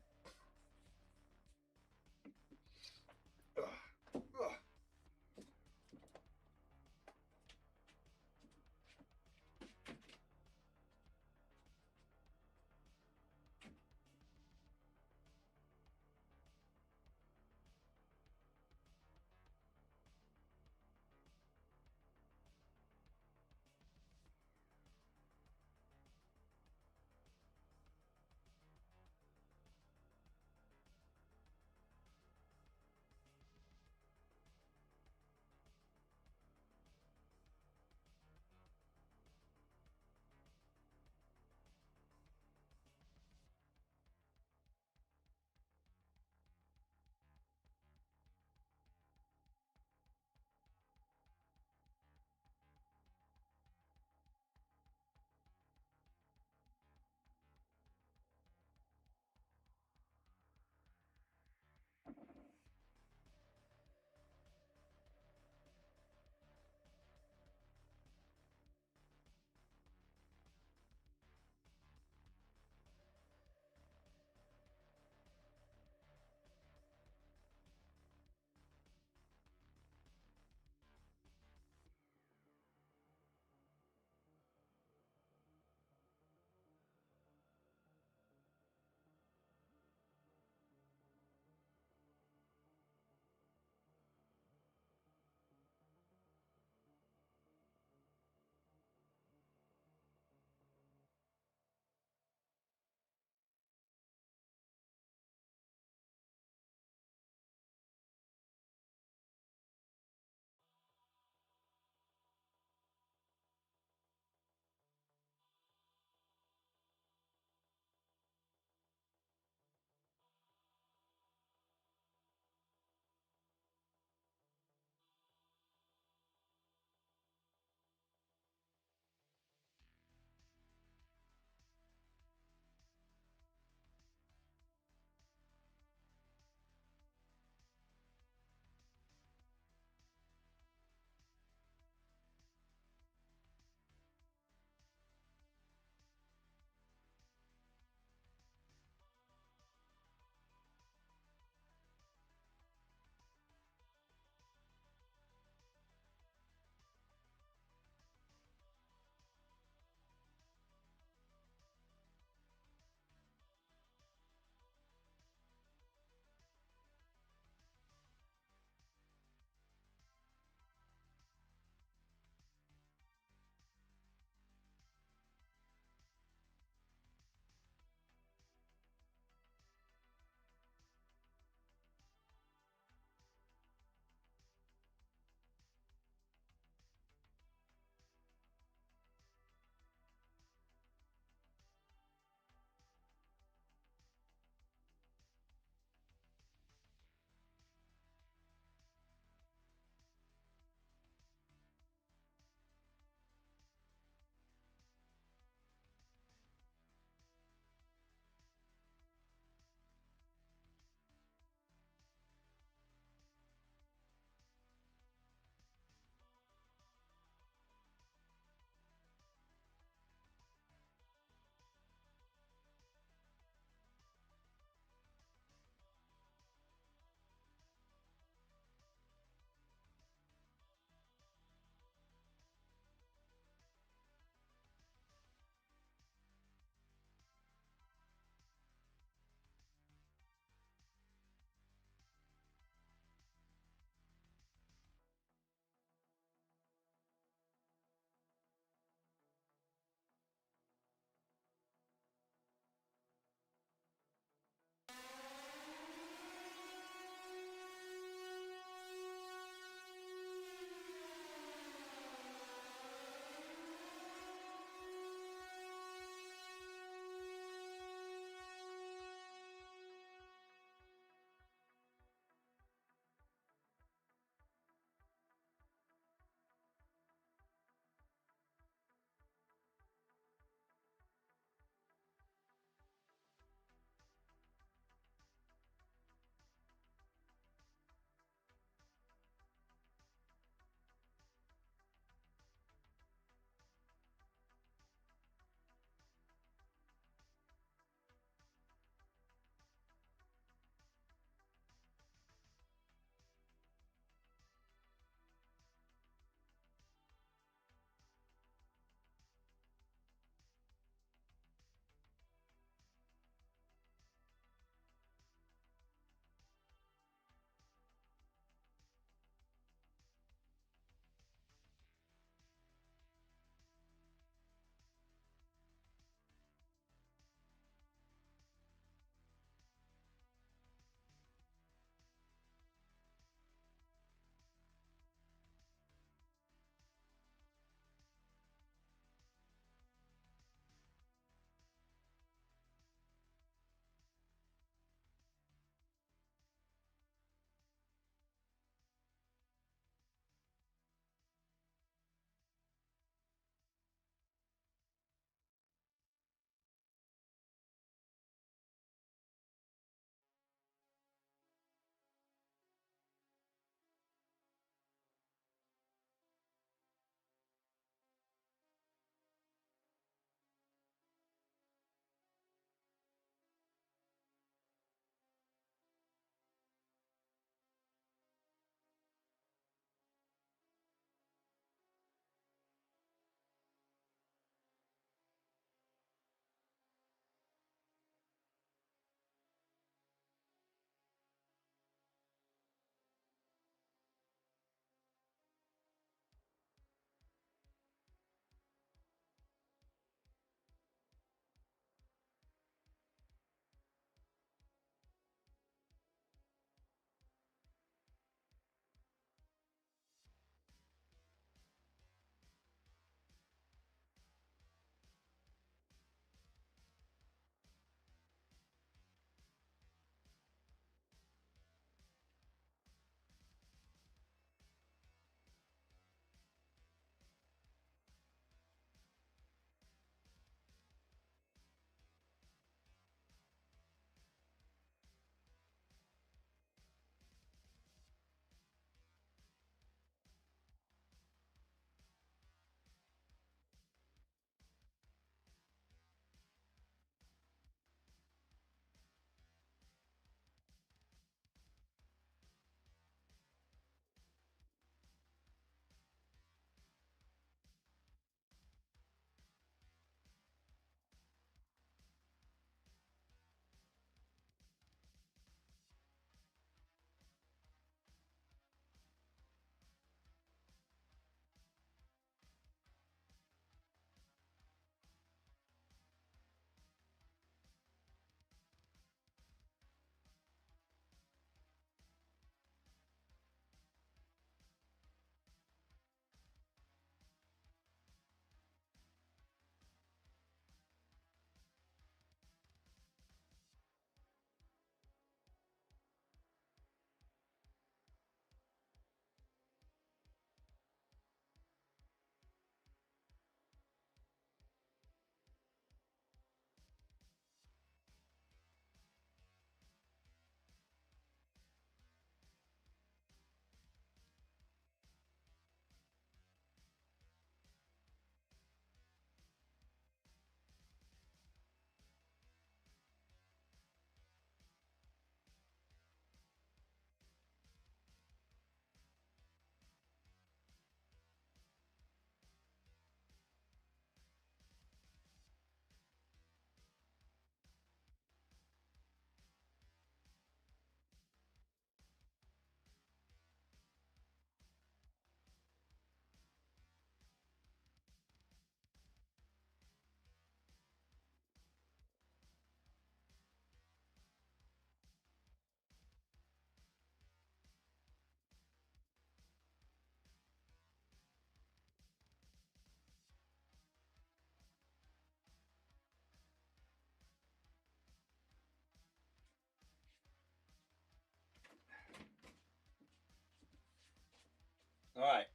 All right.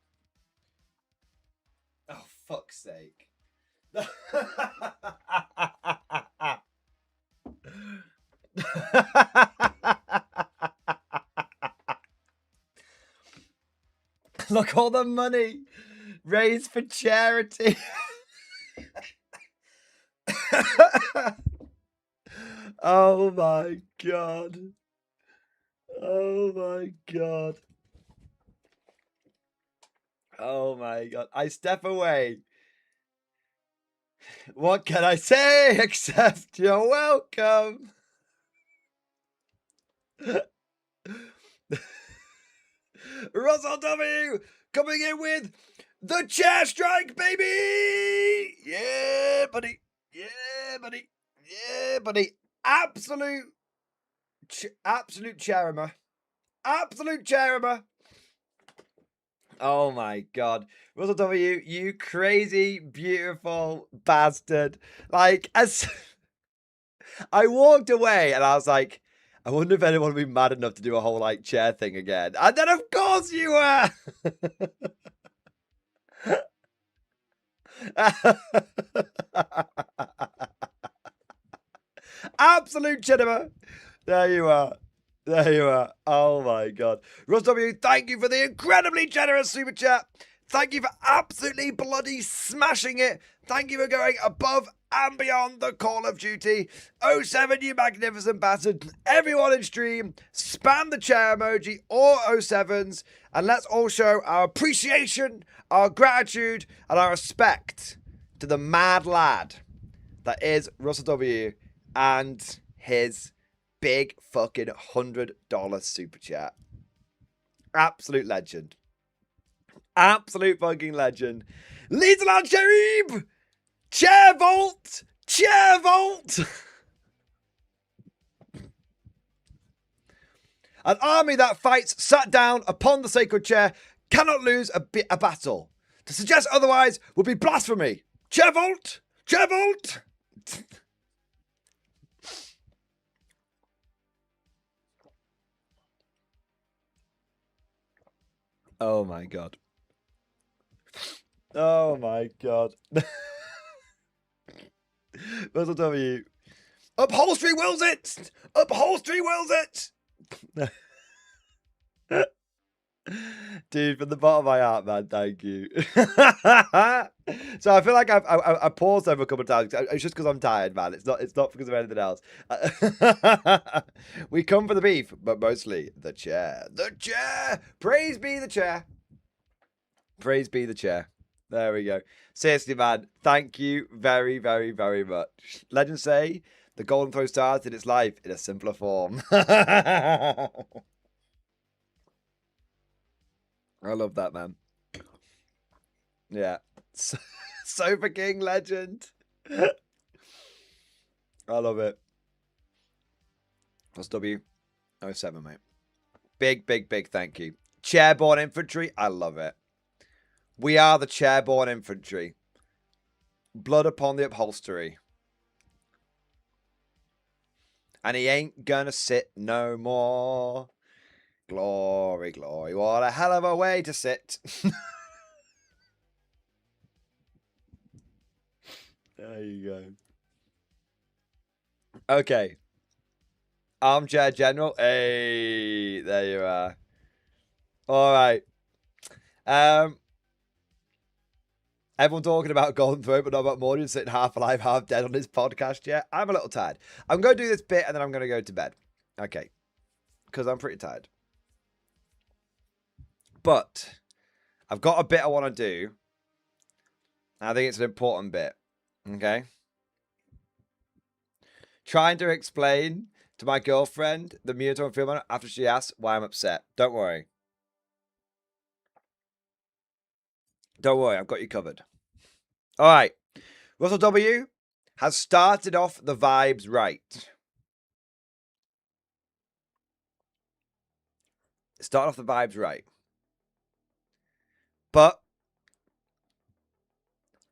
Oh, fuck's sake. Look, all the money raised for charity. Oh my god. Oh my god. Oh my god. I step away. What can I say except you're welcome? Russell W coming in with the chair strike, baby! Yeah, buddy. Yeah, buddy. Yeah, buddy. Absolute chairima. Absolute chairima. Oh my god. Russell W, you crazy, beautiful bastard. Like, as I walked away and I was like, I wonder if anyone would be mad enough to do a whole like chair thing again. And then of course you were. Absolute cinema. There you are. There you are. Oh my god. Russ W, thank you for the incredibly generous super chat. Thank you for absolutely bloody smashing it. Thank you for going above and beyond the Call of Duty. 07, you magnificent bastard. Everyone in stream, spam the chair emoji or 07s, and let's all show our appreciation, our gratitude, and our respect to the mad lad that is Russell W and his big fucking $100 super chat. Absolute legend. Absolute fucking legend. Little Al Cherib! Chair vault! Chair vault! An army that fights sat down upon the sacred chair cannot lose a battle. To suggest otherwise would be blasphemy. Chair vault! Chair vault! Oh my god. Oh my god. Russell W. Upholstery wills it! Upholstery wills it! Dude, from the bottom of my heart, man, thank you. So I feel like I paused over a couple of times. It's just because I'm tired, man. It's not because of anything else. We come for the beef, but mostly the chair. The chair! Praise be the chair. Praise be the chair. There we go. Seriously, man, thank you very, very, very much. Legends say the golden throw started its life in a simpler form. I love that, man. Yeah. Sofa King legend. I love it. Plus W 07, mate. Big, big, big thank you. Chairborne infantry. I love it. We are the chairborne infantry. Blood upon the upholstery. And he ain't gonna sit no more. Glory, glory. What a hell of a way to sit. There you go. Okay. Armchair General. Hey, there you are. All right. Everyone talking about Golden Throat, but not about Mordian sitting half alive, half dead on his podcast yet. I'm a little tired. I'm going to do this bit and then I'm going to go to bed. Okay. Because I'm pretty tired. But I've got a bit I want to do. I think it's an important bit. Okay. Trying to explain to my girlfriend the Mutone film after she asks why I'm upset. Don't worry. Don't worry, I've got you covered. All right. Russell W has started off the vibes right. Start off the vibes right. But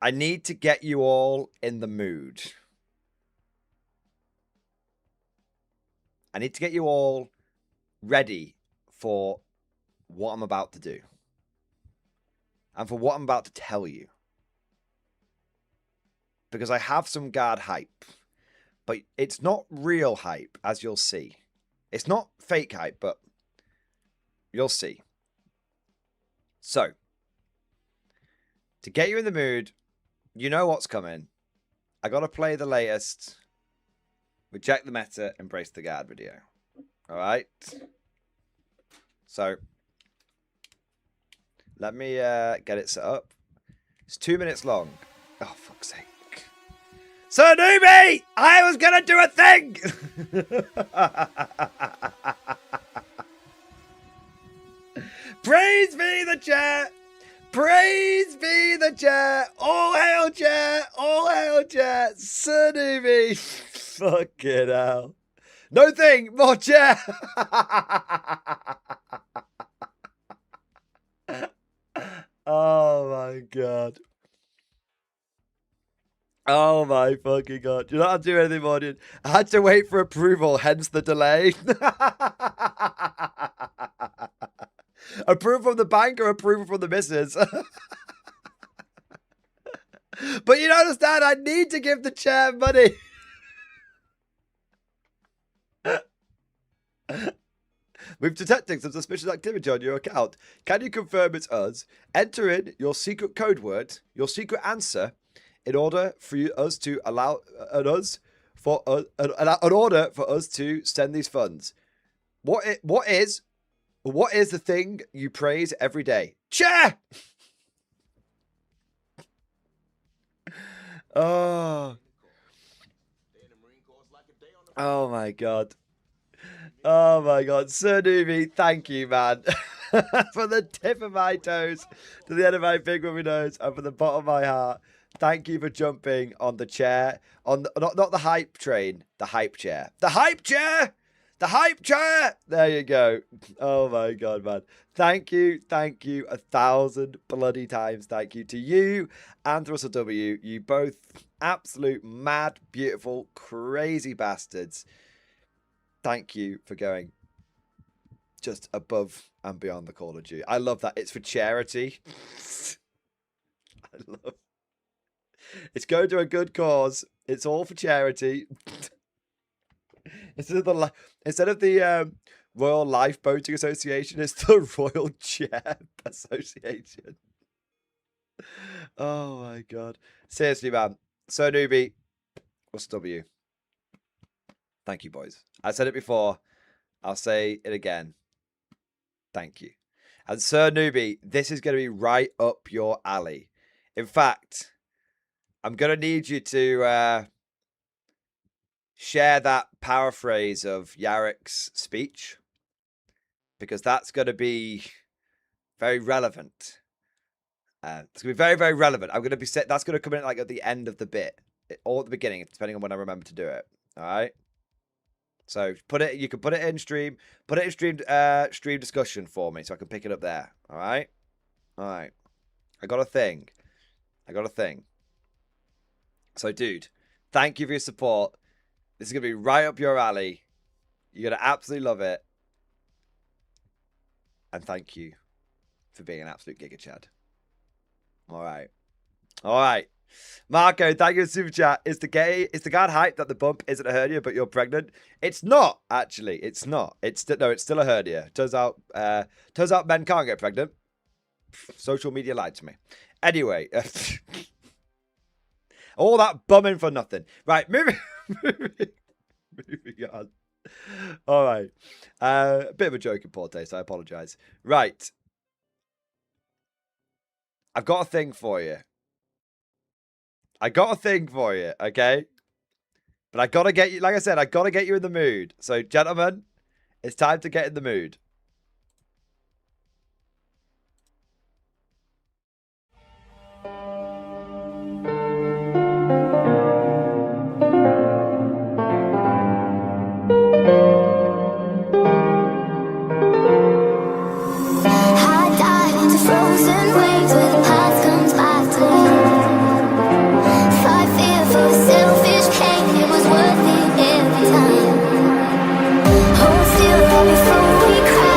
I need to get you all in the mood. I need to get you all ready for what I'm about to do. and for what I'm about to tell you. Because I have some guard hype, but it's not real hype, as you'll see. It's not fake hype, but you'll see. So, to get you in the mood, you know what's coming. I got to play the latest Reject the Meta, Embrace the Guard video. All right? So, let me get it set up. It's 2 minutes long. Oh, fuck's sake. Sir Newbie! I was going to do a thing! Praise be the chair! Praise be the chair! All hail chair! All hail chair! Sir Newbie! Fucking hell. No thing! More chair! Oh my god. Oh my fucking god. Do not have to do anything, Mordian. I had to wait for approval, hence the delay. Approval from the bank or approval from the missus? But you don't understand, I need to give the chair money. We've detected some suspicious activity on your account. Can you confirm it's us? Enter in your secret code word, your secret answer, in order for us to allow an order for us to send these funds. What is the thing you praise every day? Chair. Oh. Oh my god. Oh my god. Sir Newbie, thank you, man. From the tip of my toes to the end of my big rubby nose and from the bottom of my heart, thank you for jumping on the chair. On the, not the hype train, the hype chair. The hype chair! The hype chair! There you go. Oh my god, man. Thank you, 1,000 bloody times. Thank you to you and Russell W. You both absolute mad, beautiful, crazy bastards. Thank you for going just above and beyond the Call of Duty. I love that. It's for charity. I love. It's going to a good cause. It's all for charity. Instead of the Royal Lifeboating Association, it's the Royal Chair Association. Oh my god. Seriously, man. So Newbie, what's W? Thank you, boys. I said it before. I'll say it again. Thank you. And Sir Newbie, this is going to be right up your alley. In fact, I'm going to need you to share that paraphrase of Yarek's speech, because that's going to be very relevant. It's going to be very, very relevant. I'm going to be set. That's going to come in like at the end of the bit or at the beginning, depending on when I remember to do it. All right. So put it. You can put it in stream. Put it in stream discussion for me, so I can pick it up there. All right. All right. I got a thing. So, dude, thank you for your support. This is going to be right up your alley. You're going to absolutely love it. And thank you for being an absolute Giga Chad. All right. Marco, thank you for super chat. Is the guard hype that the bump isn't a hernia, but you're pregnant? It's not, actually. It's not. It's still a hernia. Turns out men can't get pregnant. Social media lied to me. Anyway. All that bumming for nothing. Right, moving on. All right. A bit of a joke in poor taste. I apologize. Right. I've got a thing for you. Okay? But I got to get you, like I said, I got to get you in the mood. So, gentlemen, it's time to get in the mood. Hold still, I'll be before we cry.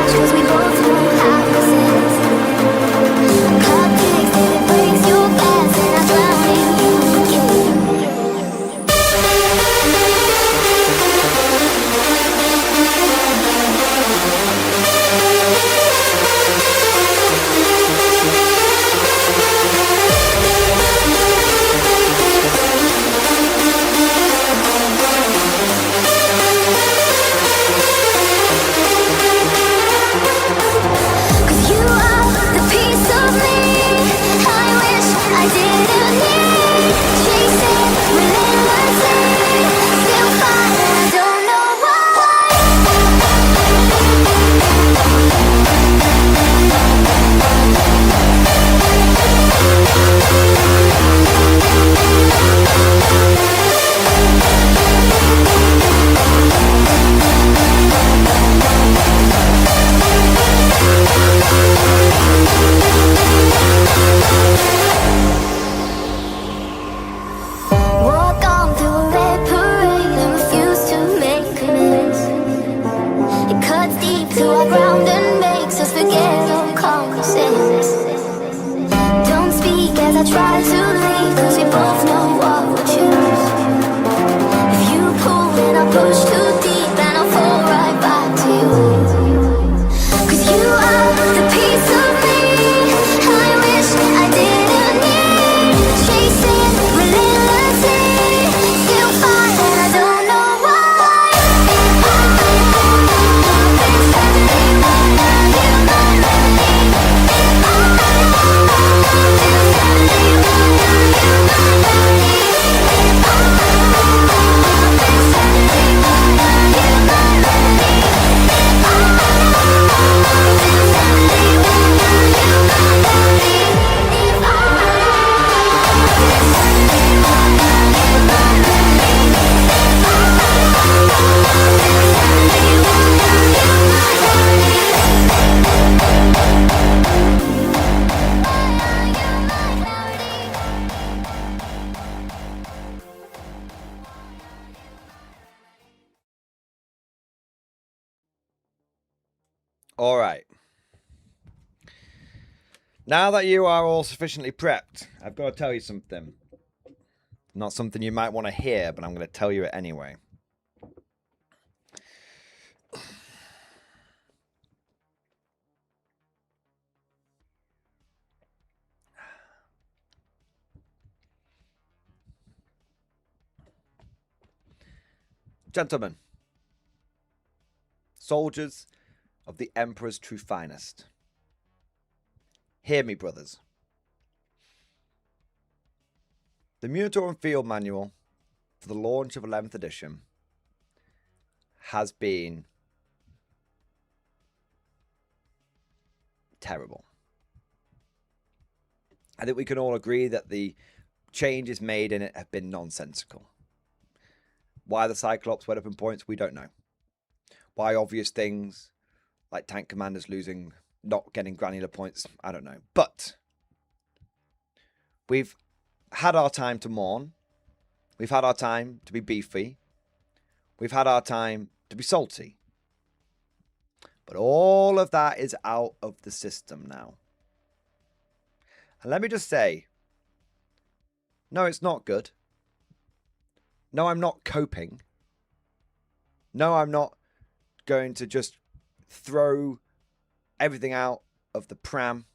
try to leave, cause we both know what we'll choose. If you pull and I push too deep, and I'll fall right back to you. Cause you are the piece of me I wish I didn't need. Chasing relentlessly, still fine and I don't know why. If I this heavily, why are you my remedy? If I this heavily, why are you my remedy? If I this heavily, why are you my remedy? If I this heavily, why are you my remedy? If I this heavily, why are you my remedy? If I this heavily, why are you All right. Now that you are all sufficiently prepped, I've got to tell you something. Not something you might want to hear, but I'm going to tell you it anyway. Gentlemen, soldiers of the Emperor's true finest, hear me, brothers. The Munitorum Field Manual for the launch of 11th edition has been terrible. I think we can all agree that the changes made in it have been nonsensical. Why the Cyclops went up in points, we don't know. Why obvious things like tank commanders not getting granular points, I don't know. But we've had our time to mourn. We've had our time to be beefy. We've had our time to be salty. But all of that is out of the system now. And let me just say, no, it's not good. No, I'm not coping. No, I'm not going to just throw everything out of the pram,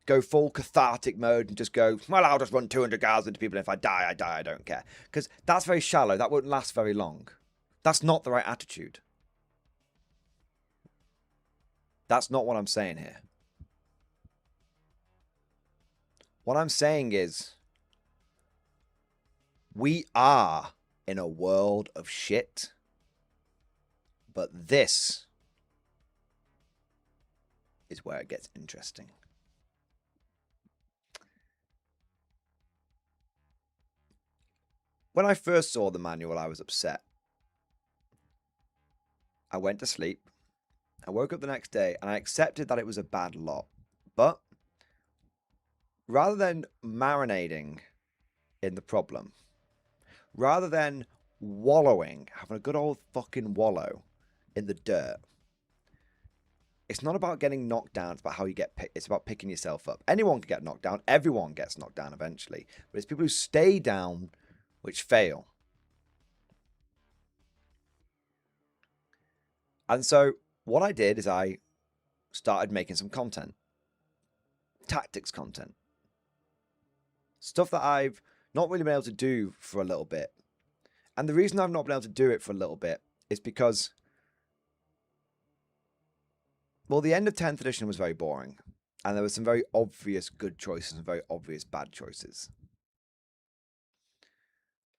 go full cathartic mode and just go, well, I'll just run 200 guards into people. And if I die, I die. I don't care. Because that's very shallow. That won't last very long. That's not the right attitude. That's not what I'm saying here. What I'm saying is, we are in a world of shit, but this is where it gets interesting. When I first saw the manual, I was upset. I went to sleep. I woke up the next day and I accepted that it was a bad lot. But rather than marinating in the problem, rather than wallowing, having a good old fucking wallow in the dirt, it's not about getting knocked down. It's about how you get picked. It's about picking yourself up. Anyone can get knocked down. Everyone gets knocked down eventually. But it's people who stay down which fail. And so what I did is I started making some content. Tactics content. Stuff that I've not really been able to do for a little bit. And the reason I've not been able to do it for a little bit is because, well, the end of 10th edition was very boring. And there were some very obvious good choices and very obvious bad choices.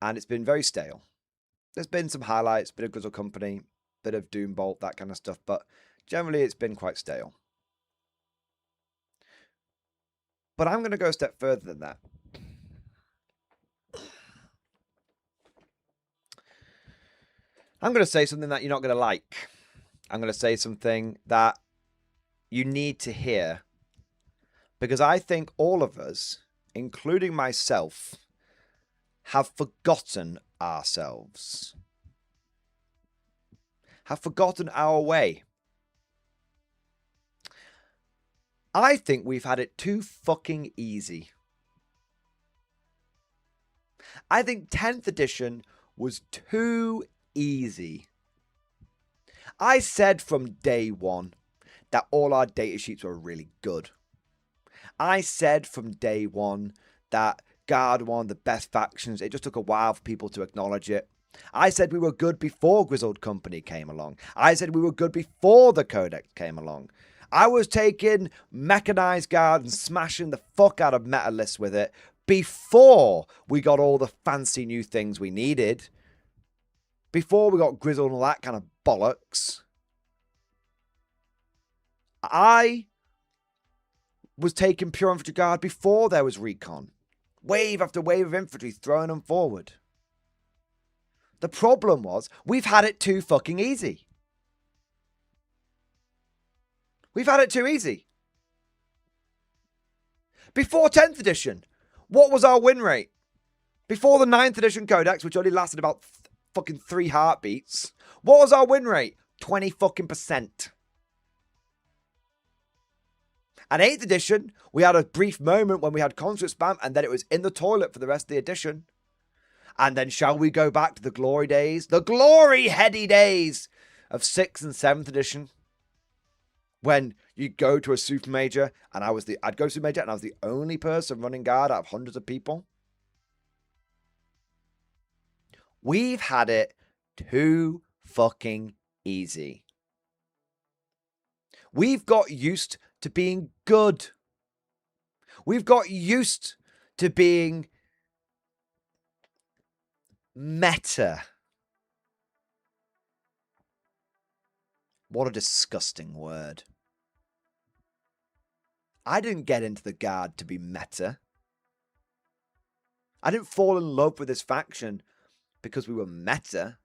And it's been very stale. There's been some highlights, bit of Guzzle Company, bit of Doombolt, that kind of stuff. But generally, it's been quite stale. But I'm going to go a step further than that. I'm going to say something that you're not going to like. I'm going to say something that you need to hear. Because I think all of us, including myself, have forgotten ourselves. Have forgotten our way. I think we've had it too fucking easy. I think 10th edition was too easy. I said from day one that all our data sheets were really good. I said from day one that Guard were one of the best factions. It just took a while for people to acknowledge it. I said we were good before Grizzled Company came along. I said we were good before the Codex came along. I was taking Mechanized Guard and smashing the fuck out of Metalists with it before we got all the fancy new things we needed. Before we got Grizzled and all that kind of bollocks. I was taking Pure Infantry Guard before there was Recon. Wave after wave of infantry throwing them forward. The problem was, we've had it too fucking easy. We've had it too easy. Before 10th edition, what was our win rate? Before the 9th edition Codex, which only lasted about fucking 3 heartbeats, what was our win rate? 20 fucking %. And 8th edition, we had a brief moment when we had constant spam, and then it was in the toilet for the rest of the edition. And then shall we go back to the glory days? The glory heady days of 6th and 7th edition. When you go to a super major, and I'd go to super major, and I was the only person running guard out of hundreds of people. We've had it too fucking easy. We've got used to being good. We've got used to being meta. What a disgusting word. I didn't get into the Guard to be meta. I didn't fall in love with this faction because we were meta.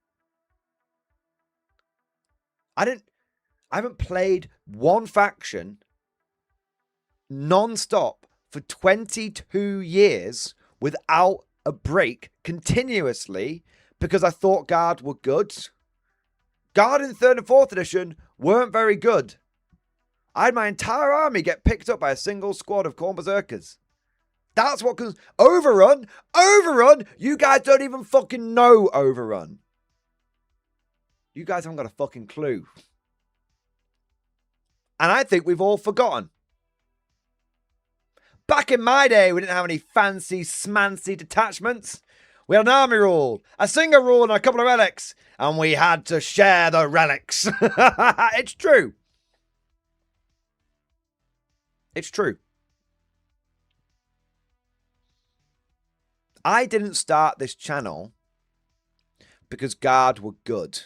I haven't played one faction non-stop for 22 years without a break continuously because I thought Guard were good. Guard in 3rd and 4th edition weren't very good. I had my entire army get picked up by a single squad of Khorne Berserkers. That's what comes. Overrun! Overrun! You guys don't even fucking know Overrun. You guys haven't got a fucking clue. And I think we've all forgotten. Back in my day, we didn't have any fancy, smancy detachments. We had an army rule, a single rule, and a couple of relics. And we had to share the relics. It's true. It's true. I didn't start this channel because Guard were good.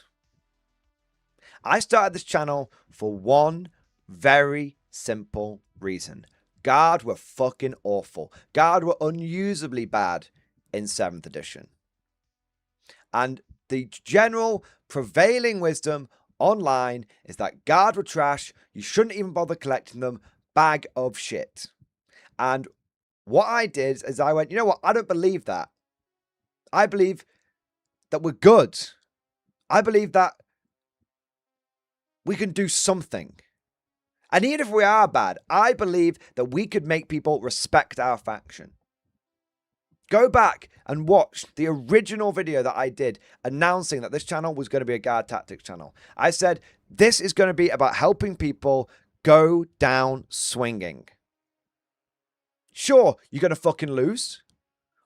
I started this channel for one very simple reason. Guard were fucking awful. Guard were unusably bad in 7th edition. And the general prevailing wisdom online is that Guard were trash. You shouldn't even bother collecting them. Bag of shit. And what I did is I went, you know what? I don't believe that. I believe that we're good. I believe that we can do something. And even if we are bad, I believe that we could make people respect our faction. Go back and watch the original video that I did announcing that this channel was going to be a Guard Tactics channel. I said, this is going to be about helping people go down swinging. Sure, you're going to fucking lose.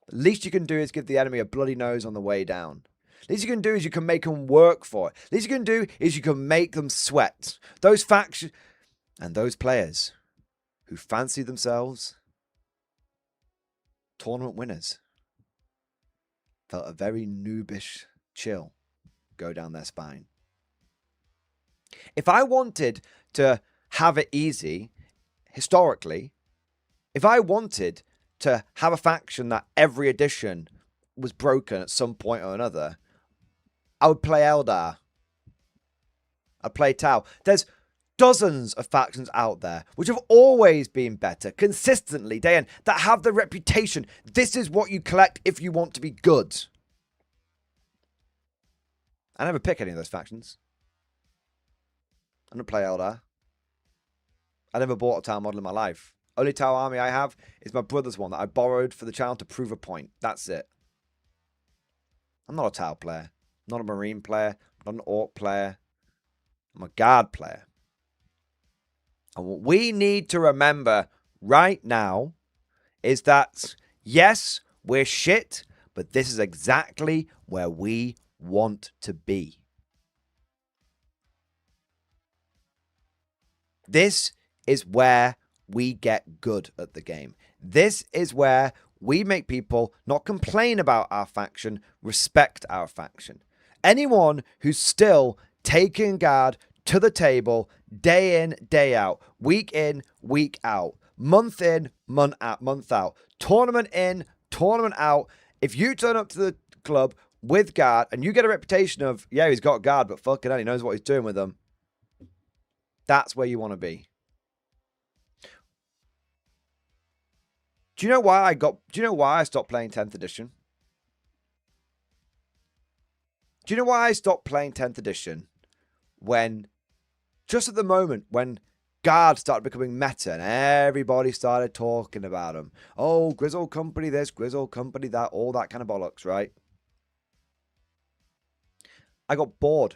The least you can do is give the enemy a bloody nose on the way down. The least you can do is you can make them work for it. The least you can do is you can make them sweat. Those factions and those players who fancy themselves tournament winners felt a very noobish chill go down their spine. If I wanted to have it easy, historically, if I wanted to have a faction that every edition was broken at some point or another, I would play Eldar. I'd play Tau. There's dozens of factions out there which have always been better, consistently, day in, that have the reputation. This is what you collect if you want to be good. I never pick any of those factions. I don't play Eldar. I never bought a Tau model in my life. Only Tau army I have is my brother's one that I borrowed for the channel to prove a point. That's it. I'm not a Tau player. Not a Marine player. Not an Orc player. I'm a Guard player. And what we need to remember right now is that, yes, we're shit, but this is exactly where we want to be. This is where we get good at the game. This is where we make people not complain about our faction, respect our faction. Anyone who's still taking Guard to the table day in, day out, week in, week out, month in, month out, tournament in, tournament out. If you turn up to the club with Guard and you get a reputation of, yeah, he's got Guard, but fucking hell, he knows what he's doing with them. That's where you want to be. Do you know why I stopped playing 10th edition? Do you know why I stopped playing 10th edition? When, just at the moment, when Guard started becoming meta and everybody started talking about them. Oh, Grizzle Company this, Grizzle Company that, all that kind of bollocks, right? I got bored.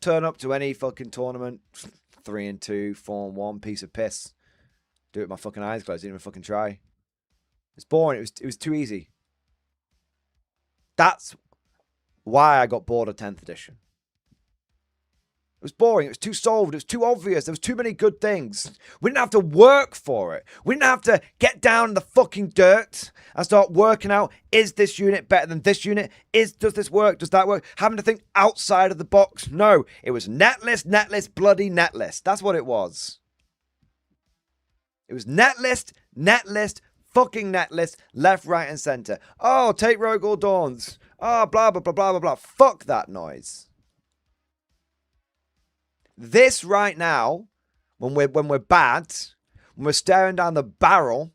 Turn up to any fucking tournament, 3-2, 4-1, piece of piss. Do it with my fucking eyes closed, didn't even fucking try. It's boring, it was too easy. That's why I got bored of 10th edition. It was boring. It was too solved. It was too obvious. There was too many good things. We didn't have to work for it. We didn't have to get down in the fucking dirt and start working out, is this unit better than this unit? Does this work? Does that work? Having to think outside of the box. No. It was netlist, bloody netlist. That's what it was. It was netlist, fucking netlist, left, right, and center. Oh, take Rogue or Dawns. Oh, blah, blah, blah, blah, blah, blah. Fuck that noise. This right now, when we're bad, when we're staring down the barrel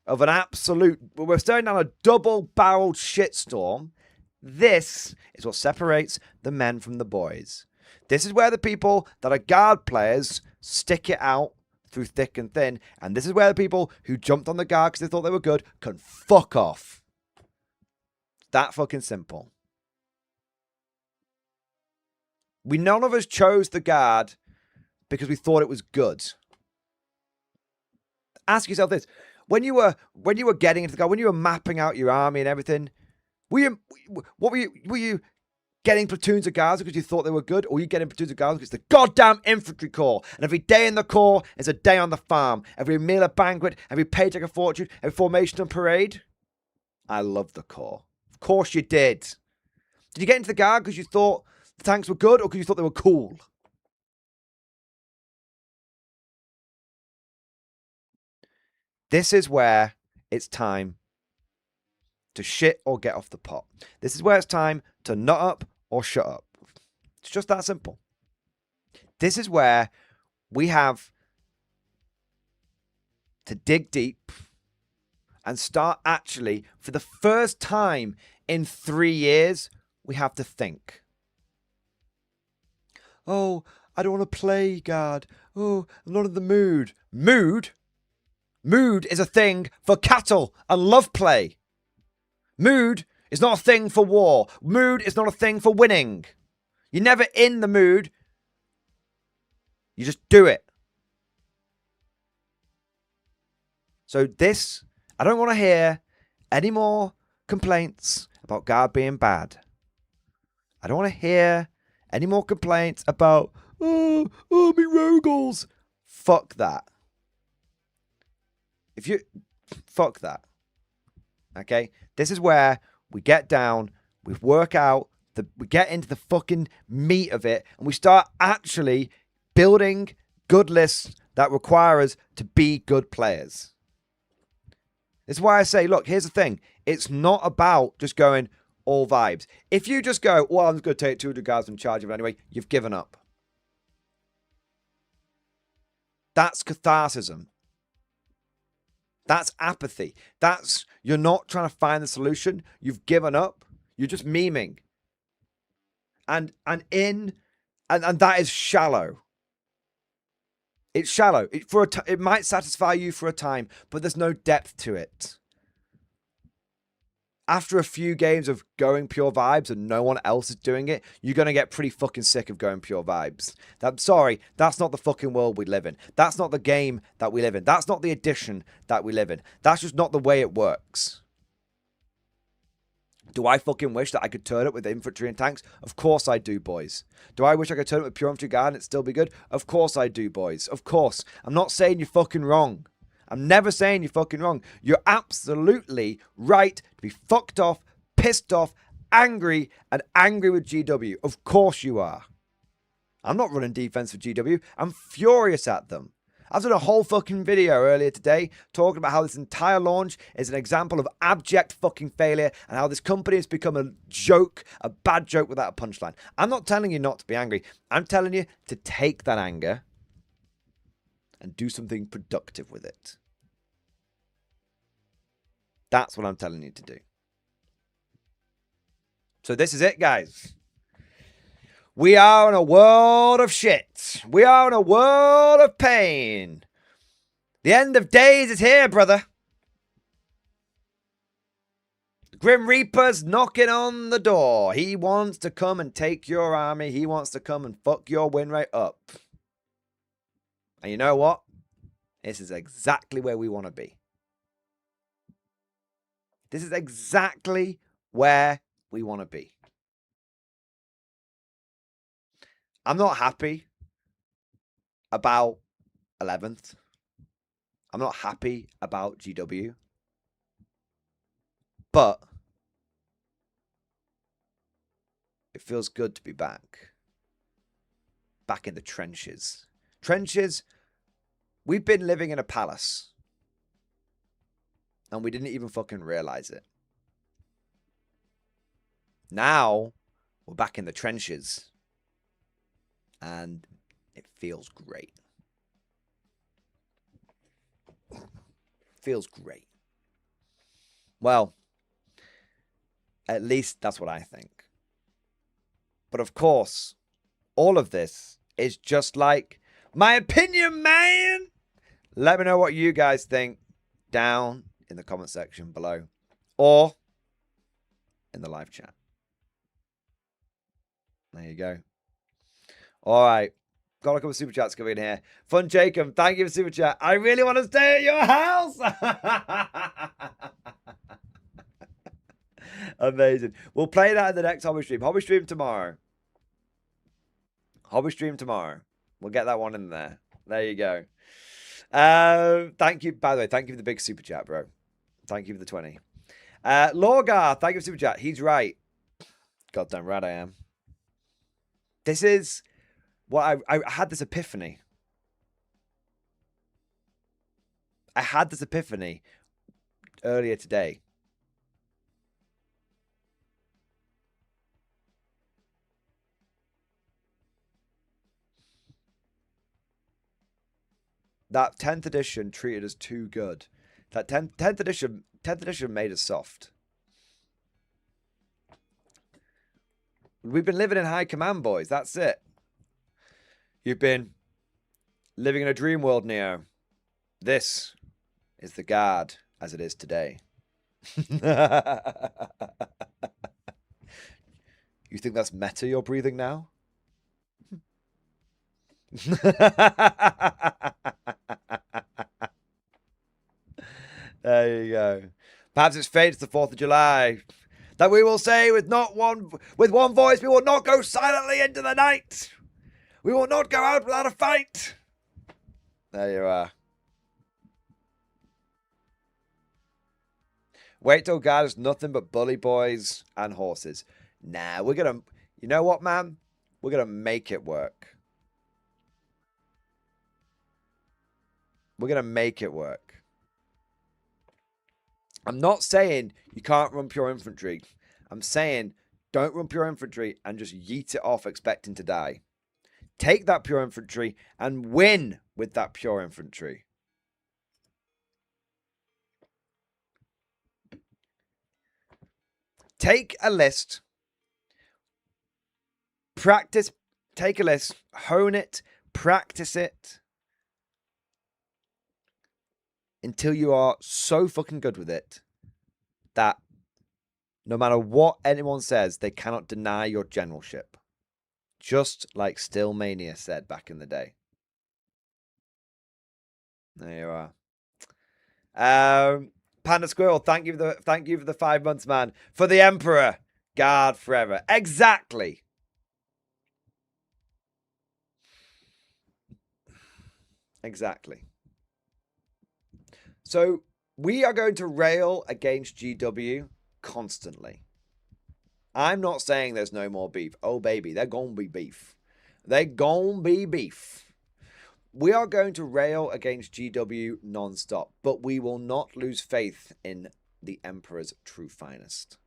of we're staring down a double-barreled shitstorm, this is what separates the men from the boys. This is where the people that are Guard players stick it out through thick and thin, and this is where the people who jumped on the Guard because they thought they were good can fuck off. That fucking simple. None of us chose the Guard because we thought it was good. Ask yourself this: when you were getting into the Guard, when you were mapping out your army and everything, were you getting platoons of Guards because you thought they were good, or were you getting platoons of Guards because it's the goddamn infantry corps, and every day in the corps is a day on the farm, every meal a banquet, every paycheck a fortune, every formation and parade? I love the corps. Of course you did. Did you get into the Guard because you thought the tanks were good, or because you thought they were cool? This is where it's time to shit or get off the pot. This is where it's time to nut up or shut up. It's just that simple. This is where we have to dig deep and start actually, for the first time in 3 years, we have to think. Oh, I don't want to play Guard. Oh, I'm not in the mood. Mood is a thing for cattle and love play. Mood is not a thing for war. Mood is not a thing for winning. You're never in the mood. You just do it. So I don't want to hear any more complaints about Guard being bad. I don't want to hear any more complaints about, me Rogals. Fuck that. Fuck that. Okay? This is where we get down, we work out, we get into the fucking meat of it, and we start actually building good lists that require us to be good players. This is why I say, look, here's the thing. It's not about just going all vibes. If you just go, well, I'm just going to take 200 guys and charge them anyway, you've given up. That's catharsism. That's apathy. You're not trying to find the solution. You've given up. You're just memeing. And that is shallow. It's shallow. It might satisfy you for a time, but there's no depth to it. after a few games of going pure vibes and no one else is doing it, you're going to get pretty fucking sick of going pure vibes. I'm sorry, that's not the fucking world we live in. That's not the game that we live in. That's not the edition that we live in. That's just not the way it works. Do I fucking wish that I could turn it with infantry and tanks? Of course I do, boys. Do I wish I could turn it with pure infantry guard and it'd still be good? Of course I do, boys. Of course. I'm not saying you're fucking wrong. I'm never saying you're fucking wrong. You're absolutely right to be fucked off, pissed off, angry, and angry with GW. Of course you are. I'm not running defense for GW. I'm furious at them. I've done a whole fucking video earlier today talking about how this entire launch is an example of abject fucking failure and how this company has become a joke, a bad joke without a punchline. I'm not telling you not to be angry. I'm telling you to take that anger and do something productive with it. That's what I'm telling you to do. So this is it, guys. We are in a world of shit. We are in a world of pain. The end of days is here, brother. The Grim Reaper's knocking on the door. He wants to come and take your army. He wants to come and fuck your win rate up. And you know what? This is exactly where we want to be. This is exactly where we want to be. I'm not happy about 11th. I'm not happy about GW. But it feels good to be back. Back in the trenches. Trenches, we've been living in a palace. And we didn't even fucking realize it. Now, we're back in the trenches. And it feels great. Feels great. Well, at least that's what I think. But of course, all of this is just like my opinion, man. Let me know what you guys think down in the comment section below or in the live chat. There you go. All right. Got a couple of super chats coming in here. Fun Jacob, thank you for super chat. I really want to stay at your house. Amazing. We'll play that in the next hobby stream. Hobby stream tomorrow. Hobby stream tomorrow. We'll get that one in there. There you go. Thank you. By the way, thank you for the big super chat, bro. Thank you for the 20. Lorgar, thank you for super chat. He's right. Goddamn right I am. This is what I had this epiphany. I had this epiphany earlier today. That 10th edition treated us too good. That 10th edition made us soft. We've been living in high command, boys. That's it. You've been living in a dream world, Neo. This is the guard as it is today. You think that's meta you're breathing now? There you go. Perhaps it's fate, it's the 4th of July. That we will say with one voice, we will not go silently into the night. We will not go out without a fight. There you are. Wait till God is nothing but bully boys and horses. Nah, we're going to... You know what, man? We're going to make it work. We're going to make it work. I'm not saying you can't run pure infantry. I'm saying don't run pure infantry and just yeet it off expecting to die. Take that pure infantry and win with that pure infantry. Take a list. Practice. Take a list. Hone it. Practice it. Until you are so fucking good with it that No matter what anyone says, they cannot deny your generalship. Just like Stillmania said back in the day. There you are. Panda Squirrel, thank you for the 5 months, man. For the Emperor, guard forever. Exactly. Exactly. So we are going to rail against GW constantly. I'm not saying there's no more beef. Oh, baby, they're going to be beef. They're going to be beef. We are going to rail against GW non-stop, but we will not lose faith in the Emperor's true finest.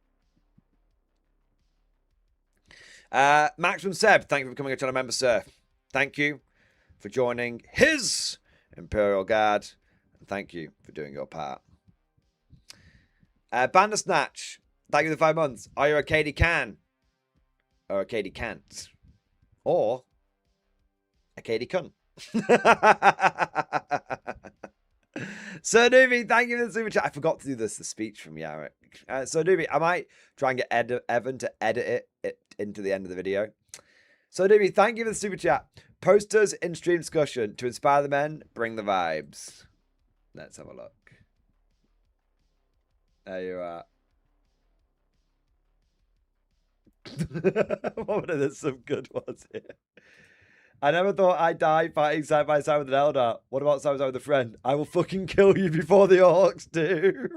Maximum Seb, thank you for becoming a channel member, sir. Thank you for joining his Imperial Guard. And thank you for doing your part. Bandersnatch, thank you for the 5 months. Are you a Katie Can? Or a Katie Can't? Or a Katie Cunt? Sir Newbie, thank you for the super chat. I forgot to do the speech from Yarrick. Sir Newbie, I might try and get Evan to edit it into the end of the video. Sir Newbie, thank you for the super chat. Posters in stream discussion to inspire the men, bring the vibes. Let's have a look. There you are. There's some good ones here. I never thought I'd die fighting side by side with an Eldar. What about side by side with a friend? I will fucking kill you before the orcs do.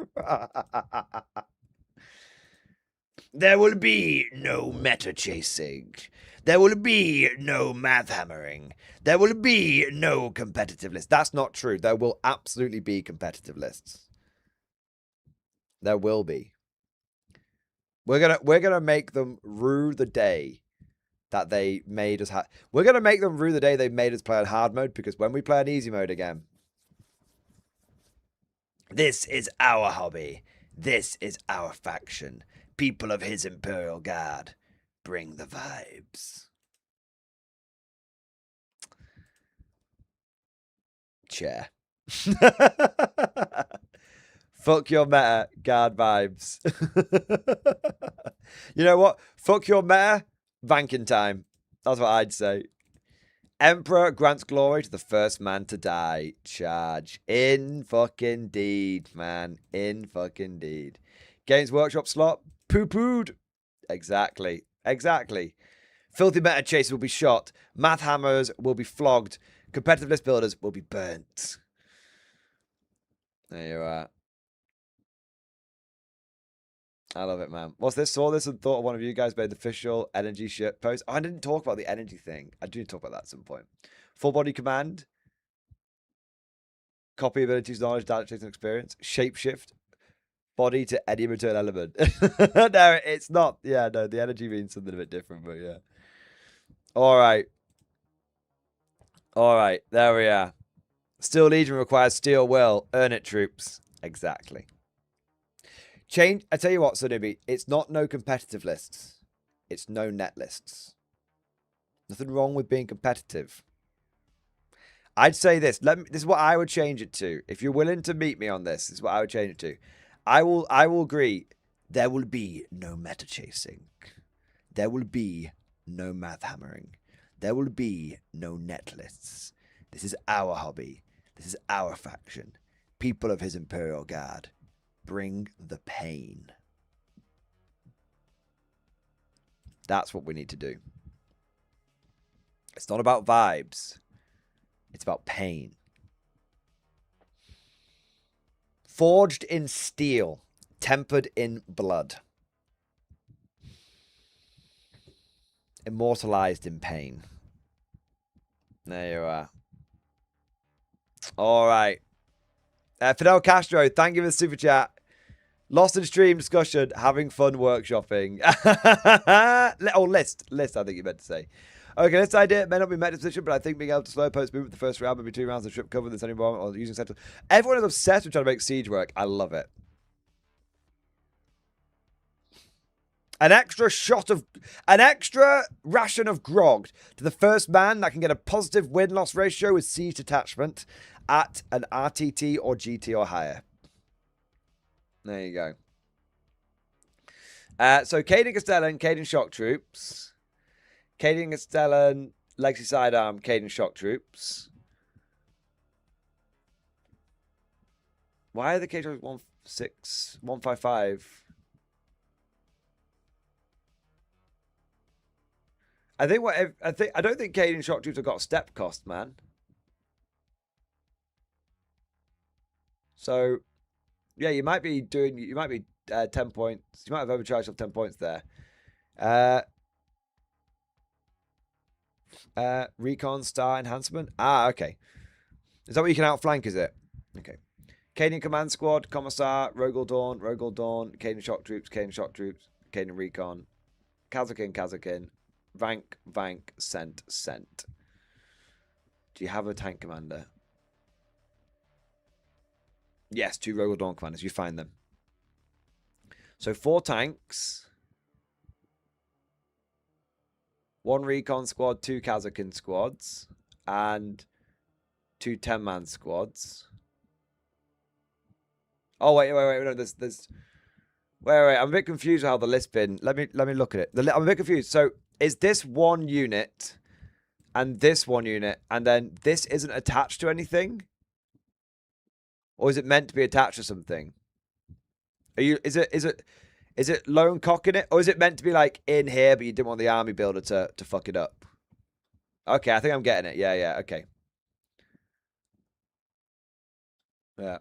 There will be no meta chasing. There will be no math hammering. There will be no competitive lists. That's not true. There will absolutely be competitive lists. There will be. We're gonna make them rue the day that they made us we're going to make them rue the day they made us play on hard mode, because when we play on easy mode again, this is our hobby. This is our faction. People of his Imperial Guard, bring the vibes. Chair. Fuck your meta, guard vibes. You know what? Fuck your meta, vanking time. That's what I'd say. Emperor grants glory to the first man to die. Charge. In fucking deed, man. In fucking deed. Games Workshop slot. Poo-pooed. Exactly. Exactly. Filthy meta chasers will be shot. Math hammers will be flogged. Competitive list builders will be burnt. There you are. I love it, man. What's this? Saw this and thought one of you guys made the official energy shit post. Oh, I didn't talk about the energy thing. I do talk about that at some point. Full body command. Copy abilities, knowledge, data chasing experience. Shapeshift. Body to any return element. No, it's not. Yeah, no, the energy means something a bit different, but yeah. All right. All right, there we are. Steel Legion requires steel will. Earn it, troops. Exactly. Change. I tell you what, Sunubi, it's not no competitive lists. It's no net lists. Nothing wrong with being competitive. I'd say this. This is what I would change it to. If you're willing to meet me on this, this is what I would change it to. I will agree. There will be no meta chasing. There will be no math hammering. There will be no net lists. This is our hobby. This is our faction. People of his Imperial Guard. Bring the pain. That's what we need to do. It's not about vibes. It's about pain. Forged in steel, tempered in blood. Immortalized in pain. There you are. All right. Fidel Castro, thank you for the super chat. Lost in stream discussion, having fun workshopping. Oh, list, I think you meant to say. Okay, this idea may not be met in position, but I think being able to slow post movement the first round, maybe 2 rounds of strip cover this anymore, or using central. Everyone is obsessed with trying to make siege work. I love it. An extra ration of grog to the first man that can get a positive win-loss ratio with siege detachment at an RTT or GT or higher. There you go. So Caden Castellan, Caden Shock Troops. Caden Castellan, Legacy Sidearm, Caden Shock Troops. Why are the Caden 155? I don't think Caden Shock Troops have got a step cost, man. So yeah, you might be 10 points. You might have overcharged off 10 points there. Recon Star Enhancement. Ah, okay. Is that what you can outflank, is it? Okay. Caden Command Squad, Commissar, Rogel Dawn, Caden Shock Troops, Caden Recon, Kazakin, Vank, Sent. Do you have a tank commander? Yes, 2 Rogel Dawn commanders. You find them. So 4 tanks. 1 Recon squad, 2 Kazakin squads, and 2 10-man squads. Oh wait, no, there's wait, I'm a bit confused with how the list's been. Let me look at it. I'm a bit confused. So is this 1 unit and this 1 unit, and then this isn't attached to anything? Or is it meant to be attached to something? Is it lone cocking it? Or is it meant to be like in here, but you didn't want the army builder to fuck it up? Okay, I think I'm getting it. Yeah, okay. Yeah.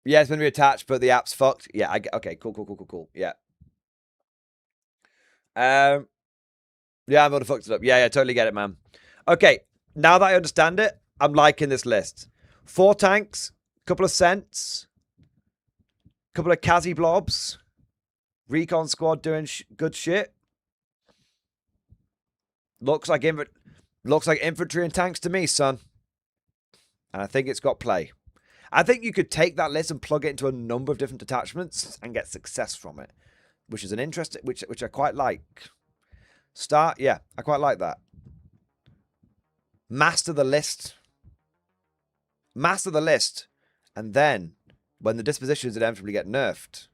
Yeah, it's meant to be attached, but the app's fucked. Yeah, okay, cool. Yeah. Yeah, I'm gonna fucked it up. Yeah, totally get it, man. Okay, now that I understand it, I'm liking this list. 4 tanks, couple of cents, couple of Kazi blobs, Recon squad doing good shit. Looks like infantry and tanks to me, son. And I think it's got play. I think you could take that list and plug it into a number of different detachments and get success from it, which is an interest, which I quite like. Yeah, I quite like that. Master the list, and then when the dispositions inevitably get nerfed,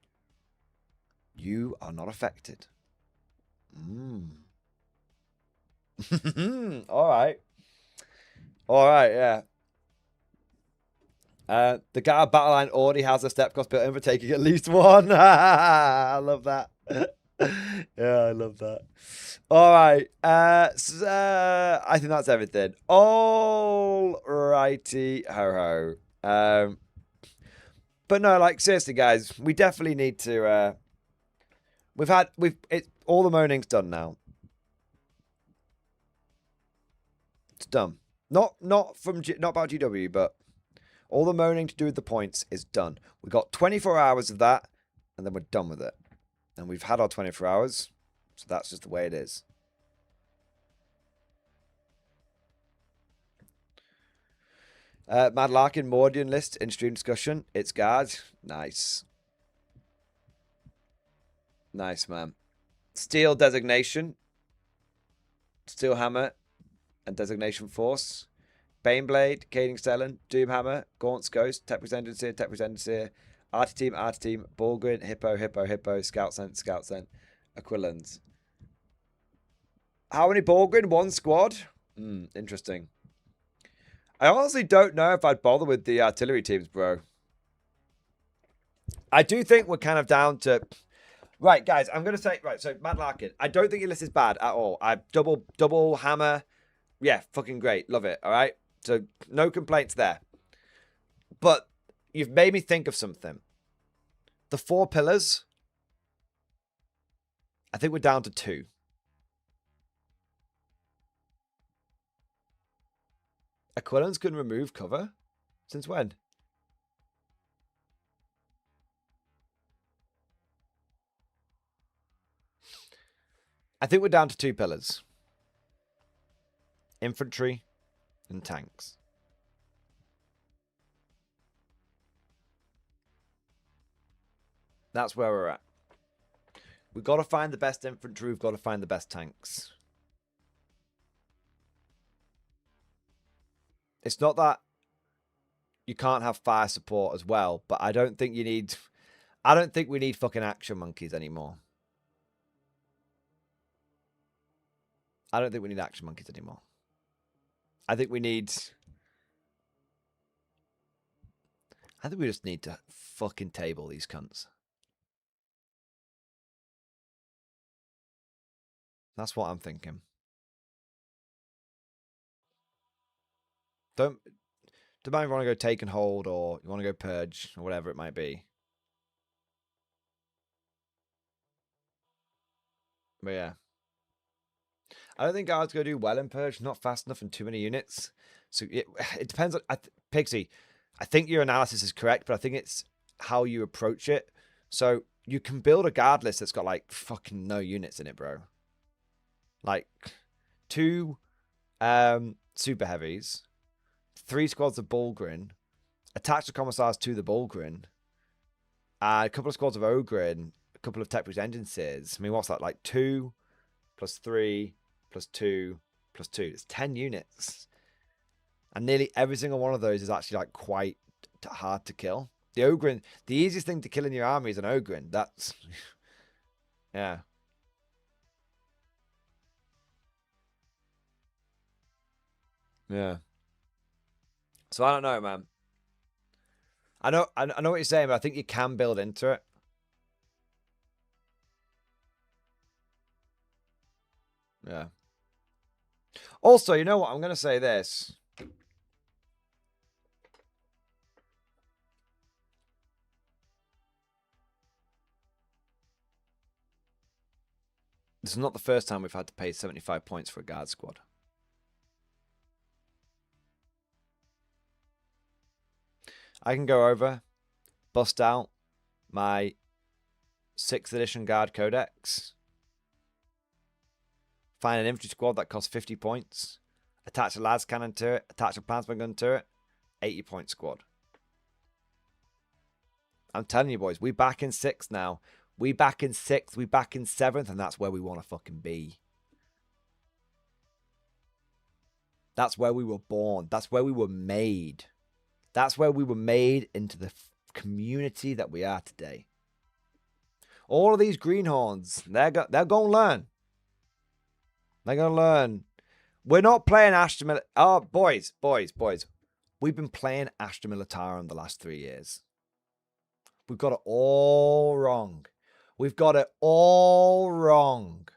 you are not affected. All right, yeah. The guy battle line already has a step cost built in for taking at least 1. I love that. Yeah, I love that. All right. So, I think that's everything. All righty ho ho. But no, like seriously, guys, we definitely need to. All the moaning's done now. It's done. Not about GW, but all the moaning to do with the points is done. We got 24 hours of that, and then we're done with it. And we've had our 24 hours, so that's just the way it is. Mad Larkin Mordian list in stream discussion. It's guard. Nice. Nice, man. Steel designation. Steel hammer and designation force. Baneblade, Caden Stellan, Doomhammer, Gaunt's Ghost, Tech Presented, Arty Team, Ballgrin, Hippo, Scout Scent, Aquilans. How many Ballgrin? 1 squad? Interesting. I honestly don't know if I'd bother with the artillery teams, bro. I do think we're kind of down to... Right, guys, I'm going to say... Right, so Mad Larkin, I don't think your list is bad at all. I double hammer. Yeah, fucking great. Love it, all right? So no complaints there. But you've made me think of something. The 4 pillars, I think we're down to 2. Aquilans can remove cover? Since when? I think we're down to 2 pillars. Infantry and tanks. That's where we're at. We've got to find the best infantry. We've got to find the best tanks. It's not that you can't have fire support as well, but I don't think you need... I don't think we need fucking action monkeys anymore. I don't think we need action monkeys anymore. I think we just need to fucking table these cunts. That's what I'm thinking. Don't mind if you want to go take and hold, or you want to go purge, or whatever it might be. But yeah. I don't think guards go do well in purge. Not fast enough and too many units. So it depends on... Pixie, I think your analysis is correct, but I think it's how you approach it. So you can build a guard list that's got like fucking no units in it, bro. Like 2 super heavies, 3 squads of Bulgrin, attach the commissars to the Bulgrin, a couple of squads of Ogrin, a couple of Tech Bridge Engine Sears. I mean, what's that? Like 2 plus 3 plus 2 plus 2. It's 10 units. And nearly every single one of those is actually like quite hard to kill. The Ogrin, the easiest thing to kill in your army is an Ogrin. That's... yeah. Yeah. So I don't know, man. I know what you're saying, but I think you can build into it. Yeah. Also, you know what? I'm going to say this. This is not the first time we've had to pay 75 points for a guard squad. I can go over, bust out my 6th edition guard codex, find an infantry squad that costs 50 points, attach a lads cannon to it, attach a plantsman gun to it, 80-point squad. I'm telling you, boys, we back in 6th now. We back in 6th, we back in 7th, and that's where we want to fucking be. That's where we were born. That's where we were made. That's where we were made into the community that we are today. All of these greenhorns, they're going to learn. They're going to learn. We're not playing Astra... Oh, boys. We've been playing Astra Militarum the last 3 years. We've got it all wrong. We've got it all wrong.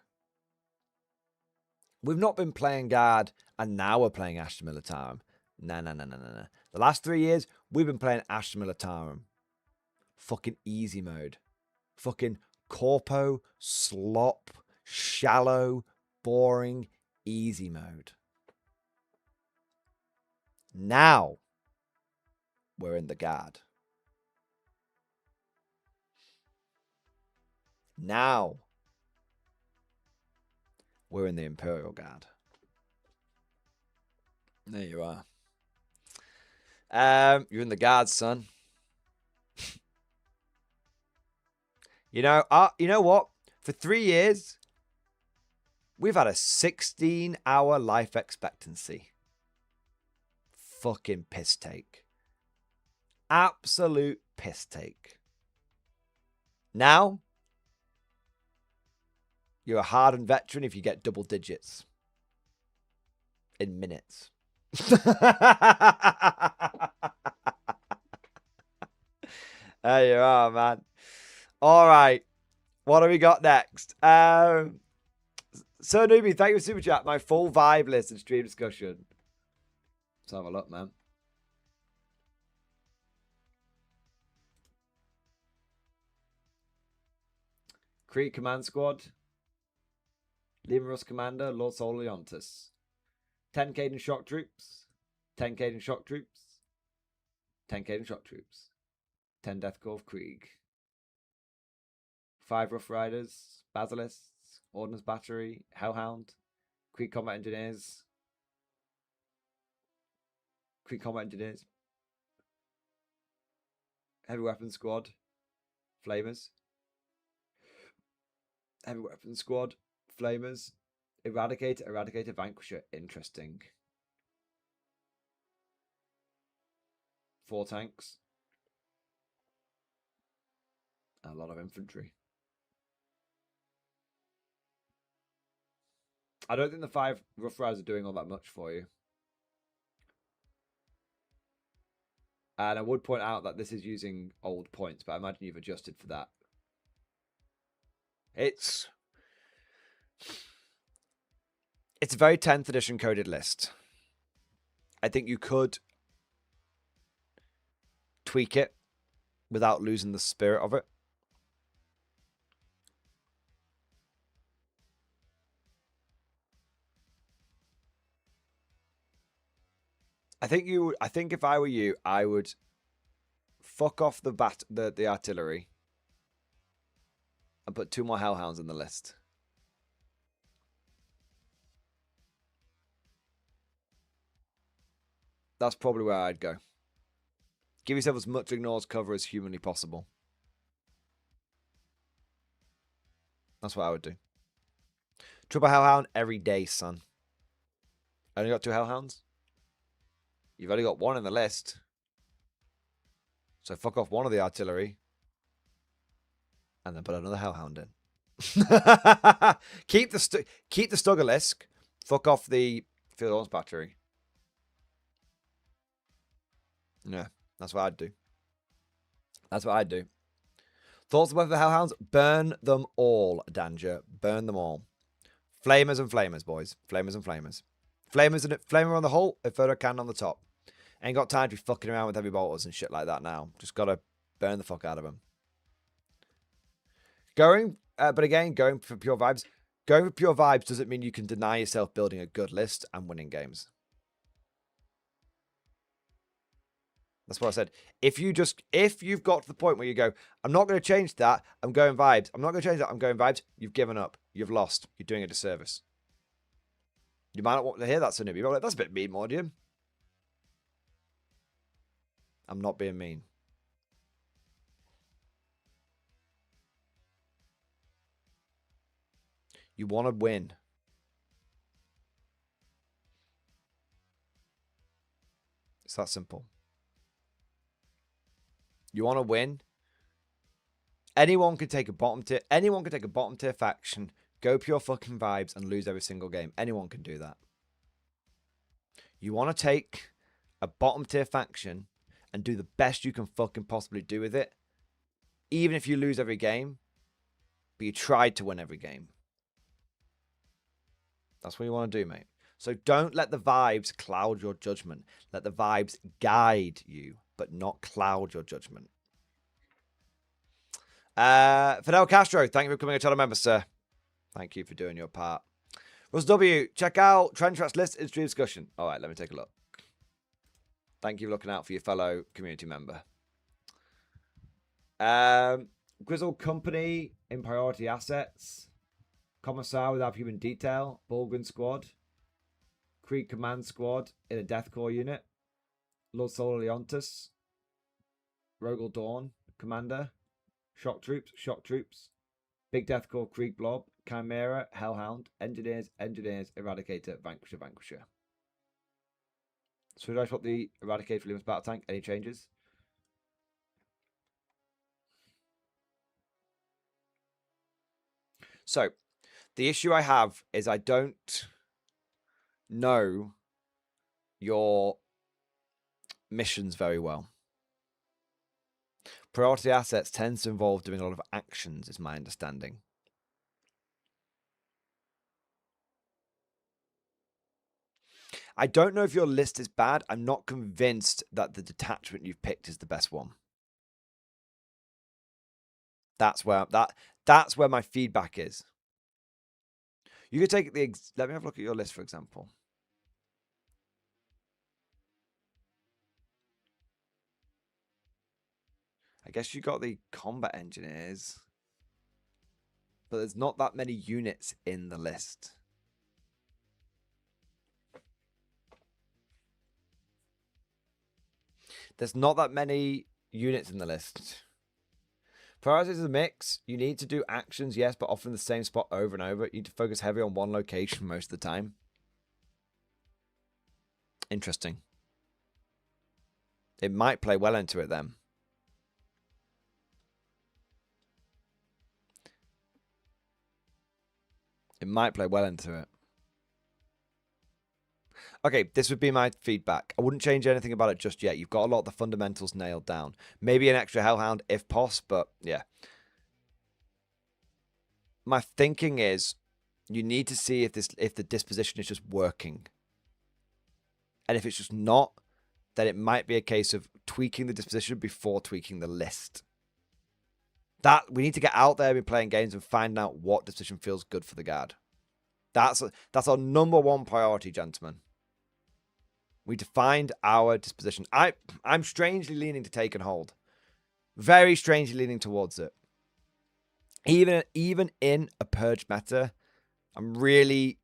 We've not been playing Guard, and now we're playing Astra Militarum. No. The last 3 years, we've been playing Astra Militarum. Fucking easy mode. Fucking corpo, slop, shallow, boring, easy mode. Now, we're in the Guard. Now, we're in the Imperial Guard. There you are. You're in the Guard, son. You know what? For 3 years, we've had a 16-hour life expectancy. Fucking piss take. Absolute piss take. Now, you're a hardened veteran if you get double digits in minutes. There you are, man. All right. What do we got next? So, Newbie, thank you for super chat. My full vibe list and stream discussion. Let's have a look, man. Creed Command Squad. Limerus Commander, Lord Sol Leontis. 10 Caden Shock Troops. 10 Caden Shock Troops. 10 Caden Shock Troops. 10 Death Corps of Krieg. 5 Rough Riders. Basilists. Ordnance Battery. Hellhound. Krieg Combat Engineers. Krieg Combat Engineers. Heavy Weapons Squad. Flamers. Heavy Weapons Squad. Flamers. Eradicator, Vanquisher. Interesting. 4 tanks. A lot of infantry. I don't think the 5 Rough Riders are doing all that much for you. And I would point out that this is using old points, but I imagine you've adjusted for that. It's a very 10th edition coded list. I think you could tweak it without losing the spirit of it. I think if I were you, I would fuck off the artillery and put 2 more Hellhounds in the list. That's probably where I'd go. Give yourself as much ignores cover as humanly possible. That's what I would do. Triple Hellhound every day, son. Only got 2 Hellhounds? You've only got 1 in the list. So fuck off 1 of the artillery. And then put another Hellhound in. keep the Stuggerlisk. Fuck off the Field Horse Battery. Yeah, that's what I'd do. That's what I'd do. Thoughts about the Hellhounds? Burn them all, Danger. Burn them all. Flamers and flamers, boys. Flamers and flamers. Flamer on the hull, a photo cannon on the top. Ain't got time to be fucking around with heavy bolters and shit like that now. Just gotta burn the fuck out of them. But again, going for pure vibes. Going for pure vibes doesn't mean you can deny yourself building a good list and winning games. That's what I said. If you've got to the point where you go, I'm not going to change that, I'm going vibes. I'm not going to change that, I'm going vibes. You've given up. You've lost. You're doing a disservice. You might not want to hear that, so newbie. You're like, that's a bit mean, Mordian. I'm not being mean. You want to win. It's that simple. You want to win. Anyone could take a bottom tier. Anyone could take a bottom tier faction, go pure fucking vibes, and lose every single game. Anyone can do that. You want to take a bottom tier faction and do the best you can fucking possibly do with it, even if you lose every game, but you tried to win every game. That's what you want to do, mate. So don't let the vibes cloud your judgment. Let the vibes guide you, but not cloud your judgment. Fidel Castro, thank you for becoming a channel member, sir. Thank you for doing your part. Russ W, check out Trenchrat's list in stream discussion. All right, let me take a look. Thank you for looking out for your fellow community member. Grizzle Company in priority assets. Commissar without human detail. Bulgrin Squad. Krieg Command Squad in a Deathcore unit. Lord Solar Leontus. Rogel Dawn, Commander. Shock Troops. Big Deathcore Krieg Blob. Chimera, Hellhound. Engineers, Eradicator, Vanquisher. So did I swap the Eradicator for Luminous Battle Tank? Any changes? So, the issue I have is I don't know your missions very well. Priority assets tends to involve doing a lot of actions, is my understanding. I don't know if your list is bad. I'm not convinced that the detachment you've picked is the best one. That's where my feedback is. You could take the. Let me have a look at your list, for example. I guess you got the combat engineers, but there's not that many units in the list. There's not that many units in the list. Priorities is a mix. You need to do actions, yes, but often the same spot over and over. You need to focus heavy on one location most of the time. Interesting. It might play well into it then. It might play well into it. Okay, this would be my feedback. I wouldn't change anything about it just yet. You've got a lot of the fundamentals nailed down. Maybe an extra Hellhound if poss, but yeah. My thinking is you need to see if the disposition is just working. And if it's just not, then it might be a case of tweaking the disposition before tweaking the list. That we need to get out there and be playing games and find out what disposition feels good for the guard. That's our number one priority, gentlemen. We defined our disposition. I'm strangely leaning to take and hold. Very strangely leaning towards it. Even in a purge meta, I'm leaning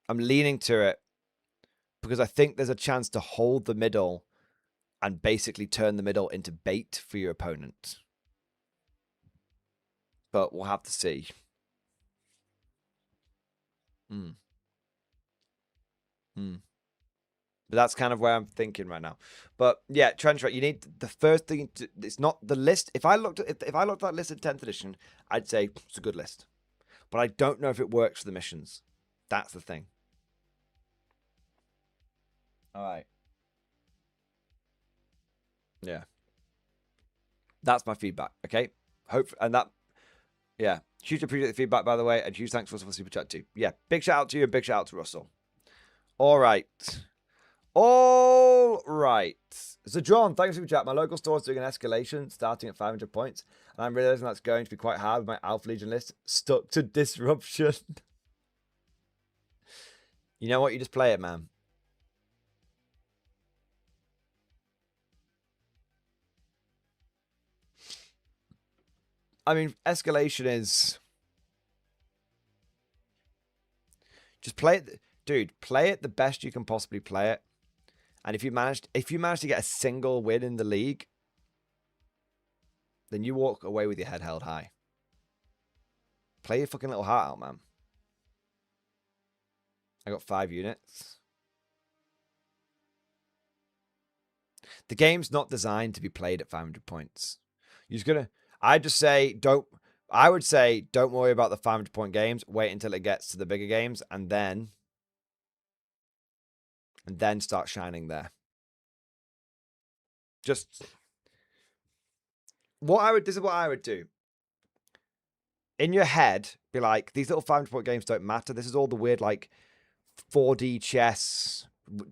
to it because I think there's a chance to hold the middle and basically turn the middle into bait for your opponent. But we'll have to see. But that's kind of where I'm thinking right now. But yeah, trench right. You need the first thing. It's not the list. If I looked at that list in 10th edition, I'd say it's a good list. But I don't know if it works for the missions. That's the thing. All right. Yeah. That's my feedback. Okay. Yeah. Huge appreciate the feedback, by the way, and huge thanks for super chat too. Yeah. Big shout out to you and big shout out to Russell. All right. All right. So, John, thanks for the chat. My local store is doing an escalation starting at 500 points, and I'm realizing that's going to be quite hard with my Alpha Legion list stuck to disruption. You know what? You just play it, man. I mean, escalation is just play it, dude. Play it the best you can possibly play it. And if you manage to get a single win in the league, then you walk away with your head held high. Play your fucking little heart out, man. I got 5 units. The game's not designed to be played at 500 points. I would say don't worry about the 500 point games. Wait until it gets to the bigger games and then start shining there. This is what I would do. In your head, be like, these little 500 point games don't matter. This is all the weird, like, 4D chess,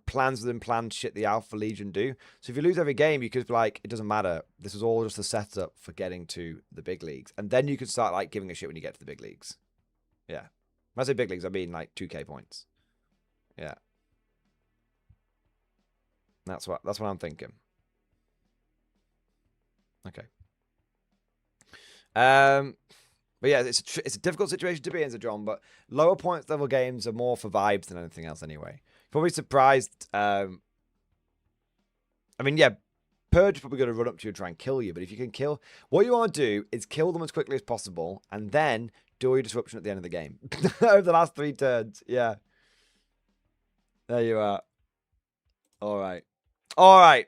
plans within plans shit the Alpha Legion do. So if you lose every game, you could be like, it doesn't matter. This is all just a setup for getting to the big leagues. And then you could start, like, giving a shit when you get to the big leagues. Yeah. When I say big leagues, I mean, like, 2K points. Yeah. That's what I'm thinking. Okay. But yeah, it's a difficult situation to be in, John. But lower points level games are more for vibes than anything else, anyway. Probably surprised. I mean, yeah, Purge is probably going to run up to you and try and kill you. But if you can kill, what you want to do is kill them as quickly as possible, and then do all your disruption at the end of the game over the last 3 turns. Yeah, there you are. All right,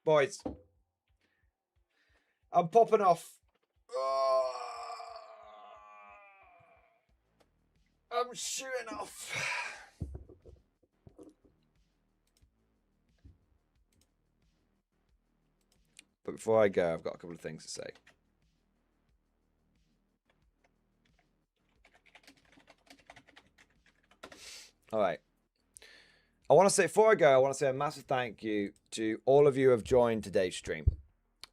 boys. I'm popping off. I'm shooting off. But before I go, I've got a couple of things to say. All right. Before I go, I want to say a massive thank you to all of you who have joined today's stream.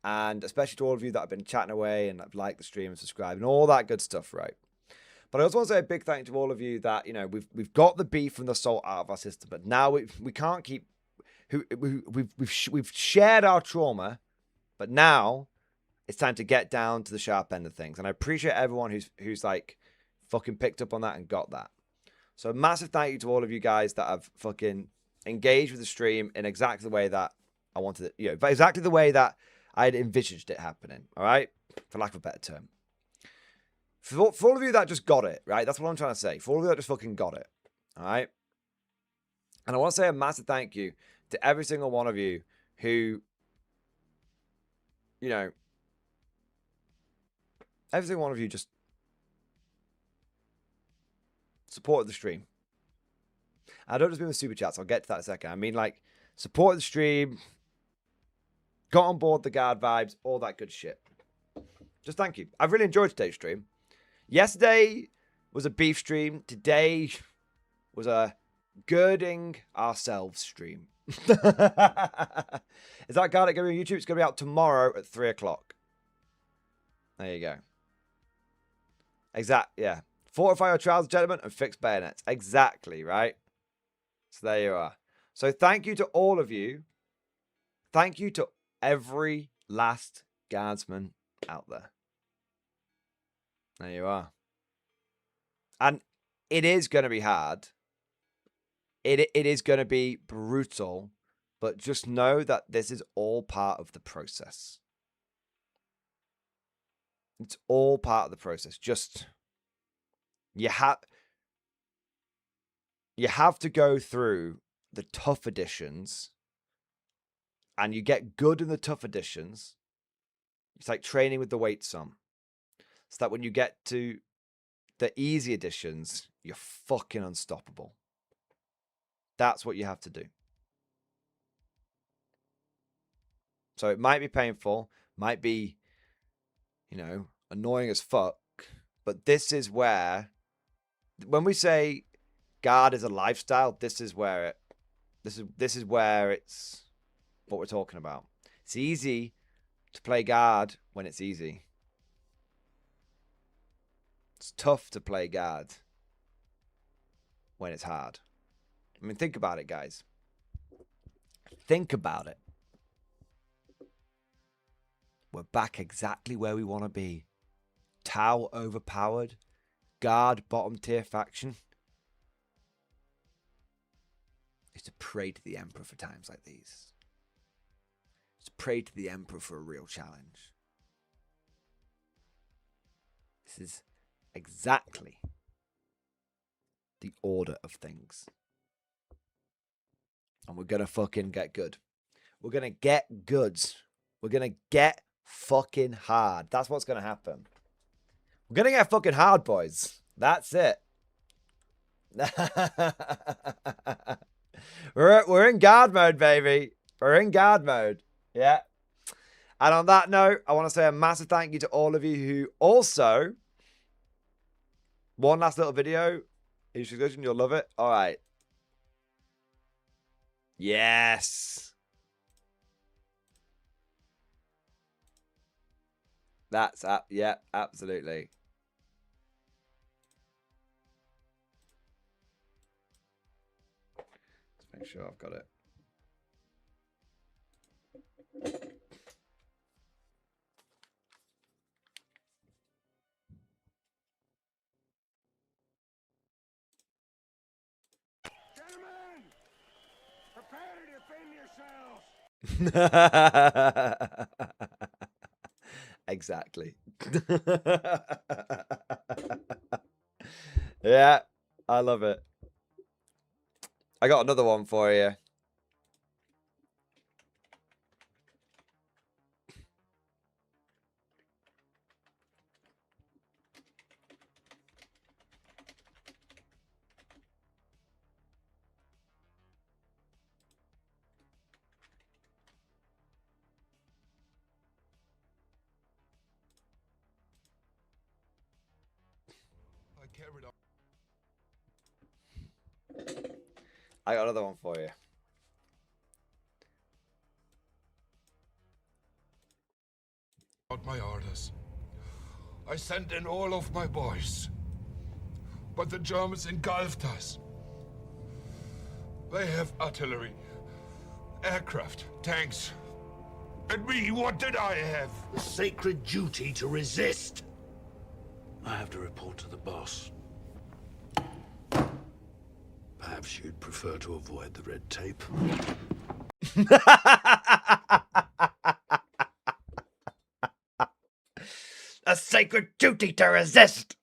And especially to all of you that have been chatting away and have liked the stream and subscribed and all that good stuff, right? But I also want to say a big thank you to all of you that, you know, we've got the beef and the salt out of our system, but now we can't keep. We've shared our trauma, but now it's time to get down to the sharp end of things. And I appreciate everyone who's like fucking picked up on that and got that. So a massive thank you to all of you guys that have fucking engaged with the stream in exactly the way that I wanted it, you know, but exactly the way that I had envisaged it happening. All right, for lack of a better term. For all of you that just got it, right? That's what I'm trying to say. For all of you that just fucking got it, all right? And I want to say a massive thank you to every single one of you who, you know, every single one of you just support the stream. I don't just mean with super chats. I'll get to that in a second. I mean, like, support the stream, got on board the guard vibes, all that good shit. Just thank you. I've really enjoyed today's stream. Yesterday was a beef stream. Today was a girding ourselves stream. Is that Garlic going to be on YouTube? It's going to be out tomorrow at 3 o'clock. There you go. Yeah. Fortify your trousers, gentlemen, and fix bayonets. Exactly, right? So there you are. So thank you to all of you. Thank you to every last guardsman out there. There you are. And it is going to be hard. It is going to be brutal. But just know that this is all part of the process. It's all part of the process. Just... You have to go through the tough editions, and you get good in the tough editions. It's like training with the weights on. So that when you get to the easy editions, you're fucking unstoppable. That's what you have to do. So it might be painful, might be, you know, annoying as fuck, but this is where... When we say guard is a lifestyle, this is where it's what we're talking about. It's easy to play guard when it's easy. It's tough to play guard when it's hard. I mean, think about it, guys. Think about it. We're back exactly where we want to be. Tau overpowered. Guard bottom tier faction is to pray to the Emperor for times like these. It's to pray to the Emperor for a real challenge. This is exactly the order of things. And we're gonna fucking get good. We're gonna get goods. We're gonna get fucking hard. That's what's gonna happen. We're gonna get fucking hard, boys. That's it. We're in guard mode, baby. We're in guard mode. Yeah. And on that note, I want to say a massive thank you to all of you who also... One last little video. You'll love it. All right. Yes. That's up. Yeah, absolutely. Let's make sure I've got it. Gentlemen, prepare to defend yourselves. Exactly. Yeah, I love it. I got another one for you. I got another one for you. Out my orders. I sent in all of my boys. But the Germans engulfed us. They have artillery, aircraft, tanks. And me, what did I have? The sacred duty to resist. I have to report to the boss. Perhaps you'd prefer to avoid the red tape. A sacred duty to resist.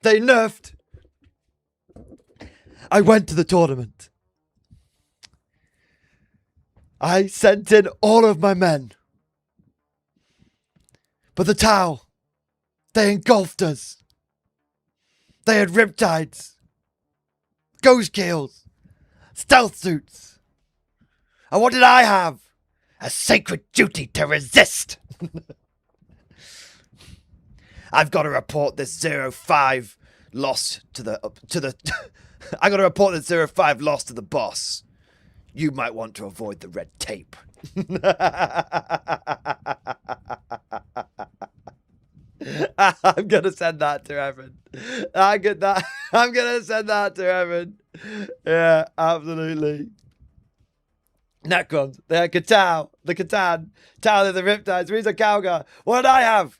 They nerfed. I went to the tournament. I sent in all of my men. But the Tau, they engulfed us. They had riptides, ghost kills, stealth suits. And what did I have? A sacred duty to resist. I've got to report this 05 loss to the I got to report this 05 loss to the boss. You might want to avoid the red tape. I'm gonna send that to Evan. I'm gonna send that to Evan. Yeah, absolutely. Necrons, the Catan, Tower the Riptides, Reza Calgar. What did I have?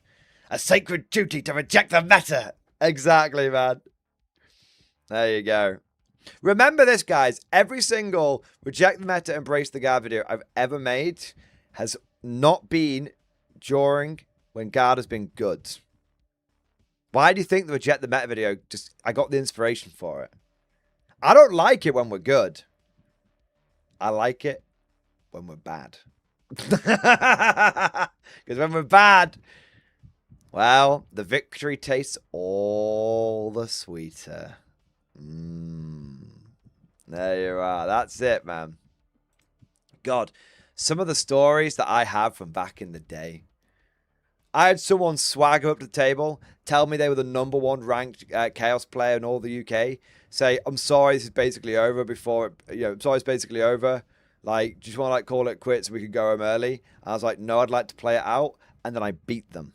A sacred duty to reject the meta. Exactly, man. There you go. Remember this, guys. Every single Reject the Meta, Embrace the Guard video I've ever made has not been during when Guard has been good. Why do you think the Reject the Meta video I got the inspiration for it? I don't like it when we're good. I like it when we're bad. Because when we're bad, well, the victory tastes all the sweeter. There you are. That's it, man. God, some of the stories that I have from back in the day. I had someone swagger up to the table, tell me they were the #1 ranked Chaos player in all the UK, say, I'm sorry, this is basically over before, I'm sorry, it's basically over. Like, just want to like call it quits so we could go home early. And I was like, no, I'd like to play it out. And then I beat them.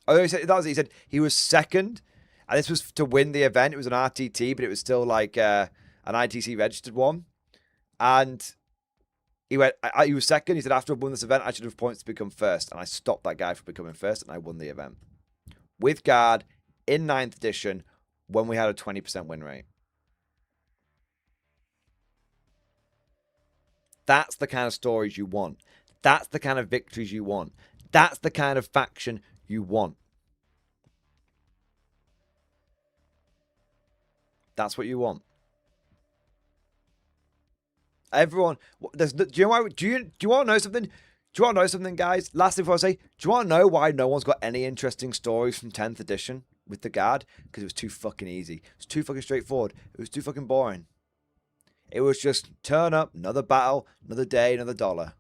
Oh, he said, he said he was second, and this was to win the event. It was an RTT, but it was still like an ITC registered one. And he went, he was second. He said, after I've won this event, I should have points to become first. And I stopped that guy from becoming first, and I won the event. With Guard, in 9th edition, when we had a 20% win rate. That's the kind of stories you want. That's the kind of victories you want. That's the kind of faction you want. That's what you want. Everyone, do you want to know something? Do you want to know something, guys? Last thing before I say, do you want to know why no one's got any interesting stories from 10th edition with the Guard? Because it was too fucking easy. It was too fucking straightforward. It was too fucking boring. It was just turn up, another battle, another day, another dollar.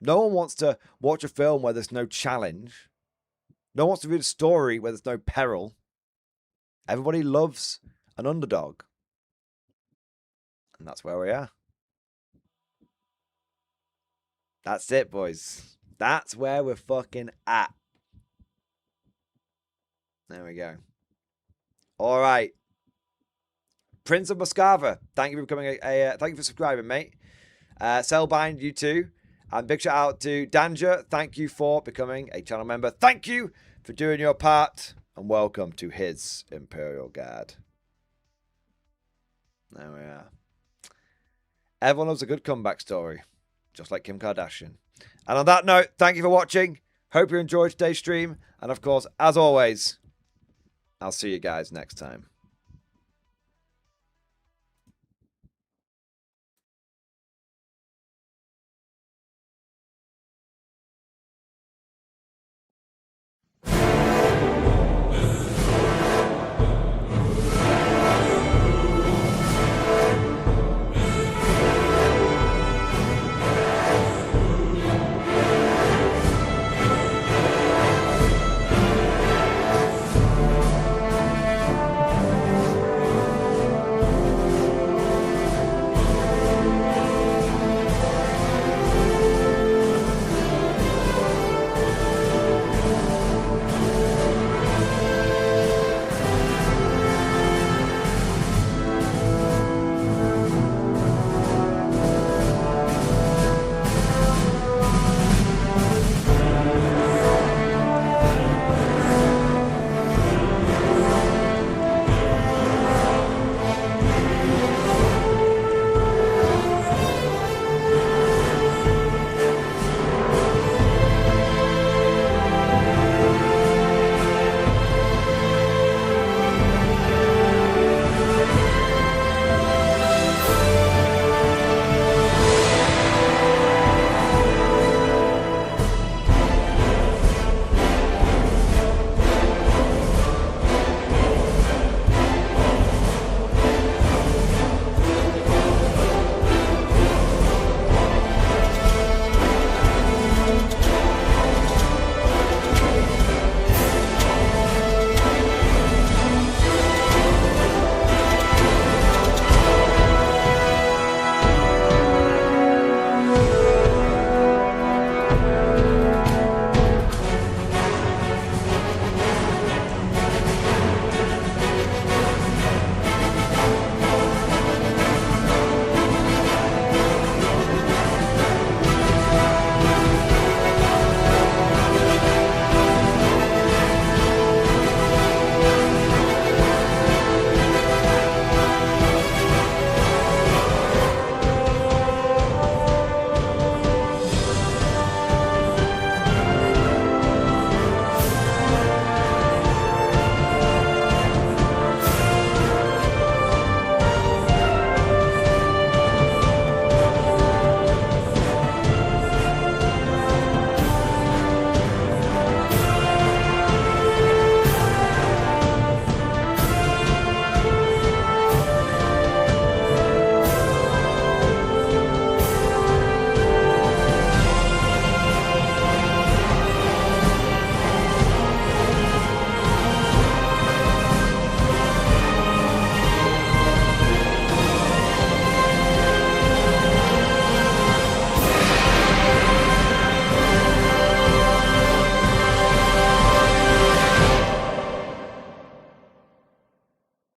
No one wants to watch a film where there's no challenge. No one wants to read a story where there's no peril. Everybody loves an underdog. And that's where we are. That's it, boys. That's where we're fucking at. There we go. All right. Prince of Muscava, thank you for becoming thank you for subscribing, mate. Cellbind, you too. And big shout out to Danger. Thank you for becoming a channel member. Thank you for doing your part. And welcome to his Imperial Guard. There we are. Everyone loves a good comeback story. Just like Kim Kardashian. And on that note, thank you for watching. Hope you enjoyed today's stream. And of course, as always, I'll see you guys next time.